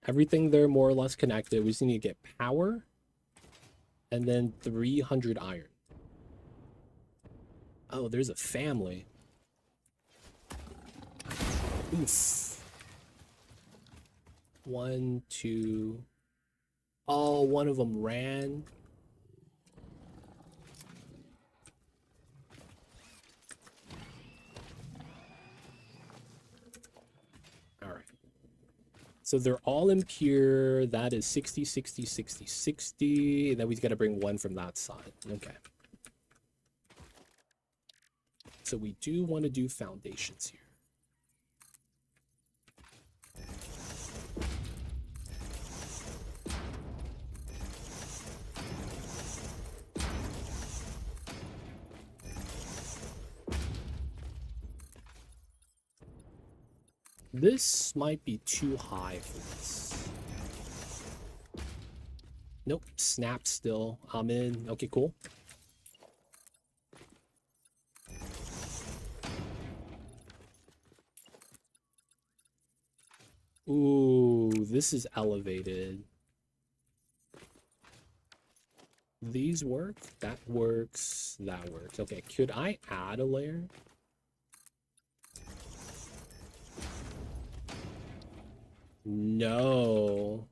Everything there more or less connected. We just need to get power and then 300 iron. Oh, there's a family. Oof. 1, 2. Oh, one of them ran. All right. So they're all impure. That is 60, 60, 60, 60. And then we've got to bring one from that side. Okay. So we do want to do foundations here. This might be too high for this. Nope, snap still. I'm in. Okay, cool. Ooh, this is elevated. These work. That works. That works. Okay, could I add a layer? No.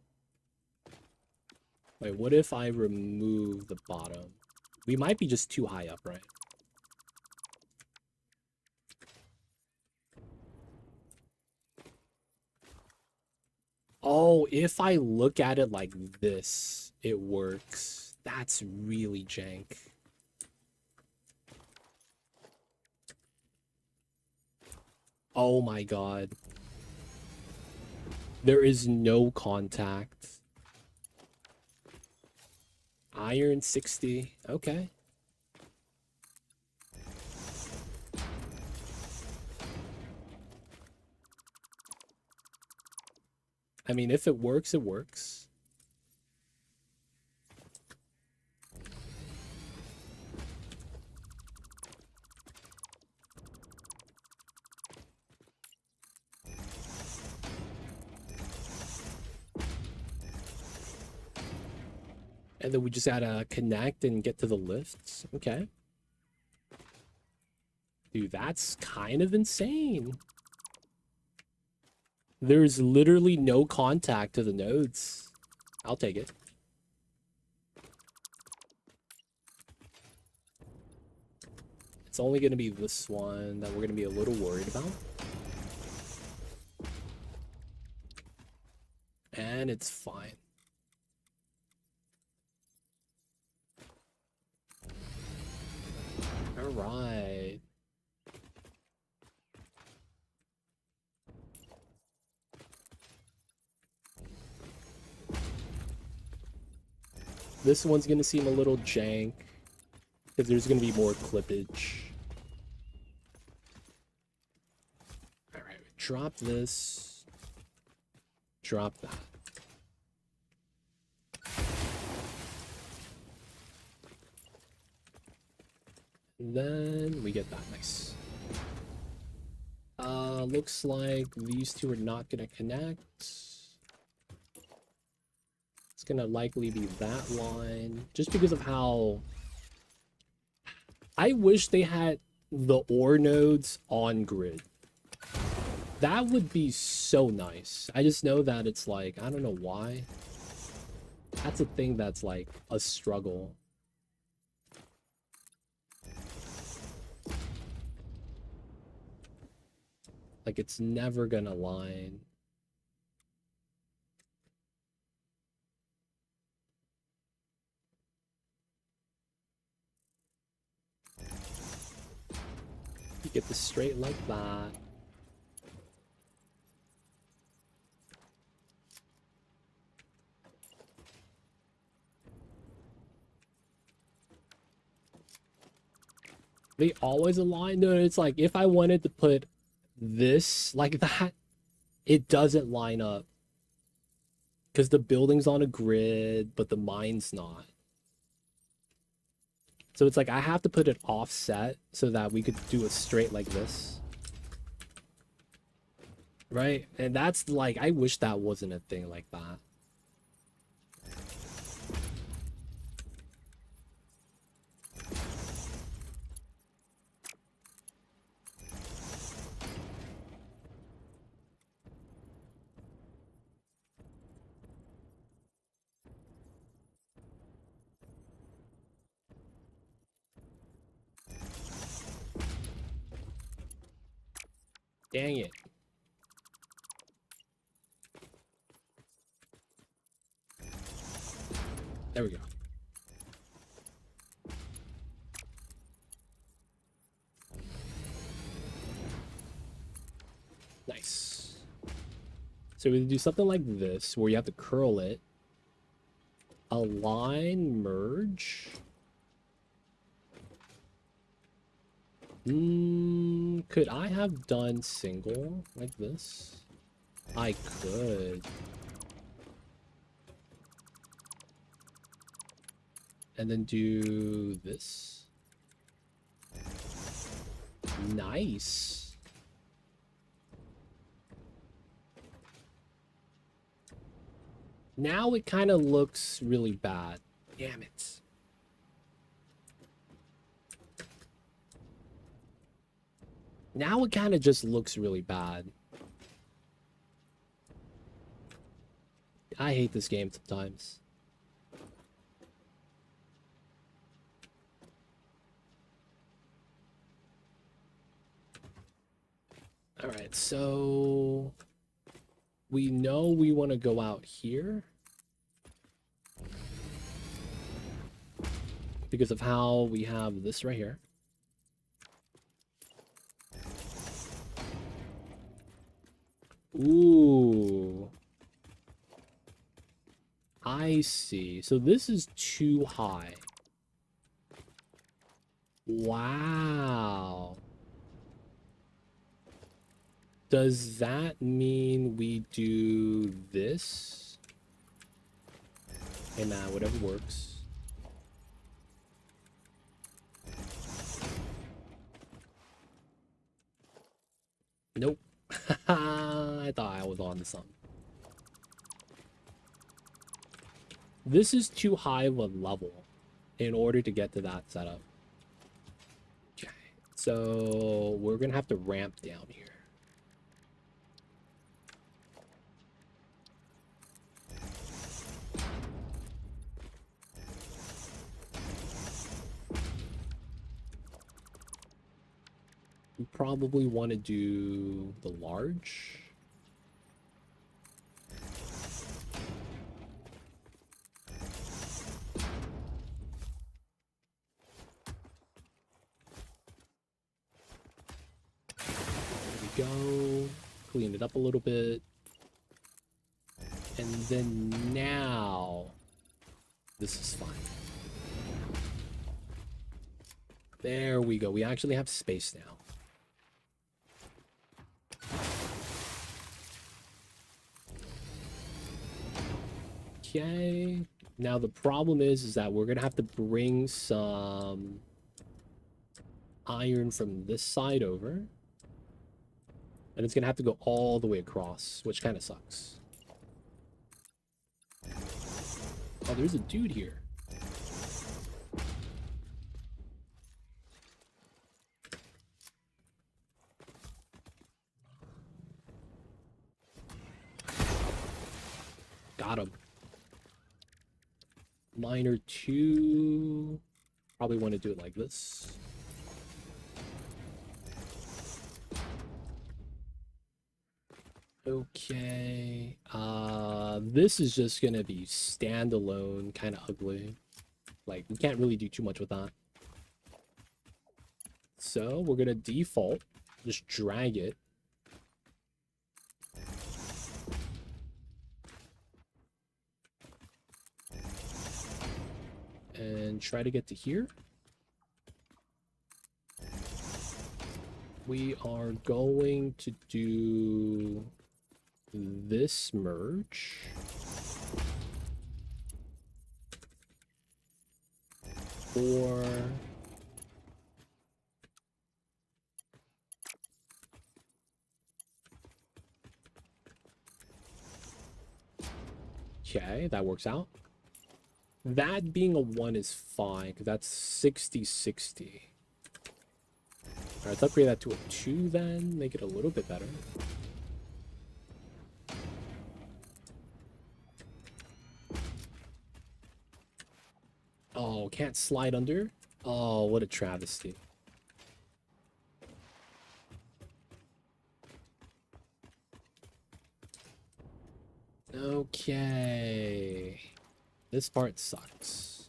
Wait, what if I remove the bottom? We might be just too high up, right? Oh, if I look at it like this, it works. That's really jank. Oh my god. There is no contact. Iron 60. Okay. I mean, if it works, it works. And then we just gotta connect and get to the lifts. Okay. Dude, that's kind of insane. There's literally no contact to the nodes. I'll take it. It's only going to be this one that we're going to be a little worried about. And it's fine. All right. This one's going to seem a little jank because there's going to be more clippage. All right, drop this. Drop that. And then we get that. Nice. Looks like these two are not going to connect. It's going to likely be that line just because of how I wish they had the ore nodes on grid. That would be so nice. I just know that it's like, I don't know why. That's a thing that's like a struggle. Like it's never gonna line. You get this straight like that. They always align. No, it's like if I wanted to put this like that, it doesn't line up. Because the building's on a grid, but the mine's not. So it's like I have to put it offset so that we could do a straight like this. Right? And that's like, I wish that wasn't a thing like that. Dang it. There we go. Nice. So we do something like this, where you have to curl it. Align, merge. Could I have done single like this? I could. And then do this. Nice. Now it kind of looks really bad. Damn it. Now it kind of just looks really bad. I hate this game sometimes. All right, so we know we want to go out here because of how we have this right here. Ooh. I see. So this is too high. Wow. Does that mean we do this? Hey man, whatever works. Nope. I thought I was on to something. This is too high of a level in order to get to that setup. Okay, So we're gonna have to ramp down here. We probably want to do the large. There we go. Clean it up a little bit. And then now, this is fine. There we go. We actually have space now. Okay. Now the problem is that we're gonna have to bring some iron from this side over. And it's gonna have to go all the way across, which kind of sucks. Oh, there's a dude here. Got him. Miner 2. Probably want to do it like this. Okay. This is just gonna be standalone, kind of ugly. Like, we can't really do too much with that. So we're gonna default, just drag it. And try to get to here. We are going to do this merge. Or okay, that works out. That being a 1 is fine, because that's 60-60. Alright, let's upgrade that to a 2 then, make it a little bit better. Oh, can't slide under? Oh, what a travesty. Okay. This part sucks.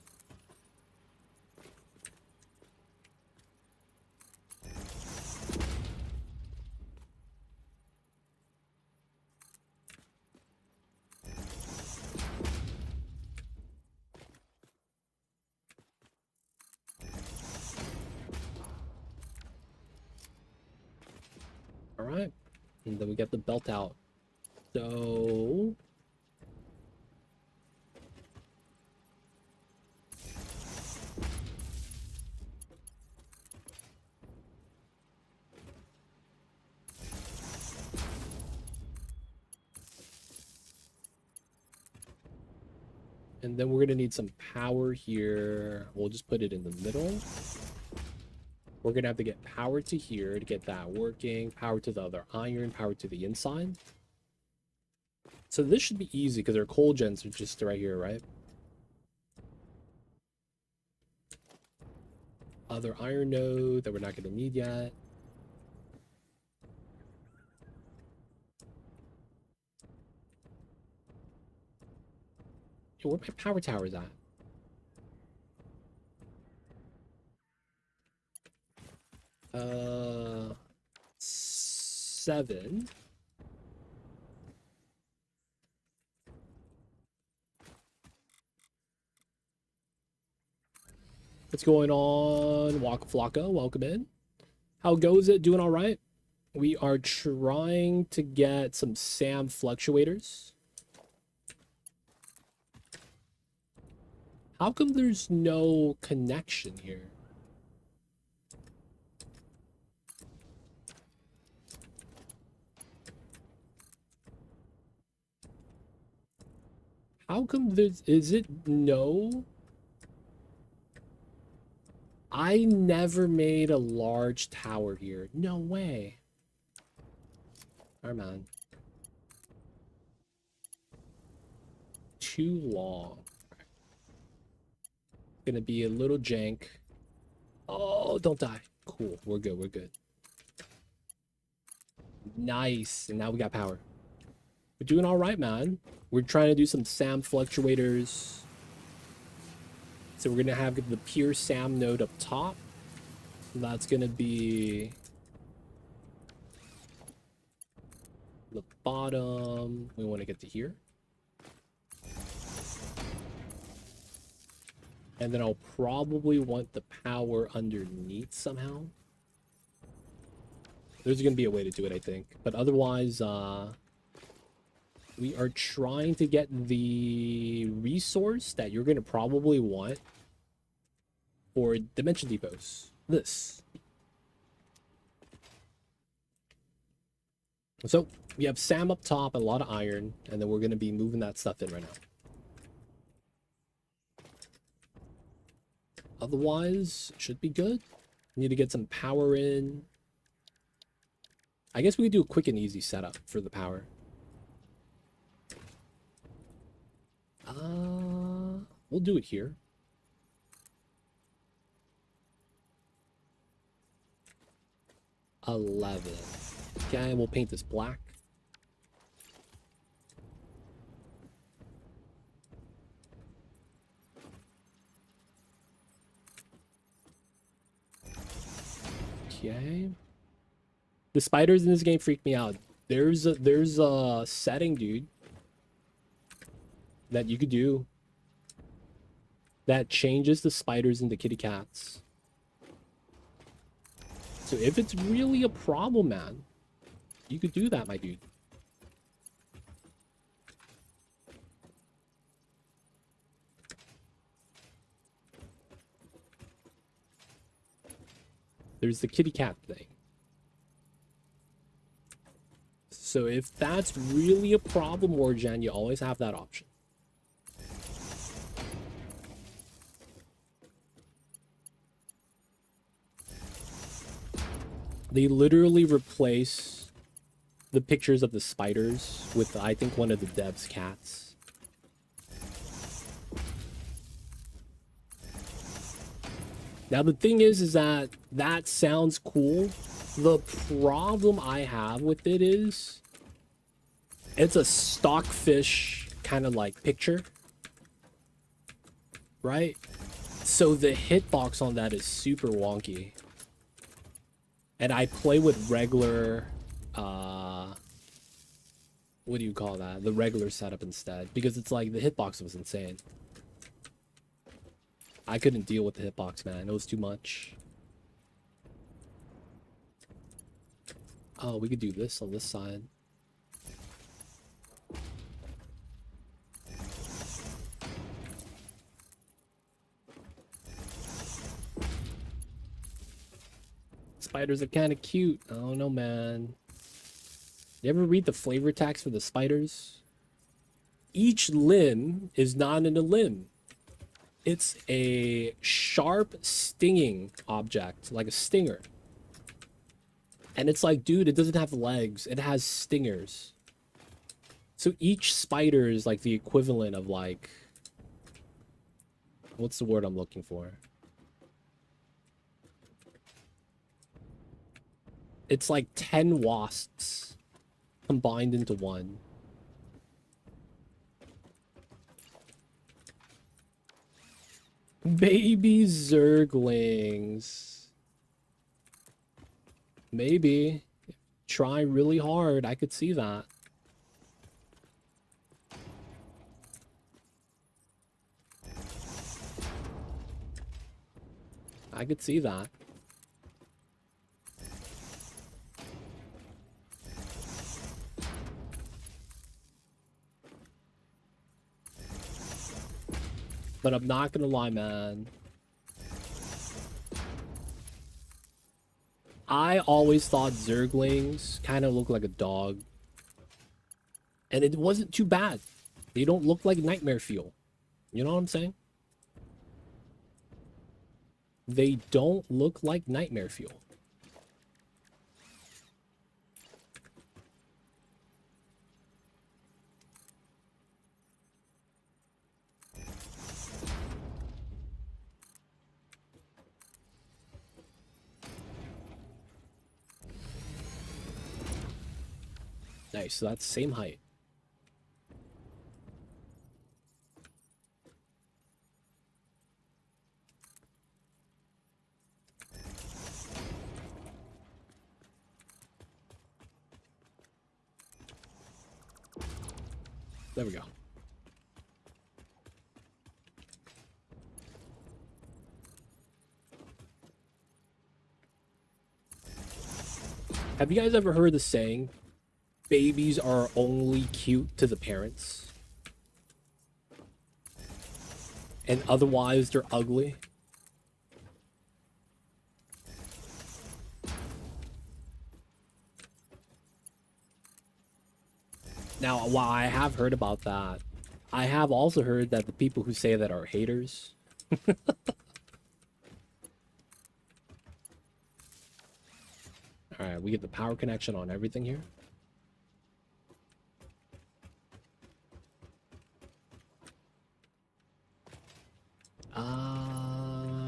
All right. And then we get the belt out. So and then we're going to need some power here. We'll just put it in the middle. We're going to have to get power to here to get that working. Power to the other iron. Power to the inside. So this should be easy because our coal gens are just right here, right? Other iron node that we're not going to need yet. Yo, where my power towers at? Uh, 7. What's going on, Waka Flocka? Welcome in. How goes it? Doing all right? We are trying to get some SAM fluctuators. How come there's no connection here? How come there's... Is it no? I never made a large tower here. No way. Alright, man. Too long. Gonna be a little jank. Oh, don't die. Cool. We're good. We're good. Nice. And now we got power. We're doing all right, man. We're trying to do some SAM fluctuators. So we're going to have the pure SAM node up top. That's going to be the bottom. We want to get to here. And then I'll probably want the power underneath somehow. There's going to be a way to do it, I think. But otherwise, we are trying to get the resource that you're going to probably want for dimension depots. This. So, we have SAM up top, a lot of iron, and then we're going to be moving that stuff in right now. Otherwise, should be good. Need to get some power in. I guess we could do a quick and easy setup for the power. We'll do it here. $11. Okay, we'll paint this black. Okay. The spiders in this game freak me out. There's a setting, dude, that you could do that changes the spiders into kitty cats. So if it's really a problem, man, you could do that, my dude. There's the kitty cat thing. So if that's really a problem, Wargen, you always have that option. They literally replace the pictures of the spiders with, I think, one of the devs' cats. Now, the thing is that that sounds cool. The problem I have with it is it's a stockfish kind of like picture, right? So the hitbox on that is super wonky. And I play with regular, what do you call that? The regular setup instead, because it's like the hitbox was insane. I couldn't deal with the hitbox, man. It was too much. Oh, we could do this on this side. Spiders are kind of cute. I don't know, man. You ever read the flavor text for the spiders? Each limb is not in a limb. It's a sharp, stinging object, like a stinger. And it's like, dude, it doesn't have legs. It has stingers. So each spider is like the equivalent of like... What's the word I'm looking for? It's like 10 wasps combined into one. Baby zerglings. Maybe. Try really hard. I could see that. I could see that. But I'm not gonna lie, man. I always thought zerglings kind of look like a dog. And it wasn't too bad. They don't look like nightmare fuel. You know what I'm saying? They don't look like nightmare fuel. Nice, so that's same height. There we go. Have you guys ever heard the saying, babies are only cute to the parents, and otherwise they're ugly? Now, while I have heard about that, I have also heard that the people who say that are haters. All right, we get the power connection on everything here.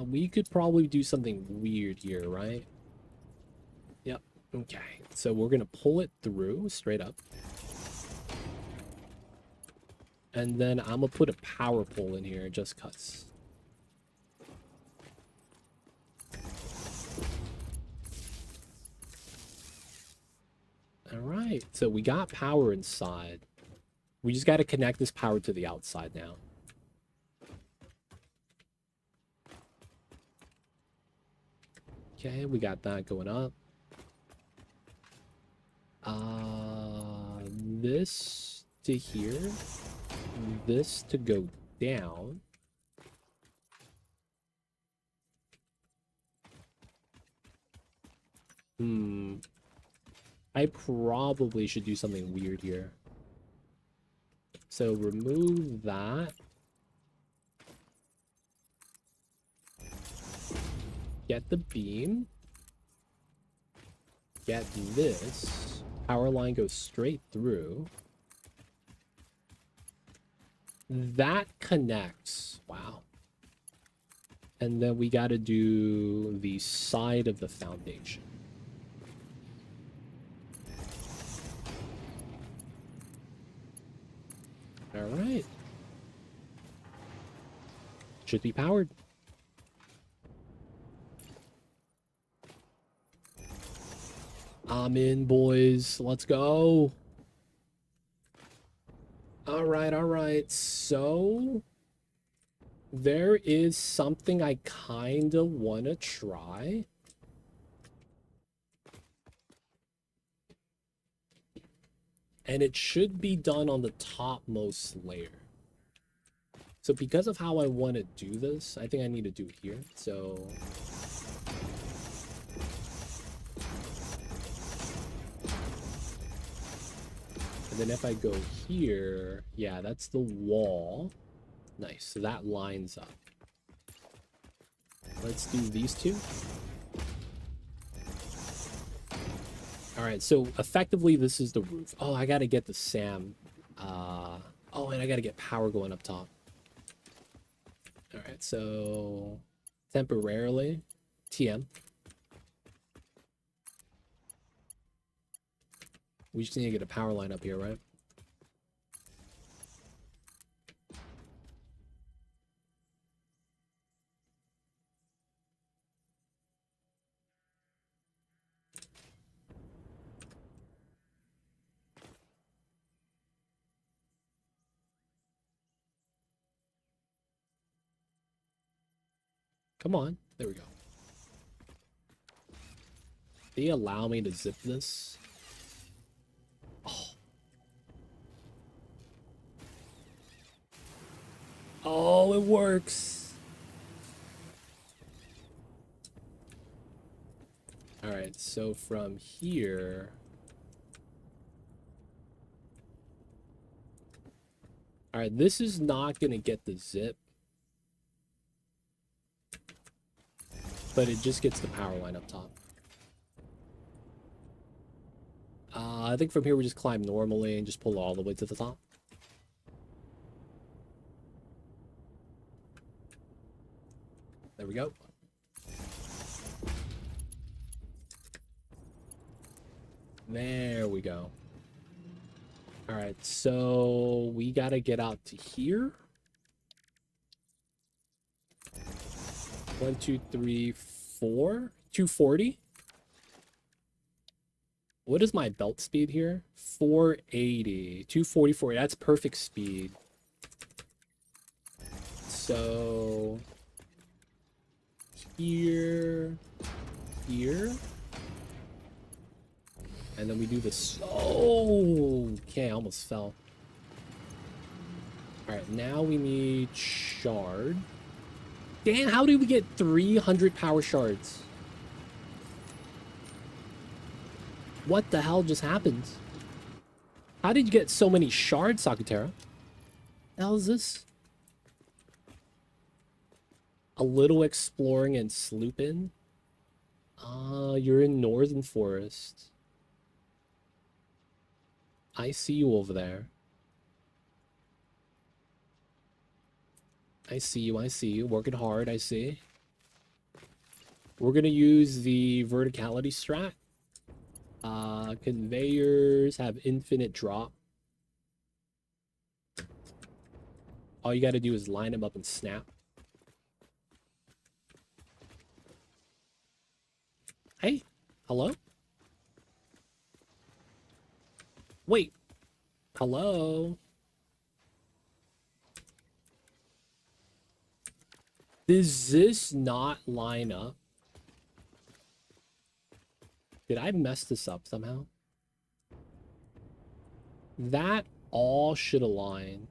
We could probably do something weird here, right? Yep. Okay. So we're gonna pull it through straight up. And then I'm gonna put a power pole in here just cuz. All right. So we got power inside. We just got to connect this power to the outside now. Okay, we got that going up. This to here. This to go down. I probably should do something weird here. So remove that. Get the beam. Get this. Power line goes straight through. That connects. Wow. And then we got to do the side of the foundation. All right. Should be powered. I'm in, boys. Let's go. All right. So there is something I kind of want to try. And it should be done on the topmost layer. So because of how I want to do this, I think I need to do it here. So and then if I go here, yeah, that's the wall. Nice, so that lines up. Let's do these two. All right, so effectively this is the roof. Oh, I gotta get the SAM. Oh, and I gotta get power going up top. All right, so temporarily, TM. We just need to get a power line up here, right? Come on, there we go. They allow me to zip this. Oh, it works. All right, so from here. All right, this is not going to get the zip. but it just gets the power line up top. I think from here we just climb normally and just pull all the way to the top. There we go. There we go. All right, so we gotta get out to here. 1, 2, 3, 4. 240. What is my belt speed here? 480. 244. That's perfect speed. So here, here. And then we do this. Oh, okay, I almost fell. All right, now we need shard. Damn, how did we get 300 power shards? What the hell just happened? How did you get so many shards, Sakutera? The hell is this? A little exploring and slooping? You're in Northern Forest. I see you over there. I see you, I see you. Working hard, I see. We're gonna use the verticality strat. Conveyors have infinite drop. All you gotta do is line them up and snap. Hey, hello? Wait, hello? Does this not line up? Did I mess this up somehow? That all should align.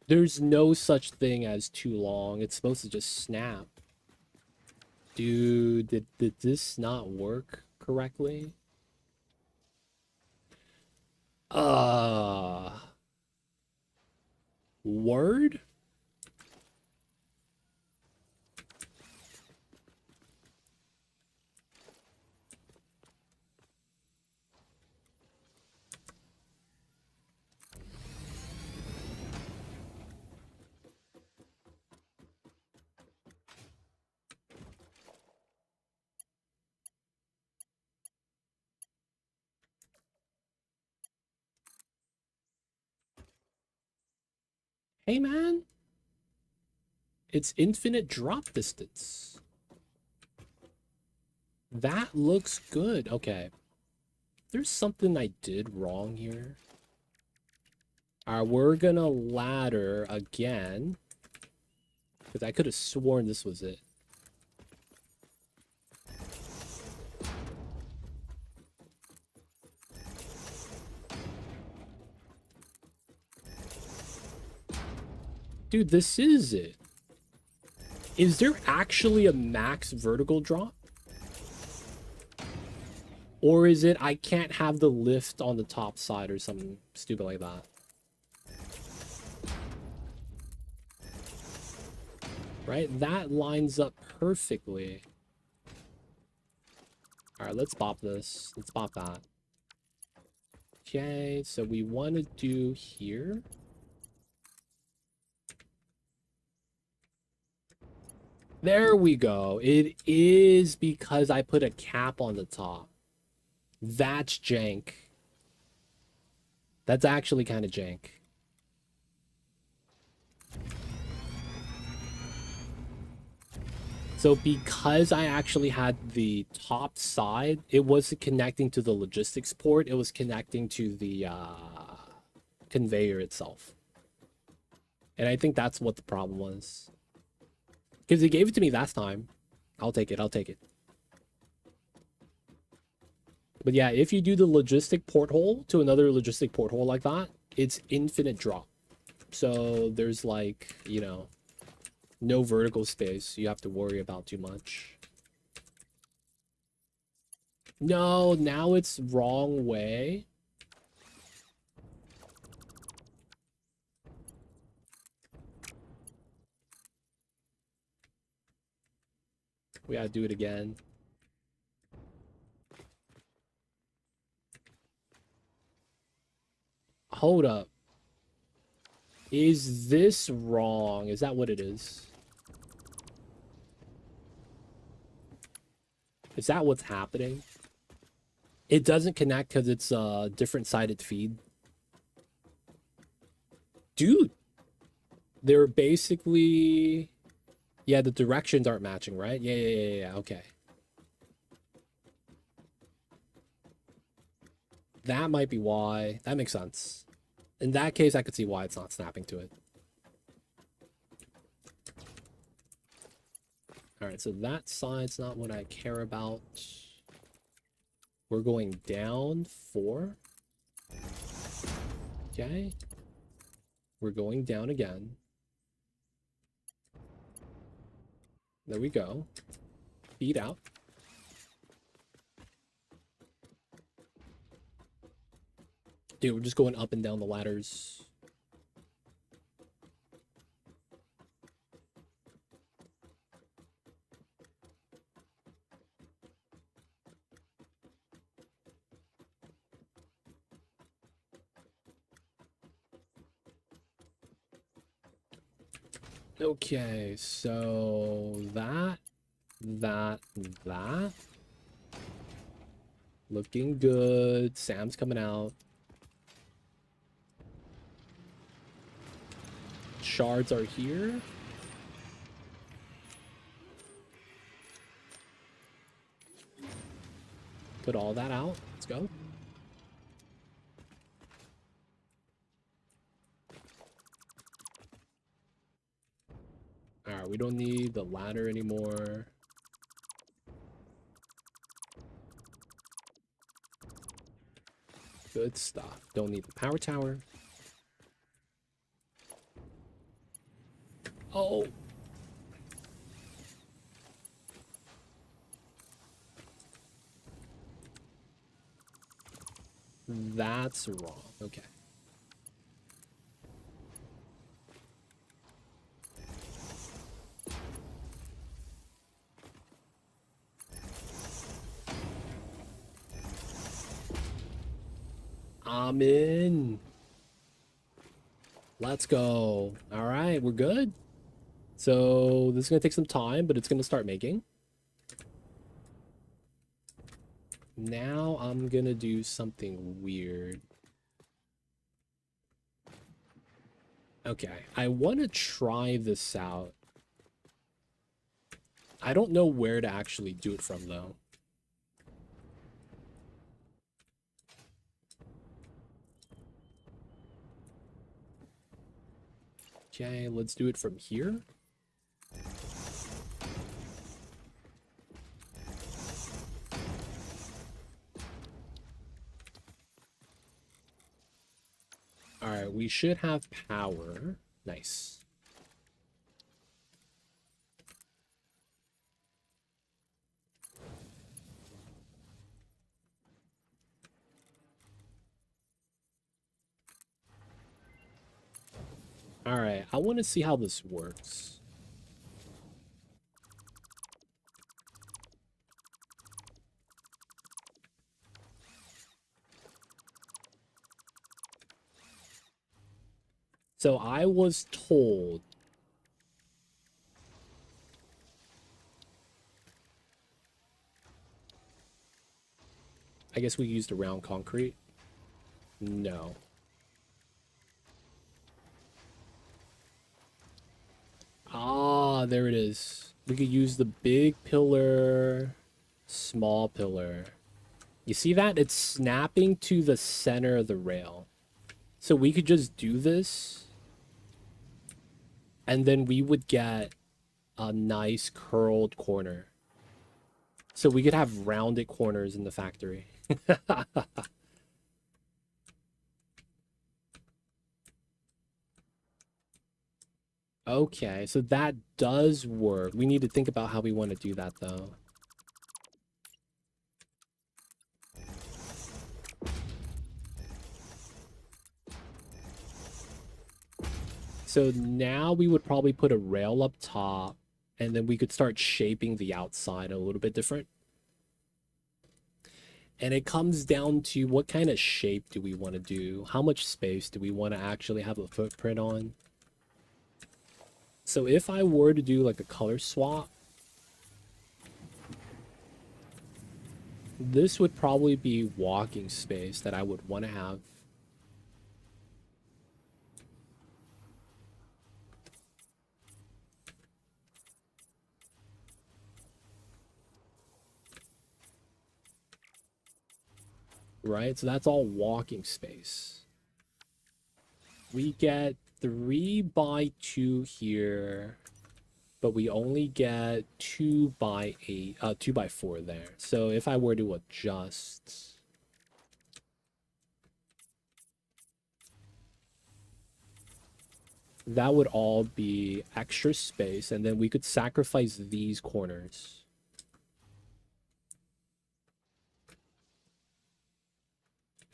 There's no such thing as too long. It's supposed to just snap. Dude, did this not work correctly? Word? Hey, man. It's infinite drop distance. That looks good. Okay. There's something I did wrong here. Alright, we're gonna ladder again. Because I could have sworn this was it. Dude, this is it. Is there actually a max vertical drop? Or is it I can't have the lift on the top side or something stupid like that? Right? That lines up perfectly. Alright, let's bop this. Let's bop that. Okay, so we want to do here. There we go. It is because I put a cap on the top. That's jank. That's actually kind of jank. So because I actually had the top side, it wasn't connecting to the logistics port. It was connecting to the conveyor itself. And I think that's what the problem was. Because he gave it to me last time. I'll take it. I'll take it. But yeah, if you do the logistic porthole to another logistic porthole like that, it's infinite drop. So there's like, you know, no vertical space you have to worry about too much. No, now it's wrong way. We gotta do it again. Hold up. Is this wrong? Is that what it is? Is that what's happening? It doesn't connect because it's a different sided feed. Dude, they're basically... Yeah, the directions aren't matching, right? Yeah, okay. That might be why. That makes sense. In that case, I could see why it's not snapping to it. Alright, so that side's not what I care about. We're going down 4. Okay. We're going down again. There we go. Feed out. Dude, we're just going up and down the ladders. Okay, so that. Looking good. Sam's coming out. Shards are here. Put all that out. Let's go. Alright, we don't need the ladder anymore. Good stuff. Don't need the power tower. Oh! That's wrong. Okay. I'm in. Let's go. All right, we're good. So this is going to take some time, but it's going to start making. Now I'm going to do something weird. Okay, I want to try this out. I don't know where to actually do it from, though. Okay, let's do it from here. All right, we should have power. Nice. All right, I want to see how this works. So I was told I guess we used a round concrete. No. Ah, there it is. We could use the big pillar, small pillar. You see that? It's snapping to the center of the rail. So we could just do this. And then we would get a nice curled corner. So we could have rounded corners in the factory. Okay, so that does work. We need to think about how we want to do that, though. So now we would probably put a rail up top And then we could start shaping the outside a little bit different. And it comes down to what kind of shape do we want to do? How much space do we want to actually have a footprint on? So if I were to do like a color swap, this would probably be walking space that I would want to have. Right? So that's all walking space. We get 3 by 2 here, but we only get 2 by 8, 2 by 4 there. So if I were to adjust, that would all be extra space, and then we could sacrifice these corners.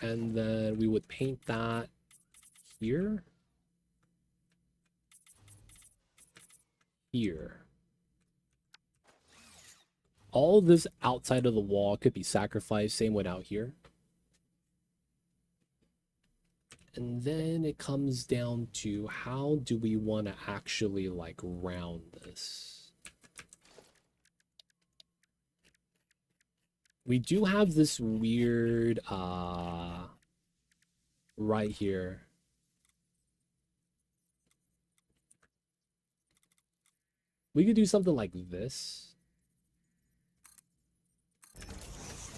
And then we would paint that here. Here. All this outside of the wall could be sacrificed. Same one out here. And then it comes down to how do we want to actually like round this? We do have this weird right here. We could do something like this.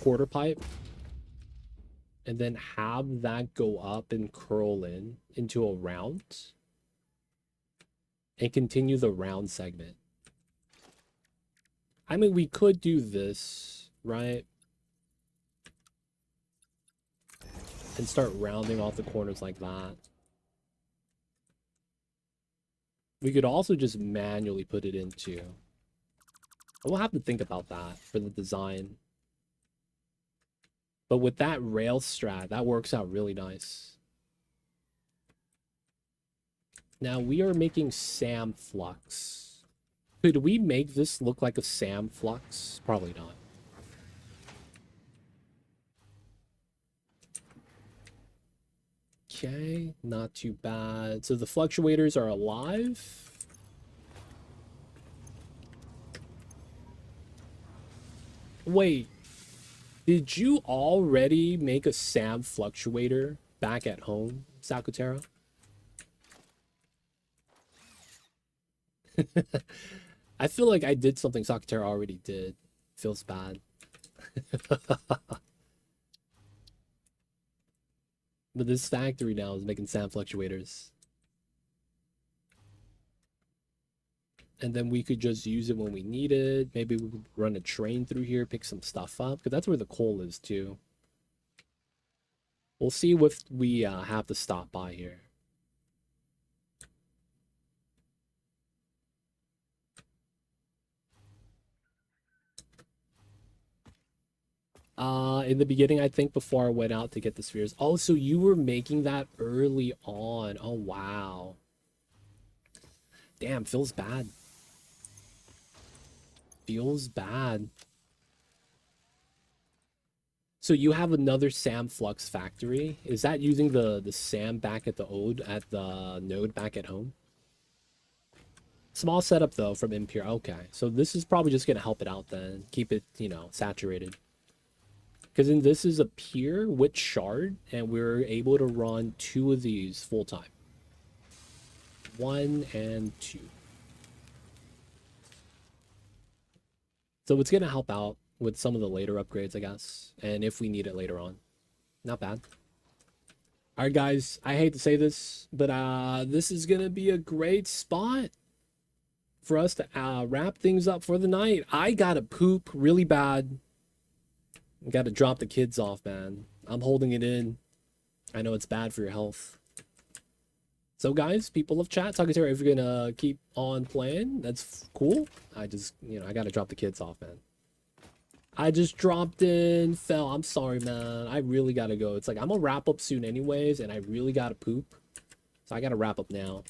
Quarter pipe. And then have that go up and curl in into a round. And continue the round segment. I mean, we could do this, right? And start rounding off the corners like that. We could also just manually put it into. We'll have to think about that for the design. But with that rail strat, that works out really nice. Now we are making Sam Flux. Could we make this look like a Sam Flux? Probably not. Okay, not too bad. So the fluctuators are alive. Wait, did you already make a Sam fluctuator back at home, Sakutera? I feel like I did something Sakutera already did. Feels bad. But this factory now is making Sam fluctuators. And then we could just use it when we need it. Maybe we could run a train through here, pick some stuff up. Because that's where the coal is too. We'll see if we have to stop by here. In the beginning, I think, before I went out to get the spheres. Oh, so you were making that early on. Oh, wow. Damn, feels bad. Feels bad. So you have another Sam Flux factory. Is that using the Sam back at the node back at home? Small setup though from Impure. Okay, so this is probably just gonna help it out then. Keep it, you know, saturated. Because then this is a pier with shard, and we're able to run 2 of these full time. 1 and 2. So it's gonna help out with some of the later upgrades, I guess, and if we need it later on. Not bad. All right, guys, I hate to say this, but this is gonna be a great spot for us to wrap things up for the night. I gotta poop really bad. Gotta drop the kids off, man. I'm holding it in. I know it's bad for your health. So guys, people of chat, Sakutera, if you're gonna keep on playing, that's cool. I just, you know, I gotta drop the kids off, man. I just dropped in, fell. I'm sorry, man. I really gotta go. It's like I'm gonna wrap up soon anyways, and I really gotta poop. So I gotta wrap up now.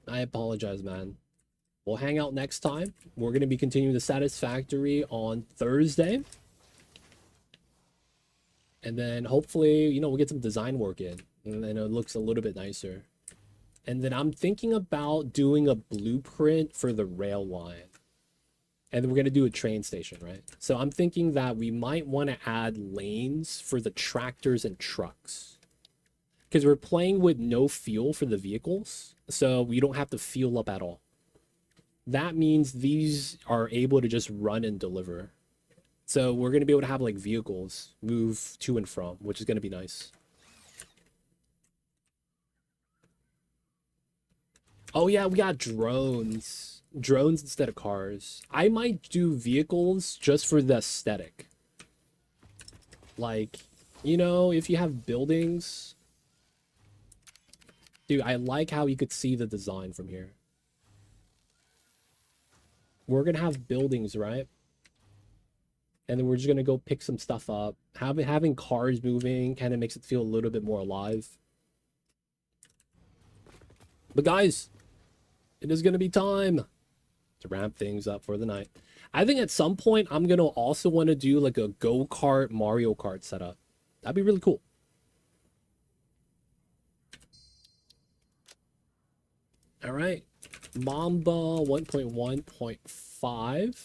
I apologize, man. we'll hang out next time. We're going to be continuing the Satisfactory on Thursday. And then hopefully, you know, we'll get some design work in. And then it looks a little bit nicer. And then I'm thinking about doing a blueprint for the rail line. And then we're going to do a train station, right? So I'm thinking that we might want to add lanes for the tractors and trucks. Because we're playing with no fuel for the vehicles. So we don't have to fuel up at all. That means these are able to just run and deliver. So we're going to be able to have like vehicles move to and from, which is going to be nice. Oh yeah, we got drones. Drones instead of cars. I might do vehicles just for the aesthetic. Like, you know, if you have buildings. Dude, I like how you could see the design from here. We're going to have buildings, right? And then we're just going to go pick some stuff up. Having cars moving kind of makes it feel a little bit more alive. But guys, it is going to be time to ramp things up for the night. I think at some point, I'm going to also want to do like a go-kart Mario Kart setup. That'd be really cool. All right. Mamba 1.1.5.